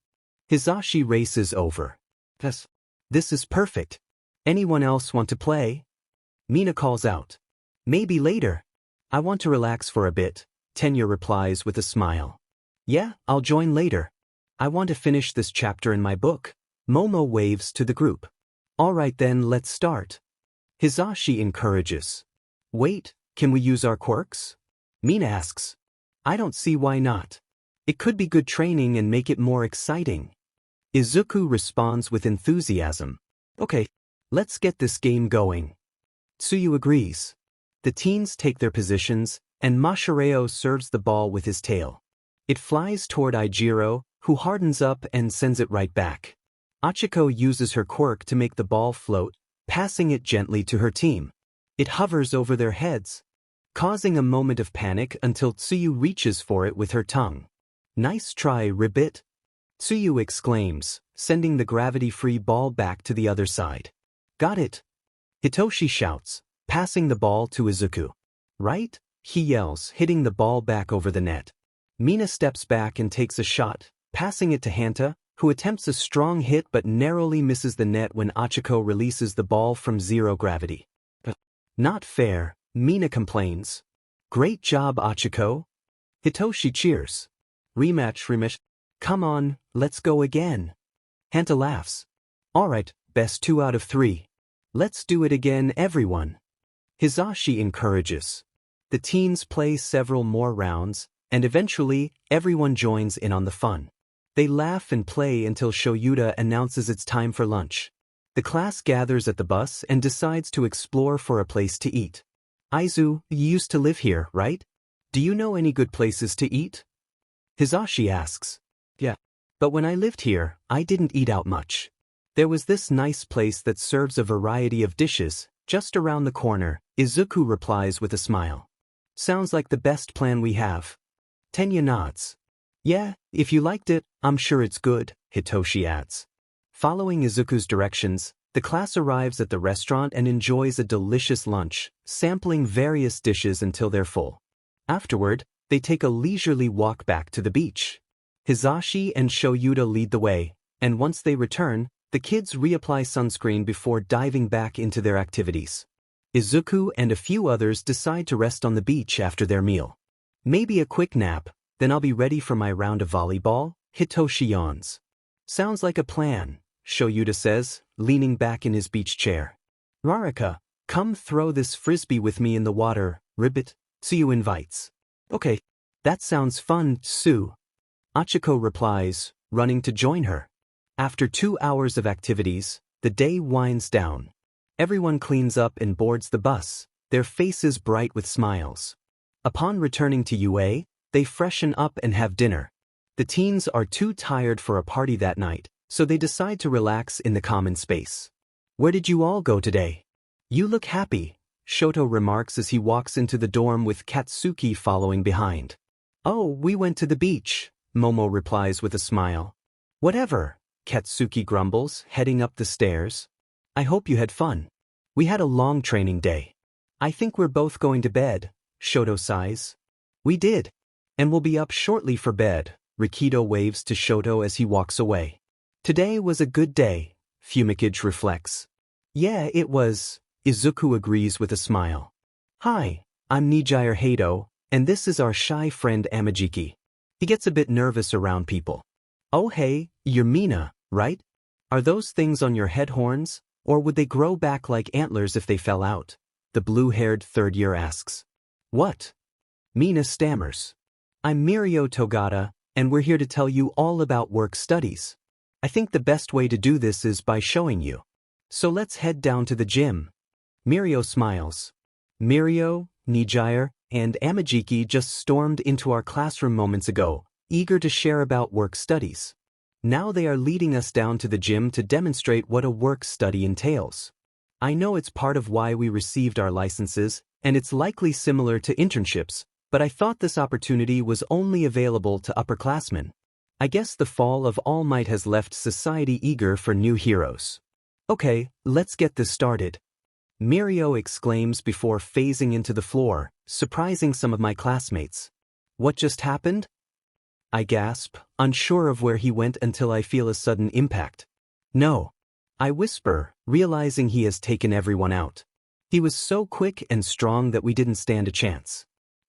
Hisashi races over. This is perfect. Anyone else want to play? Mina calls out. Maybe later. I want to relax for a bit, Tenya replies with a smile. Yeah, I'll join later. I want to finish this chapter in my book. Momo waves to the group. All right then, let's start. Hisashi encourages. Wait, can we use our quirks? Mina asks. I don't see why not. It could be good training and make it more exciting. Izuku responds with enthusiasm. Okay, let's get this game going. Tsuyu agrees. The teens take their positions, and Mashireo serves the ball with his tail. It flies toward Ijiro, who hardens up and sends it right back. Achiko uses her quirk to make the ball float, passing it gently to her team. It hovers over their heads, causing a moment of panic until Tsuyu reaches for it with her tongue. Nice try, Ribbit, Tsuyu exclaims, sending the gravity-free ball back to the other side. Got it! Hitoshi shouts, passing the ball to Izuku. Right? He yells, hitting the ball back over the net. Mina steps back and takes a shot, passing it to Hanta, who attempts a strong hit but narrowly misses the net when Achiko releases the ball from zero gravity. Not fair, Mina complains. Great job, Achiko. Hitoshi cheers. Rematch. Come on, let's go again. Hanta laughs. Alright, best 2 out of 3. Let's do it again, everyone. Hisashi encourages. The teens play several more rounds, and eventually, everyone joins in on the fun. They laugh and play until Shoyuta announces it's time for lunch. The class gathers at the bus and decides to explore for a place to eat. Aizu, you used to live here, right? Do you know any good places to eat? Hisashi asks. Yeah. But when I lived here, I didn't eat out much. There was this nice place that serves a variety of dishes, just around the corner, Izuku replies with a smile. Sounds like the best plan we have. Tenya nods. Yeah, if you liked it, I'm sure it's good, Hitoshi adds. Following Izuku's directions, the class arrives at the restaurant and enjoys a delicious lunch, sampling various dishes until they're full. Afterward, they take a leisurely walk back to the beach. Hisashi and Shoyuta lead the way, and once they return, the kids reapply sunscreen before diving back into their activities. Izuku and a few others decide to rest on the beach after their meal. Maybe a quick nap, then I'll be ready for my round of volleyball, Hitoshi yawns. Sounds like a plan, Shoyuta says, leaning back in his beach chair. Raraka, come throw this frisbee with me in the water, Ribbit, Tsuyu invites. Okay, that sounds fun, Tsu. Achiko replies, running to join her. After 2 hours of activities, the day winds down. Everyone cleans up and boards the bus, their faces bright with smiles. Upon returning to UA, they freshen up and have dinner. The teens are too tired for a party that night, so they decide to relax in the common space. Where did you all go today? You look happy, Shoto remarks as he walks into the dorm with Katsuki following behind. Oh, we went to the beach, Momo replies with a smile. Whatever, Katsuki grumbles, heading up the stairs. I hope you had fun. We had a long training day. I think we're both going to bed, Shoto sighs. We did. And we'll be up shortly for bed, Rikido waves to Shoto as he walks away. Today was a good day, Fumikage reflects. Yeah, it was, Izuku agrees with a smile. Hi, I'm Nijire Hato, and this is our shy friend Amajiki. He gets a bit nervous around people. Oh hey, you're Mina, right? Are those things on your head horns, or would they grow back like antlers if they fell out? The blue-haired third year asks. What? Mina stammers. I'm Mirio Togata, and we're here to tell you all about work studies. I think the best way to do this is by showing you. So let's head down to the gym. Mirio smiles. Mirio, Nijire, and Amajiki just stormed into our classroom moments ago, eager to share about work studies. Now they are leading us down to the gym to demonstrate what a work study entails. I know it's part of why we received our licenses, and it's likely similar to internships, but I thought this opportunity was only available to upperclassmen. I guess the fall of All Might has left society eager for new heroes. Okay, let's get this started. Mirio exclaims before phasing into the floor, surprising some of my classmates. What just happened? I gasp, unsure of where he went until I feel a sudden impact. No. I whisper, realizing he has taken everyone out. He was so quick and strong that we didn't stand a chance.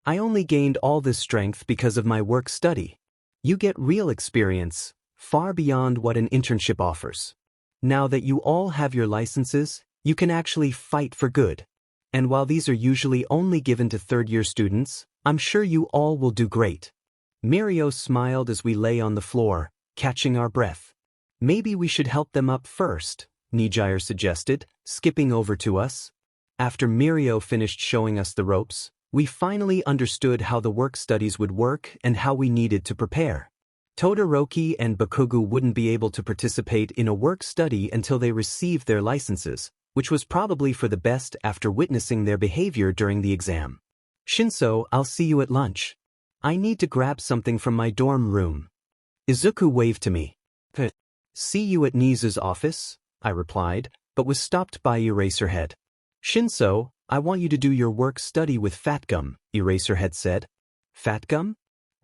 I only gained all this strength because of my work study. You get real experience, far beyond what an internship offers. Now that you all have your licenses, you can actually fight for good. And while these are usually only given to third-year students, I'm sure you all will do great. Mirio smiled as we lay on the floor, catching our breath. Maybe we should help them up first, Nijire suggested, skipping over to us. After Mirio finished showing us the ropes, we finally understood how the work studies would work and how we needed to prepare. Todoroki and Bakugo wouldn't be able to participate in a work study until they received their licenses, which was probably for the best after witnessing their behavior during the exam. Shinso, I'll see you at lunch. I need to grab something from my dorm room. Izuku waved to me. See you at Nezu's office, I replied, but was stopped by Eraserhead. Shinso, I want you to do your work study with Fatgum, Eraserhead said. Fatgum?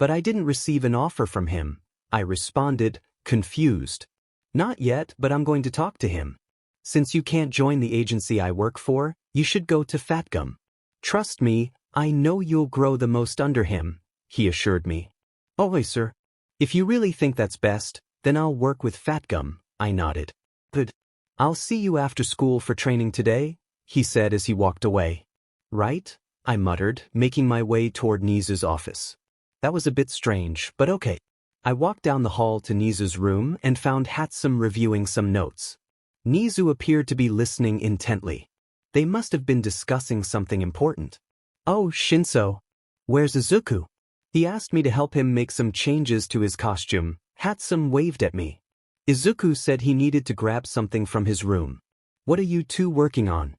But I didn't receive an offer from him, I responded, confused. Not yet, but I'm going to talk to him. Since you can't join the agency I work for, you should go to Fatgum. Trust me, I know you'll grow the most under him, he assured me. Oh, sir. If you really think that's best, then I'll work with Fatgum, I nodded. Good. I'll see you after school for training today, he said as he walked away. Right? I muttered, making my way toward Nezu's office. That was a bit strange, but okay. I walked down the hall to Nezu's room and found Hatsume reviewing some notes. Nezu appeared to be listening intently. They must have been discussing something important. Oh, Shinso. Where's Izuku? He asked me to help him make some changes to his costume. Hatsume waved at me. Izuku said he needed to grab something from his room. What are you two working on?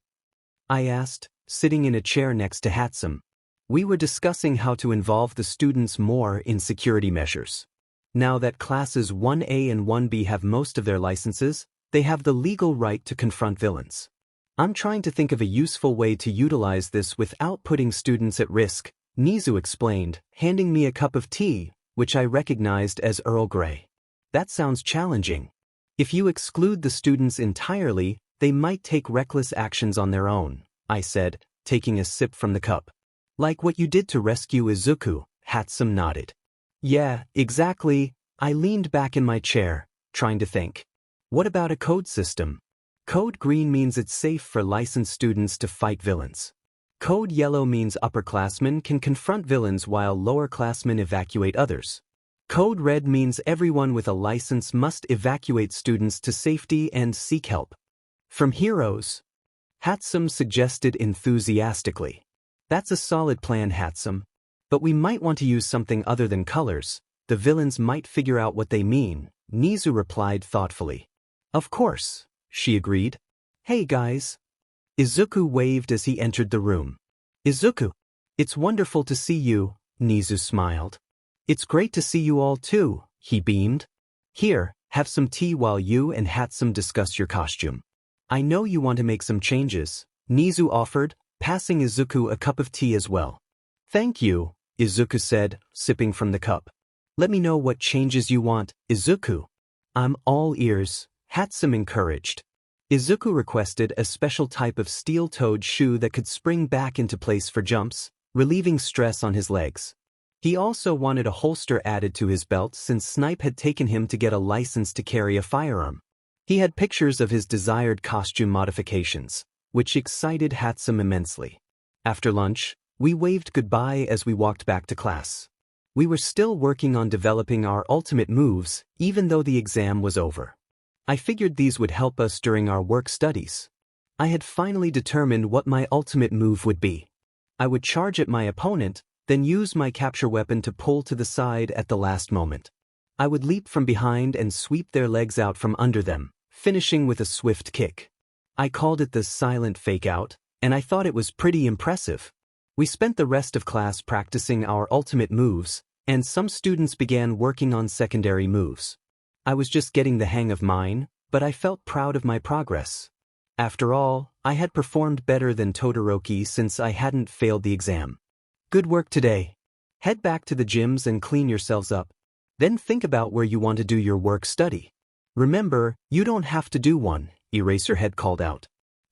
I asked, sitting in a chair next to Hatsume. We were discussing how to involve the students more in security measures. Now that classes 1A and 1B have most of their licenses, they have the legal right to confront villains. I'm trying to think of a useful way to utilize this without putting students at risk, Nezu explained, handing me a cup of tea, which I recognized as Earl Grey. That sounds challenging. If you exclude the students entirely, they might take reckless actions on their own, I said, taking a sip from the cup. Like what you did to rescue Izuku, Hatsume nodded. Yeah, exactly. I leaned back in my chair, trying to think. What about a code system? Code green means it's safe for licensed students to fight villains. Code yellow means upperclassmen can confront villains while lowerclassmen evacuate others. Code red means everyone with a license must evacuate students to safety and seek help. From heroes. Hatsume suggested enthusiastically. That's a solid plan, Hatsume. But we might want to use something other than colors. The villains might figure out what they mean, Nezu replied thoughtfully. Of course, she agreed. Hey guys. Izuku waved as he entered the room. Izuku. It's wonderful to see you, Nezu smiled. It's great to see you all too, he beamed. Here, have some tea while you and Hatsume discuss your costume. I know you want to make some changes, Nezu offered, passing Izuku a cup of tea as well. Thank you, Izuku said, sipping from the cup. Let me know what changes you want, Izuku. I'm all ears, Hatsume encouraged. Izuku requested a special type of steel-toed shoe that could spring back into place for jumps, relieving stress on his legs. He also wanted a holster added to his belt since Snipe had taken him to get a license to carry a firearm. He had pictures of his desired costume modifications, which excited Hatsume immensely. After lunch, we waved goodbye as we walked back to class. We were still working on developing our ultimate moves, even though the exam was over. I figured these would help us during our work studies. I had finally determined what my ultimate move would be. I would charge at my opponent, then use my capture weapon to pull to the side at the last moment. I would leap from behind and sweep their legs out from under them, finishing with a swift kick. I called it the silent fake-out, and I thought it was pretty impressive. We spent the rest of class practicing our ultimate moves, and some students began working on secondary moves. I was just getting the hang of mine, but I felt proud of my progress. After all, I had performed better than Todoroki since I hadn't failed the exam. Good work today. Head back to the gyms and clean yourselves up. Then think about where you want to do your work study. Remember, you don't have to do one, Eraserhead called out.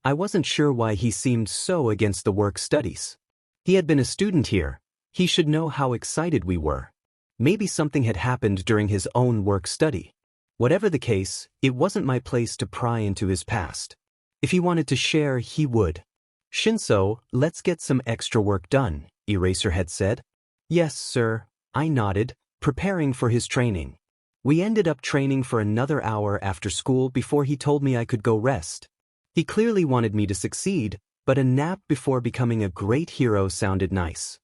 I wasn't sure why he seemed so against the work studies. He had been a student here. He should know how excited we were. Maybe something had happened during his own work study. Whatever the case, it wasn't my place to pry into his past. If he wanted to share, he would. Shinso, let's get some extra work done, Eraserhead said. Yes, sir, I nodded, preparing for his training. We ended up training for another hour after school before he told me I could go rest. He clearly wanted me to succeed, but a nap before becoming a great hero sounded nice.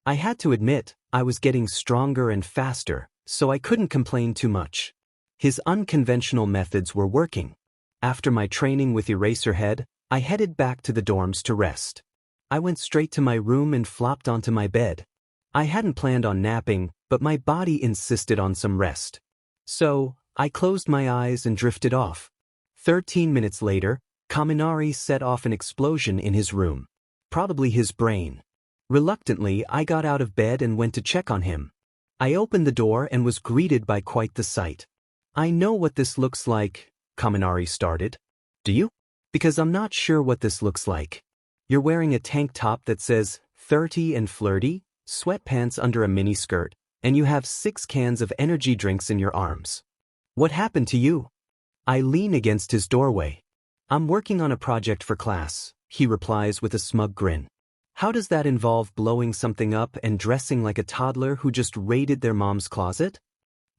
I had to admit, I was getting stronger and faster, so I couldn't complain too much. His unconventional methods were working. After my training with Eraserhead, I headed back to the dorms to rest. I went straight to my room and flopped onto my bed. I hadn't planned on napping, but my body insisted on some rest. So, I closed my eyes and drifted off. 13 minutes later, Kaminari set off an explosion in his room. Probably his brain. Reluctantly, I got out of bed and went to check on him. I opened the door and was greeted by quite the sight. I know what this looks like, Kaminari started. Do you? Because I'm not sure what this looks like. You're wearing a tank top that says 30 and flirty, sweatpants under a miniskirt, and you have 6 cans of energy drinks in your arms. What happened to you? I lean against his doorway. I'm working on a project for class, he replies with a smug grin. How does that involve blowing something up and dressing like a toddler who just raided their mom's closet?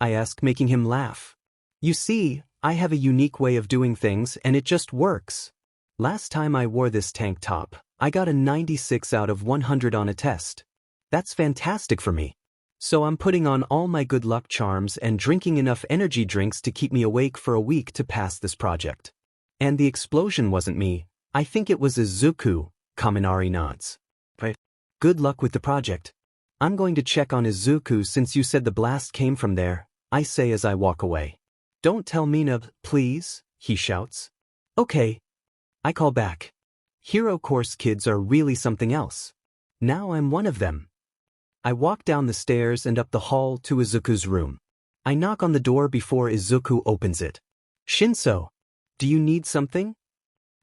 I ask, making him laugh. You see, I have a unique way of doing things and it just works. Last time I wore this tank top, I got a 96 out of 100 on a test. That's fantastic for me. So I'm putting on all my good luck charms and drinking enough energy drinks to keep me awake for a week to pass this project. And the explosion wasn't me. I think it was Izuku, Kaminari nods. Right. Good luck with the project. I'm going to check on Izuku since you said the blast came from there, I say as I walk away. Don't tell Mina, please, he shouts. Okay. I call back. Hero Course kids are really something else. Now I'm one of them. I walk down the stairs and up the hall to Izuku's room. I knock on the door before Izuku opens it. Shinso, do you need something?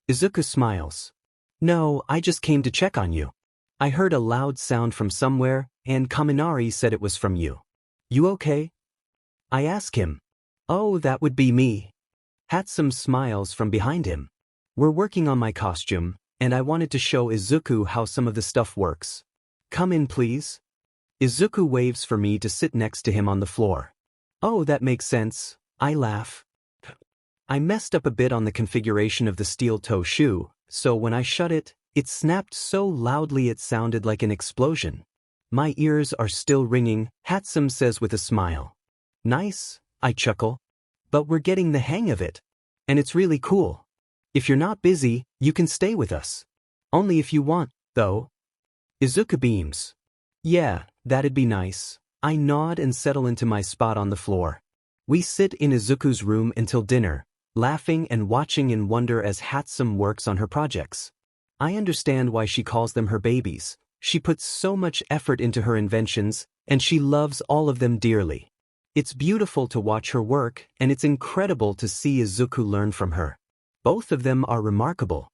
Izuku smiles. No, I just came to check on you. I heard a loud sound from somewhere, and Kaminari said it was from you. You okay? I ask him. Oh, that would be me. Hatsume smiles from behind him. We're working on my costume, and I wanted to show Izuku how some of the stuff works. Come in, please. Izuku waves for me to sit next to him on the floor. Oh, that makes sense, I laugh. I messed up a bit on the configuration of the steel toe shoe, so when I shut it, it snapped so loudly it sounded like an explosion. My ears are still ringing, Hatsume says with a smile. Nice, I chuckle. But we're getting the hang of it. And it's really cool. If you're not busy, you can stay with us. Only if you want, though. Izuku beams. Yeah, that'd be nice. I nod and settle into my spot on the floor. We sit in Izuku's room until dinner, laughing and watching in wonder as Hatsume works on her projects. I understand why she calls them her babies. She puts so much effort into her inventions, and she loves all of them dearly. It's beautiful to watch her work, and it's incredible to see Izuku learn from her. Both of them are remarkable.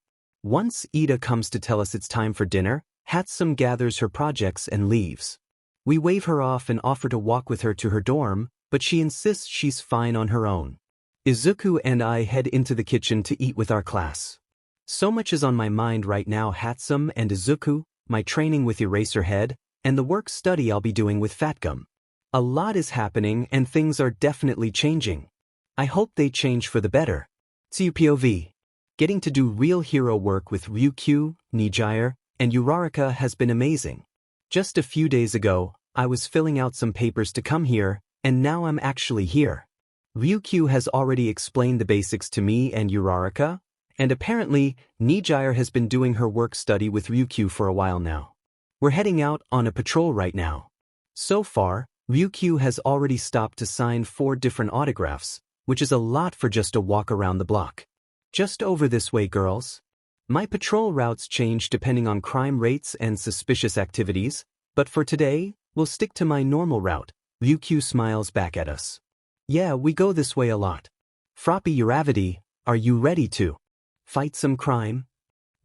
Once Ida comes to tell us it's time for dinner, Hatsume gathers her projects and leaves. We wave her off and offer to walk with her to her dorm, but she insists she's fine on her own. Izuku and I head into the kitchen to eat with our class. So much is on my mind right now: Hatsume and Izuku, my training with Eraserhead, and the work study I'll be doing with Fatgum. A lot is happening and things are definitely changing. I hope they change for the better. POV. Getting to do real hero work with Ryukyu, Nijire, and Uraraka has been amazing. Just a few days ago, I was filling out some papers to come here, and now I'm actually here. Ryukyu has already explained the basics to me and Uraraka, and apparently, Nijire has been doing her work study with Ryukyu for a while now. We're heading out on a patrol right now. So far, Ryukyu has already stopped to sign 4 different autographs, which is a lot for just a walk around the block. Just over this way, girls. My patrol routes change depending on crime rates and suspicious activities, but for today, we'll stick to my normal route. Ryukyu smiles back at us. Yeah, we go this way a lot. Froppy Uravity, are you ready to fight some crime?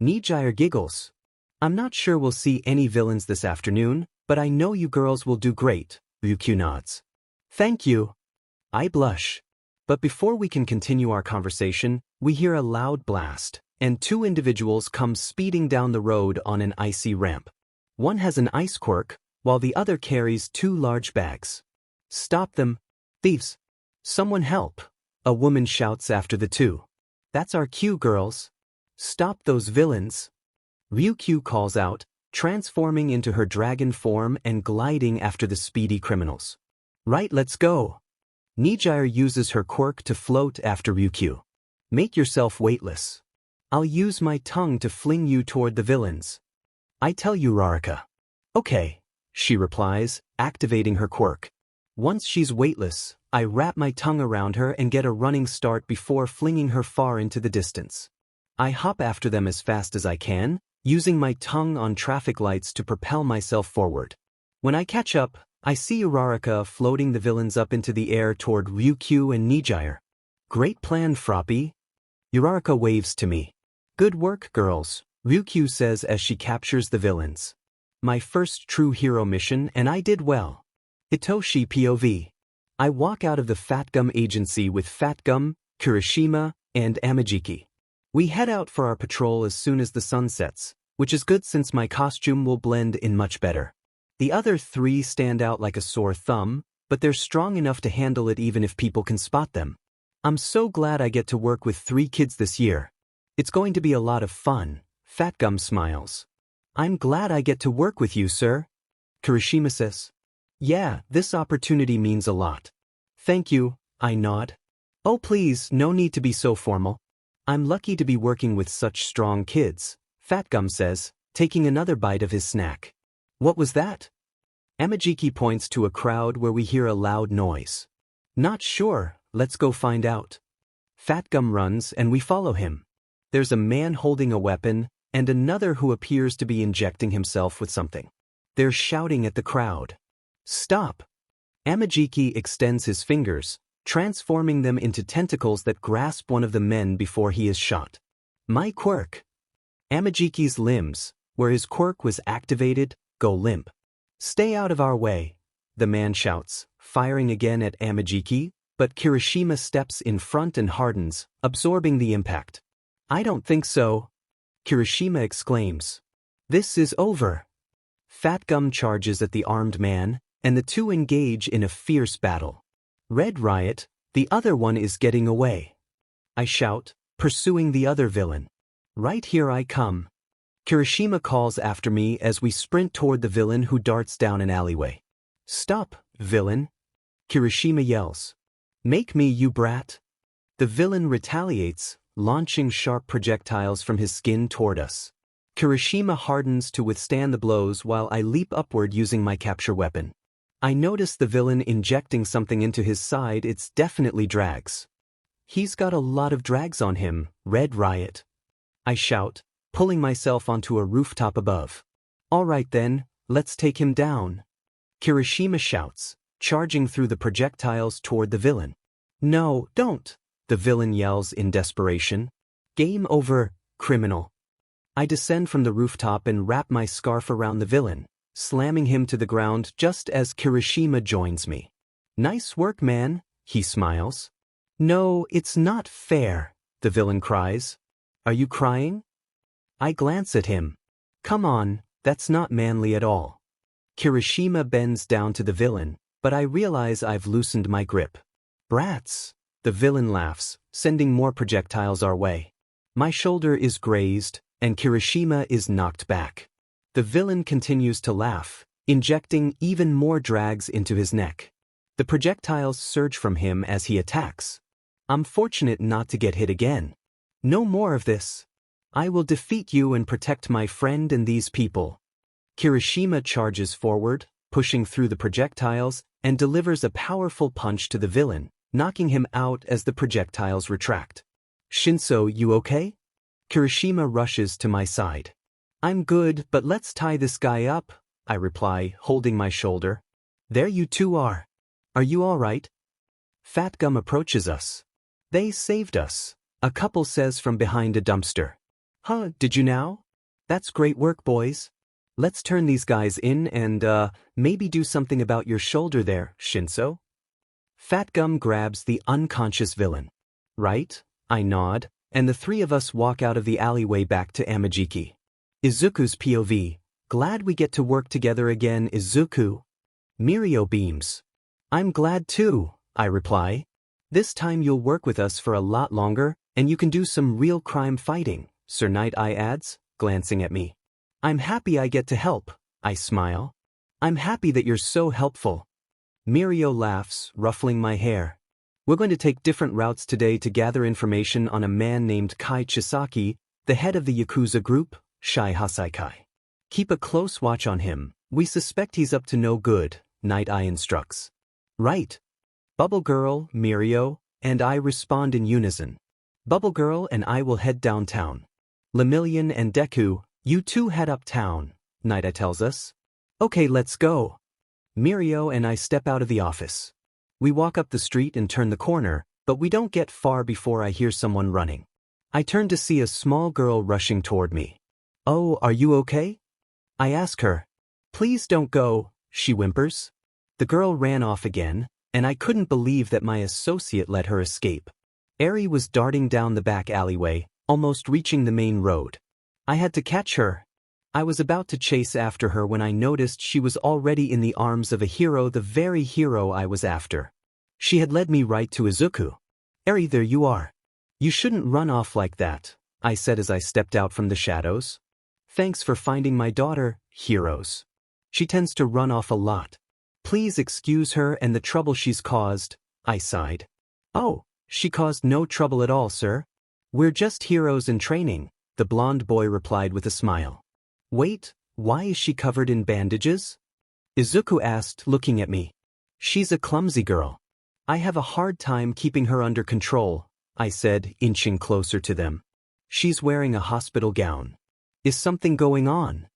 Nijire giggles. I'm not sure we'll see any villains this afternoon, but I know you girls will do great. Ryukyu nods. Thank you. I blush. But before we can continue our conversation, we hear a loud blast, and 2 individuals come speeding down the road on an icy ramp. One has an ice quirk, while the other carries 2 large bags. Stop them, thieves. Someone help, a woman shouts after the 2. That's our cue, girls. Stop those villains. Ryukyu calls out, transforming into her dragon form and gliding after the speedy criminals. Right, let's go. Nijire uses her quirk to float after Ryukyu. Make yourself weightless. I'll use my tongue to fling you toward the villains. I tell Uraraka. Okay, she replies, activating her quirk. Once she's weightless, I wrap my tongue around her and get a running start before flinging her far into the distance. I hop after them as fast as I can, using my tongue on traffic lights to propel myself forward. When I catch up, I see Uraraka floating the villains up into the air toward Ryukyu and Nijire. Great plan, Froppy. Uraraka waves to me. Good work, girls, Ryukyu says as she captures the villains. My first true hero mission, and I did well. Hitoshi POV. I walk out of the Fatgum agency with Fatgum, Kirishima, and Amajiki. We head out for our patrol as soon as the sun sets, which is good since my costume will blend in much better. The other 3 stand out like a sore thumb, but they're strong enough to handle it even if people can spot them. I'm so glad I get to work with 3 kids this year. It's going to be a lot of fun. Fatgum smiles. I'm glad I get to work with you, sir. Kirishima says. Yeah, this opportunity means a lot. Thank you, I nod. Oh please, no need to be so formal. I'm lucky to be working with such strong kids, Fatgum says, taking another bite of his snack. What was that? Amajiki points to a crowd where we hear a loud noise. Not sure, let's go find out. Fatgum runs and we follow him. There's a man holding a weapon, and another who appears to be injecting himself with something. They're shouting at the crowd. Stop! Amajiki extends his fingers, transforming them into tentacles that grasp one of the men before he is shot. My quirk. Amajiki's limbs, where his quirk was activated, go limp. Stay out of our way, the man shouts, firing again at Amajiki, but Kirishima steps in front and hardens, absorbing the impact. I don't think so, Kirishima exclaims. This is over. Fatgum charges at the armed man, and the 2 engage in a fierce battle. Red Riot, the other one, is getting away. I shout, pursuing the other villain. Right here I come. Kirishima calls after me as we sprint toward the villain who darts down an alleyway. Stop, villain! Kirishima yells. Make me, you brat! The villain retaliates, launching sharp projectiles from his skin toward us. Kirishima hardens to withstand the blows while I leap upward using my capture weapon. I notice the villain injecting something into his side. It's definitely drags. He's got a lot of drags on him, Red Riot. I shout, pulling myself onto a rooftop above. All right then, let's take him down. Kirishima shouts, charging through the projectiles toward the villain. No, don't, the villain yells in desperation. Game over, criminal. I descend from the rooftop and wrap my scarf around the villain, slamming him to the ground just as Kirishima joins me. Nice work, man, he smiles. No, it's not fair, the villain cries. Are you crying? I glance at him. Come on, that's not manly at all. Kirishima bends down to the villain, but I realize I've loosened my grip. Brats, the villain laughs, sending more projectiles our way. My shoulder is grazed, and Kirishima is knocked back. The villain continues to laugh, injecting even more drags into his neck. The projectiles surge from him as he attacks. I'm fortunate not to get hit again. No more of this. I will defeat you and protect my friend and these people. Kirishima charges forward, pushing through the projectiles, and delivers a powerful punch to the villain, knocking him out as the projectiles retract. Shinso, you okay? Kirishima rushes to my side. I'm good, but let's tie this guy up, I reply, holding my shoulder. There you two are. Are you all right? Fat Gum approaches us. They saved us, a couple says from behind a dumpster. Huh, did you now? That's great work, boys. Let's turn these guys in and, maybe do something about your shoulder there, Shinso. Fat Gum grabs the unconscious villain. Right? I nod, and the three of us walk out of the alleyway back to Amajiki. Izuku's POV. Glad we get to work together again, Izuku. Mirio beams. I'm glad too, I reply. This time you'll work with us for a lot longer, and you can do some real crime fighting, Sir Night Eye adds, glancing at me. I'm happy I get to help, I smile. I'm happy that you're so helpful. Mirio laughs, ruffling my hair. We're going to take different routes today to gather information on a man named Kai Chisaki, the head of the Yakuza group, Shai Hasaikai. Keep a close watch on him. We suspect he's up to no good, Night Eye instructs. Right. Bubble Girl, Mirio, and I respond in unison. Bubble Girl and I will head downtown. Lemillion and Deku, you two head uptown, Night Eye tells us. Okay, let's go. Mirio and I step out of the office. We walk up the street and turn the corner, but we don't get far before I hear someone running. I turn to see a small girl rushing toward me. Oh, are you okay? I ask her. Please don't go, she whimpers. The girl ran off again, and I couldn't believe that my associate let her escape. Eri was darting down the back alleyway, almost reaching the main road. I had to catch her. I was about to chase after her when I noticed she was already in the arms of a hero, the very hero I was after. She had led me right to Izuku. Eri, there you are. You shouldn't run off like that, I said as I stepped out from the shadows. Thanks for finding my daughter, heroes. She tends to run off a lot. Please excuse her and the trouble she's caused, I sighed. Oh, she caused no trouble at all, sir. We're just heroes in training, the blonde boy replied with a smile. Wait, why is she covered in bandages? Izuku asked, looking at me. She's a clumsy girl. I have a hard time keeping her under control, I said, inching closer to them. She's wearing a hospital gown. Is something going on?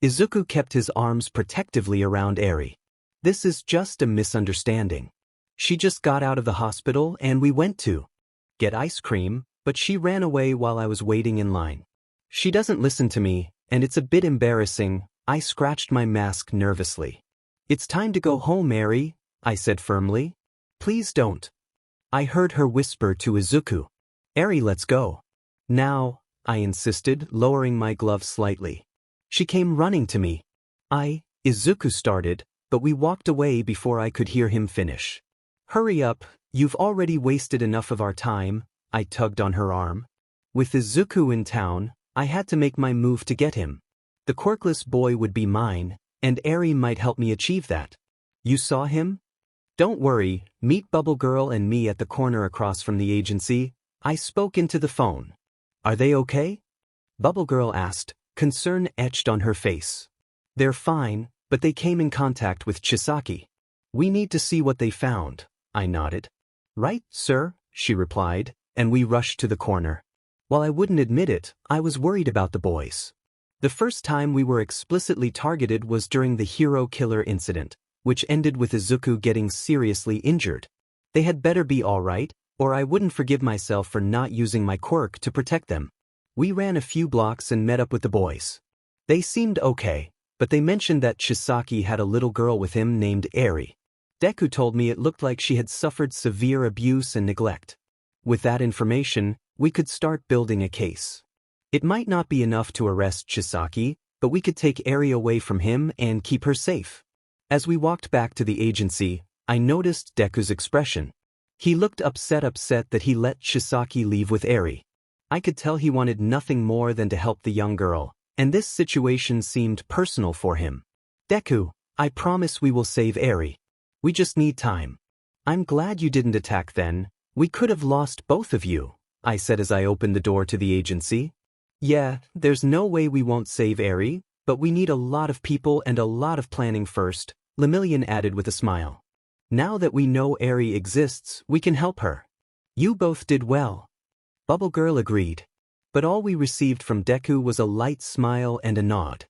Izuku kept his arms protectively around Eri. This is just a misunderstanding. She just got out of the hospital and we went to get ice cream, but she ran away while I was waiting in line. She doesn't listen to me, and it's a bit embarrassing. I scratched my mask nervously. It's time to go home, Eri, I said firmly. Please don't. I heard her whisper to Izuku. Eri, let's go. Now, I insisted, lowering my glove slightly. She came running to me. Izuku started, but we walked away before I could hear him finish. Hurry up, you've already wasted enough of our time, I tugged on her arm. With Izuku in town, I had to make my move to get him. The quirkless boy would be mine, and Eri might help me achieve that. You saw him? Don't worry, meet Bubble Girl and me at the corner across from the agency. I spoke into the phone. Are they okay? Bubble Girl asked, concern etched on her face. They're fine, but they came in contact with Chisaki. We need to see what they found, I nodded. Right, sir, she replied, and we rushed to the corner. While I wouldn't admit it, I was worried about the boys. The first time we were explicitly targeted was during the hero killer incident, which ended with Izuku getting seriously injured. They had better be all right, or I wouldn't forgive myself for not using my quirk to protect them. We ran a few blocks and met up with the boys. They seemed okay, but they mentioned that Chisaki had a little girl with him named Eri. Deku told me it looked like she had suffered severe abuse and neglect. With that information, we could start building a case. It might not be enough to arrest Chisaki, but we could take Eri away from him and keep her safe. As we walked back to the agency, I noticed Deku's expression. He looked upset that he let Chisaki leave with Eri. I could tell he wanted nothing more than to help the young girl, and this situation seemed personal for him. Deku, I promise we will save Eri. We just need time. I'm glad you didn't attack then. We could have lost both of you, I said as I opened the door to the agency. Yeah, there's no way we won't save Eri, but we need a lot of people and a lot of planning first, Lemillion added with a smile. Now that we know Eri exists, we can help her. You both did well. Bubble Girl agreed. But all we received from Deku was a light smile and a nod.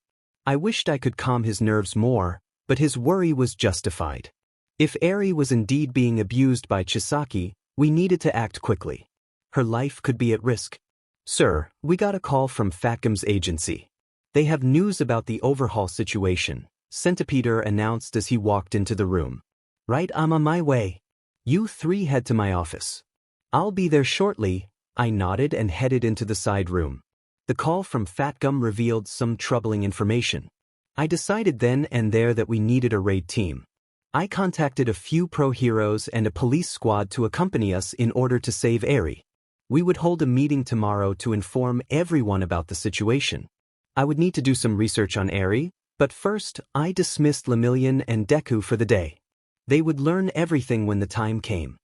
I wished I could calm his nerves more, but his worry was justified. If Eri was indeed being abused by Chisaki, we needed to act quickly. Her life could be at risk. Sir, we got a call from Fatgum's agency. They have news about the Overhaul situation, Centipeder announced as he walked into the room. Right, I'm on my way. You three head to my office. I'll be there shortly, I nodded and headed into the side room. The call from Fatgum revealed some troubling information. I decided then and there that we needed a raid team. I contacted a few pro heroes and a police squad to accompany us in order to save Eri. We would hold a meeting tomorrow to inform everyone about the situation. I would need to do some research on Eri, but first I dismissed Lemillion and Deku for the day. They would learn everything when the time came.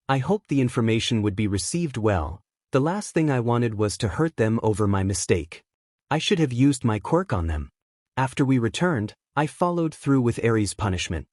I hoped the information would be received well. The last thing I wanted was to hurt them over my mistake. I should have used my quirk on them. After we returned, I followed through with Eri's punishment.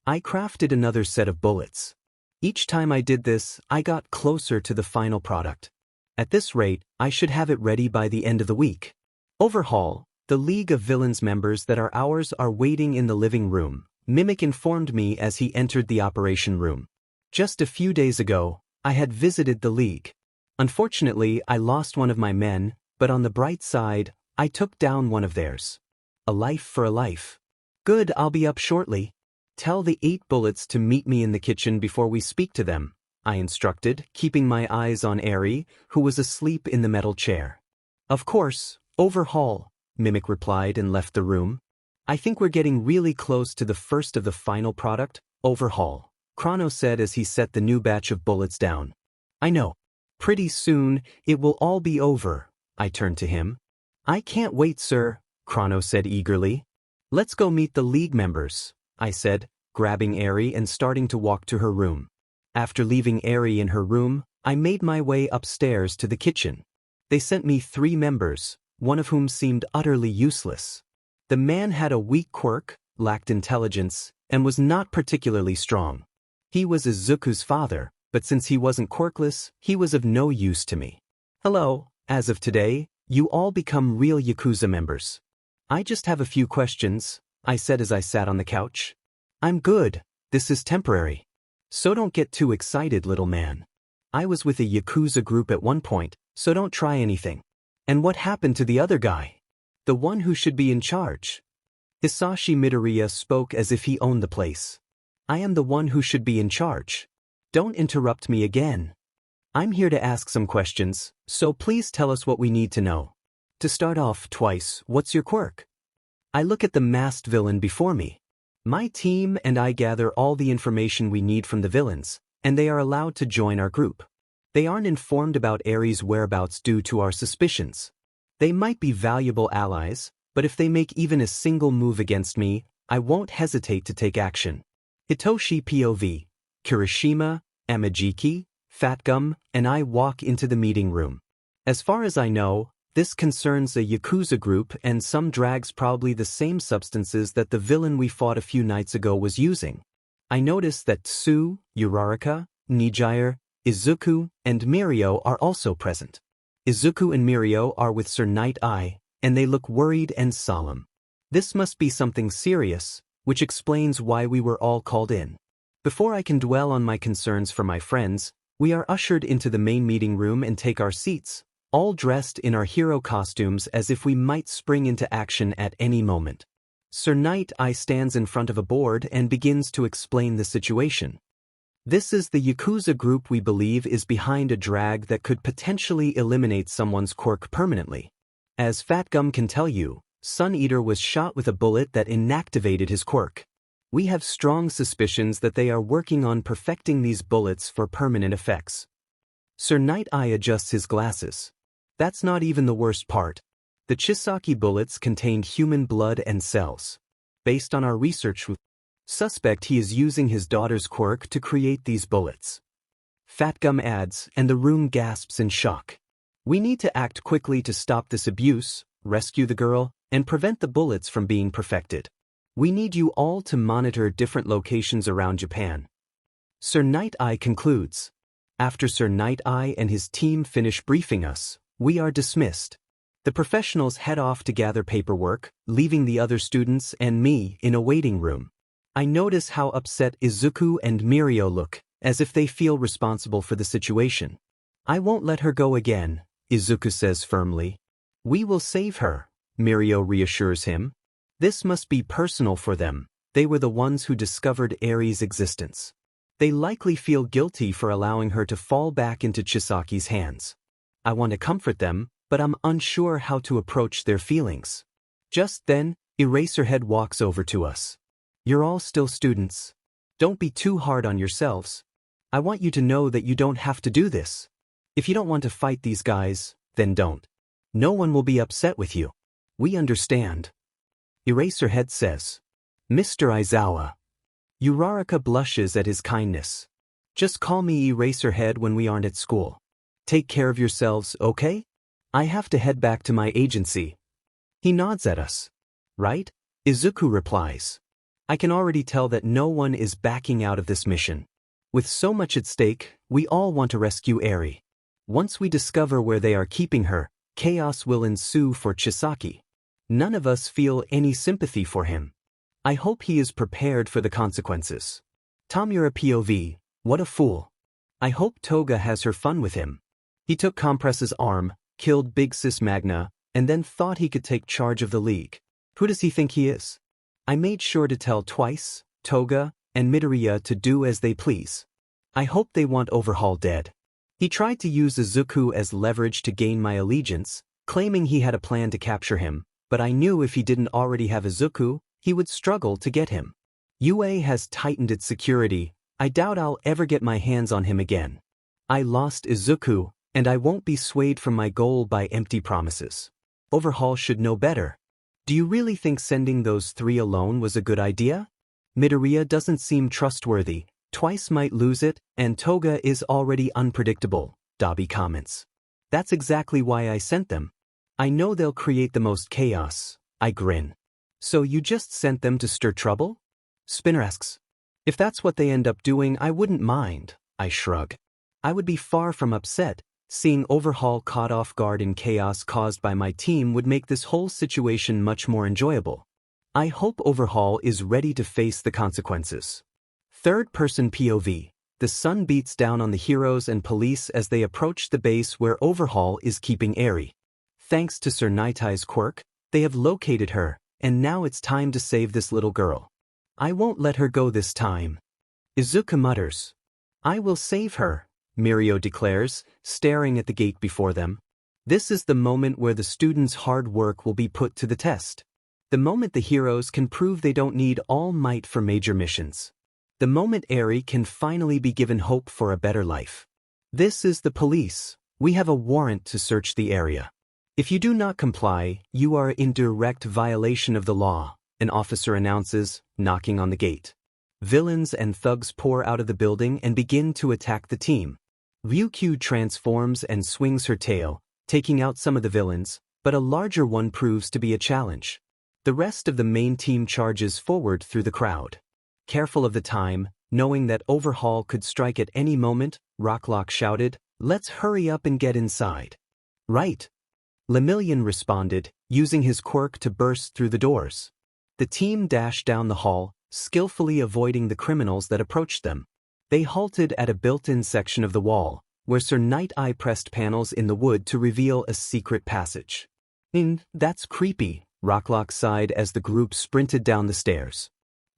I crafted another set of bullets. Each time I did this, I got closer to the final product. At this rate, I should have it ready by the end of the week. Overhaul, the League of Villains members that are ours are waiting in the living room, Mimic informed me as he entered the operation room. Just a few days ago, I had visited the League. Unfortunately, I lost one of my men, but on the bright side, I took down one of theirs. A life for a life. Good, I'll be up shortly. Tell the 8 bullets to meet me in the kitchen before we speak to them, I instructed, keeping my eyes on Eri, who was asleep in the metal chair. Of course, Overhaul, Mimic replied and left the room. I think we're getting really close to the first of the final product, Overhaul, Chrono said as he set the new batch of bullets down. I know. Pretty soon, it will all be over, I turned to him. I can't wait, sir, Chrono said eagerly. Let's go meet the League members, I said, grabbing Eri and starting to walk to her room. After leaving Eri in her room, I made my way upstairs to the kitchen. They sent me 3 members, one of whom seemed utterly useless. The man had a weak quirk, lacked intelligence, and was not particularly strong. He was Izuku's father, but since he wasn't quirkless, he was of no use to me. Hello, as of today, you all become real Yakuza members. I just have a few questions, I said as I sat on the couch. I'm good, this is temporary. So don't get too excited, little man. I was with a Yakuza group at one point, so don't try anything. And what happened to the other guy? The one who should be in charge. Hitoshi Midoriya spoke as if he owned the place. I am the one who should be in charge. Don't interrupt me again. I'm here to ask some questions, so please tell us what we need to know. To start off twice, what's your quirk? I look at the masked villain before me. My team and I gather all the information we need from the villains, and they are allowed to join our group. They aren't informed about Eri's whereabouts due to our suspicions. They might be valuable allies, but if they make even a single move against me, I won't hesitate to take action. Hitoshi POV, Kirishima, Amajiki, Fatgum, and I walk into the meeting room. As far as I know, this concerns a Yakuza group and some drags probably the same substances that the villain we fought a few nights ago was using. I notice that Tsu, Uraraka, Nijire, Izuku, and Mirio are also present. Izuku and Mirio are with Sir Night Eye, and they look worried and solemn. This must be something serious, which explains why we were all called in. Before I can dwell on my concerns for my friends, we are ushered into the main meeting room and take our seats, all dressed in our hero costumes as if we might spring into action at any moment. Sir Night Eye stands in front of a board and begins to explain the situation. This is the Yakuza group we believe is behind a drag that could potentially eliminate someone's quirk permanently. As Fatgum can tell you, Sun Eater was shot with a bullet that inactivated his quirk. We have strong suspicions that they are working on perfecting these bullets for permanent effects. Sir Night Eye adjusts his glasses. That's not even the worst part. The Chisaki bullets contained human blood and cells. Based on our research with suspect he is using his daughter's quirk to create these bullets. Fatgum adds, and the room gasps in shock. We need to act quickly to stop this abuse, rescue the girl, and prevent the bullets from being perfected. We need you all to monitor different locations around Japan. Sir Night Eye concludes. After Sir Night Eye and his team finish briefing us, we are dismissed. The professionals head off to gather paperwork, leaving the other students and me in a waiting room. I notice how upset Izuku and Mirio look, as if they feel responsible for the situation. I won't let her go again, Izuku says firmly. We will save her, Mirio reassures him. This must be personal for them. They were the ones who discovered Eri's existence. They likely feel guilty for allowing her to fall back into Chisaki's hands. I want to comfort them, but I'm unsure how to approach their feelings. Just then, Eraserhead walks over to us. You're all still students. Don't be too hard on yourselves. I want you to know that you don't have to do this. If you don't want to fight these guys, then don't. No one will be upset with you. We understand. Eraserhead says. Mr. Aizawa. Uraraka blushes at his kindness. Just call me Eraserhead when we aren't at school. Take care of yourselves, okay? I have to head back to my agency. He nods at us. Right? Izuku replies. I can already tell that no one is backing out of this mission. With so much at stake, we all want to rescue Eri. Once we discover where they are keeping her, chaos will ensue for Chisaki. None of us feel any sympathy for him. I hope he is prepared for the consequences. Tamura POV, what a fool. I hope Toga has her fun with him. He took Compress's arm, killed Big Sis Magna, and then thought he could take charge of the league. Who does he think he is? I made sure to tell Twice, Toga, and Midoriya to do as they please. I hope they want Overhaul dead. He tried to use Izuku as leverage to gain my allegiance, claiming he had a plan to capture him, but I knew if he didn't already have Izuku, he would struggle to get him. UA has tightened its security. I doubt I'll ever get my hands on him again. I lost Izuku, and I won't be swayed from my goal by empty promises. Overhaul should know better. Do you really think sending those three alone was a good idea? Midoriya doesn't seem trustworthy, Twice might lose it, and Toga is already unpredictable, Dabi comments. That's exactly why I sent them. I know they'll create the most chaos, I grin. So you just sent them to stir trouble? Spinner asks. If that's what they end up doing, I wouldn't mind, I shrug. I would be far from upset. Seeing Overhaul caught off guard in chaos caused by my team would make this whole situation much more enjoyable. I hope Overhaul is ready to face the consequences. Third-person POV. The sun beats down on the heroes and police as they approach the base where Overhaul is keeping Eri. Thanks to Sir Night Eye's quirk, they have located her, and now it's time to save this little girl. I won't let her go this time. Izuku mutters. I will save her, Mirio declares, staring at the gate before them. This is the moment where the students' hard work will be put to the test. The moment the heroes can prove they don't need all might for major missions. The moment Eri can finally be given hope for a better life. This is the police. We have a warrant to search the area. If you do not comply, you are in direct violation of the law, an officer announces, knocking on the gate. Villains and thugs pour out of the building and begin to attack the team. Ryukyu transforms and swings her tail, taking out some of the villains, but a larger one proves to be a challenge. The rest of the main team charges forward through the crowd. Careful of the time, knowing that Overhaul could strike at any moment, Rocklock shouted, "Let's hurry up and get inside." "Right." Lemillion responded, using his quirk to burst through the doors. The team dashed down the hall, skillfully avoiding the criminals that approached them. They halted at a built-in section of the wall, where Sir Night-Eye pressed panels in the wood to reveal a secret passage. That's creepy," Rocklock sighed as the group sprinted down the stairs.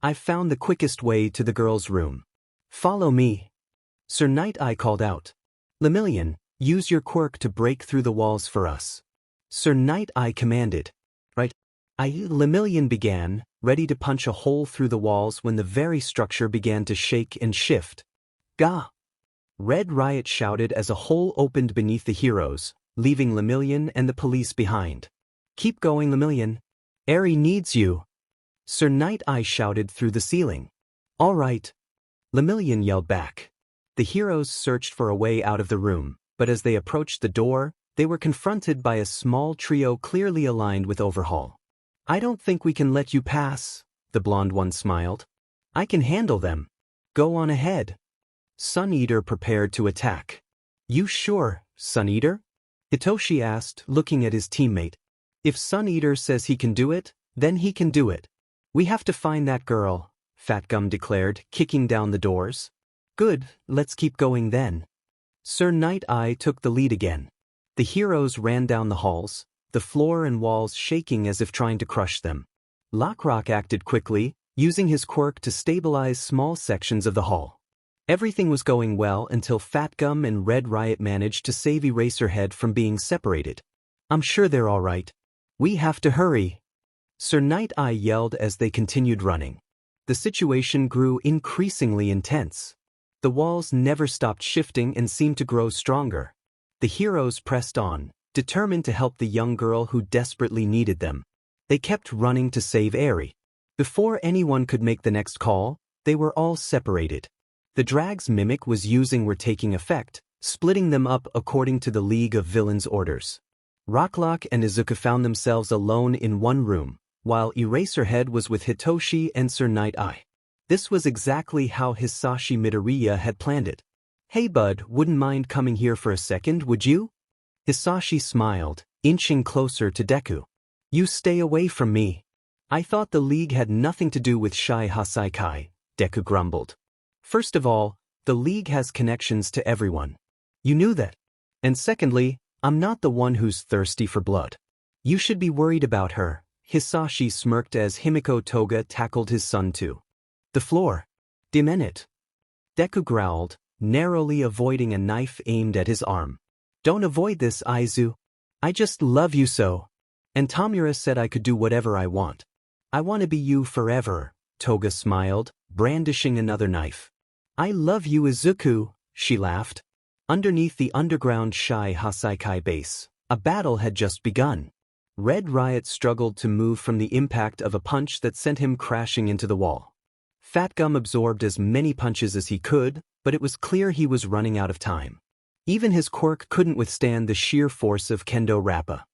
"I've found the quickest way to the girl's room. Follow me." Sir Night-Eye called out. "Lemillion, use your quirk to break through the walls for us." Sir Night-Eye commanded. "Right." Lemillion began, ready to punch a hole through the walls when the very structure began to shake and shift. "Gah!" Red Riot shouted as a hole opened beneath the heroes, leaving Lemillion and the police behind. "Keep going, Lemillion. Eri needs you." Sir Night-Eye shouted through the ceiling. "All right." Lemillion yelled back. The heroes searched for a way out of the room, but as they approached the door, they were confronted by a small trio clearly aligned with Overhaul. "I don't think we can let you pass," the blonde one smiled. "I can handle them. Go on ahead." Sun Eater prepared to attack. "You sure, Sun Eater?" Hitoshi asked, looking at his teammate. "If Sun Eater says he can do it, then he can do it." "We have to find that girl," Fat Gum declared, kicking down the doors. "Good, let's keep going then." Sir Night-Eye took the lead again. The heroes ran down the halls, the floor and walls shaking as if trying to crush them. Lockrock acted quickly, using his quirk to stabilize small sections of the hall. Everything was going well until Fat Gum and Red Riot managed to save Eraserhead from being separated. "I'm sure they're all right. We have to hurry." Sir Night-Eye yelled as they continued running. The situation grew increasingly intense. The walls never stopped shifting and seemed to grow stronger. The heroes pressed on, determined to help the young girl who desperately needed them. They kept running to save Eri. Before anyone could make the next call, they were all separated. The drag's mimic was using were taking effect, splitting them up according to the League of Villains' orders. Rocklock and Izuku found themselves alone in one room, while Eraserhead was with Hitoshi and Sir Night-Eye. This was exactly how Hitoshi Midoriya had planned it. "Hey bud, wouldn't mind coming here for a second, would you?" Hitoshi smiled, inching closer to Deku. "You stay away from me." "I thought the League had nothing to do with Shai Hasaikai," Deku grumbled. "First of all, the League has connections to everyone. You knew that. And secondly, I'm not the one who's thirsty for blood. You should be worried about her." Hitoshi smirked as Himiko Toga tackled his son too. "The floor. Dim it." Deku growled, narrowly avoiding a knife aimed at his arm. "Don't avoid this, Izu. I just love you so. And Tamura said I could do whatever I want. I want to be you forever." Toga smiled, brandishing another knife. "I love you, Izuku," she laughed. Underneath the underground Shai Hasaikai base, a battle had just begun. Red Riot struggled to move from the impact of a punch that sent him crashing into the wall. Fat Gum absorbed as many punches as he could, but it was clear he was running out of time. Even his quirk couldn't withstand the sheer force of Kendo Rappa.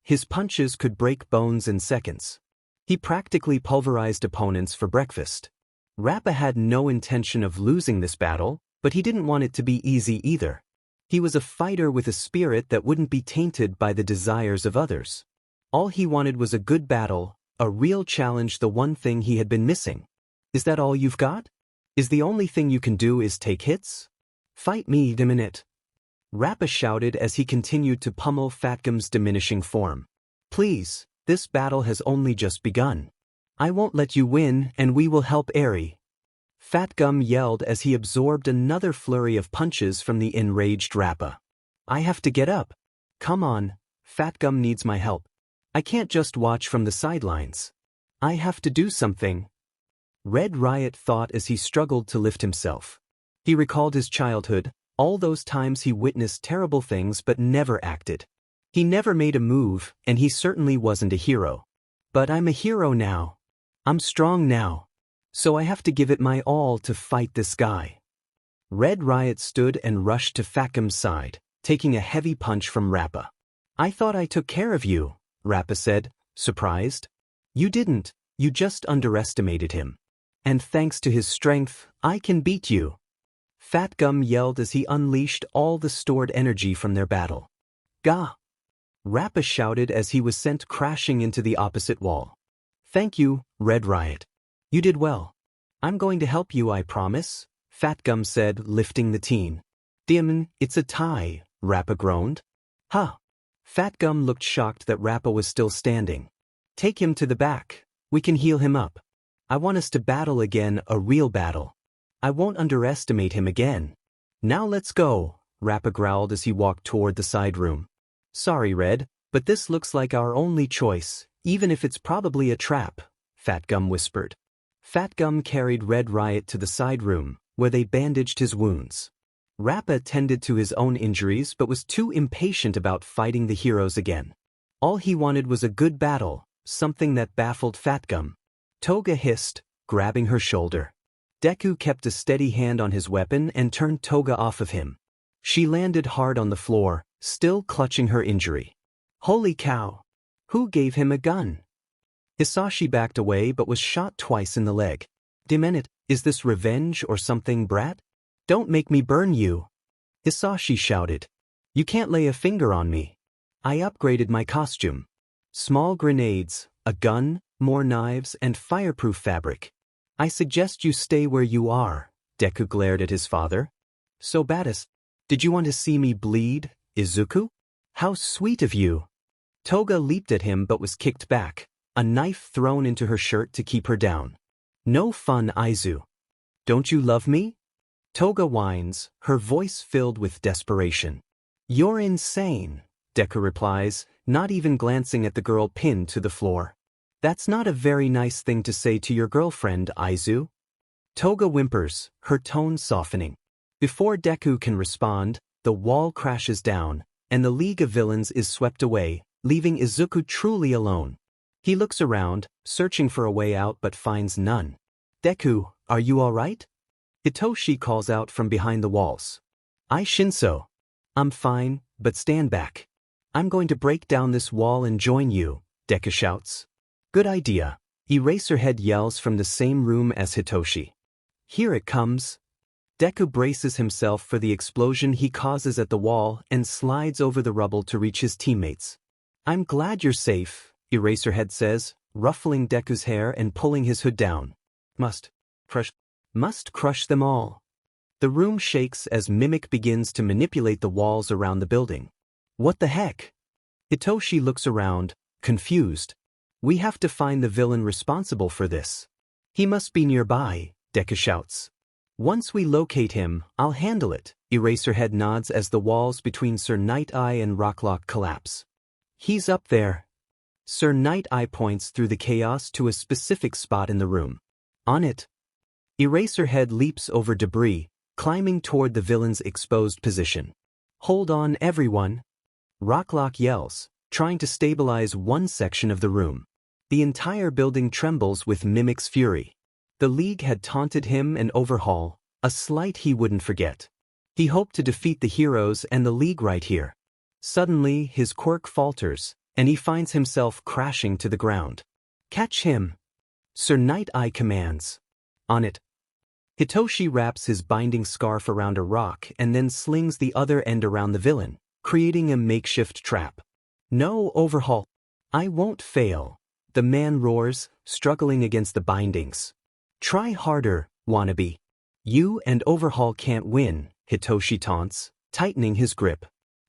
His punches could break bones in seconds. He practically pulverized opponents for breakfast. Rappa had no intention of losing this battle, but he didn't want it to be easy either. He was a fighter with a spirit that wouldn't be tainted by the desires of others. All he wanted was a good battle, a real challenge, the one thing he had been missing. "Is that all you've got? Is the only thing you can do is take hits? Fight me, Diminit." Rappa shouted as he continued to pummel Fatgum's diminishing form. "Please, this battle has only just begun. I won't let you win, and we will help Eri." Fatgum yelled as he absorbed another flurry of punches from the enraged Rappa. "I have to get up. Come on, Fatgum needs my help. I can't just watch from the sidelines. I have to do something." Red Riot thought as he struggled to lift himself. He recalled his childhood, All those times he witnessed terrible things but never acted. He never made a move, and he certainly wasn't a hero. But I'm a hero now. I'm strong now. So I have to give it my all to fight this guy. Red Riot stood and rushed to Fatgum's side, taking a heavy punch from Rappa. I thought I took care of you, Rappa said, surprised. You didn't, you just underestimated him. And thanks to his strength, I can beat you. Fatgum yelled as he unleashed all the stored energy from their battle. Gah! Rappa shouted as he was sent crashing into the opposite wall. Thank you, Red Riot. You did well. I'm going to help you, I promise, Fatgum said, lifting the teen. Demon, it's a tie, Rappa groaned. Huh. Fatgum looked shocked that Rappa was still standing. Take him to the back. We can heal him up. I want us to battle again, a real battle. I won't underestimate him again. Now let's go, Rappa growled as he walked toward the side room. Sorry, Red, but this looks like our only choice, even if it's probably a trap, Fatgum whispered. Fatgum carried Red Riot to the side room, where they bandaged his wounds. Rappa tended to his own injuries but was too impatient about fighting the heroes again. All he wanted was a good battle, something that baffled Fatgum. Toga hissed, grabbing her shoulder. Deku kept a steady hand on his weapon and turned Toga off of him. She landed hard on the floor, still clutching her injury. Holy cow! Who gave him a gun? Hisashi backed away but was shot twice in the leg. Demenit, is this revenge or something, brat? Don't make me burn you! Hisashi shouted. You can't lay a finger on me. I upgraded my costume. Small grenades, a gun, more knives, and fireproof fabric. I suggest you stay where you are, Deku glared at his father. So Batis, did you want to see me bleed, Izuku? How sweet of you! Toga leaped at him but was kicked back, a knife thrown into her shirt to keep her down. No fun, Izu. Don't you love me? Toga whines, her voice filled with desperation. You're insane, Deku replies, not even glancing at the girl pinned to the floor. That's not a very nice thing to say to your girlfriend, Izu. Toga whimpers, her tone softening. Before Deku can respond, the wall crashes down, and the League of Villains is swept away, leaving Izuku truly alone. He looks around, searching for a way out but finds none. Deku, are you alright? Hitoshi calls out from behind the walls. Shinso. I'm fine, but stand back. I'm going to break down this wall and join you, Deku shouts. Good idea. Eraserhead yells from the same room as Hitoshi. Here it comes. Deku braces himself for the explosion he causes at the wall and slides over the rubble to reach his teammates. I'm glad you're safe, Eraserhead says, ruffling Deku's hair and pulling his hood down. Must crush them all. The room shakes as Mimic begins to manipulate the walls around the building. What the heck? Hitoshi looks around, confused. We have to find the villain responsible for this. He must be nearby, Deku shouts. Once we locate him, I'll handle it, Eraserhead nods as the walls between Sir Night-Eye and Rocklock collapse. He's up there. Sir Night-Eye points through the chaos to a specific spot in the room. On it. Eraserhead leaps over debris, climbing toward the villain's exposed position. Hold on, everyone. Rocklock yells, trying to stabilize one section of the room. The entire building trembles with Mimic's fury. The League had taunted him and Overhaul, a slight he wouldn't forget. He hoped to defeat the heroes and the League right here. Suddenly, his quirk falters, and he finds himself crashing to the ground. Catch him! Sir Night-Eye commands. On it. Hitoshi wraps his binding scarf around a rock and then slings the other end around the villain, creating a makeshift trap. No, Overhaul. I won't fail. The man roars, struggling against the bindings. Try harder, wannabe. You and Overhaul can't win, Hitoshi taunts, tightening his grip.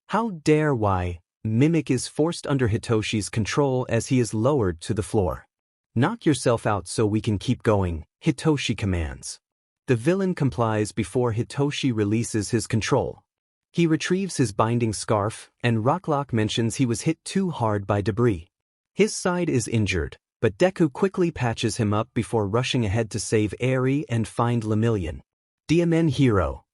How dare why? Mimic is forced under Hitoshi's control as he is lowered to the floor. Knock yourself out so we can keep going, Hitoshi commands. The villain complies before Hitoshi releases his control. He retrieves his binding scarf, and Rocklock mentions he was hit too hard by debris. His side is injured, but Deku quickly patches him up before rushing ahead to save Eri and find Lemillion. DMN hero.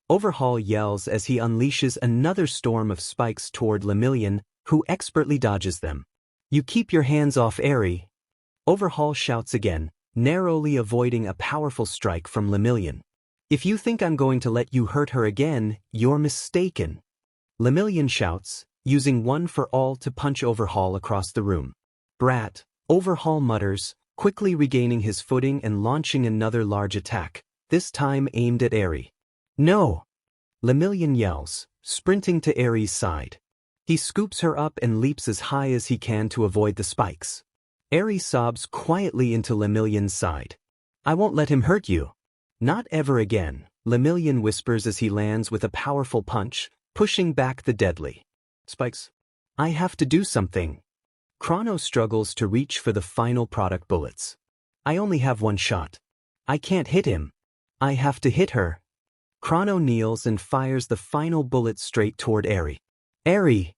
Overhaul yells as he unleashes another storm of spikes toward Lemillion, who expertly dodges them. You keep your hands off Eri. Overhaul shouts again, narrowly avoiding a powerful strike from Lemillion. If you think I'm going to let you hurt her again, you're mistaken. Lemillion shouts, using one for all to punch Overhaul across the room. Brat, Overhaul mutters, quickly regaining his footing and launching another large attack, this time aimed at Eri. No! Lemillion yells, sprinting to Eri's side. He scoops her up and leaps as high as he can to avoid the spikes. Eri sobs quietly into Lemillion's side. I won't let him hurt you. Not ever again, Lemillion whispers as he lands with a powerful punch, pushing back the deadly spikes. I have to do something. Chrono struggles to reach for the final product bullets. I only have one shot. I can't hit him. I have to hit her. Chrono kneels and fires the final bullet straight toward Eri. Eri!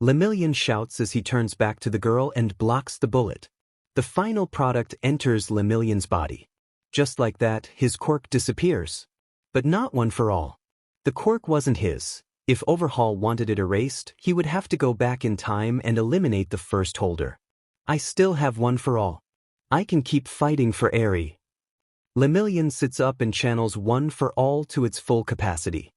Lemillion shouts as he turns back to the girl and blocks the bullet. The final product enters Lemillion's body. Just like that, his quirk disappears. But not one for all. The quirk wasn't his. If Overhaul wanted it erased, he would have to go back in time and eliminate the first holder. I still have one for all. I can keep fighting for Eri. Lemillion sits up and channels one for all to its full capacity.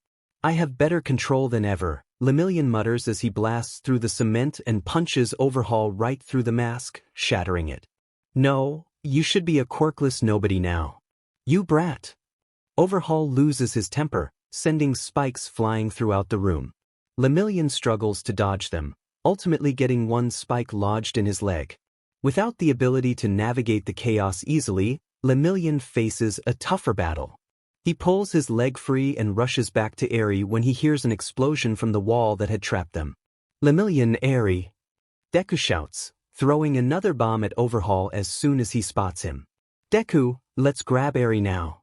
I have better control than ever, Lemillion mutters as he blasts through the cement and punches Overhaul right through the mask, shattering it. No, you should be a quirkless nobody now. You brat. Overhaul loses his temper, sending spikes flying throughout the room. Lemillion struggles to dodge them, ultimately getting one spike lodged in his leg. Without the ability to navigate the chaos easily, Lemillion faces a tougher battle. He pulls his leg free and rushes back to Eri when he hears an explosion from the wall that had trapped them. Lemillion, Eri! Deku shouts, throwing another bomb at Overhaul as soon as he spots him. Deku, let's grab Eri now.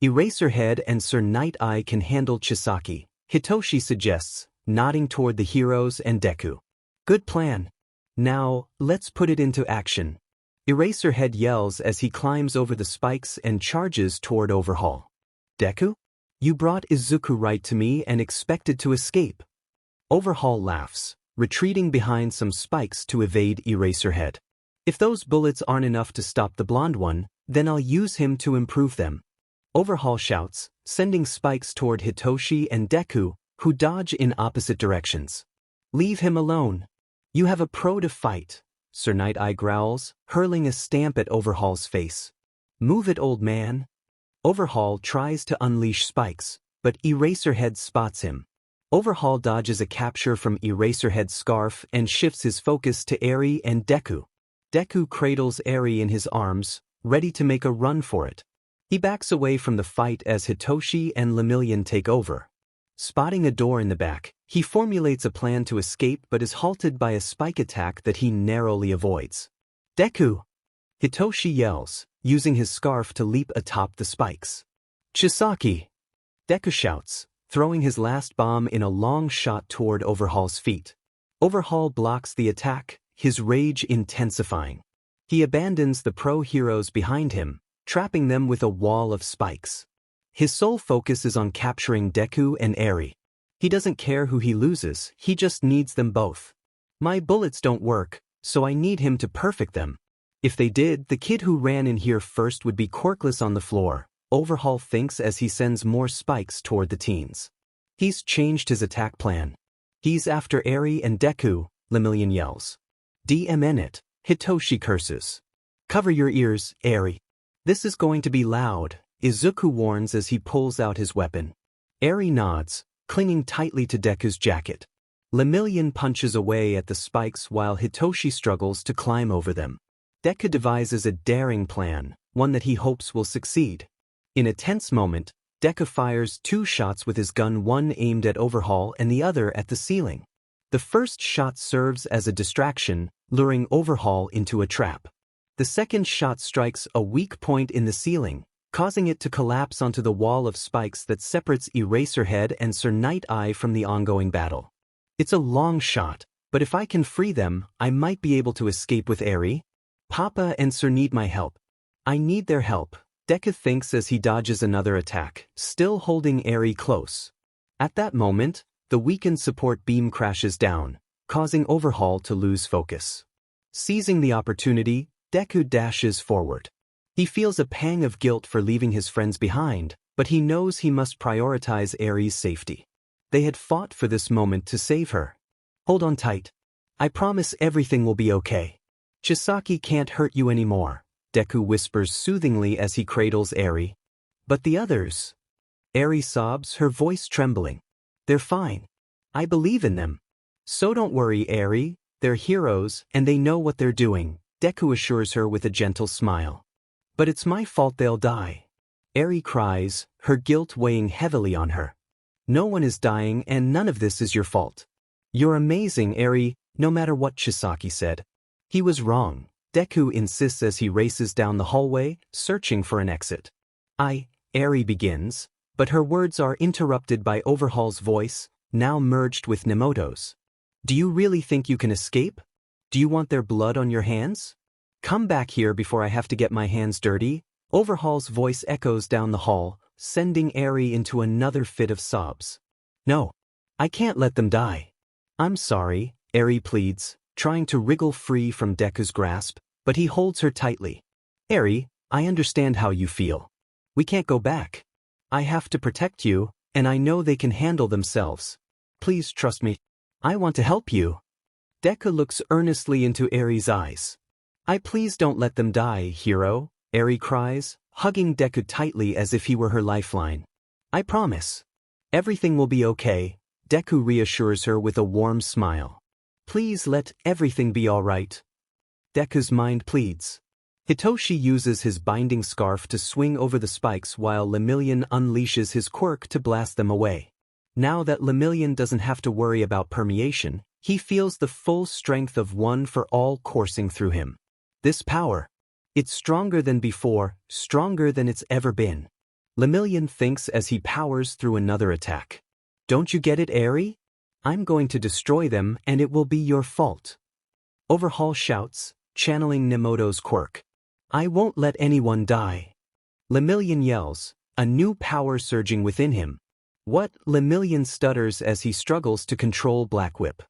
Eraserhead and Sir Night Eye can handle Chisaki, Hitoshi suggests, nodding toward the heroes and Deku. Good plan. Now, let's put it into action. Eraserhead yells as he climbs over the spikes and charges toward Overhaul. Deku? You brought Izuku right to me and expected to escape. Overhaul laughs, retreating behind some spikes to evade Eraserhead. If those bullets aren't enough to stop the blonde one, then I'll use him to improve them. Overhaul shouts, sending spikes toward Hitoshi and Deku, who dodge in opposite directions. Leave him alone. You have a pro to fight, Sir Night Eye growls, hurling a stamp at Overhaul's face. Move it, old man. Overhaul tries to unleash spikes, but Eraserhead spots him. Overhaul dodges a capture from Eraserhead's scarf and shifts his focus to Eri and Deku. Deku cradles Eri in his arms, ready to make a run for it. He backs away from the fight as Hitoshi and Lemillion take over. Spotting a door in the back, he formulates a plan to escape but is halted by a spike attack that he narrowly avoids. Deku! Hitoshi yells, using his scarf to leap atop the spikes. Chisaki! Deku shouts, throwing his last bomb in a long shot toward Overhaul's feet. Overhaul blocks the attack, his rage intensifying. He abandons the pro heroes behind him, trapping them with a wall of spikes. His sole focus is on capturing Deku and Eri. He doesn't care who he loses, he just needs them both. My bullets don't work, so I need him to perfect them. If they did, the kid who ran in here first would be quirkless on the floor, Overhaul thinks as he sends more spikes toward the teens. He's changed his attack plan. He's after Eri and Deku, Lemillion yells. DMN it, Hitoshi curses. Cover your ears, Eri. This is going to be loud, Izuku warns as he pulls out his weapon. Eri nods, clinging tightly to Deku's jacket. Lemillion punches away at the spikes while Hitoshi struggles to climb over them. Deku devises a daring plan, one that he hopes will succeed. In a tense moment, Deku fires 2 shots with his gun, one aimed at Overhaul and the other at the ceiling. The first shot serves as a distraction, luring Overhaul into a trap. The second shot strikes a weak point in the ceiling, causing it to collapse onto the wall of spikes that separates Eraserhead and Sir Night Eye from the ongoing battle. It's a long shot, but if I can free them, I might be able to escape with Eri. Papa and Sir need my help. I need their help, Deku thinks as he dodges another attack, still holding Eri close. At that moment, the weakened support beam crashes down, causing Overhaul to lose focus. Seizing the opportunity, Deku dashes forward. He feels a pang of guilt for leaving his friends behind, but he knows he must prioritize Eri's safety. They had fought for this moment to save her. Hold on tight. I promise everything will be okay. Chisaki can't hurt you anymore, Deku whispers soothingly as he cradles Eri. But the others? Eri sobs, her voice trembling. They're fine. I believe in them. So don't worry, Eri, they're heroes and they know what they're doing, Deku assures her with a gentle smile. But it's my fault they'll die. Eri cries, her guilt weighing heavily on her. No one is dying and none of this is your fault. You're amazing, Eri, no matter what Chisaki said. He was wrong, Deku insists as he races down the hallway, searching for an exit. Eri begins, but her words are interrupted by Overhaul's voice, now merged with Nemoto's. Do you really think you can escape? Do you want their blood on your hands? Come back here before I have to get my hands dirty. Overhaul's voice echoes down the hall, sending Eri into another fit of sobs. No. I can't let them die. I'm sorry, Eri pleads, trying to wriggle free from Deku's grasp, but he holds her tightly. Eri, I understand how you feel. We can't go back. I have to protect you, and I know they can handle themselves. Please trust me. I want to help you. Deku looks earnestly into Eri's eyes. Please don't let them die, hero, Eri cries, hugging Deku tightly as if he were her lifeline. I promise. Everything will be okay, Deku reassures her with a warm smile. Please let everything be alright. Deku's mind pleads. Hitoshi uses his binding scarf to swing over the spikes while Lemillion unleashes his quirk to blast them away. Now that Lemillion doesn't have to worry about permeation, he feels the full strength of One for All coursing through him. This power. It's stronger than before, stronger than it's ever been. Lemillion thinks as he powers through another attack. Don't you get it, Eri? I'm going to destroy them and it will be your fault. Overhaul shouts, channeling Nemoto's quirk. I won't let anyone die. Lemillion yells, a new power surging within him. What? Lemillion stutters as he struggles to control Black Whip.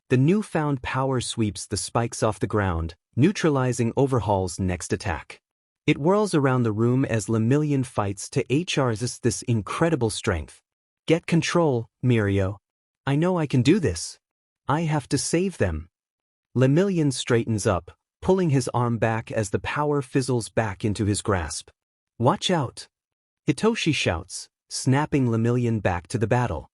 The newfound power sweeps the spikes off the ground, neutralizing Overhaul's next attack. It whirls around the room as Lemillion fights to resist this incredible strength. Get control, Mirio. I know I can do this. I have to save them. Lemillion straightens up, pulling his arm back as the power fizzles back into his grasp. Watch out! Hitoshi shouts, snapping Lemillion back to the battle.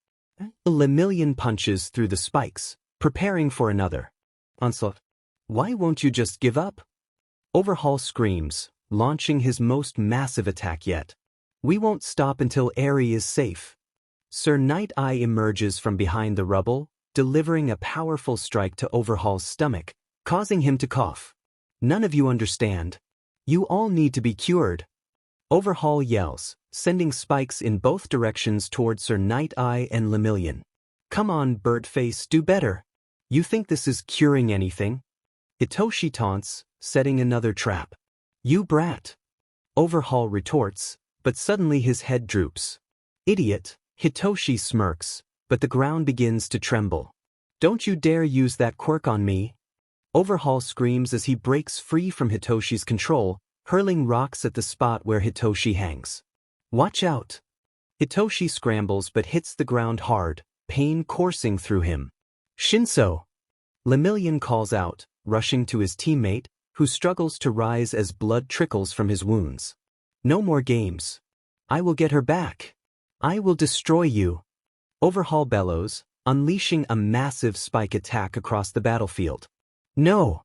Lemillion punches through the spikes, preparing for another onslaught. Why won't you just give up? Overhaul screams, launching his most massive attack yet. We won't stop until Eri is safe. Sir Night Eye emerges from behind the rubble, delivering a powerful strike to Overhaul's stomach, causing him to cough. None of you understand. You all need to be cured. Overhaul yells, sending spikes in both directions toward Sir Night Eye and Lemillion. Come on, Birdface, do better. You think this is curing anything? Hitoshi taunts, setting another trap. You brat. Overhaul retorts, but suddenly his head droops. Idiot, Hitoshi smirks, but the ground begins to tremble. Don't you dare use that quirk on me. Overhaul screams as he breaks free from Hitoshi's control, hurling rocks at the spot where Hitoshi hangs. Watch out. Hitoshi scrambles but hits the ground hard, pain coursing through him. Shinso. Lemillion calls out, rushing to his teammate, who struggles to rise as blood trickles from his wounds. No more games. I will get her back. I will destroy you. Overhaul bellows, unleashing a massive spike attack across the battlefield. No!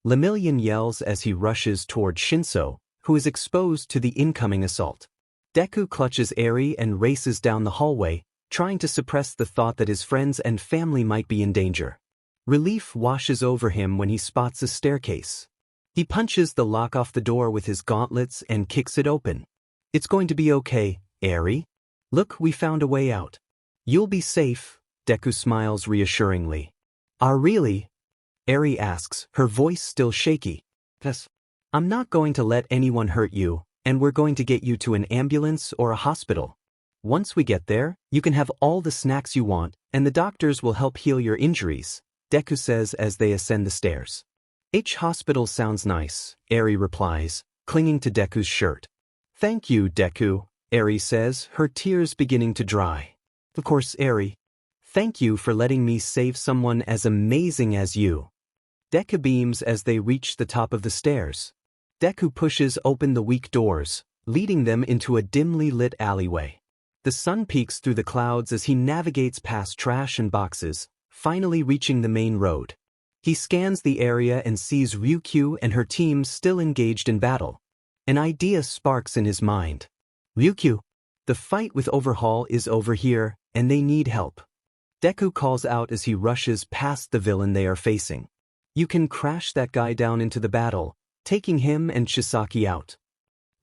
Lemillion yells as he rushes toward Shinso, who is exposed to the incoming assault. Deku clutches Eri and races down the hallway, trying to suppress the thought that his friends and family might be in danger. Relief washes over him when he spots a staircase. He punches the lock off the door with his gauntlets and kicks it open. It's going to be okay, Eri. Look, we found a way out. You'll be safe, Deku smiles reassuringly. Really? Eri asks, her voice still shaky. Yes. I'm not going to let anyone hurt you, and we're going to get you to an ambulance or a hospital. Once we get there, you can have all the snacks you want, and the doctors will help heal your injuries, Deku says as they ascend the stairs. Hospital sounds nice, Eri replies, clinging to Deku's shirt. Thank you, Deku, Eri says, her tears beginning to dry. Of course, Eri. Thank you for letting me save someone as amazing as you. Deku beams as they reach the top of the stairs. Deku pushes open the weak doors, leading them into a dimly lit alleyway. The sun peeks through the clouds as he navigates past trash and boxes, finally reaching the main road. He scans the area and sees Ryukyu and her team still engaged in battle. An idea sparks in his mind. Ryukyu, the fight with Overhaul is over here, and they need help. Deku calls out as he rushes past the villain they are facing. You can crash that guy down into the battle, taking him and Shisaki out.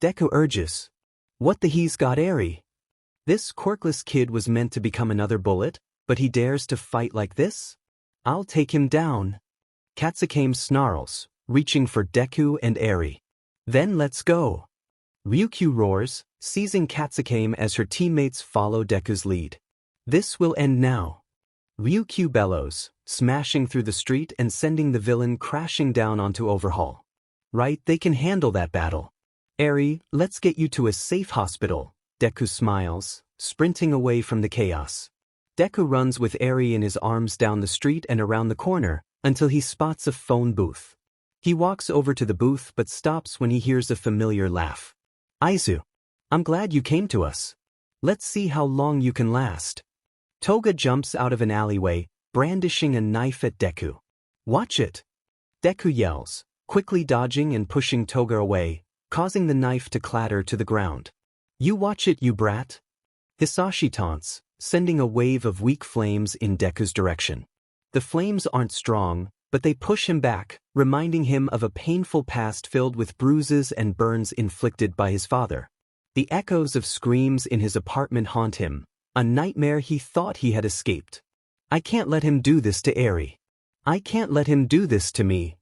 Deku urges. What the he's got Eri? This quirkless kid was meant to become another bullet, but he dares to fight like this? I'll take him down. Katsukame snarls, reaching for Deku and Eri. Then let's go. Ryukyu roars, seizing Katsukame as her teammates follow Deku's lead. This will end now. Ryukyu bellows, smashing through the street and sending the villain crashing down onto Overhaul. Right, they can handle that battle. Eri, let's get you to a safe hospital, Deku smiles, sprinting away from the chaos. Deku runs with Eri in his arms down the street and around the corner, until he spots a phone booth. He walks over to the booth but stops when he hears a familiar laugh. Izu, I'm glad you came to us. Let's see how long you can last. Toga jumps out of an alleyway, brandishing a knife at Deku. Watch it. Deku yells, quickly dodging and pushing Toga away, causing the knife to clatter to the ground. You watch it, you brat. Hisashi taunts, sending a wave of weak flames in Deku's direction. The flames aren't strong, but they push him back, reminding him of a painful past filled with bruises and burns inflicted by his father. The echoes of screams in his apartment haunt him, a nightmare he thought he had escaped. I can't let him do this to Eri. I can't let him do this to me.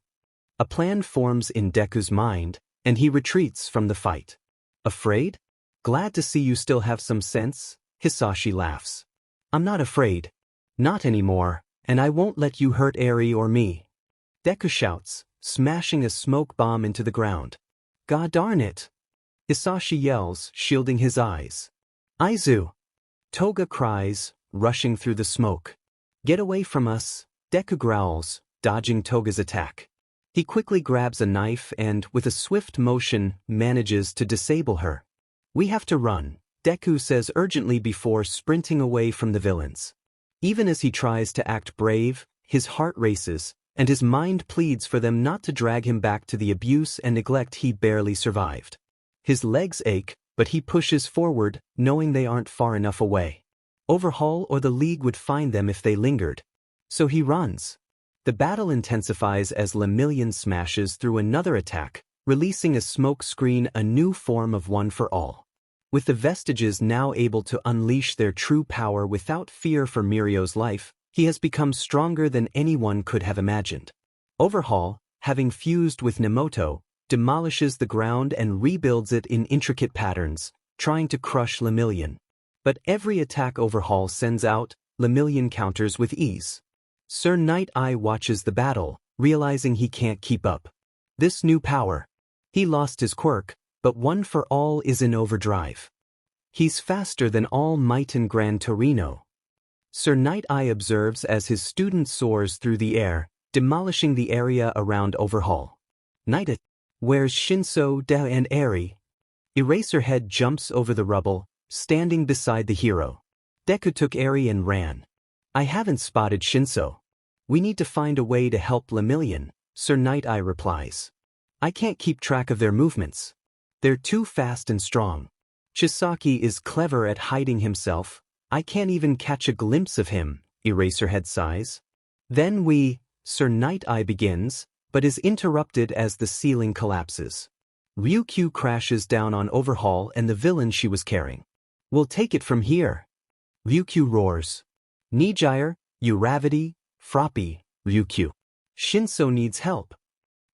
A plan forms in Deku's mind, and he retreats from the fight. Afraid? Glad to see you still have some sense, Hisashi laughs. I'm not afraid. Not anymore. And I won't let you hurt Eri or me. Deku shouts, smashing a smoke bomb into the ground. God darn it. Hisashi yells, shielding his eyes. Izu. Toga cries, rushing through the smoke. Get away from us, Deku growls, dodging Toga's attack. He quickly grabs a knife and, with a swift motion, manages to disable her. We have to run, Deku says urgently before sprinting away from the villains. Even as he tries to act brave, his heart races, and his mind pleads for them not to drag him back to the abuse and neglect he barely survived. His legs ache, but he pushes forward, knowing they aren't far enough away. Overhaul or the League would find them if they lingered. So he runs. The battle intensifies as Lemillion smashes through another attack, releasing a smoke screen, a new form of One for All. With the vestiges now able to unleash their true power without fear for Mirio's life, he has become stronger than anyone could have imagined. Overhaul, having fused with Nemoto, demolishes the ground and rebuilds it in intricate patterns, trying to crush Lemillion. But every attack Overhaul sends out, Lemillion counters with ease. Sir Night-Eye watches the battle, realizing he can't keep up. This new power. He lost his quirk, but One for All is in overdrive. He's faster than All Might and Gran Torino. Sir Night-Eye observes as his student soars through the air, demolishing the area around Overhaul. Night-Eye, where's Shinso, De and Eri? Eraserhead jumps over the rubble, standing beside the hero. Deku took Eri and ran. I haven't spotted Shinso. We need to find a way to help Lemillion, Sir Night-Eye replies. I can't keep track of their movements. They're too fast and strong. Chisaki is clever at hiding himself. I can't even catch a glimpse of him, Eraserhead sighs. Then Sir Night-Eye begins, but is interrupted as the ceiling collapses. Ryukyu crashes down on Overhaul and the villain she was carrying. We'll take it from here. Ryukyu roars. Nijire, Uravity, Froppy, Ryukyu. Shinso needs help.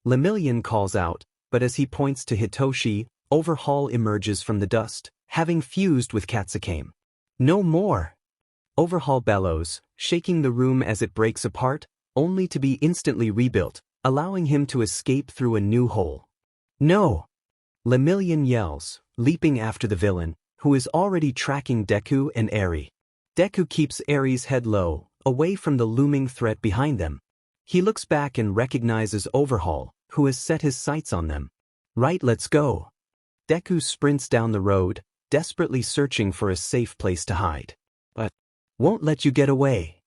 Lemillion calls out, but as he points to Hitoshi, Overhaul emerges from the dust, having fused with Katsukame. No more! Overhaul bellows, shaking the room as it breaks apart, only to be instantly rebuilt, allowing him to escape through a new hole. No! Lemillion yells, leaping after the villain, who is already tracking Deku and Eri. Deku keeps Eri's head low, away from the looming threat behind them. He looks back and recognizes Overhaul, who has set his sights on them. Right, let's go. Deku sprints down the road, desperately searching for a safe place to hide. But won't let you get away.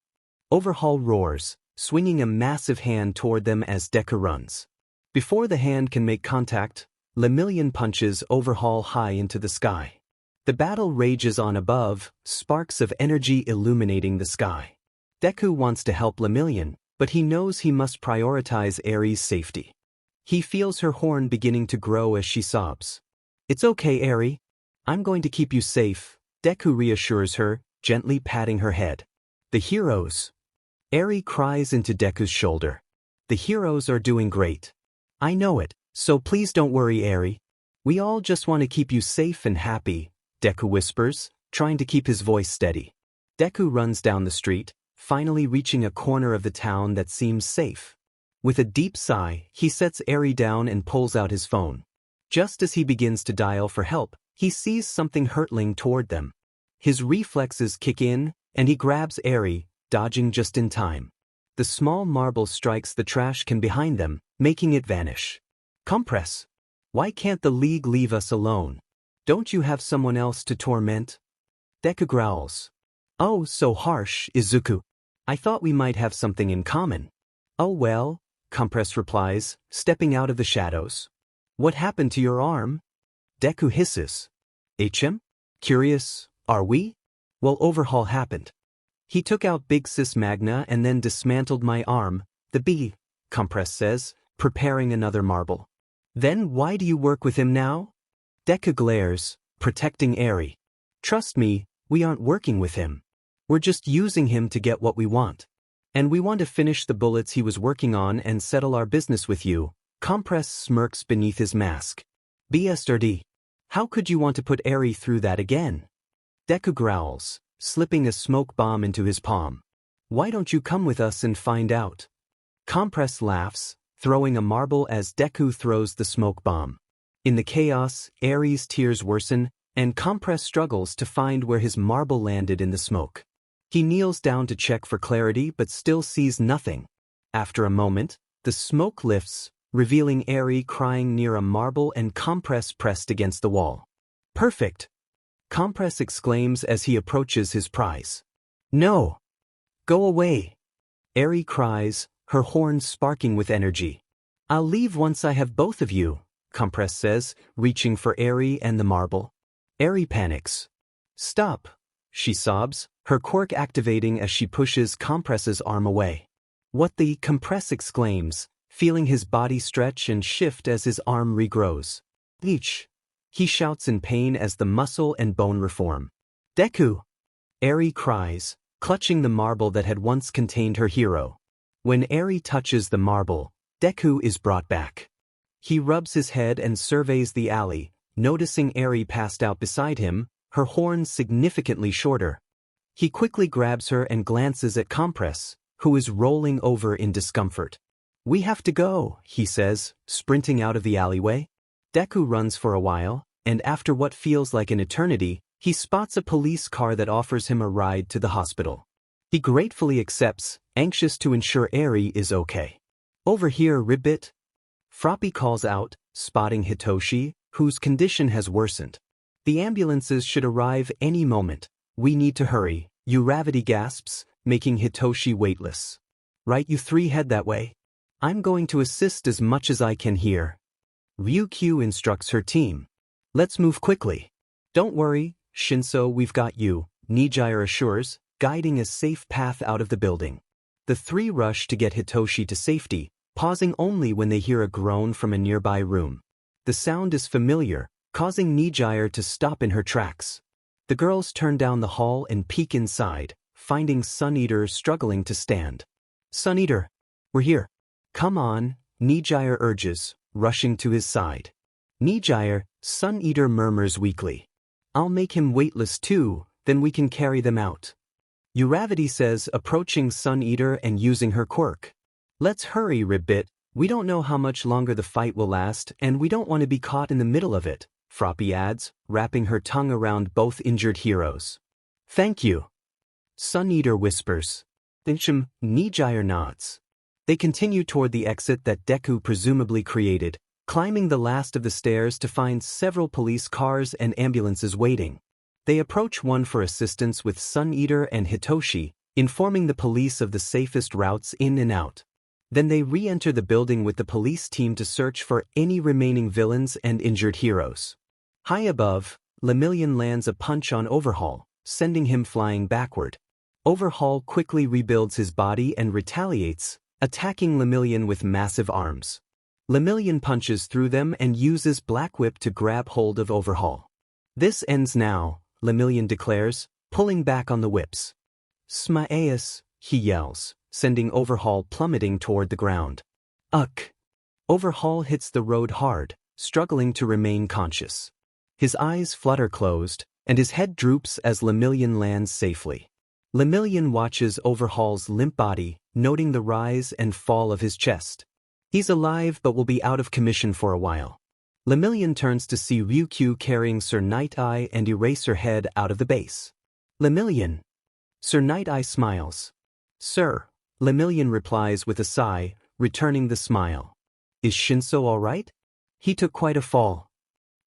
Overhaul roars, swinging a massive hand toward them as Deku runs. Before the hand can make contact, Lemillion punches Overhaul high into the sky. The battle rages on above, sparks of energy illuminating the sky. Deku wants to help Lemillion, but he knows he must prioritize Eri's safety. He feels her horn beginning to grow as she sobs. It's okay, Eri. I'm going to keep you safe, Deku reassures her, gently patting her head. The heroes. Eri cries into Deku's shoulder. The heroes are doing great. I know it, so please don't worry, Eri. We all just want to keep you safe and happy, Deku whispers, trying to keep his voice steady. Deku runs down the street, finally reaching a corner of the town that seems safe. With a deep sigh, he sets Eri down and pulls out his phone. Just as he begins to dial for help, he sees something hurtling toward them. His reflexes kick in, and he grabs Eri, dodging just in time. The small marble strikes the trash can behind them, making it vanish. Compress. Why can't the League leave us alone? Don't you have someone else to torment? Deku growls. Oh, so harsh, Izuku. I thought we might have something in common. Oh well, Compress replies, stepping out of the shadows. What happened to your arm? Deku hisses. HM? Curious, are we? Well, Overhaul happened. He took out Big Sis Magna and then dismantled my arm, the B, Compress says, preparing another marble. Then why do you work with him now? Deku glares, protecting Eri. Trust me, we aren't working with him. We're just using him to get what we want. And we want to finish the bullets he was working on and settle our business with you. Compress smirks beneath his mask. BSRD. How could you want to put Eri through that again? Deku growls, slipping a smoke bomb into his palm. Why don't you come with us and find out? Compress laughs, throwing a marble as Deku throws the smoke bomb. In the chaos, Eri's tears worsen, and Compress struggles to find where his marble landed in the smoke. He kneels down to check for clarity but still sees nothing. After a moment, the smoke lifts, revealing Eri crying near a marble and Compress pressed against the wall. Perfect! Compress exclaims as he approaches his prize. No! Go away! Eri cries, her horns sparking with energy. I'll leave once I have both of you, Compress says, reaching for Eri and the marble. Eri panics. Stop! She sobs, her quirk activating as she pushes Compress's arm away. What the Compress exclaims, feeling his body stretch and shift as his arm regrows. Each! He shouts in pain as the muscle and bone reform. Deku! Eri cries, clutching the marble that had once contained her hero. When Eri touches the marble, Deku is brought back. He rubs his head and surveys the alley, noticing Eri passed out beside him, her horns significantly shorter. He quickly grabs her and glances at Compress, who is rolling over in discomfort. We have to go, he says, sprinting out of the alleyway. Deku runs for a while, and after what feels like an eternity, he spots a police car that offers him a ride to the hospital. He gratefully accepts, anxious to ensure Eri is okay. Over here, Ribbit. Froppy calls out, spotting Hitoshi, whose condition has worsened. The ambulances should arrive any moment. We need to hurry, Uravity gasps, making Hitoshi weightless. Right, you three head that way. I'm going to assist as much as I can here. Ryukyu instructs her team. Let's move quickly. Don't worry, Shinso, we've got you, Nijire assures, guiding a safe path out of the building. The three rush to get Hitoshi to safety, pausing only when they hear a groan from a nearby room. The sound is familiar, causing Nijire to stop in her tracks. The girls turn down the hall and peek inside, finding Sun Eater struggling to stand. Sun Eater, we're here. Come on, Nijire urges, rushing to his side. Nijire, Sun Eater murmurs weakly. I'll make him weightless too, then we can carry them out. Uravity says, approaching Sun Eater and using her quirk. Let's hurry, Ribbit. We don't know how much longer the fight will last, and we don't want to be caught in the middle of it, Froppy adds, wrapping her tongue around both injured heroes. Thank you. Sun Eater whispers. Nijire nods. They continue toward the exit that Deku presumably created, climbing the last of the stairs to find several police cars and ambulances waiting. They approach one for assistance with Sun Eater and Hitoshi, informing the police of the safest routes in and out. Then they re-enter the building with the police team to search for any remaining villains and injured heroes. High above, Lemillion lands a punch on Overhaul, sending him flying backward. Overhaul quickly rebuilds his body and retaliates, attacking Lemillion with massive arms. Lemillion punches through them and uses Black Whip to grab hold of Overhaul. This ends now, Lemillion declares, pulling back on the whips. Smaeus, he yells, sending Overhaul plummeting toward the ground. Uck! Overhaul hits the road hard, struggling to remain conscious. His eyes flutter closed, and his head droops as Lemillion lands safely. Lemillion watches Overhaul's limp body, noting the rise and fall of his chest. He's alive but will be out of commission for a while. Lemillion turns to see Ryukyu carrying Sir Night-Eye and Eraserhead out of the base. Lemillion. Sir Night-Eye smiles. Sir, Lemillion replies with a sigh, returning the smile. Is Shinso all right? He took quite a fall.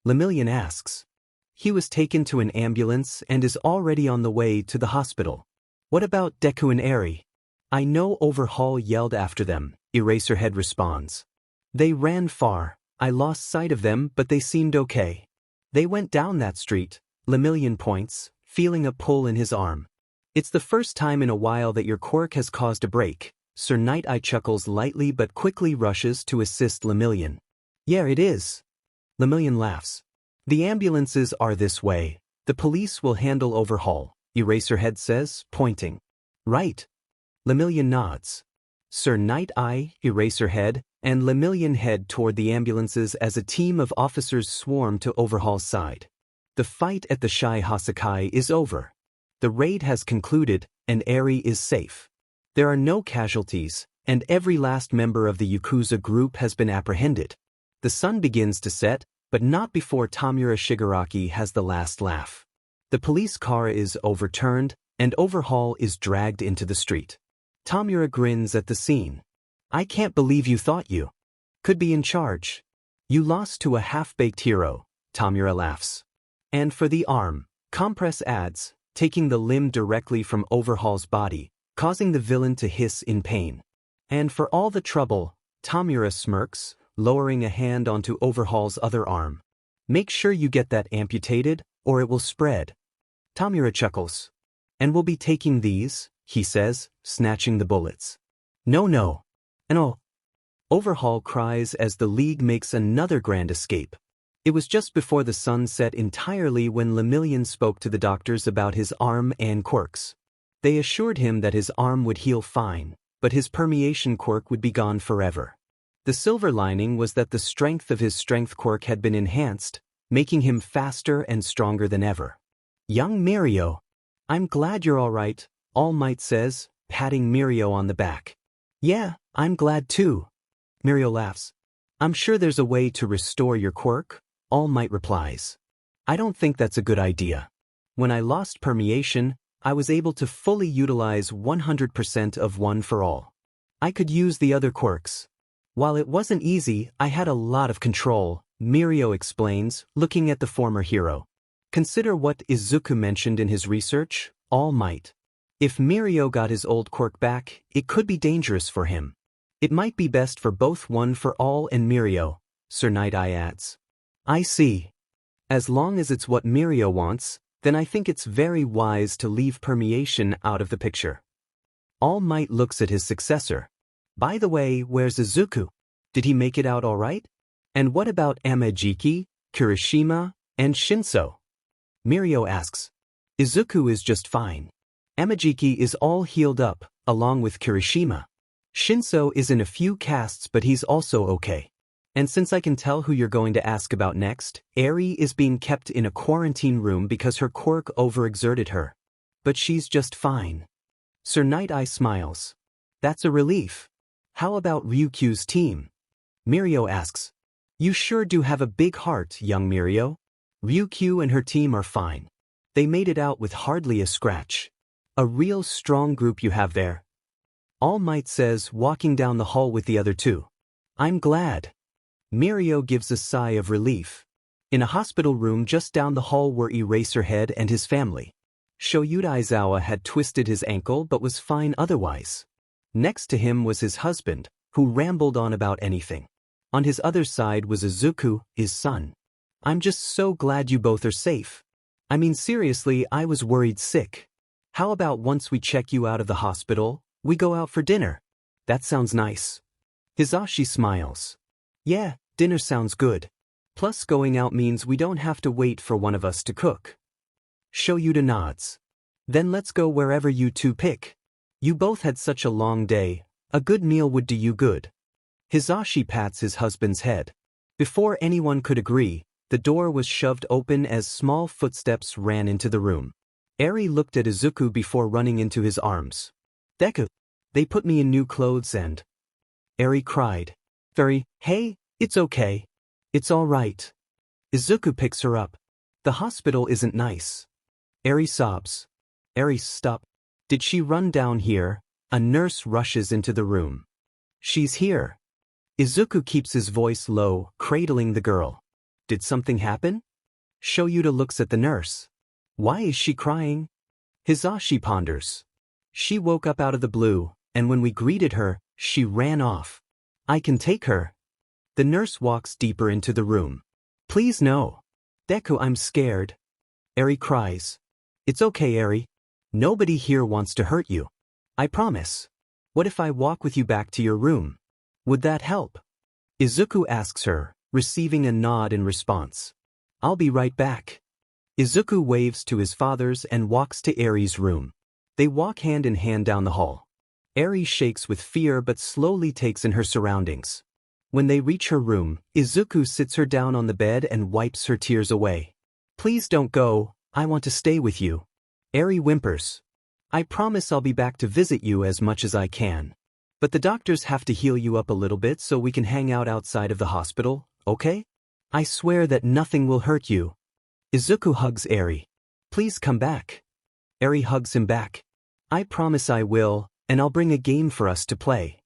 Lemillion asks. He was taken to an ambulance and is already on the way to the hospital. What about Deku and Eri? I know, Overhaul yelled after them, Eraserhead responds. They ran far. I lost sight of them, but they seemed okay. They went down that street, Lemillion points, feeling a pull in his arm. It's the first time in a while that your quirk has caused a break. Sir Night-Eye chuckles lightly but quickly rushes to assist Lemillion. Yeah, it is. Lemillion laughs. The ambulances are this way. The police will handle Overhaul, Eraserhead says, pointing. Right. Lemillion nods. Sir Night-Eye, Eraserhead, and Lemillion head toward the ambulances as a team of officers swarm to Overhaul's side. The fight at the Shai Hasakai is over. The raid has concluded, and Eri is safe. There are no casualties, and every last member of the Yakuza group has been apprehended. The sun begins to set, but not before Tamura Shigaraki has the last laugh. The police car is overturned, and Overhaul is dragged into the street. Tamura grins at the scene. I can't believe you thought you could be in charge. You lost to a half-baked hero, Tamura laughs. And for the arm, Compress adds, taking the limb directly from Overhaul's body, causing the villain to hiss in pain. And for all the trouble, Tamura smirks, lowering a hand onto Overhaul's other arm. Make sure you get that amputated, or it will spread. Tamura chuckles. And we'll be taking these, he says, snatching the bullets. No. No. Overhaul cries as the League makes another grand escape. It was just before the sun set entirely when Lemillion spoke to the doctors about his arm and quirks. They assured him that his arm would heal fine, but his permeation quirk would be gone forever. The silver lining was that the strength of his strength quirk had been enhanced, making him faster and stronger than ever. Young Mirio. I'm glad you're all right, All Might says, patting Mirio on the back. Yeah, I'm glad too. Mirio laughs. I'm sure there's a way to restore your quirk, All Might replies. I don't think that's a good idea. When I lost permeation, I was able to fully utilize 100% of One for All. I could use the other quirks. While it wasn't easy, I had a lot of control, Mirio explains, looking at the former hero. Consider what Izuku mentioned in his research, All Might. If Mirio got his old quirk back, it could be dangerous for him. It might be best for both One for All and Mirio, Sir Night-Eye adds. I see. As long as it's what Mirio wants, then I think it's very wise to leave permeation out of the picture. All Might looks at his successor. By the way, where's Izuku? Did he make it out all right? And what about Amajiki, Kirishima, and Shinso? Mirio asks. Izuku is just fine. Amajiki is all healed up, along with Kirishima. Shinso is in a few casts but he's also okay. And since I can tell who you're going to ask about next, Eri is being kept in a quarantine room because her quirk overexerted her. But she's just fine. Sir Night Eye smiles. That's a relief. How about Ryukyu's team? Mirio asks. You sure do have a big heart, young Mirio. Ryukyu and her team are fine. They made it out with hardly a scratch. A real strong group you have there. All Might says, walking down the hall with the other two. I'm glad. Mirio gives a sigh of relief. In a hospital room just down the hall were Eraserhead and his family. Shoyuta Aizawa had twisted his ankle but was fine otherwise. Next to him was his husband, who rambled on about anything. On his other side was Izuku, his son. I'm just so glad you both are safe. I mean seriously, I was worried sick. How about once we check you out of the hospital, we go out for dinner? That sounds nice. Hisashi smiles. Yeah, dinner sounds good. Plus going out means we don't have to wait for one of us to cook. Shoyuta nods. Then let's go wherever you two pick. You both had such a long day, a good meal would do you good. Hisashi pats his husband's head. Before anyone could agree, the door was shoved open as small footsteps ran into the room. Eri looked at Izuku before running into his arms. Deku, they put me in new clothes and... Eri cried. Hey, it's okay. It's all right. Izuku picks her up. The hospital isn't nice. Eri sobs. Eri, stop. Did she run down here? A nurse rushes into the room. She's here. Izuku keeps his voice low, cradling the girl. Did something happen? Shoyuta looks at the nurse. Why is she crying? Hisashi ponders. She woke up out of the blue, and when we greeted her, she ran off. I can take her. The nurse walks deeper into the room. Please no. Deku, I'm scared. Eri cries. It's okay, Eri. Nobody here wants to hurt you. I promise. What if I walk with you back to your room? Would that help? Izuku asks her, receiving a nod in response. I'll be right back. Izuku waves to his father's and walks to Eri's room. They walk hand in hand down the hall. Eri shakes with fear but slowly takes in her surroundings. When they reach her room, Izuku sits her down on the bed and wipes her tears away. Please don't go, I want to stay with you. Eri whimpers. I promise I'll be back to visit you as much as I can. But the doctors have to heal you up a little bit so we can hang out outside of the hospital, okay? I swear that nothing will hurt you. Izuku hugs Eri. Please come back. Eri hugs him back. I promise I will, and I'll bring a game for us to play.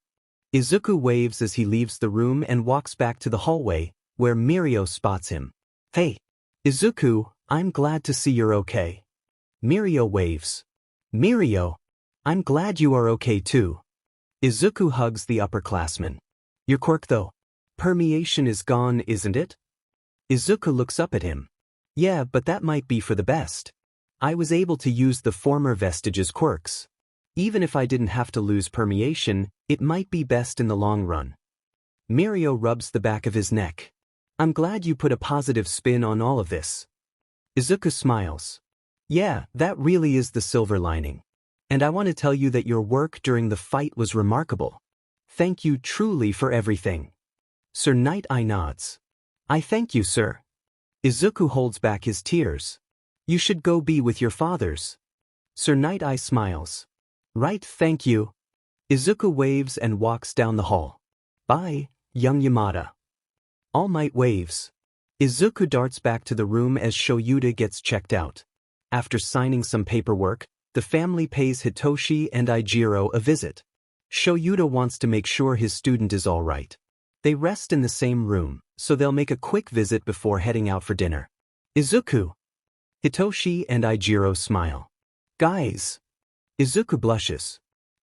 Izuku waves as he leaves the room and walks back to the hallway, where Mirio spots him. Hey, Izuku, I'm glad to see you're okay. Mirio waves. Mirio, I'm glad you are okay too. Izuku hugs the upperclassman. Your quirk though. Permeation is gone, isn't it? Izuku looks up at him. Yeah, but that might be for the best. I was able to use the former vestiges quirks. Even if I didn't have to lose permeation, it might be best in the long run. Mirio rubs the back of his neck. I'm glad you put a positive spin on all of this. Izuku smiles. Yeah, that really is the silver lining. And I want to tell you that your work during the fight was remarkable. Thank you truly for everything. Sir Night Eye nods. I thank you, sir. Izuku holds back his tears. You should go be with your fathers. Sir Night Eye smiles. Right, thank you. Izuku waves and walks down the hall. Bye, young Yamada. All Might waves. Izuku darts back to the room as Shoyuta gets checked out. After signing some paperwork, the family pays Hitoshi and Ijiro a visit. Shoyuta wants to make sure his student is all right. They rest in the same room, so they'll make a quick visit before heading out for dinner. Izuku. Hitoshi and Ijiro smile. Guys. Izuku blushes.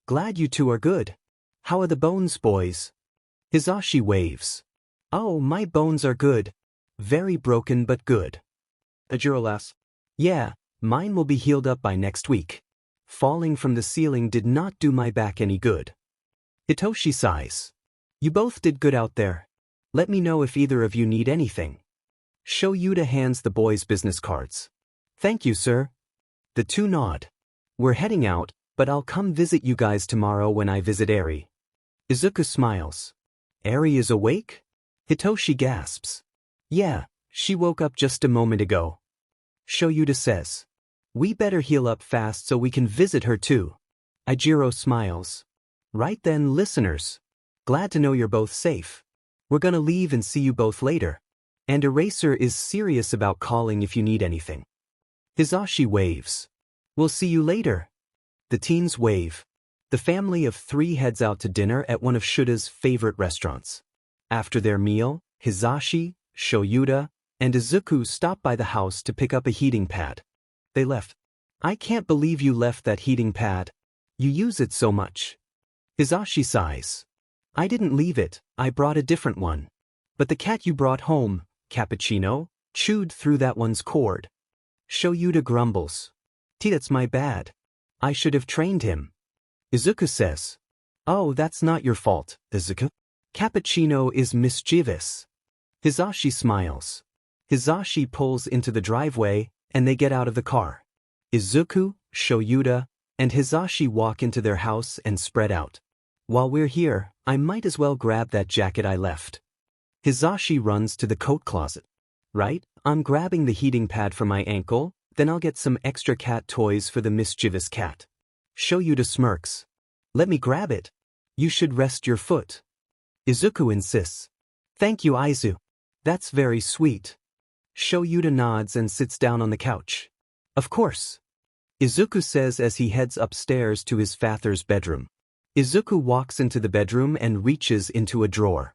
Glad you two are good. How are the bones, boys? Hisashi waves. Oh, my bones are good. Very broken but good. Ijiro laughs. Yeah, mine will be healed up by next week. Falling from the ceiling did not do my back any good. Hitoshi sighs. You both did good out there. Let me know if either of you need anything. Shoyuta hands the boys business cards. Thank you, sir. The two nod. We're heading out, but I'll come visit you guys tomorrow when I visit Eri. Izuku smiles. Eri is awake? Hitoshi gasps. Yeah, she woke up just a moment ago. Shoyuta says. We better heal up fast so we can visit her too. Ijiro smiles. Right then, listeners. Glad to know you're both safe. We're gonna leave and see you both later. And Eraser is serious about calling if you need anything. Hisashi waves. We'll see you later. The teens wave. The family of 3 heads out to dinner at one of Shuta's favorite restaurants. After their meal, Hisashi, Shoyuta, and Izuku stop by the house to pick up a heating pad. They left. I can't believe you left that heating pad. You use it so much. Hisashi sighs. I didn't leave it, I brought a different one. But the cat you brought home, Cappuccino, chewed through that one's cord. Shoyuta grumbles. That's my bad. I should have trained him. Izuku says. Oh, that's not your fault, Izuku. Cappuccino is mischievous. Hisashi smiles. Hisashi pulls into the driveway, and they get out of the car. Izuku, Shoyuta, and Hisashi walk into their house and spread out. While we're here, I might as well grab that jacket I left. Hisashi runs to the coat closet. Right, I'm grabbing the heating pad for my ankle, then I'll get some extra cat toys for the mischievous cat. Shoyuta smirks. Let me grab it. You should rest your foot. Izuku insists. Thank you, Izu. That's very sweet. Shoyuta nods and sits down on the couch. Of course. Izuku says as he heads upstairs to his father's bedroom. Izuku walks into the bedroom and reaches into a drawer.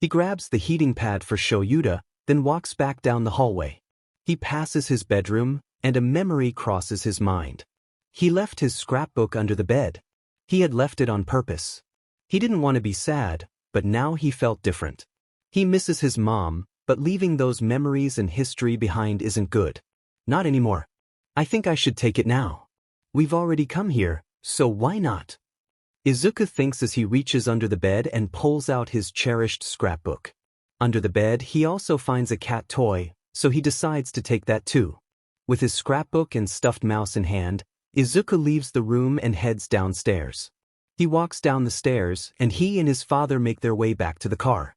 He grabs the heating pad for Shoyuta, then walks back down the hallway. He passes his bedroom, and a memory crosses his mind. He left his scrapbook under the bed. He had left it on purpose. He didn't want to be sad, but now he felt different. He misses his mom, but leaving those memories and history behind isn't good. Not anymore. I think I should take it now. We've already come here, so why not? Izuku thinks as he reaches under the bed and pulls out his cherished scrapbook. Under the bed, he also finds a cat toy, so he decides to take that too. With his scrapbook and stuffed mouse in hand, Izuku leaves the room and heads downstairs. He walks down the stairs, and he and his father make their way back to the car.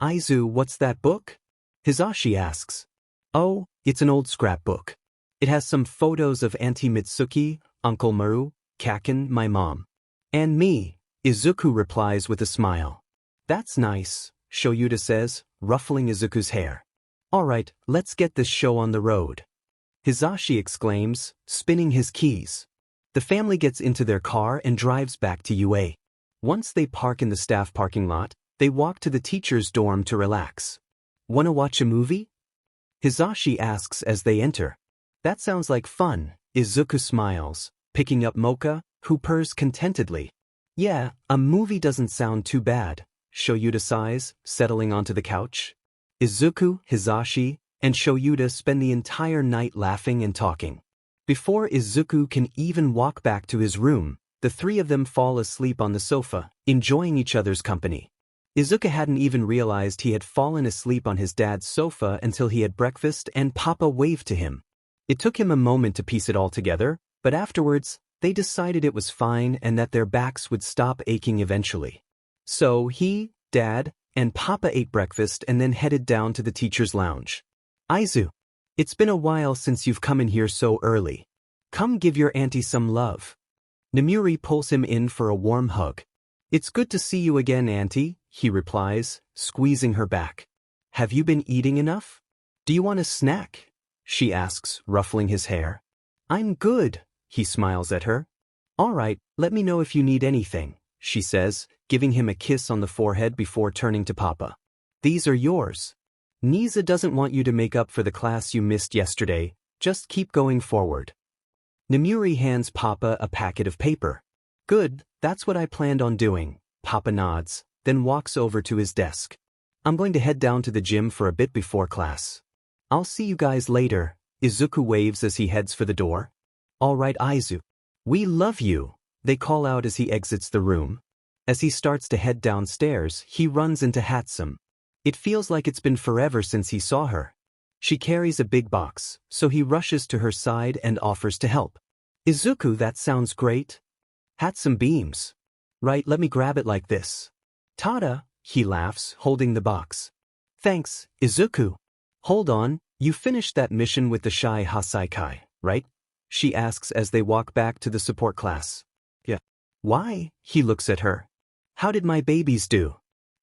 Izu, what's that book? Hisashi asks. Oh, it's an old scrapbook. It has some photos of Auntie Mitsuki, Uncle Maru, Kaken, my mom. And me, Izuku replies with a smile. That's nice, Shoyuta says, ruffling Izuku's hair. Alright, let's get this show on the road. Hisashi exclaims, spinning his keys. The family gets into their car and drives back to UA. Once they park in the staff parking lot, they walk to the teacher's dorm to relax. Wanna watch a movie? Hisashi asks as they enter. That sounds like fun, Izuku smiles, picking up Mocha, who purrs contentedly. Yeah, a movie doesn't sound too bad, Shoyuta sighs, settling onto the couch. Izuku, Hisashi, and Shoyuta spend the entire night laughing and talking. Before Izuku can even walk back to his room, the 3 of them fall asleep on the sofa, enjoying each other's company. Izuku hadn't even realized he had fallen asleep on his dad's sofa until he had breakfast and Papa waved to him. It took him a moment to piece it all together, but afterwards, they decided it was fine and that their backs would stop aching eventually. So he, Dad, and Papa ate breakfast and then headed down to the teacher's lounge. Izu, it's been a while since you've come in here so early. Come give your auntie some love. Namuri pulls him in for a warm hug. It's good to see you again, Auntie, he replies, squeezing her back. Have you been eating enough? Do you want a snack? She asks, ruffling his hair. I'm good, he smiles at her. All right, let me know if you need anything, she says, giving him a kiss on the forehead before turning to Papa. These are yours. Nezu doesn't want you to make up for the class you missed yesterday, just keep going forward. Namuri hands Papa a packet of paper. Good, that's what I planned on doing, Papa nods, then walks over to his desk. I'm going to head down to the gym for a bit before class. I'll see you guys later, Izuku waves as he heads for the door. All right, Izu. We love you, they call out as he exits the room. As he starts to head downstairs, he runs into Hatsume. It feels like it's been forever since he saw her. She carries a big box, so he rushes to her side and offers to help. Izuku, that sounds great. Hatsume beams. Right, let me grab it like this. Tada, he laughs, holding the box. Thanks, Izuku. Hold on, you finished that mission with the shy Hasaikai, right? She asks as they walk back to the support class. Yeah. Why? He looks at her. How did my babies do?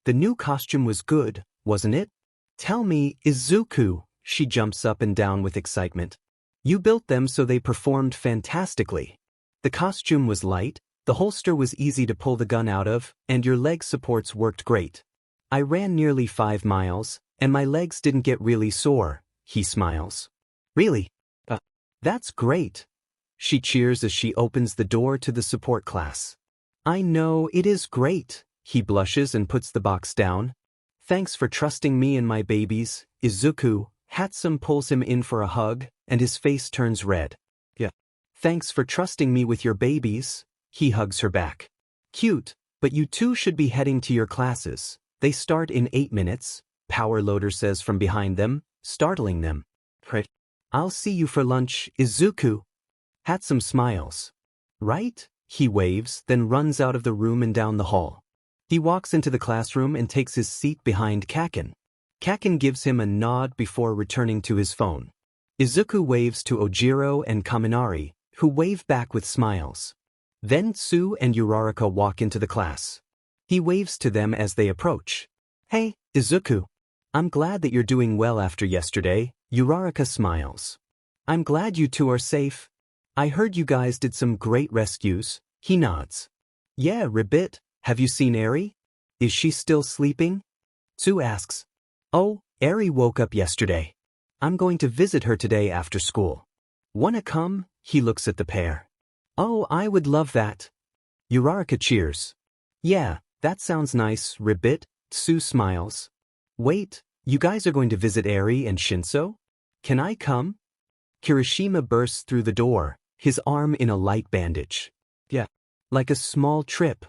The new costume was good, wasn't it? Tell me, Izuku. She jumps up and down with excitement. You built them so they performed fantastically. The costume was light, the holster was easy to pull the gun out of, and your leg supports worked great. I ran nearly 5 miles, and my legs didn't get really sore, he smiles. Really? That's great. She cheers as she opens the door to the support class. I know, it is great. He blushes and puts the box down. Thanks for trusting me and my babies, Izuku. Hatsume pulls him in for a hug, and his face turns red. Yeah. Thanks for trusting me with your babies. He hugs her back. Cute, but you two should be heading to your classes. They start in 8 minutes, Power Loader says from behind them, startling them. Right. I'll see you for lunch, Izuku. Hatsume smiles. Right? He waves, then runs out of the room and down the hall. He walks into the classroom and takes his seat behind Kaken. Kaken gives him a nod before returning to his phone. Izuku waves to Ojiro and Kaminari, who wave back with smiles. Then Tsu and Uraraka walk into the class. He waves to them as they approach. Hey, Izuku. I'm glad that you're doing well after yesterday. Uraraka smiles. I'm glad you two are safe. I heard you guys did some great rescues. He nods. Yeah, Ribbit. Have you seen Eri? Is she still sleeping? Tsu asks. Oh, Eri woke up yesterday. I'm going to visit her today after school. Wanna come? He looks at the pair. Oh, I would love that. Uraraka cheers. Yeah, that sounds nice, Ribbit. Tsu smiles. Wait, you guys are going to visit Eri and Shinso? Can I come? Kirishima bursts through the door, his arm in a light bandage. Yeah, like a small trip.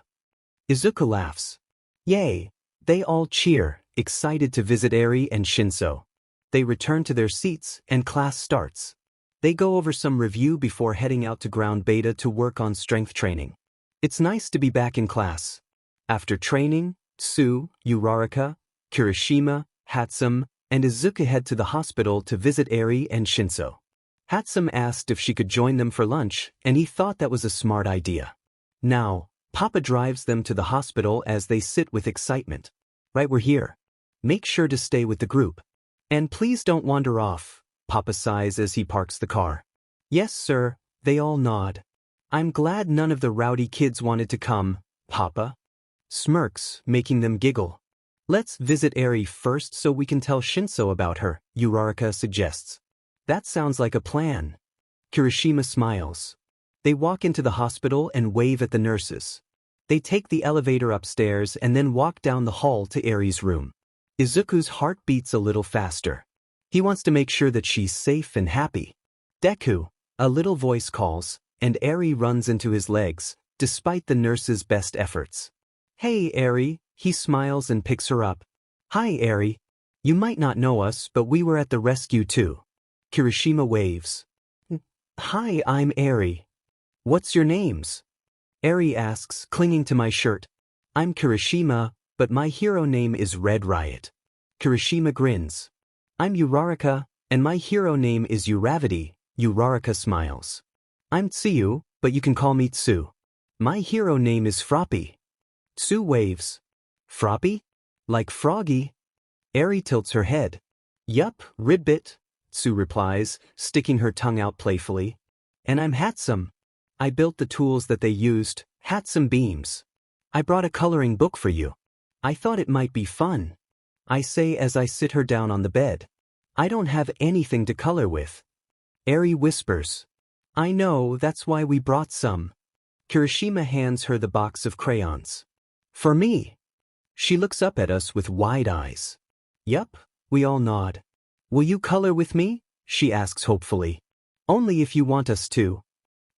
Izuku laughs. Yay! They all cheer, excited to visit Eri and Shinso. They return to their seats, and class starts. They go over some review before heading out to ground beta to work on strength training. It's nice to be back in class. After training, Tsu, Uraraka, Kirishima, Hatsume, and Izuku head to the hospital to visit Eri and Shinso. Hatsume asked if she could join them for lunch, and he thought that was a smart idea. Now, Papa drives them to the hospital as they sit with excitement. Right, we're here. Make sure to stay with the group. And please don't wander off, Papa sighs as he parks the car. Yes, sir, they all nod. I'm glad none of the rowdy kids wanted to come, Papa. Smirks, making them giggle. Let's visit Eri first so we can tell Shinso about her, Uraraka suggests. That sounds like a plan. Kirishima smiles. They walk into the hospital and wave at the nurses. They take the elevator upstairs and then walk down the hall to Eri's room. Izuku's heart beats a little faster. He wants to make sure that she's safe and happy. Deku, a little voice calls, and Eri runs into his legs, despite the nurse's best efforts. Hey, Eri, he smiles and picks her up. Hi, Eri. You might not know us, but we were at the rescue too. Kirishima waves. Hi, I'm Eri. What's your names? Eri asks, clinging to my shirt. I'm Kirishima, but my hero name is Red Riot. Kirishima grins. I'm Uraraka, and my hero name is Uravity. Uraraka smiles. I'm Tsuyu, but you can call me Tsu. My hero name is Froppy. Tsu waves. Froppy? Like Froggy? Eri tilts her head. Yup, Ribbit, Tsu replies, sticking her tongue out playfully. And I'm Hatsume. I built the tools that they used, Hatsume beams. I brought a coloring book for you. I thought it might be fun. I say as I sit her down on the bed. I don't have anything to color with. Eri whispers. I know, that's why we brought some. Kirishima hands her the box of crayons. For me. She looks up at us with wide eyes. Yup, we all nod. Will you color with me? She asks hopefully. Only if you want us to.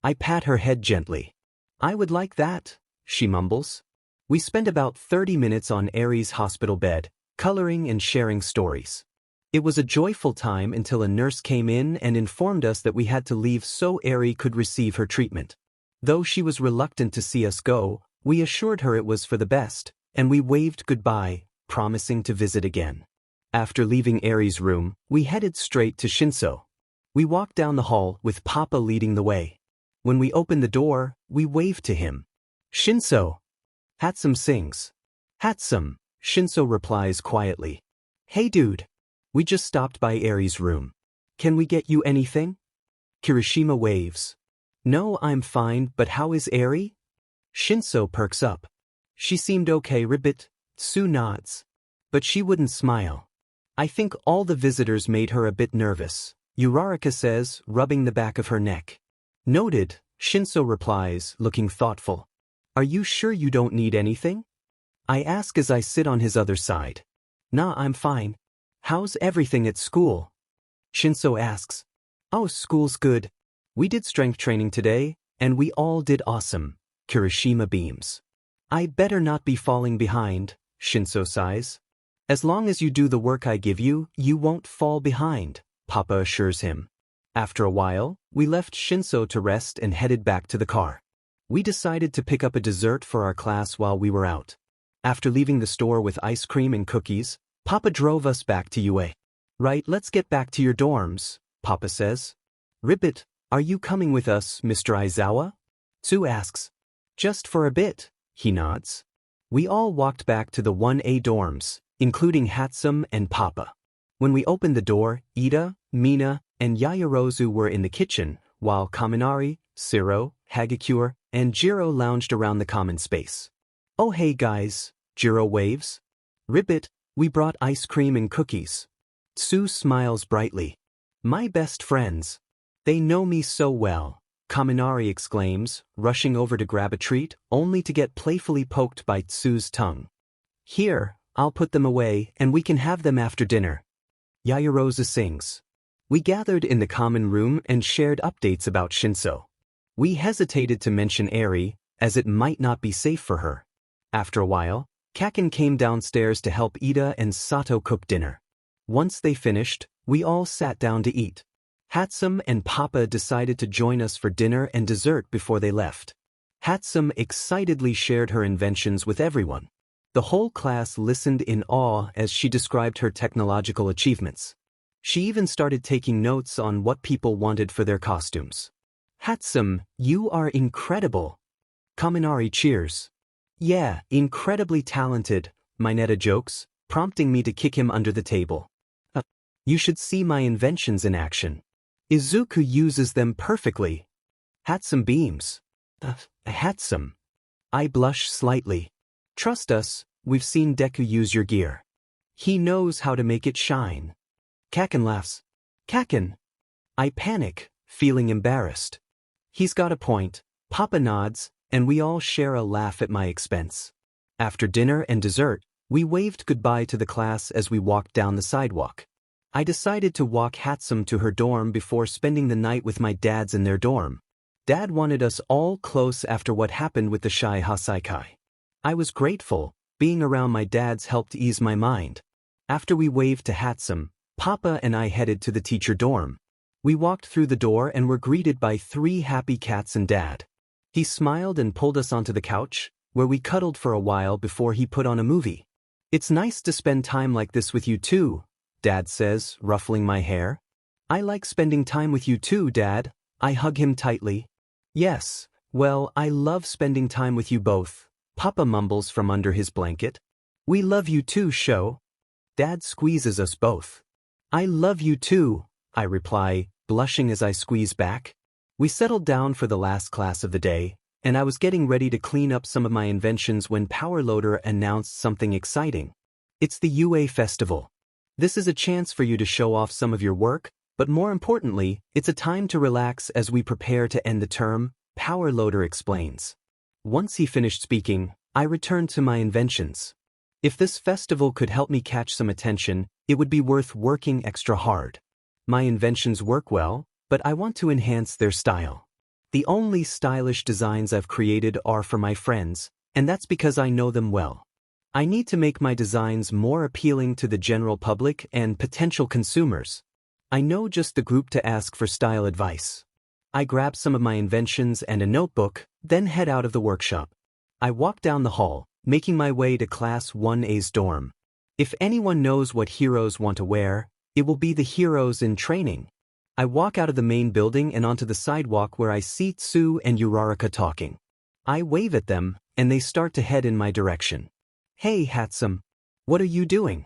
I pat her head gently. I would like that, she mumbles. We spent about 30 minutes on Eri's hospital bed, coloring and sharing stories. It was a joyful time until a nurse came in and informed us that we had to leave so Eri could receive her treatment. Though she was reluctant to see us go, we assured her it was for the best, and we waved goodbye, promising to visit again. After leaving Eri's room, we headed straight to Shinso. We walked down the hall with Papa leading the way. When we opened the door, we waved to him. Shinso! Hatsume sings. Hatsume, Shinso replies quietly. Hey dude. We just stopped by Eri's room. Can we get you anything? Kirishima waves. No, I'm fine, but how is Eri? Shinso perks up. She seemed okay, ribbit. Tsu nods. But she wouldn't smile. I think all the visitors made her a bit nervous, Uraraka says, rubbing the back of her neck. Noted, Shinso replies, looking thoughtful. Are you sure you don't need anything? I ask as I sit on his other side. Nah, I'm fine. How's everything at school? Shinso asks. Oh, school's good. We did strength training today, and we all did awesome, Kirishima beams. I better not be falling behind, Shinso sighs. As long as you do the work I give you, you won't fall behind, Papa assures him. After a while, we left Shinso to rest and headed back to the car. We decided to pick up a dessert for our class while we were out. After leaving the store with ice cream and cookies, Papa drove us back to UA. Right, let's get back to your dorms, Papa says. Ribbit, are you coming with us, Mr. Aizawa? Tsu asks. Just for a bit, he nods. We all walked back to the 1A dorms, including Hatsume and Papa. When we opened the door, Ida, Mina, and Yayarozu were in the kitchen, while Kaminari, Siro, Hagakure, and Jiro lounged around the common space. Oh hey guys, Jiro waves. Ribbit, we brought ice cream and cookies. Tsu smiles brightly. My best friends. They know me so well, Kaminari exclaims, rushing over to grab a treat, only to get playfully poked by Tsu's tongue. Here, I'll put them away and we can have them after dinner. Yayarozu sings. We gathered in the common room and shared updates about Shinso. We hesitated to mention Eri, as it might not be safe for her. After a while, Kaken came downstairs to help Ida and Sato cook dinner. Once they finished, we all sat down to eat. Hatsume and Papa decided to join us for dinner and dessert before they left. Hatsume excitedly shared her inventions with everyone. The whole class listened in awe as she described her technological achievements. She even started taking notes on what people wanted for their costumes. Hatsume, you are incredible. Kaminari cheers. Yeah, incredibly talented, Mineta jokes, prompting me to kick him under the table. You should see my inventions in action. Izuku uses them perfectly. Hatsume beams. Hatsume. I blush slightly. Trust us, we've seen Deku use your gear. He knows how to make it shine. Kaken laughs. Kaken. I panic, feeling embarrassed. He's got a point, Papa nods, and we all share a laugh at my expense. After dinner and dessert, we waved goodbye to the class as we walked down the sidewalk. I decided to walk Hatsume to her dorm before spending the night with my dads in their dorm. Dad wanted us all close after what happened with the Shai Hasaikai. I was grateful, being around my dads helped ease my mind. After we waved to Hatsume, Papa and I headed to the teacher dorm. We walked through the door and were greeted by 3 happy cats and Dad. He smiled and pulled us onto the couch, where we cuddled for a while before he put on a movie. It's nice to spend time like this with you too, Dad says, ruffling my hair. I like spending time with you too, Dad. I hug him tightly. Yes, well, I love spending time with you both, Papa mumbles from under his blanket. We love you too, Sho. Dad squeezes us both. I love you too, I reply, blushing as I squeeze back. We settled down for the last class of the day, and I was getting ready to clean up some of my inventions when Powerloader announced something exciting. It's the UA Festival. This is a chance for you to show off some of your work, but more importantly, it's a time to relax as we prepare to end the term, Powerloader explains. Once he finished speaking, I returned to my inventions. If this festival could help me catch some attention, it would be worth working extra hard. My inventions work well, but I want to enhance their style. The only stylish designs I've created are for my friends, and that's because I know them well. I need to make my designs more appealing to the general public and potential consumers. I know just the group to ask for style advice. I grab some of my inventions and a notebook, then head out of the workshop. I walk down the hall, making my way to Class 1A's dorm. If anyone knows what heroes want to wear, it will be the heroes in training. I walk out of the main building and onto the sidewalk where I see Tsu and Uraraka talking. I wave at them, and they start to head in my direction. Hey Hatsume, what are you doing?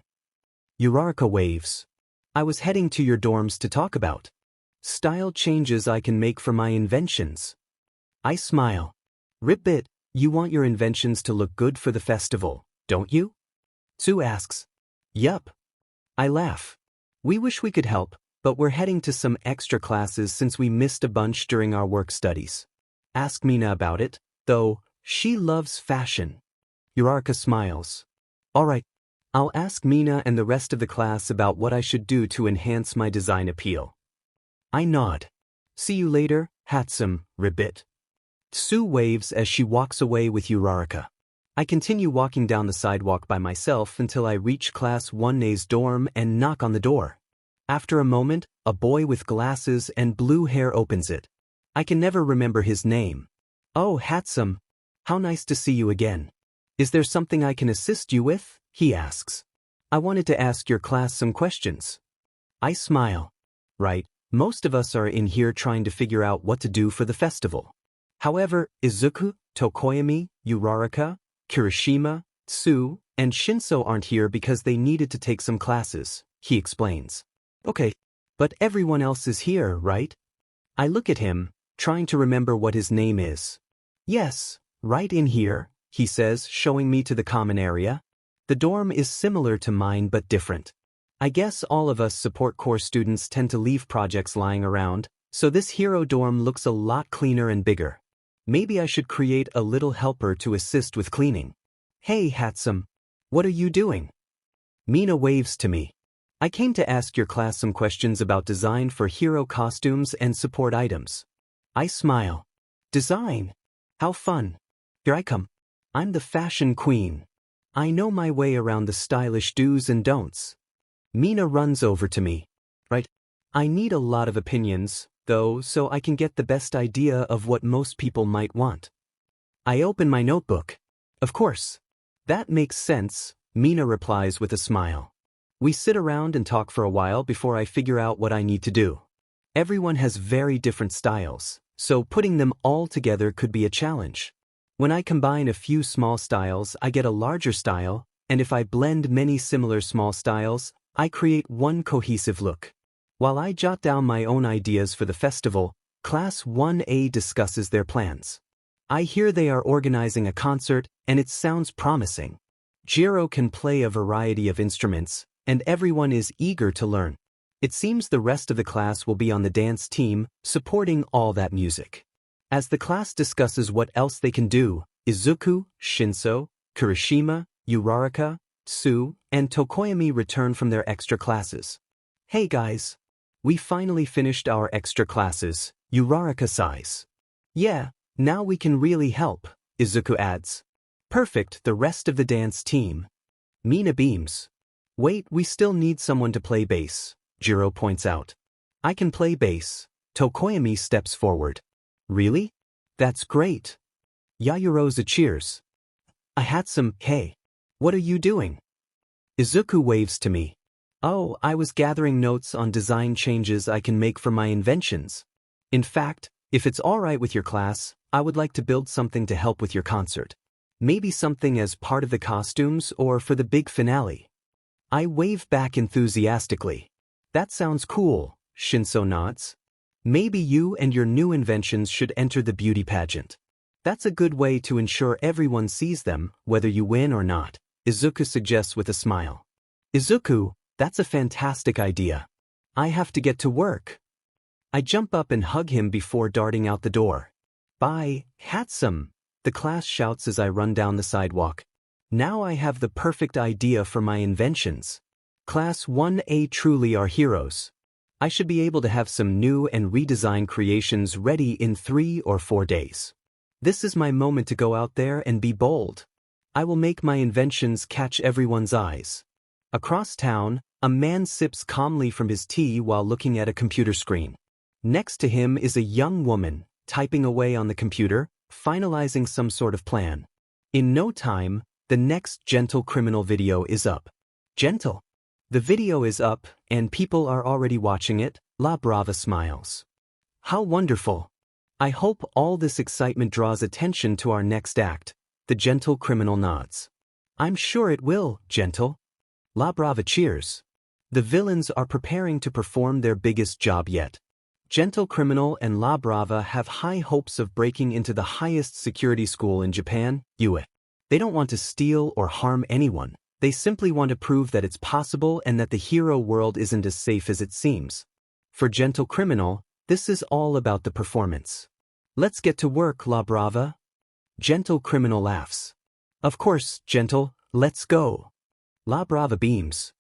Uraraka waves. I was heading to your dorms to talk about style changes I can make for my inventions. I smile. Ribbit, you want your inventions to look good for the festival, don't you? Tsu asks. Yup. I laugh. We wish we could help, but we're heading to some extra classes since we missed a bunch during our work studies. Ask Mina about it, though, she loves fashion. Uraraka smiles. Alright, I'll ask Mina and the rest of the class about what I should do to enhance my design appeal. I nod. See you later, Hatsume, Ribbit. Tsu waves as she walks away with Uraraka. I continue walking down the sidewalk by myself until I reach Class 1A's dorm and knock on the door. After a moment, a boy with glasses and blue hair opens it. I can never remember his name. Oh, Hatsume, how nice to see you again. Is there something I can assist you with? He asks. I wanted to ask your class some questions. I smile. Right, most of us are in here trying to figure out what to do for the festival. However, Izuku, Tokoyami, Uraraka, Kirishima, Tsu, and Shinso aren't here because they needed to take some classes, he explains. Okay, but everyone else is here, right? I look at him, trying to remember what his name is. Yes, right in here, he says, showing me to the common area. The dorm is similar to mine but different. I guess all of us support corps students tend to leave projects lying around, so this hero dorm looks a lot cleaner and bigger. Maybe I should create a little helper to assist with cleaning. Hey Hatsume, what are you doing? Mina waves to me. I came to ask your class some questions about design for hero costumes and support items. I smile. Design? How fun. Here I come. I'm the fashion queen. I know my way around the stylish do's and don'ts. Mina runs over to me. Right. I need a lot of opinions, though, so I can get the best idea of what most people might want. I open my notebook. Of course. That makes sense, Mina replies with a smile. We sit around and talk for a while before I figure out what I need to do. Everyone has very different styles, so putting them all together could be a challenge. When I combine a few small styles, I get a larger style, and if I blend many similar small styles, I create one cohesive look. While I jot down my own ideas for the festival, Class 1A discusses their plans. I hear they are organizing a concert, and it sounds promising. Jiro can play a variety of instruments, and everyone is eager to learn. It seems the rest of the class will be on the dance team, supporting all that music. As the class discusses what else they can do, Izuku, Shinso, Kirishima, Uraraka, Tsu, and Tokoyami return from their extra classes. Hey guys. We finally finished our extra classes, Uraraka sighs. Yeah, now we can really help, Izuku adds. Perfect, the rest of the dance team. Mina beams. Wait, we still need someone to play bass, Jiro points out. I can play bass. Tokoyami steps forward. Really? That's great. Yaoyorozu cheers. Hatsume, hey. What are you doing? Izuku waves to me. Oh, I was gathering notes on design changes I can make for my inventions. In fact, if it's alright with your class, I would like to build something to help with your concert. Maybe something as part of the costumes or for the big finale. I wave back enthusiastically. That sounds cool, Shinso nods. Maybe you and your new inventions should enter the beauty pageant. That's a good way to ensure everyone sees them, whether you win or not, Izuku suggests with a smile. Izuku, that's a fantastic idea. I have to get to work. I jump up and hug him before darting out the door. Bye, Hatsume, the class shouts as I run down the sidewalk. Now I have the perfect idea for my inventions. Class 1A truly are heroes. I should be able to have some new and redesigned creations ready in 3 or 4 days. This is my moment to go out there and be bold. I will make my inventions catch everyone's eyes. Across town, a man sips calmly from his tea while looking at a computer screen. Next to him is a young woman, typing away on the computer, finalizing some sort of plan. In no time, the next gentle criminal video is up. Gentle. The video is up, and people are already watching it. La Brava smiles. How wonderful. I hope all this excitement draws attention to our next act. The gentle criminal nods. I'm sure it will, Gentle. La Brava cheers. The villains are preparing to perform their biggest job yet. Gentle Criminal and La Brava have high hopes of breaking into the highest security school in Japan, UA. They don't want to steal or harm anyone. They simply want to prove that it's possible and that the hero world isn't as safe as it seems. For Gentle Criminal, this is all about the performance. Let's get to work, La Brava. Gentle Criminal laughs. Of course, Gentle, let's go. La Brava beams.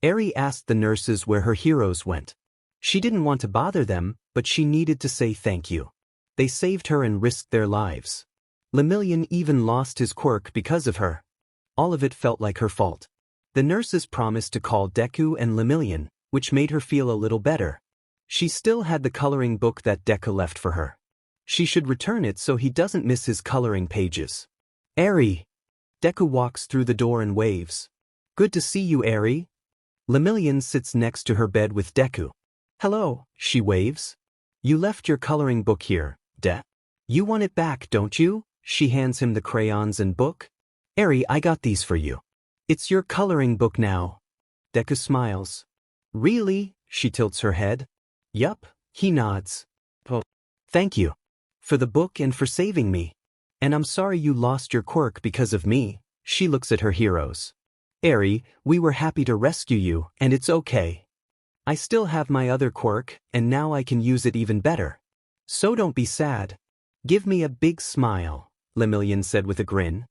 Eri asked the nurses where her heroes went. She didn't want to bother them, but she needed to say thank you. They saved her and risked their lives. Lemillion even lost his quirk because of her. All of it felt like her fault. The nurses promised to call Deku and Lemillion, which made her feel a little better. She still had the coloring book that Deku left for her. She should return it so he doesn't miss his coloring pages. Eri! Deku walks through the door and waves. Good to see you, Eri. Lemillion sits next to her bed with Deku. Hello, she waves. You left your coloring book here, You want it back, don't you? She hands him the crayons and book. Eri, I got these for you. It's your coloring book now. Deku smiles. Really? She tilts her head. Yup, he nods. Oh, thank you. For the book and for saving me. And I'm sorry you lost your quirk because of me. She looks at her heroes. Eri, we were happy to rescue you, and it's okay. I still have my other quirk, and now I can use it even better. So don't be sad. Give me a big smile, Lemillion said with a grin.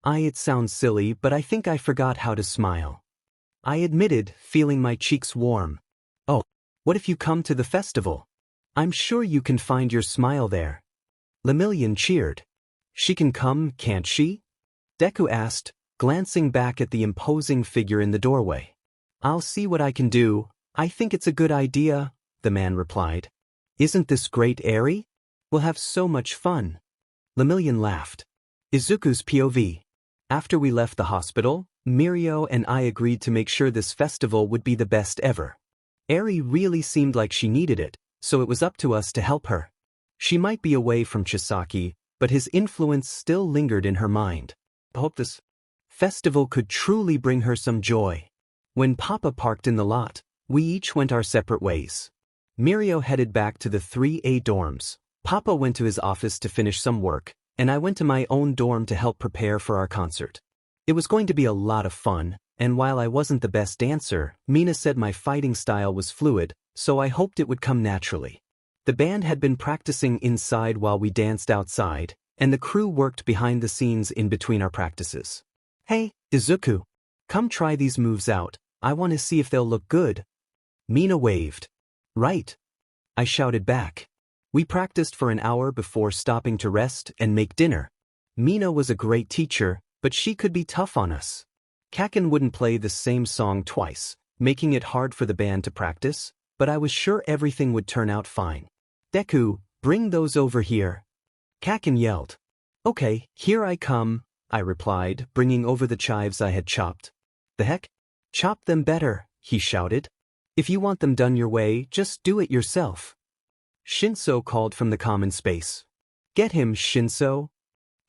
It sounds silly, but I think I forgot how to smile. I admitted, feeling my cheeks warm. Oh, what if you come to the festival? I'm sure you can find your smile there. Lemillion cheered. She can come, can't she? Deku asked, glancing back at the imposing figure in the doorway. I'll see what I can do. I think it's a good idea, the man replied. Isn't this great, Eri? We'll have so much fun. Lemillion laughed. Izuku's POV. After we left the hospital, Mirio and I agreed to make sure this festival would be the best ever. Eri really seemed like she needed it, so it was up to us to help her. She might be away from Chisaki, but his influence still lingered in her mind. I hope this festival could truly bring her some joy. When Papa parked in the lot, we each went our separate ways. Mirio headed back to the 3A dorms. Papa went to his office to finish some work, and I went to my own dorm to help prepare for our concert. It was going to be a lot of fun, and while I wasn't the best dancer, Mina said my fighting style was fluid, so I hoped it would come naturally. The band had been practicing inside while we danced outside, and the crew worked behind the scenes in between our practices. Hey, Izuku, come try these moves out. I want to see if they'll look good. Mina waved. Right. I shouted back. We practiced for an hour before stopping to rest and make dinner. Mina was a great teacher, but she could be tough on us. Kaken wouldn't play the same song twice, making it hard for the band to practice, but I was sure everything would turn out fine. Deku, bring those over here. Kaken yelled. Okay, here I come, I replied, bringing over the chives I had chopped. The heck? Chop them better, he shouted. If you want them done your way, just do it yourself. Shinso called from the common space. Get him, Shinso.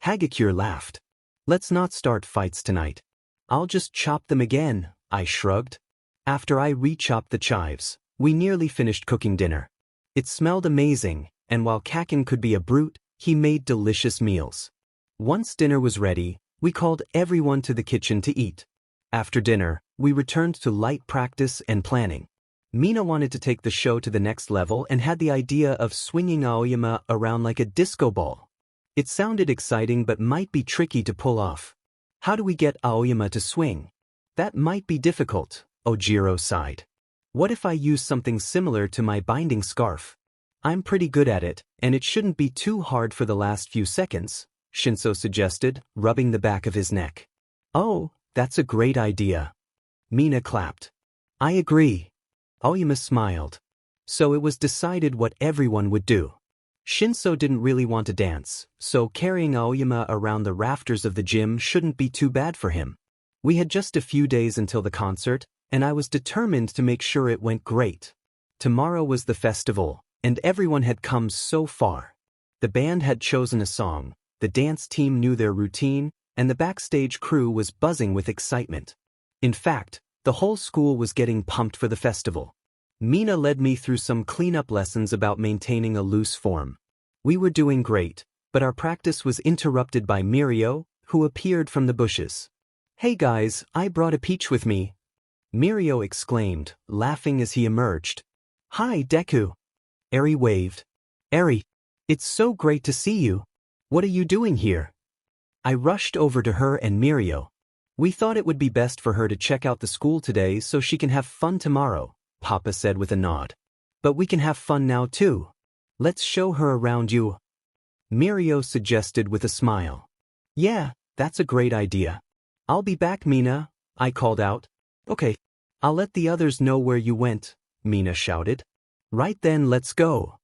Hagakure laughed. Let's not start fights tonight. I'll just chop them again, I shrugged. After I re-chopped the chives, we nearly finished cooking dinner. It smelled amazing, and while Kaken could be a brute, he made delicious meals. Once dinner was ready, we called everyone to the kitchen to eat. After dinner, we returned to light practice and planning. Mina wanted to take the show to the next level and had the idea of swinging Aoyama around like a disco ball. It sounded exciting but might be tricky to pull off. How do we get Aoyama to swing? That might be difficult, Ojiro sighed. What if I use something similar to my binding scarf? I'm pretty good at it, and it shouldn't be too hard for the last few seconds, Shinso suggested, rubbing the back of his neck. Oh, that's a great idea. Mina clapped. I agree. Aoyama smiled. So it was decided what everyone would do. Shinso didn't really want to dance, so carrying Aoyama around the rafters of the gym shouldn't be too bad for him. We had just a few days until the concert, and I was determined to make sure it went great. Tomorrow was the festival, and everyone had come so far. The band had chosen a song, the dance team knew their routine, and the backstage crew was buzzing with excitement. In fact, the whole school was getting pumped for the festival. Mina led me through some cleanup lessons about maintaining a loose form. We were doing great, but our practice was interrupted by Mirio, who appeared from the bushes. "Hey guys, I brought a peach with me," Mirio exclaimed, laughing as he emerged. "Hi, Deku." Eri waved. "Eri, it's so great to see you. What are you doing here?" I rushed over to her and Mirio. "We thought it would be best for her to check out the school today so she can have fun tomorrow," Papa said with a nod. "But we can have fun now too. Let's show her around you," Mirio suggested with a smile. "Yeah, that's a great idea. I'll be back, Mina," I called out. "Okay, I'll let the others know where you went," Mina shouted. "Right then, let's go."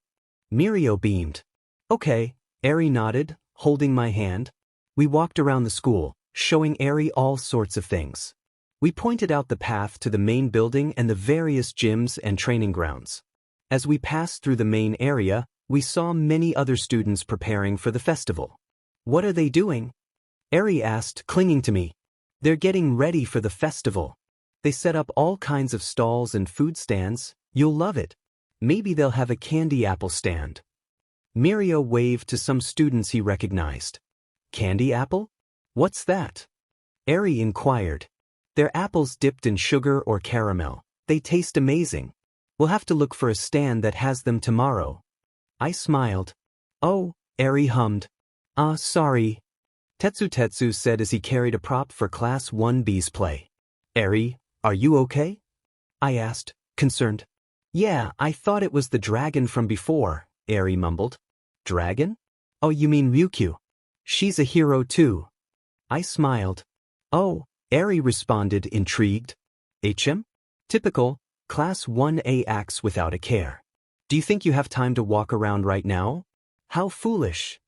Mirio beamed. "Okay," Eri nodded, holding my hand. We walked around the school, showing Eri all sorts of things. We pointed out the path to the main building and the various gyms and training grounds. As we passed through the main area, we saw many other students preparing for the festival. "What are they doing?" Eri asked, clinging to me. "They're getting ready for the festival. They set up all kinds of stalls and food stands. You'll love it. Maybe they'll have a candy apple stand." Mirio waved to some students he recognized. "Candy apple? What's that?" Eri inquired. "They're apples dipped in sugar or caramel. They taste amazing. We'll have to look for a stand that has them tomorrow." I smiled. "Oh," Eri hummed. Sorry," Tetsu said as he carried a prop for Class 1B's play. "Eri, are you okay?" I asked, concerned. "Yeah, I thought it was the dragon from before," Eri mumbled. "Dragon? Oh, you mean Ryukyu. She's a hero too." I smiled. "Oh," Eri responded, intrigued. "HM? Typical, Class 1A acts without a care. Do you think you have time to walk around right now? How foolish."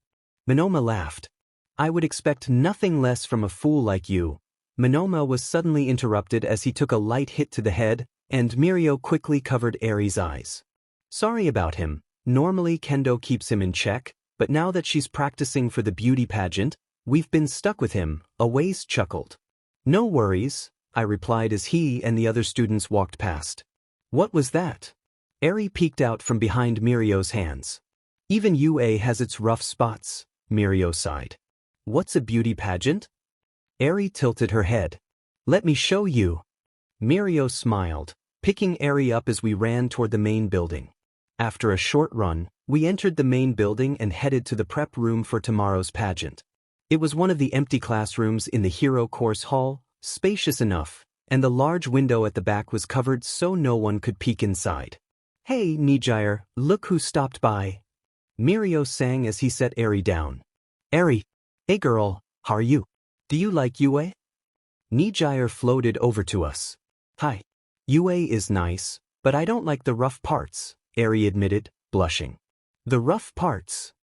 Monoma laughed. "I would expect nothing less from a fool like you." Monoma was suddenly interrupted as he took a light hit to the head, and Mirio quickly covered Eri's eyes. "Sorry about him. Normally Kendo keeps him in check, but now that she's practicing for the beauty pageant, we've been stuck with him," Awase chuckled. "No worries," I replied as he and the other students walked past. "What was that?" Eri peeked out from behind Mirio's hands. "Even UA has its rough spots," Mirio sighed. "What's a beauty pageant?" Eri tilted her head. "Let me show you." Mirio smiled, picking Eri up as we ran toward the main building. After a short run, we entered the main building and headed to the prep room for tomorrow's pageant. It was one of the empty classrooms in the Hero Course Hall, spacious enough, and the large window at the back was covered so no one could peek inside. "Hey, Nijire, look who stopped by," Mirio sang as he set Eri down. "Eri, hey girl, how are you? Do you like UA?" Nijire floated over to us. "Hi. UA is nice, but I don't like the rough parts," Eri admitted, blushing. "The rough parts?"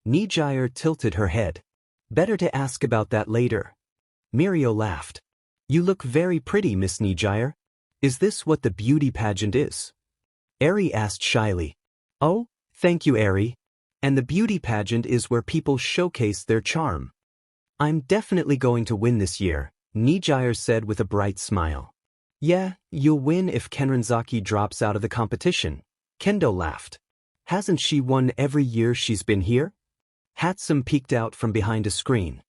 Nijire tilted her head. "Better to ask about that later." Mirio laughed. "You look very pretty, Miss Nijire. Is this what the beauty pageant is?" Eri asked shyly. "Oh, thank you, Eri. And the beauty pageant is where people showcase their charm." "I'm definitely going to win this year," Nijire said with a bright smile. "Yeah, you'll win if Kenranzaki drops out of the competition," Kendo laughed. "Hasn't she won every year she's been here?" Hatsume peeked out from behind a screen.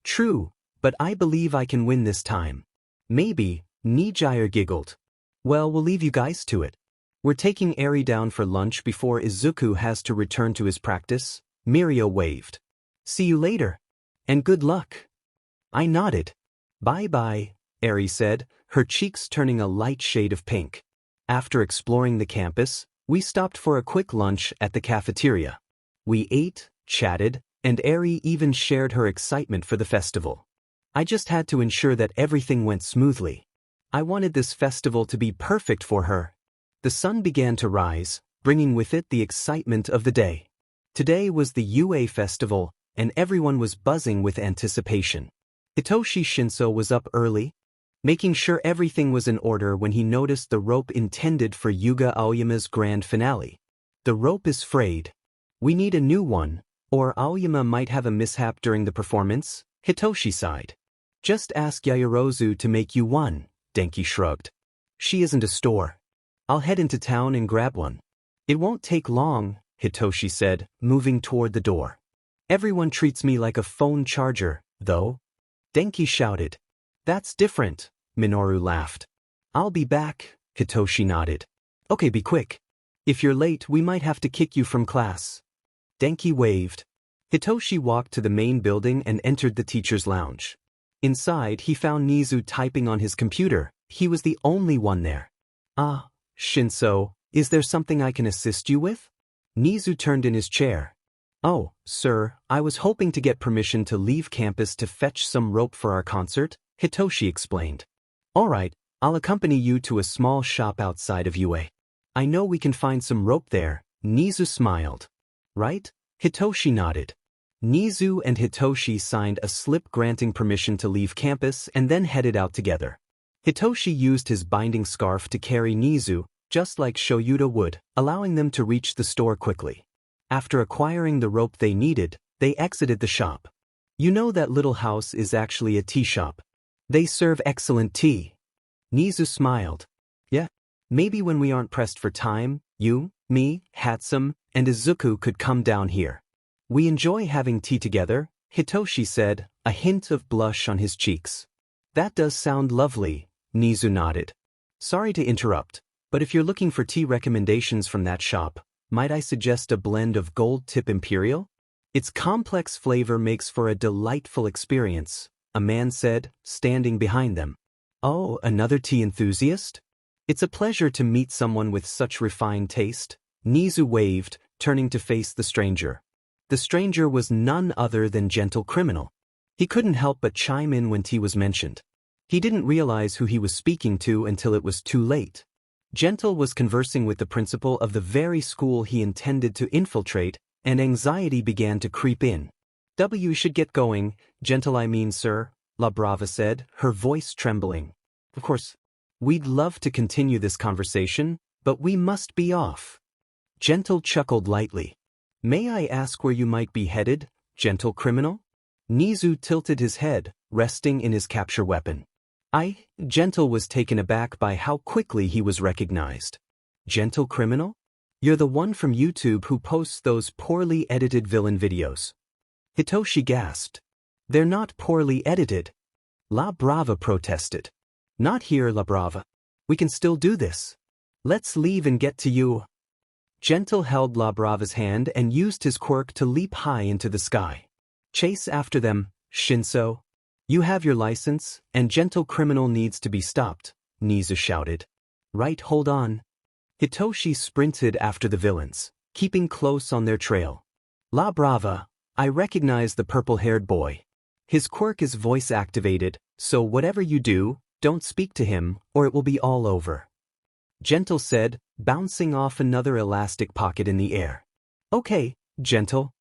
"True, but I believe I can win this time." "Maybe," Nijire giggled. "Well, we'll leave you guys to it. We're taking Eri down for lunch before Izuku has to return to his practice," Mirio waved. "See you later. And good luck." I nodded. "Bye-bye," Eri said, her cheeks turning a light shade of pink. After exploring the campus, we stopped for a quick lunch at the cafeteria. We ate, chatted, and Eri even shared her excitement for the festival. I just had to ensure that everything went smoothly. I wanted this festival to be perfect for her. The sun began to rise, bringing with it the excitement of the day. Today was the UA festival, and everyone was buzzing with anticipation. Hitoshi Shinso was up early. making sure everything was in order when he noticed the rope intended for Yuga Aoyama's grand finale. The rope is frayed. We need a new one, or Aoyama might have a mishap during the performance, Hitoshi sighed. Just ask Yaoyorozu to make you one, Denki shrugged. She isn't a store. I'll head into town and grab one. It won't take long, Hitoshi said, moving toward the door. Everyone treats me like a phone charger, though. Denki shouted. That's different, Minoru laughed. I'll be back, Hitoshi nodded. Okay, be quick. If you're late, we might have to kick you from class. Denki waved. Hitoshi walked to the main building and entered the teacher's lounge. Inside, he found Nezu typing on his computer. He was the only one there. Ah, Shinso, is there something I can assist you with? Nezu turned in his chair. Oh, sir, I was hoping to get permission to leave campus to fetch some rope for our concert, Hitoshi explained. All right, I'll accompany you to a small shop outside of UA. I know we can find some rope there, Nezu smiled. Right? Hitoshi nodded. Nezu and Hitoshi signed a slip granting permission to leave campus and then headed out together. Hitoshi used his binding scarf to carry Nezu, just like Shoyuta would, allowing them to reach the store quickly. After acquiring the rope they needed, they exited the shop. You know that little house is actually a tea shop. They serve excellent tea. Nezu smiled. Yeah, maybe when we aren't pressed for time, you, me, Hatsume, and Izuku could come down here. We enjoy having tea together, Hitoshi said, a hint of blush on his cheeks. That does sound lovely, Nezu nodded. Sorry to interrupt, but if you're looking for tea recommendations from that shop, might I suggest a blend of Gold Tip Imperial? Its complex flavor makes for a delightful experience, a man said, standing behind them. Oh, another tea enthusiast? It's a pleasure to meet someone with such refined taste, Nezu waved, turning to face the stranger. The stranger was none other than Gentle Criminal. He couldn't help but chime in when tea was mentioned. He didn't realize who he was speaking to until it was too late. Gentle was conversing with the principal of the very school he intended to infiltrate, and anxiety began to creep in. "You should get going, Gentle I mean, sir," La Brava said, her voice trembling. "Of course, we'd love to continue this conversation, but we must be off." Gentle chuckled lightly. "May I ask where you might be headed, Gentle Criminal?" Nezu tilted his head, resting in his capture weapon. Gentle was taken aback by how quickly he was recognized. "Gentle Criminal? You're the one from YouTube who posts those poorly edited villain videos." Hitoshi gasped. "They're not poorly edited." La Brava protested. "Not here, La Brava. We can still do this. Let's leave and get to you." Gentle held La Brava's hand and used his quirk to leap high into the sky. "Chase after them, Shinso. You have your license, and Gentle Criminal needs to be stopped," Nezu shouted. "Right, hold on." Hitoshi sprinted after the villains, keeping close on their trail. "La Brava, I recognize the purple-haired boy. His quirk is voice-activated, so whatever you do, don't speak to him, or it will be all over," Gentle said, bouncing off another elastic pocket in the air. "Okay, Gentle."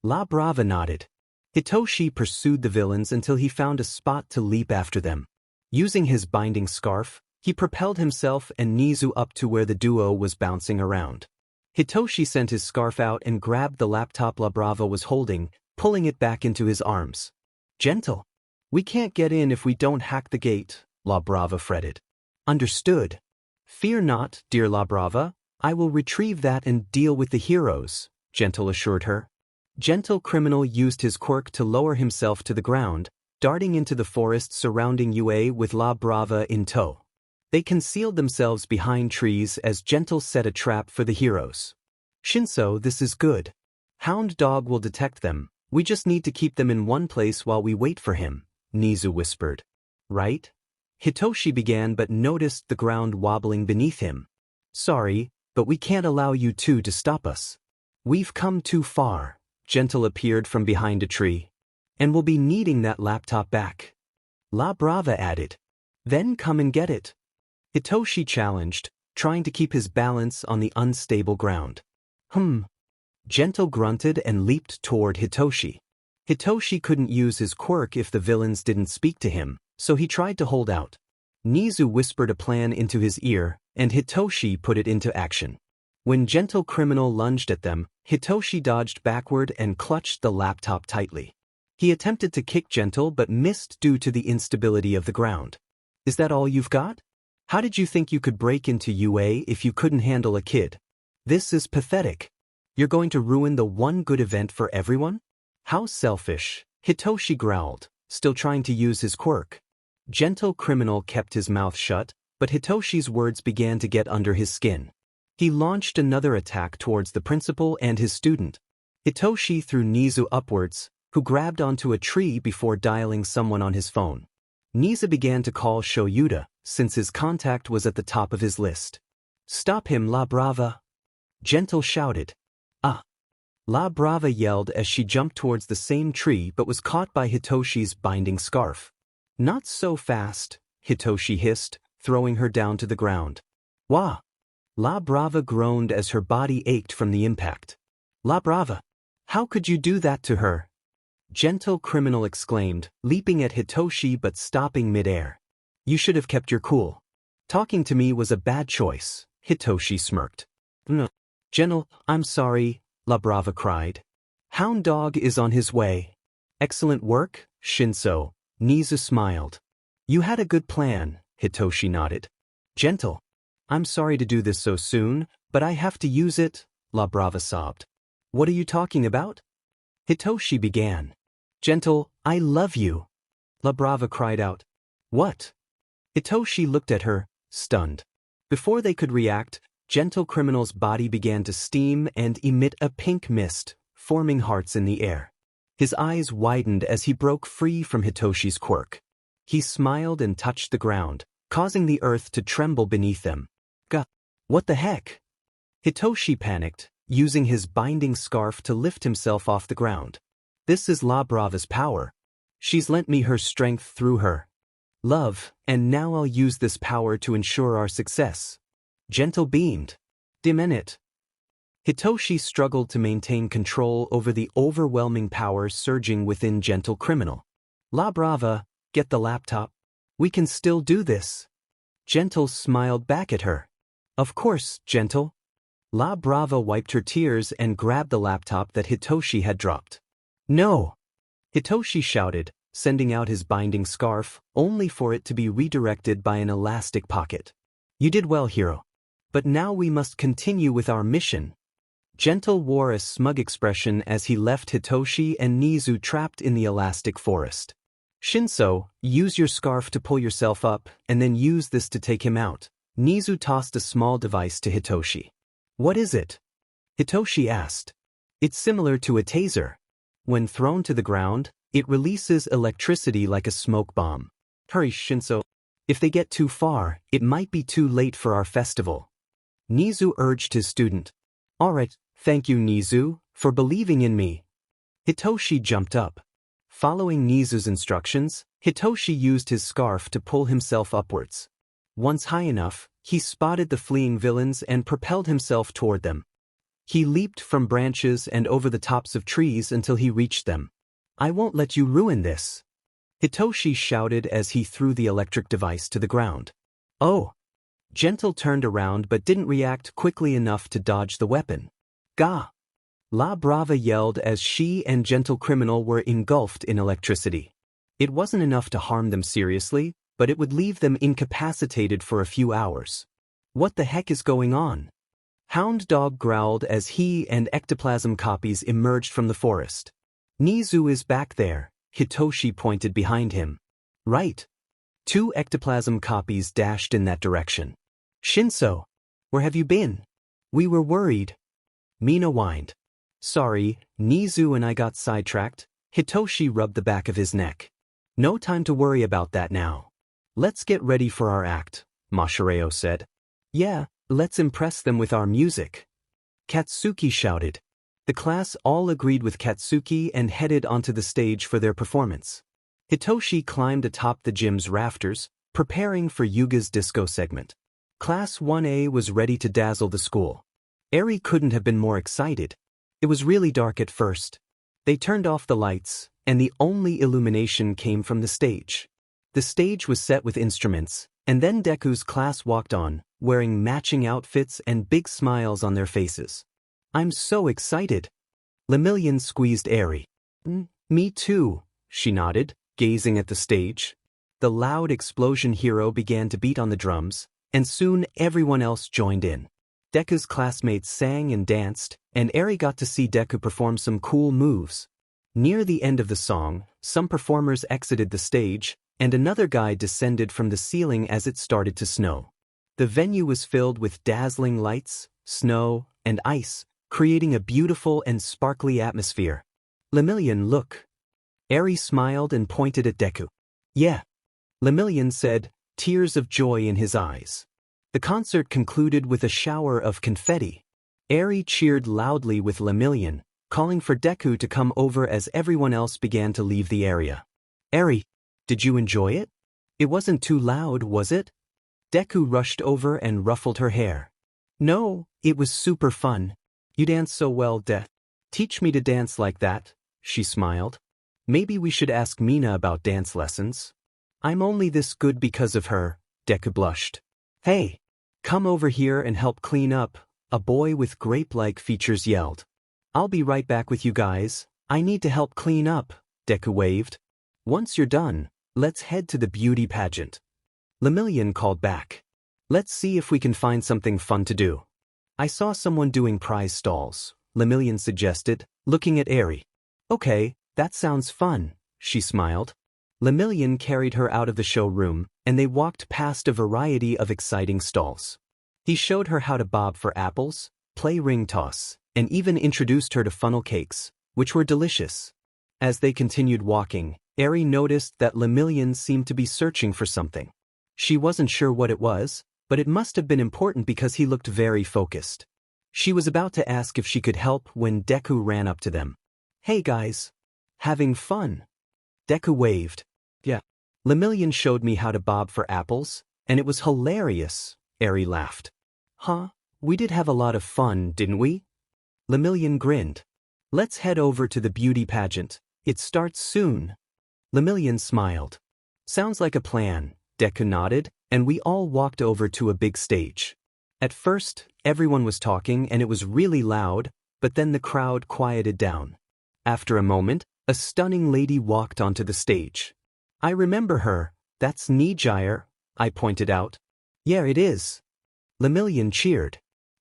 La Brava nodded. Hitoshi pursued the villains until he found a spot to leap after them. Using his binding scarf, he propelled himself and Nezu up to where the duo was bouncing around. Hitoshi sent his scarf out and grabbed the laptop La Brava was holding, pulling it back into his arms. "Gentle, we can't get in if we don't hack the gate," La Brava fretted. "Understood. Fear not, dear La Brava, I will retrieve that and deal with the heroes," Gentle assured her. Gentle Criminal used his quirk to lower himself to the ground, darting into the forest surrounding UA with La Brava in tow. They concealed themselves behind trees as Gentle set a trap for the heroes. "Shinso, this is good. Hound Dog will detect them. We just need to keep them in one place while we wait for him," Nezu whispered. "Right?" Hitoshi began but noticed the ground wobbling beneath him. "Sorry, but we can't allow you two to stop us. We've come too far." Gentle appeared from behind a tree. "And we'll be needing that laptop back," La Brava added. "Then come and get it," Hitoshi challenged, trying to keep his balance on the unstable ground. Gentle grunted and leaped toward Hitoshi. Hitoshi couldn't use his quirk if the villains didn't speak to him, so he tried to hold out. Nezu whispered a plan into his ear, and Hitoshi put it into action. When Gentle Criminal lunged at them, Hitoshi dodged backward and clutched the laptop tightly. He attempted to kick Gentle but missed due to the instability of the ground. Is that all you've got? How did you think you could break into UA if you couldn't handle a kid? This is pathetic. You're going to ruin the one good event for everyone? How selfish, Hitoshi growled, still trying to use his quirk. Gentle Criminal kept his mouth shut, but Hitoshi's words began to get under his skin. He launched another attack towards the principal and his student. Hitoshi threw Nezu upwards, who grabbed onto a tree before dialing someone on his phone. Nezu began to call Shoyuta, since his contact was at the top of his list. Stop him, La Brava! Gentle shouted. Ah! La Brava yelled as she jumped towards the same tree but was caught by Hitoshi's binding scarf. Not so fast, Hitoshi hissed, throwing her down to the ground. Wah! La Brava groaned as her body ached from the impact. La Brava! How could you do that to her? Gentle Criminal exclaimed, leaping at Hitoshi but stopping midair. You should have kept your cool. Talking to me was a bad choice, Hitoshi smirked. No. Gentle, I'm sorry, La Brava cried. Hound Dog is on his way. Excellent work, Shinso, Nezu smiled. You had a good plan, Hitoshi nodded. Gentle. I'm sorry to do this so soon, but I have to use it, La Brava sobbed. What are you talking about? Hitoshi began. Gentle, I love you. La Brava cried out. What? Hitoshi looked at her, stunned. Before they could react, Gentle Criminal's body began to steam and emit a pink mist, forming hearts in the air. His eyes widened as he broke free from Hitoshi's quirk. He smiled and touched the ground, causing the earth to tremble beneath them. Gah! What the heck? Hitoshi panicked, using his binding scarf to lift himself off the ground. This is La Brava's power. She's lent me her strength through her love, and now I'll use this power to ensure our success. Gentle beamed. Dim it. Hitoshi struggled to maintain control over the overwhelming power surging within Gentle Criminal. La Brava, get the laptop. We can still do this. Gentle smiled back at her. Of course, Gentle. La Brava wiped her tears and grabbed the laptop that Hitoshi had dropped. No! Hitoshi shouted, sending out his binding scarf, only for it to be redirected by an elastic pocket. You did well, hero. But now we must continue with our mission. Gentle wore a smug expression as he left Hitoshi and Nezu trapped in the elastic forest. Shinso, use your scarf to pull yourself up, and then use this to take him out. Nezu tossed a small device to Hitoshi. What is it? Hitoshi asked. It's similar to a taser. When thrown to the ground, it releases electricity like a smoke bomb. Hurry, Shinso. If they get too far, it might be too late for our festival. Nezu urged his student. All right, thank you, Nezu, for believing in me. Hitoshi jumped up. Following Nezu's instructions, Hitoshi used his scarf to pull himself upwards. Once high enough, he spotted the fleeing villains and propelled himself toward them. He leaped from branches and over the tops of trees until he reached them. I won't let you ruin this. Hitoshi shouted as he threw the electric device to the ground. Oh! Gentle turned around but didn't react quickly enough to dodge the weapon. Gah! La Brava yelled as she and Gentle Criminal were engulfed in electricity. It wasn't enough to harm them seriously, but it would leave them incapacitated for a few hours. What the heck is going on? Hound Dog growled as he and ectoplasm copies emerged from the forest. Nezu is back there, Hitoshi pointed behind him. Right. 2 ectoplasm copies dashed in that direction. Shinso, where have you been? We were worried. Mina whined. Sorry, Nezu and I got sidetracked. Hitoshi rubbed the back of his neck. No time to worry about that now. Let's get ready for our act, Mashireo said. Yeah, let's impress them with our music. Katsuki shouted. The class all agreed with Katsuki and headed onto the stage for their performance. Hitoshi climbed atop the gym's rafters, preparing for Yuga's disco segment. Class 1A was ready to dazzle the school. Eri couldn't have been more excited. It was really dark at first. They turned off the lights, and the only illumination came from the stage. The stage was set with instruments, And then Deku's class walked on, wearing matching outfits and big smiles on their faces. I'm so excited. Lemillion squeezed Eri. Me too, she nodded, gazing at the stage. The loud explosion hero began to beat on the drums, and soon everyone else joined in. Deku's classmates sang and danced, and Eri got to see Deku perform some cool moves. Near the end of the song, some performers exited the stage, and another guy descended from the ceiling as it started to snow. The venue was filled with dazzling lights, snow, and ice, creating a beautiful and sparkly atmosphere. Lemillion, look. Eri smiled and pointed at Deku. Yeah. Lemillion said, tears of joy in his eyes. The concert concluded with a shower of confetti. Eri cheered loudly with Lemillion, calling for Deku to come over as everyone else began to leave the area. Eri, did you enjoy it? It wasn't too loud, was it? Deku rushed over and ruffled her hair. No, it was super fun. You dance so well, Teach me to dance like that, she smiled. Maybe we should ask Mina about dance lessons. I'm only this good because of her, Deku blushed. Hey, come over here and help clean up, a boy with grape-like features yelled. I'll be right back with you guys, I need to help clean up, Deku waved. Once you're done, let's head to the beauty pageant. Lemillion called back. Let's see if we can find something fun to do. I saw someone doing prize stalls, Lemillion suggested, looking at Eri. Okay, that sounds fun, she smiled. Lemillion carried her out of the showroom, and they walked past a variety of exciting stalls. He showed her how to bob for apples, play ring toss, and even introduced her to funnel cakes, which were delicious. As they continued walking, Eri noticed that Lemillion seemed to be searching for something. She wasn't sure what it was, but it must have been important because he looked very focused. She was about to ask if she could help when Deku ran up to them. Hey guys. Having fun? Deku waved. Yeah. Lemillion showed me how to bob for apples, and it was hilarious, Eri laughed. Huh? We did have a lot of fun, didn't we? Lemillion grinned. Let's head over to the beauty pageant. It starts soon. Lemillion smiled. Sounds like a plan, Deku nodded, and we all walked over to a big stage. At first, everyone was talking and it was really loud, but then the crowd quieted down. After a moment, a stunning lady walked onto the stage. I remember her, that's Nijire, I pointed out. Yeah, it is. Lemillion cheered.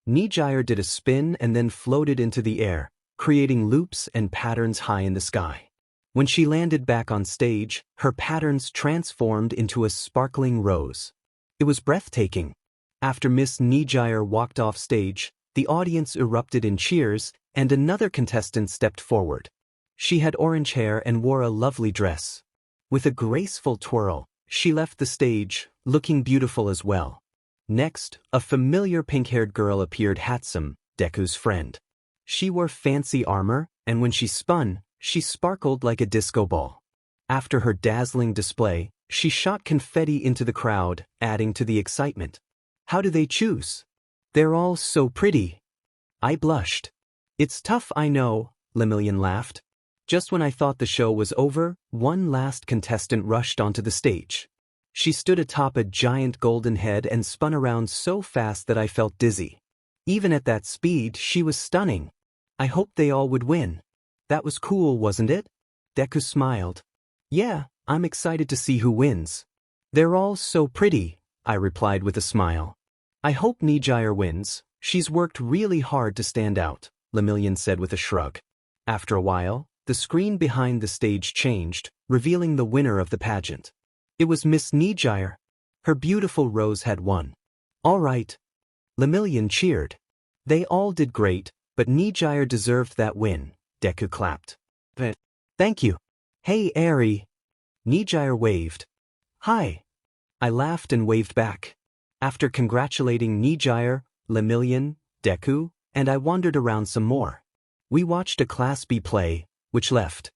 Nijire did a spin and then floated into the air, creating loops and patterns high in the sky. When she landed back on stage, her patterns transformed into a sparkling rose. It was breathtaking. After Miss Nijire walked off stage, the audience erupted in cheers, and another contestant stepped forward. She had orange hair and wore a lovely dress. With a graceful twirl, she left the stage, looking beautiful as well. Next, a familiar pink-haired girl appeared, Hatsume, Deku's friend. She wore fancy armor, and when she spun, she sparkled like a disco ball. After her dazzling display, she shot confetti into the crowd, adding to the excitement. How do they choose? They're all so pretty. I blushed. It's tough, I know, Lemillion laughed. Just when I thought the show was over, one last contestant rushed onto the stage. She stood atop a giant golden head and spun around so fast that I felt dizzy. Even at that speed, she was stunning. I hoped they all would win. That was cool, wasn't it? Deku smiled. Yeah, I'm excited to see who wins. They're all so pretty, I replied with a smile. I hope Nijire wins. She's worked really hard to stand out, Lemillion said with a shrug. After a while, the screen behind the stage changed, revealing the winner of the pageant. It was Miss Nijire. Her beautiful rose had won. All right. Lemillion cheered. They all did great, but Nijire deserved that win, Deku clapped. Thank you. Hey, Eri. Nijire waved. Hi. I laughed and waved back. After congratulating Nijire, Lemillion, Deku, and I wandered around some more. We watched a Class B play, which left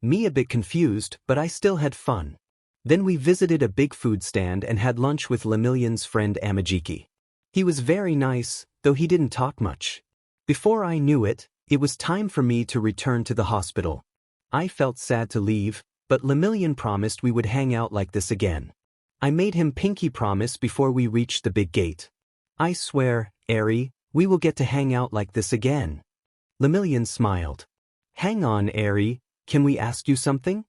me a bit confused, but I still had fun. Then we visited a big food stand and had lunch with Lemillion's friend Amajiki. He was very nice, though he didn't talk much. Before I knew it, it was time for me to return to the hospital. I felt sad to leave, but Lemillion promised we would hang out like this again. I made him pinky promise before we reached the big gate. I swear, Eri, we will get to hang out like this again. Lemillion smiled. Hang on, Eri, can we ask you something?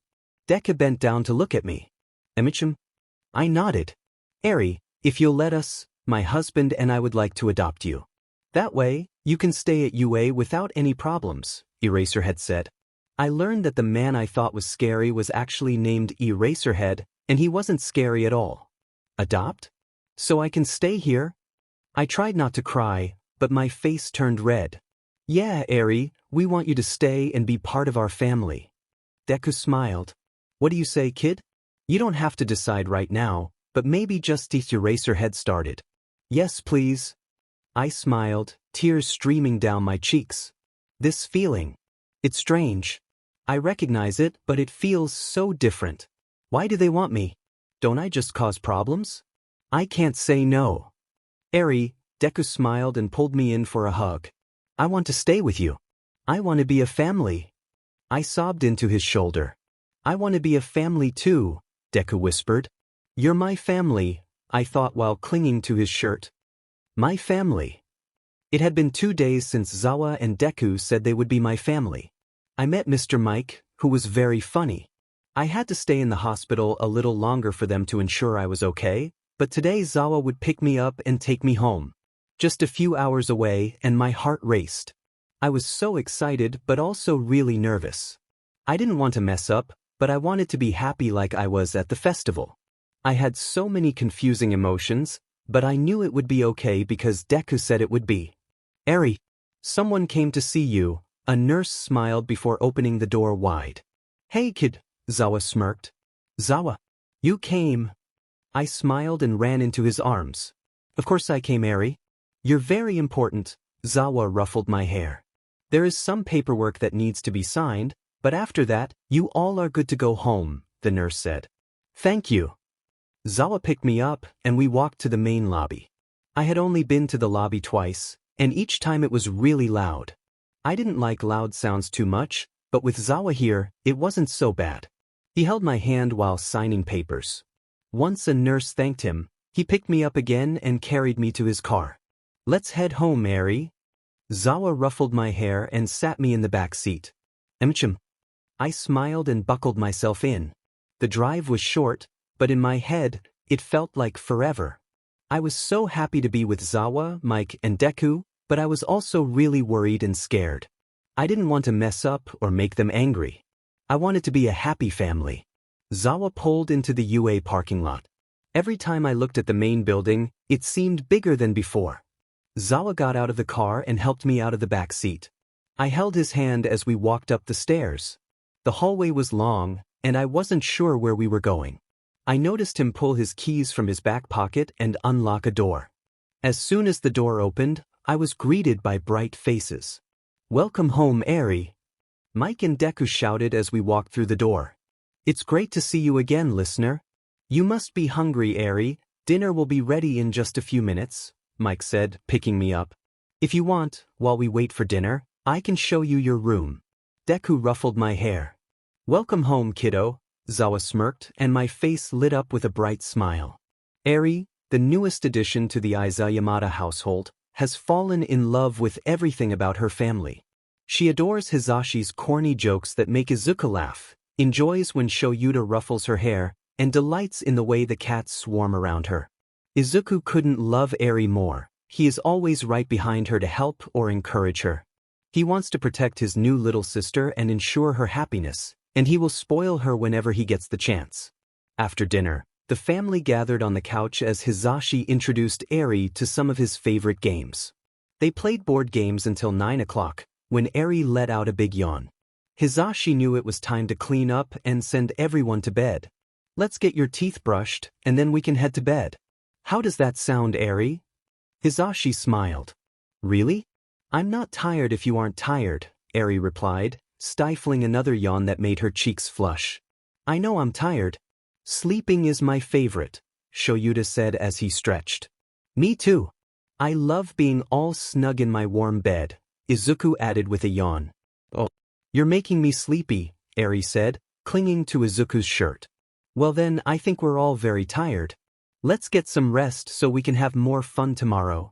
Deku bent down to look at me. Emichim? I nodded. Eri, if you'll let us, my husband and I would like to adopt you. That way, you can stay at UA without any problems, Eraserhead said. I learned that the man I thought was scary was actually named Eraserhead, and he wasn't scary at all. Adopt? So I can stay here? I tried not to cry, but my face turned red. Yeah, Eri, we want you to stay and be part of our family. Deku smiled. What do you say, kid? You don't have to decide right now, but maybe just teach Eraserhead started. Yes, please. I smiled, tears streaming down my cheeks. This feeling. It's strange. I recognize it, but it feels so different. Why do they want me? Don't I just cause problems? I can't say no. Eri, Deku smiled and pulled me in for a hug. I want to stay with you. I want to be a family. I sobbed into his shoulder. I want to be a family too, Deku whispered. You're my family, I thought while clinging to his shirt. My family. It had been 2 days since Zawa and Deku said they would be my family. I met Mr. Mike, who was very funny. I had to stay in the hospital a little longer for them to ensure I was okay, but today Zawa would pick me up and take me home. Just a few hours away and my heart raced. I was so excited but also really nervous. I didn't want to mess up, but I wanted to be happy like I was at the festival. I had so many confusing emotions, but I knew it would be okay because Deku said it would be. Eri, someone came to see you, a nurse smiled before opening the door wide. Hey kid, Zawa smirked. Zawa, you came. I smiled and ran into his arms. Of course I came, Eri. You're very important, Zawa ruffled my hair. There is some paperwork that needs to be signed, but after that, you all are good to go home, the nurse said. Thank you. Zawa picked me up, and we walked to the main lobby. I had only been to the lobby twice, and each time it was really loud. I didn't like loud sounds too much, but with Zawa here, it wasn't so bad. He held my hand while signing papers. Once a nurse thanked him, he picked me up again and carried me to his car. Let's head home, Eri. Zawa ruffled my hair and sat me in the back seat. Emchim. I smiled and buckled myself in. The drive was short, but in my head, it felt like forever. I was so happy to be with Zawa, Mike, and Deku, but I was also really worried and scared. I didn't want to mess up or make them angry. I wanted to be a happy family. Zawa pulled into the UA parking lot. Every time I looked at the main building, it seemed bigger than before. Zawa got out of the car and helped me out of the back seat. I held his hand as we walked up the stairs. The hallway was long, and I wasn't sure where we were going. I noticed him pull his keys from his back pocket and unlock a door. As soon as the door opened, I was greeted by bright faces. Welcome home, Eri. Mike and Deku shouted as we walked through the door. It's great to see you again, listener. You must be hungry, Eri. Dinner will be ready in just a few minutes, Mike said, picking me up. If you want, while we wait for dinner, I can show you your room. Deku ruffled my hair. Welcome home, kiddo, Zawa smirked, and my face lit up with a bright smile. Eri, the newest addition to the Izayamada household, has fallen in love with everything about her family. She adores Hizashi's corny jokes that make Izuku laugh, enjoys when Shoyuta ruffles her hair, and delights in the way the cats swarm around her. Izuku couldn't love Eri more. He is always right behind her to help or encourage her. He wants to protect his new little sister and ensure her happiness, and he will spoil her whenever he gets the chance. After dinner, the family gathered on the couch as Hizashi introduced Eri to some of his favorite games. They played board games until 9 o'clock, when Eri let out a big yawn. Hizashi knew it was time to clean up and send everyone to bed. Let's get your teeth brushed, and then we can head to bed. How does that sound, Eri? Hizashi smiled. Really? I'm not tired if you aren't tired, Eri replied, stifling another yawn that made her cheeks flush. I know I'm tired. Sleeping is my favorite, Shoyuta said as he stretched. Me too. I love being all snug in my warm bed, Izuku added with a yawn. Oh, you're making me sleepy, Eri said, clinging to Izuku's shirt. Well then, I think we're all very tired. Let's get some rest so we can have more fun tomorrow,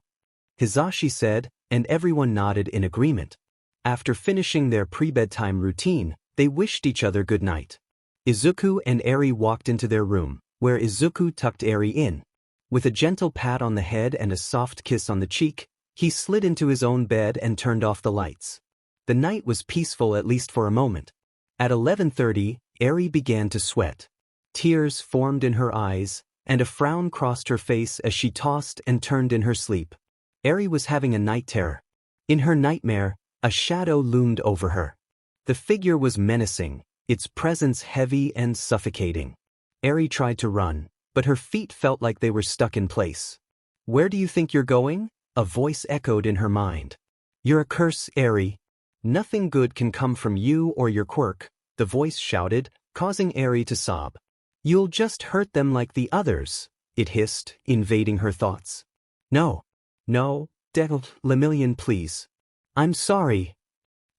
Hisashi said, and everyone nodded in agreement. After finishing their pre-bedtime routine, they wished each other good night. Izuku and Eri walked into their room, where Izuku tucked Eri in. With a gentle pat on the head and a soft kiss on the cheek, he slid into his own bed and turned off the lights. The night was peaceful at least for a moment. At 11:30, Eri began to sweat. Tears formed in her eyes, and a frown crossed her face as she tossed and turned in her sleep. Eri was having a night terror. In her nightmare, a shadow loomed over her. The figure was menacing, its presence heavy and suffocating. Eri tried to run, but her feet felt like they were stuck in place. "Where do you think you're going?" a voice echoed in her mind. "You're a curse, Eri. Nothing good can come from you or your quirk," the voice shouted, causing Eri to sob. "You'll just hurt them like the others," it hissed, invading her thoughts. No, Deku, Lemillion, please. I'm sorry."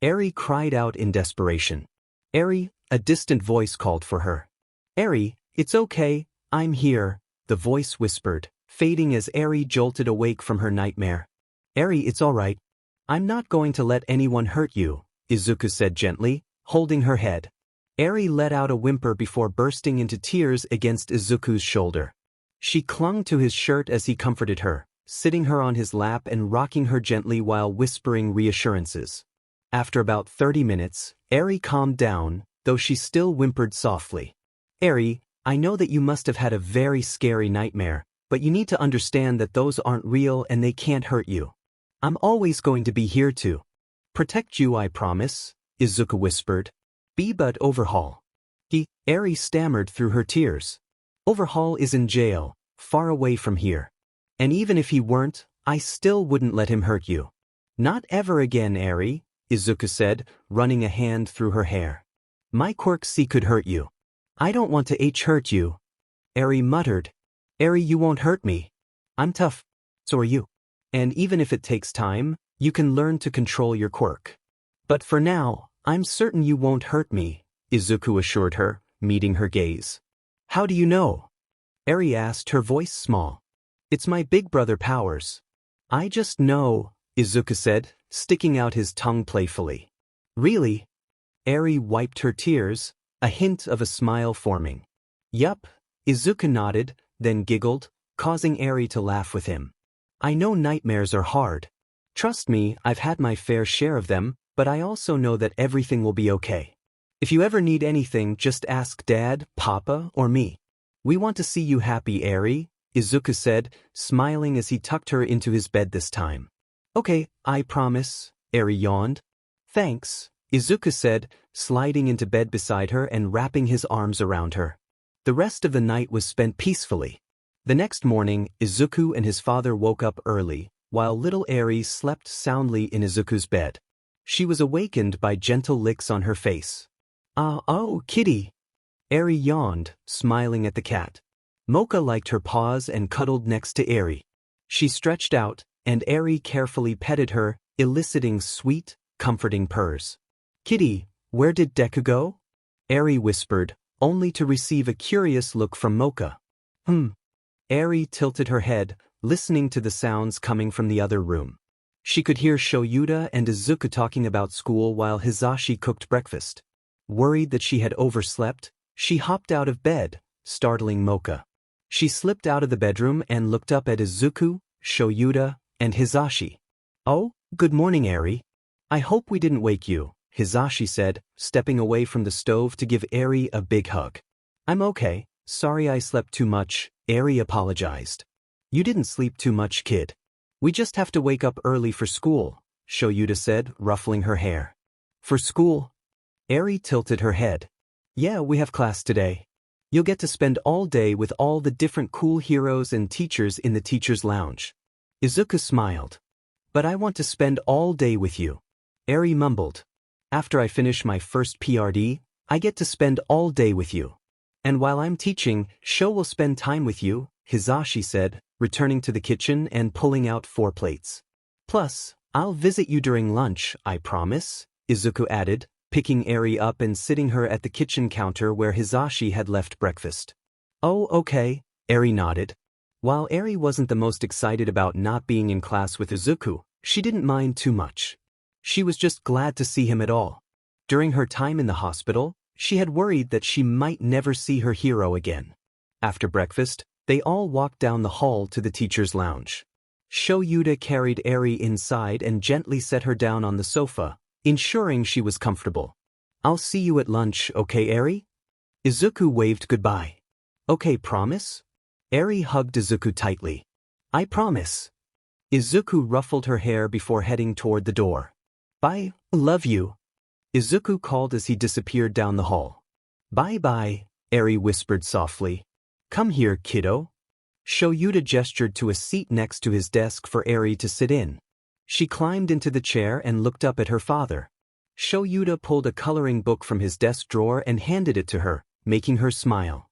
Eri cried out in desperation. "Eri," a distant voice called for her. "Eri, it's okay, I'm here," the voice whispered, fading as Eri jolted awake from her nightmare. "Eri, it's all right. I'm not going to let anyone hurt you," Izuku said gently, holding her head. Eri let out a whimper before bursting into tears against Izuku's shoulder. She clung to his shirt as he comforted her, sitting her on his lap and rocking her gently while whispering reassurances. After about 30 minutes, Eri calmed down, though she still whimpered softly. "Eri, I know that you must have had a very scary nightmare, but you need to understand that those aren't real and they can't hurt you. I'm always going to be here to protect you, I promise," Izuku whispered. "But Overhaul." Eri stammered through her tears. "Overhaul is in jail, far away from here. And even if he weren't, I still wouldn't let him hurt you." "Not ever again, Eri," Izuku said, running a hand through her hair. "My quirks could hurt you. I don't want to hurt you." Eri muttered. "Eri, you won't hurt me. I'm tough. So are you. And even if it takes time, you can learn to control your quirk. But for now, I'm certain you won't hurt me," Izuku assured her, meeting her gaze. "How do you know?" Eri asked, her voice small. "It's my big brother powers." "I just know," Izuku said, sticking out his tongue playfully. "Really?" Eri wiped her tears, a hint of a smile forming. "Yup," Izuku nodded, then giggled, causing Eri to laugh with him. "I know nightmares are hard. Trust me, I've had my fair share of them, but I also know that everything will be okay. If you ever need anything, just ask Dad, Papa, or me. We want to see you happy, Eri," Izuku said, smiling as he tucked her into his bed this time. "Okay, I promise," Eri yawned. "Thanks," Izuku said, sliding into bed beside her and wrapping his arms around her. The rest of the night was spent peacefully. The next morning, Izuku and his father woke up early, while little Eri slept soundly in Izuku's bed. She was awakened by gentle licks on her face. Oh, kitty." Eri yawned, smiling at the cat. Mocha liked her paws and cuddled next to Eri. She stretched out, and Eri carefully petted her, eliciting sweet, comforting purrs. "Kitty, where did Deku go?" Eri whispered, only to receive a curious look from Mocha. Eri tilted her head, listening to the sounds coming from the other room. She could hear Shoyuta and Izuku talking about school while Hisashi cooked breakfast. Worried that she had overslept, she hopped out of bed, startling Mocha. She slipped out of the bedroom and looked up at Izuku, Shoyuta, and Hisashi. "Oh, good morning, Eri. I hope we didn't wake you," Hisashi said, stepping away from the stove to give Eri a big hug. "I'm okay, sorry I slept too much," Eri apologized. "You didn't sleep too much, kid. We just have to wake up early for school," Shoyuta said, ruffling her hair. "For school?" Eri tilted her head. "Yeah, we have class today. You'll get to spend all day with all the different cool heroes and teachers in the teacher's lounge." Izuku smiled. "But I want to spend all day with you," Eri mumbled. "After I finish my first PRD, I get to spend all day with you. And while I'm teaching, Sho will spend time with you," Hisashi said, returning to the kitchen and pulling out 4 plates. "Plus, I'll visit you during lunch, I promise," Izuku added, picking Eri up and sitting her at the kitchen counter where Hisashi had left breakfast. "Oh, okay," Eri nodded. While Eri wasn't the most excited about not being in class with Izuku, she didn't mind too much. She was just glad to see him at all. During her time in the hospital, she had worried that she might never see her hero again. After breakfast, they all walked down the hall to the teacher's lounge. Shoyuta carried Eri inside and gently set her down on the sofa, ensuring she was comfortable. "I'll see you at lunch, okay, Eri?" Izuku waved goodbye. "Okay, promise?" Eri hugged Izuku tightly. "I promise." Izuku ruffled her hair before heading toward the door. "Bye, love you," Izuku called as he disappeared down the hall. "Bye-bye," Eri whispered softly. "Come here, kiddo." Shoyuta gestured to a seat next to his desk for Eri to sit in. She climbed into the chair and looked up at her father. Shoyuta pulled a coloring book from his desk drawer and handed it to her, making her smile.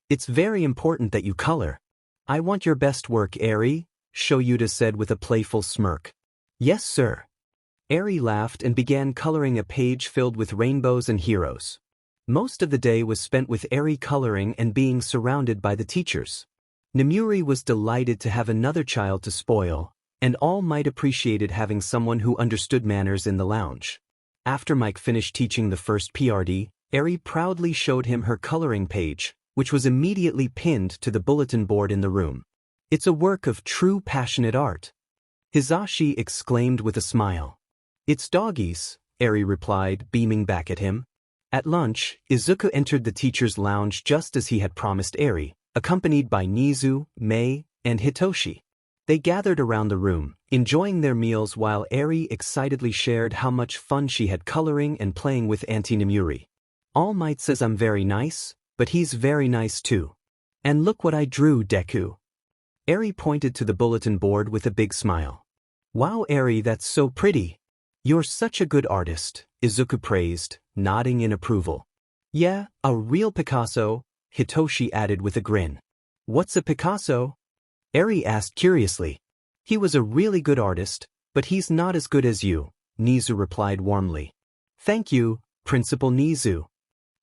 "It's very important that you color. I want your best work, Eri," Shoyuta said with a playful smirk. "Yes, sir." Eri laughed and began coloring a page filled with rainbows and heroes. Most of the day was spent with Eri coloring and being surrounded by the teachers. Nemuri was delighted to have another child to spoil, and All Might appreciated having someone who understood manners in the lounge. After Mike finished teaching the first PRD, Eri proudly showed him her coloring page, which was immediately pinned to the bulletin board in the room. "It's a work of true passionate art," Hisashi exclaimed with a smile. "It's doggies," Eri replied, beaming back at him. At lunch, Izuku entered the teacher's lounge just as he had promised Eri, accompanied by Nezu, Mei, and Hitoshi. They gathered around the room, enjoying their meals while Eri excitedly shared how much fun she had coloring and playing with Auntie Nemuri. "All Might says I'm very nice, but he's very nice too. And look what I drew, Deku." Eri pointed to the bulletin board with a big smile. "Wow, Eri, that's so pretty. You're such a good artist," Izuku praised, nodding in approval. "Yeah, a real Picasso," Hitoshi added with a grin. "What's a Picasso?" Eri asked curiously. "He was a really good artist, but he's not as good as you," Nezu replied warmly. "Thank you, Principal Nezu."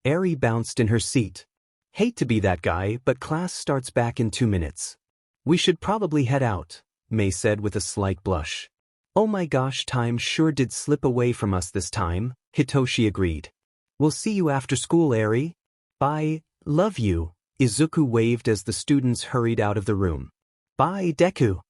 Eri bounced in her seat. "Hate to be that guy, but class starts back in 2 minutes. We should probably head out," Mei said with a slight blush. "Oh my gosh, time sure did slip away from us this time," Hitoshi agreed. "We'll see you after school, Eri." "Bye, love you," Izuku waved as the students hurried out of the room. "Bye, Deku."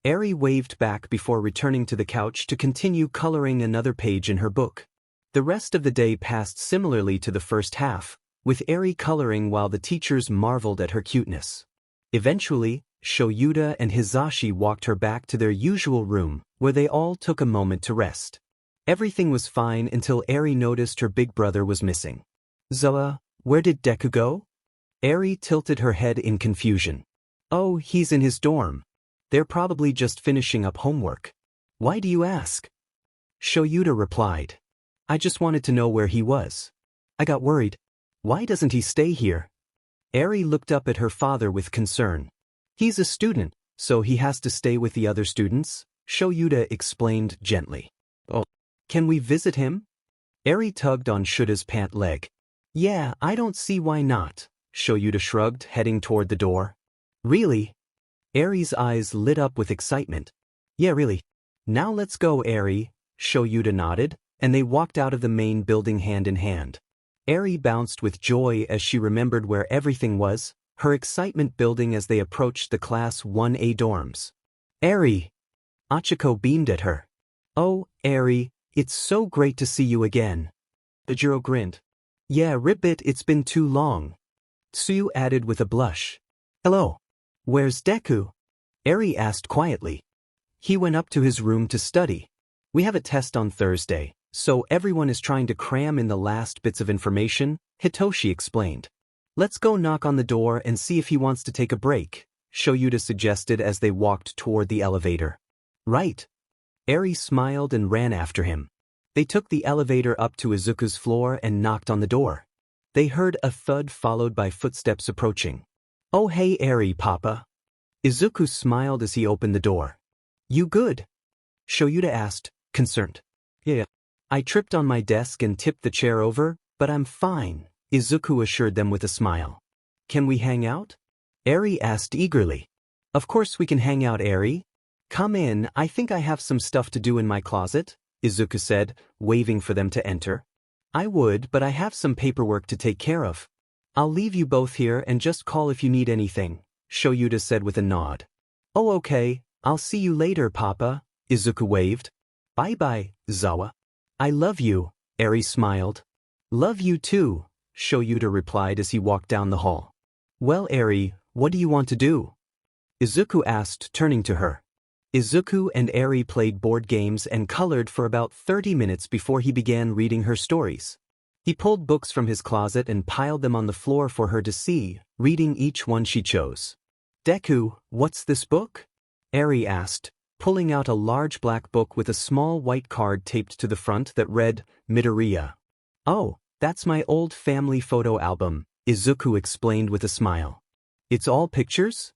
Eri waved back before returning to the couch to continue coloring another page in her book. The rest of the day passed similarly to the first half, with Eri coloring while the teachers marveled at her cuteness. Eventually, Shoyuta and Hisashi walked her back to their usual room, where they all took a moment to rest. Everything was fine until Eri noticed her big brother was missing. "Zoa, where did Deku go?" Eri tilted her head in confusion. "Oh, he's in his dorm. They're probably just finishing up homework." "Why do you ask?" Shoyuta replied. "I just wanted to know where he was. I got worried. Why doesn't he stay here?" Eri looked up at her father with concern. "He's a student, so he has to stay with the other students," Shoyuta explained gently. "Oh, can we visit him?" Eri tugged on Shuta's pant leg. "Yeah, I don't see why not," Shoyuta shrugged, heading toward the door. "Really?" Eri's eyes lit up with excitement. "Yeah, really. Now let's go, Eri," Shoyuta nodded, and they walked out of the main building hand in hand. Eri bounced with joy as she remembered where everything was, her excitement building as they approached the Class 1A dorms. "Eri!" Achiko beamed at her. "Oh, Eri, it's so great to see you again." Ijiro grinned. "Yeah, ribbit, it's been too long." Tsuyu added with a blush. "Hello. Where's Deku?" Eri asked quietly. "He went up to his room to study. We have a test on Thursday, so everyone is trying to cram in the last bits of information," Hitoshi explained. "Let's go knock on the door and see if he wants to take a break," Shoyuta suggested as they walked toward the elevator. "Right." Eri smiled and ran after him. They took the elevator up to Izuku's floor and knocked on the door. They heard a thud followed by footsteps approaching. "Oh hey Eri, Papa." Izuku smiled as he opened the door. "You good?" Shoyuta asked, concerned. "Yeah. I tripped on my desk and tipped the chair over, but I'm fine," Izuku assured them with a smile. "Can we hang out?" Eri asked eagerly. Of course we can hang out, Eri. Come in, I think I have some stuff to do in my closet, Izuku said, waving for them to enter. I would, but I have some paperwork to take care of. I'll leave you both here and just call if you need anything, Shoyuta said with a nod. Oh okay, I'll see you later, Papa, Izuku waved. Bye-bye, Zawa. I love you, Eri smiled. Love you too, Shoyuta replied as he walked down the hall. Well, Eri, what do you want to do? Izuku asked, turning to her. Izuku and Eri played board games and colored for about 30 minutes before he began reading her stories. He pulled books from his closet and piled them on the floor for her to see, reading each one she chose. Deku, what's this book? Eri asked, pulling out a large black book with a small white card taped to the front that read, Midoriya. Oh, that's my old family photo album, Izuku explained with a smile. It's all pictures?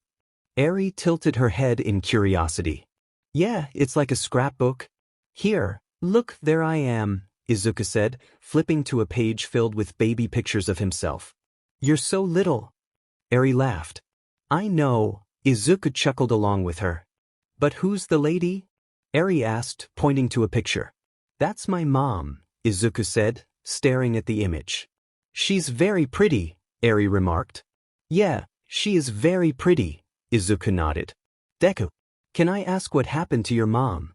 Eri tilted her head in curiosity. Yeah, it's like a scrapbook. Here, look, there I am, Izuku said, flipping to a page filled with baby pictures of himself. You're so little. Eri laughed. I know, Izuku chuckled along with her. But who's the lady? Eri asked, pointing to a picture. That's my mom, Izuku said, staring at the image. She's very pretty, Eri remarked. Yeah, she is very pretty, Izuku nodded. Deku, can I ask what happened to your mom?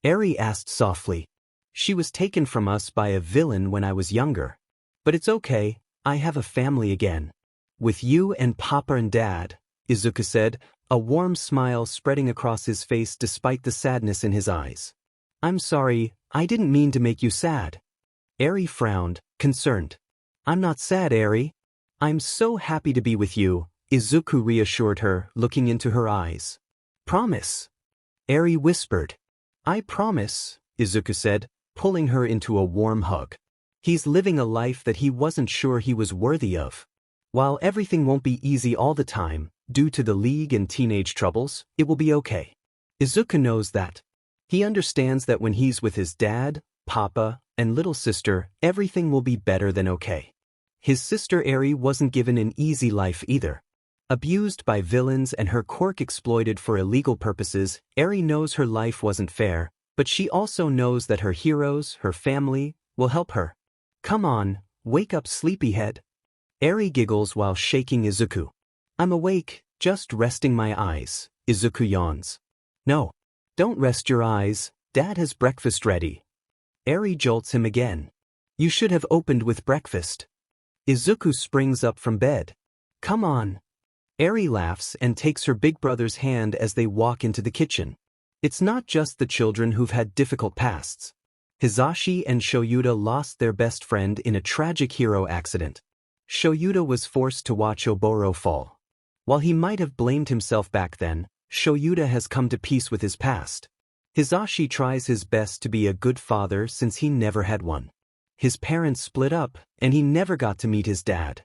Eri asked softly. She was taken from us by a villain when I was younger. But it's okay, I have a family again. With you and Papa and Dad, Izuku said, a warm smile spreading across his face despite the sadness in his eyes. I'm sorry, I didn't mean to make you sad. Eri frowned, concerned. I'm not sad, Eri. I'm so happy to be with you, Izuku reassured her, looking into her eyes. Promise. Eri whispered. I promise, Izuku said, pulling her into a warm hug. He's living a life that he wasn't sure he was worthy of. While everything won't be easy all the time, due to the league and teenage troubles, it will be okay. Izuku knows that. He understands that when he's with his dad, Papa, and little sister, everything will be better than okay. His sister Eri wasn't given an easy life either. Abused by villains and her quirk exploited for illegal purposes, Eri knows her life wasn't fair, but she also knows that her heroes, her family, will help her. Come on, wake up, sleepyhead. Eri giggles while shaking Izuku. I'm awake, just resting my eyes, Izuku yawns. No, don't rest your eyes, Dad has breakfast ready. Eri jolts him again. You should have opened with breakfast. Izuku springs up from bed. Come on. Eri laughs and takes her big brother's hand as they walk into the kitchen. It's not just the children who've had difficult pasts. Hisashi and Shoyuta lost their best friend in a tragic hero accident. Shoyuta was forced to watch Oboro fall. While he might have blamed himself back then, Shoyuta has come to peace with his past. Hisashi tries his best to be a good father since he never had one. His parents split up, and he never got to meet his dad.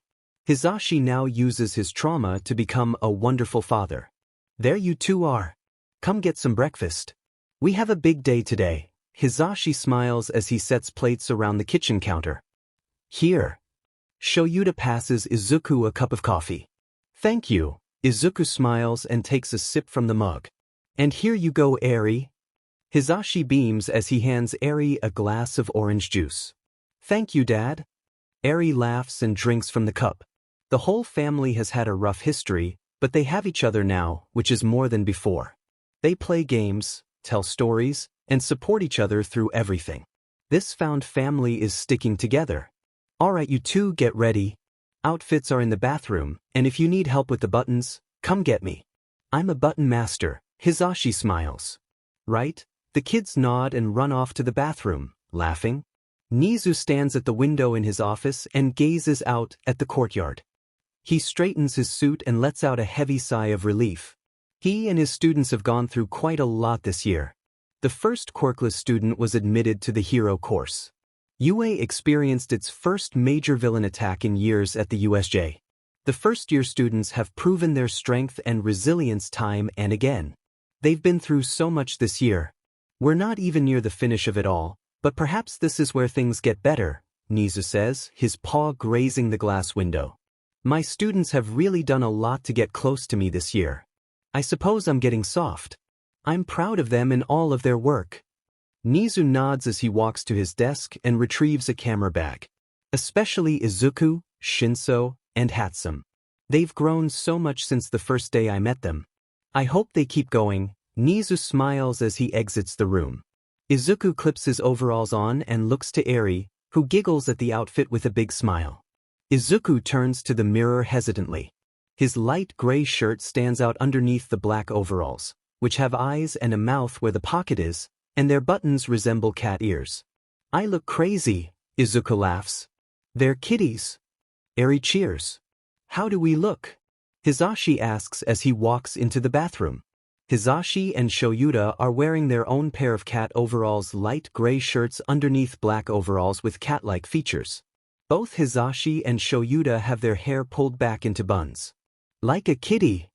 Hisashi now uses his trauma to become a wonderful father. There you two are. Come get some breakfast. We have a big day today. Hisashi smiles as he sets plates around the kitchen counter. Here. Shoyuta passes Izuku a cup of coffee. Thank you. Izuku smiles and takes a sip from the mug. And here you go, Eri. Hisashi beams as he hands Eri a glass of orange juice. Thank you, Dad. Eri laughs and drinks from the cup. The whole family has had a rough history, but they have each other now, which is more than before. They play games, tell stories, and support each other through everything. This found family is sticking together. Alright, you two get ready. Outfits are in the bathroom, and if you need help with the buttons, come get me. I'm a button master, Hisashi smiles. Right? The kids nod and run off to the bathroom, laughing. Nezu stands at the window in his office and gazes out at the courtyard. He straightens his suit and lets out a heavy sigh of relief. He and his students have gone through quite a lot this year. The first quirkless student was admitted to the hero course. UA experienced its first major villain attack in years at the USJ. The first-year students have proven their strength and resilience time and again. They've been through so much this year. We're not even near the finish of it all, but perhaps this is where things get better, Nezu says, his paw grazing the glass window. My students have really done a lot to get close to me this year. I suppose I'm getting soft. I'm proud of them and all of their work. Nezu nods as he walks to his desk and retrieves a camera bag. Especially Izuku, Shinso, and Hatsume. They've grown so much since the first day I met them. I hope they keep going. Nezu smiles as he exits the room. Izuku clips his overalls on and looks to Eri, who giggles at the outfit with a big smile. Izuku turns to the mirror hesitantly. His light gray shirt stands out underneath the black overalls, which have eyes and a mouth where the pocket is, and their buttons resemble cat ears. I look crazy, Izuku laughs. They're kitties. Eri cheers. How do we look? Hisashi asks as he walks into the bathroom. Hisashi and Shoyuta are wearing their own pair of cat overalls, light gray shirts underneath black overalls with cat-like features. Both Hisashi and Shoyuta have their hair pulled back into buns. Like a kitty.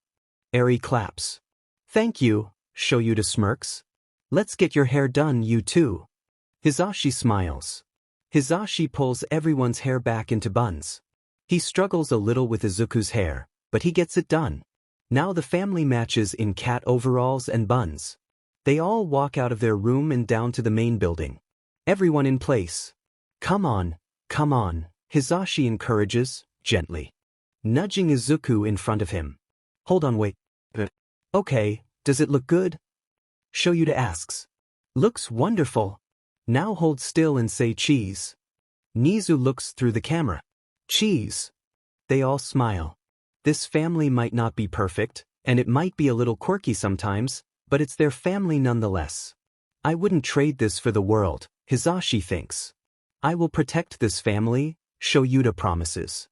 Eri claps. Thank you, Shoyuta smirks. Let's get your hair done, you too. Hisashi smiles. Hisashi pulls everyone's hair back into buns. He struggles a little with Izuku's hair, but he gets it done. Now the family matches in cat overalls and buns. They all walk out of their room and down to the main building. Everyone in place. Come on, Hisashi encourages, gently. Nudging Izuku in front of him. Hold on, wait. Okay, does it look good? Shoyuta asks. Looks wonderful. Now hold still and say cheese. Nezu looks through the camera. Cheese. They all smile. This family might not be perfect, and it might be a little quirky sometimes, but it's their family nonetheless. I wouldn't trade this for the world, Hisashi thinks. I will protect this family, Shoyuta promises.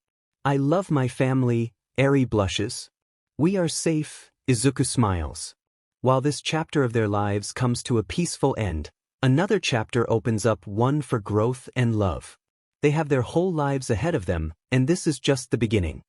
I love my family, Eri blushes. We are safe, Izuku smiles. While this chapter of their lives comes to a peaceful end, another chapter opens up, one for growth and love. They have their whole lives ahead of them, and this is just the beginning.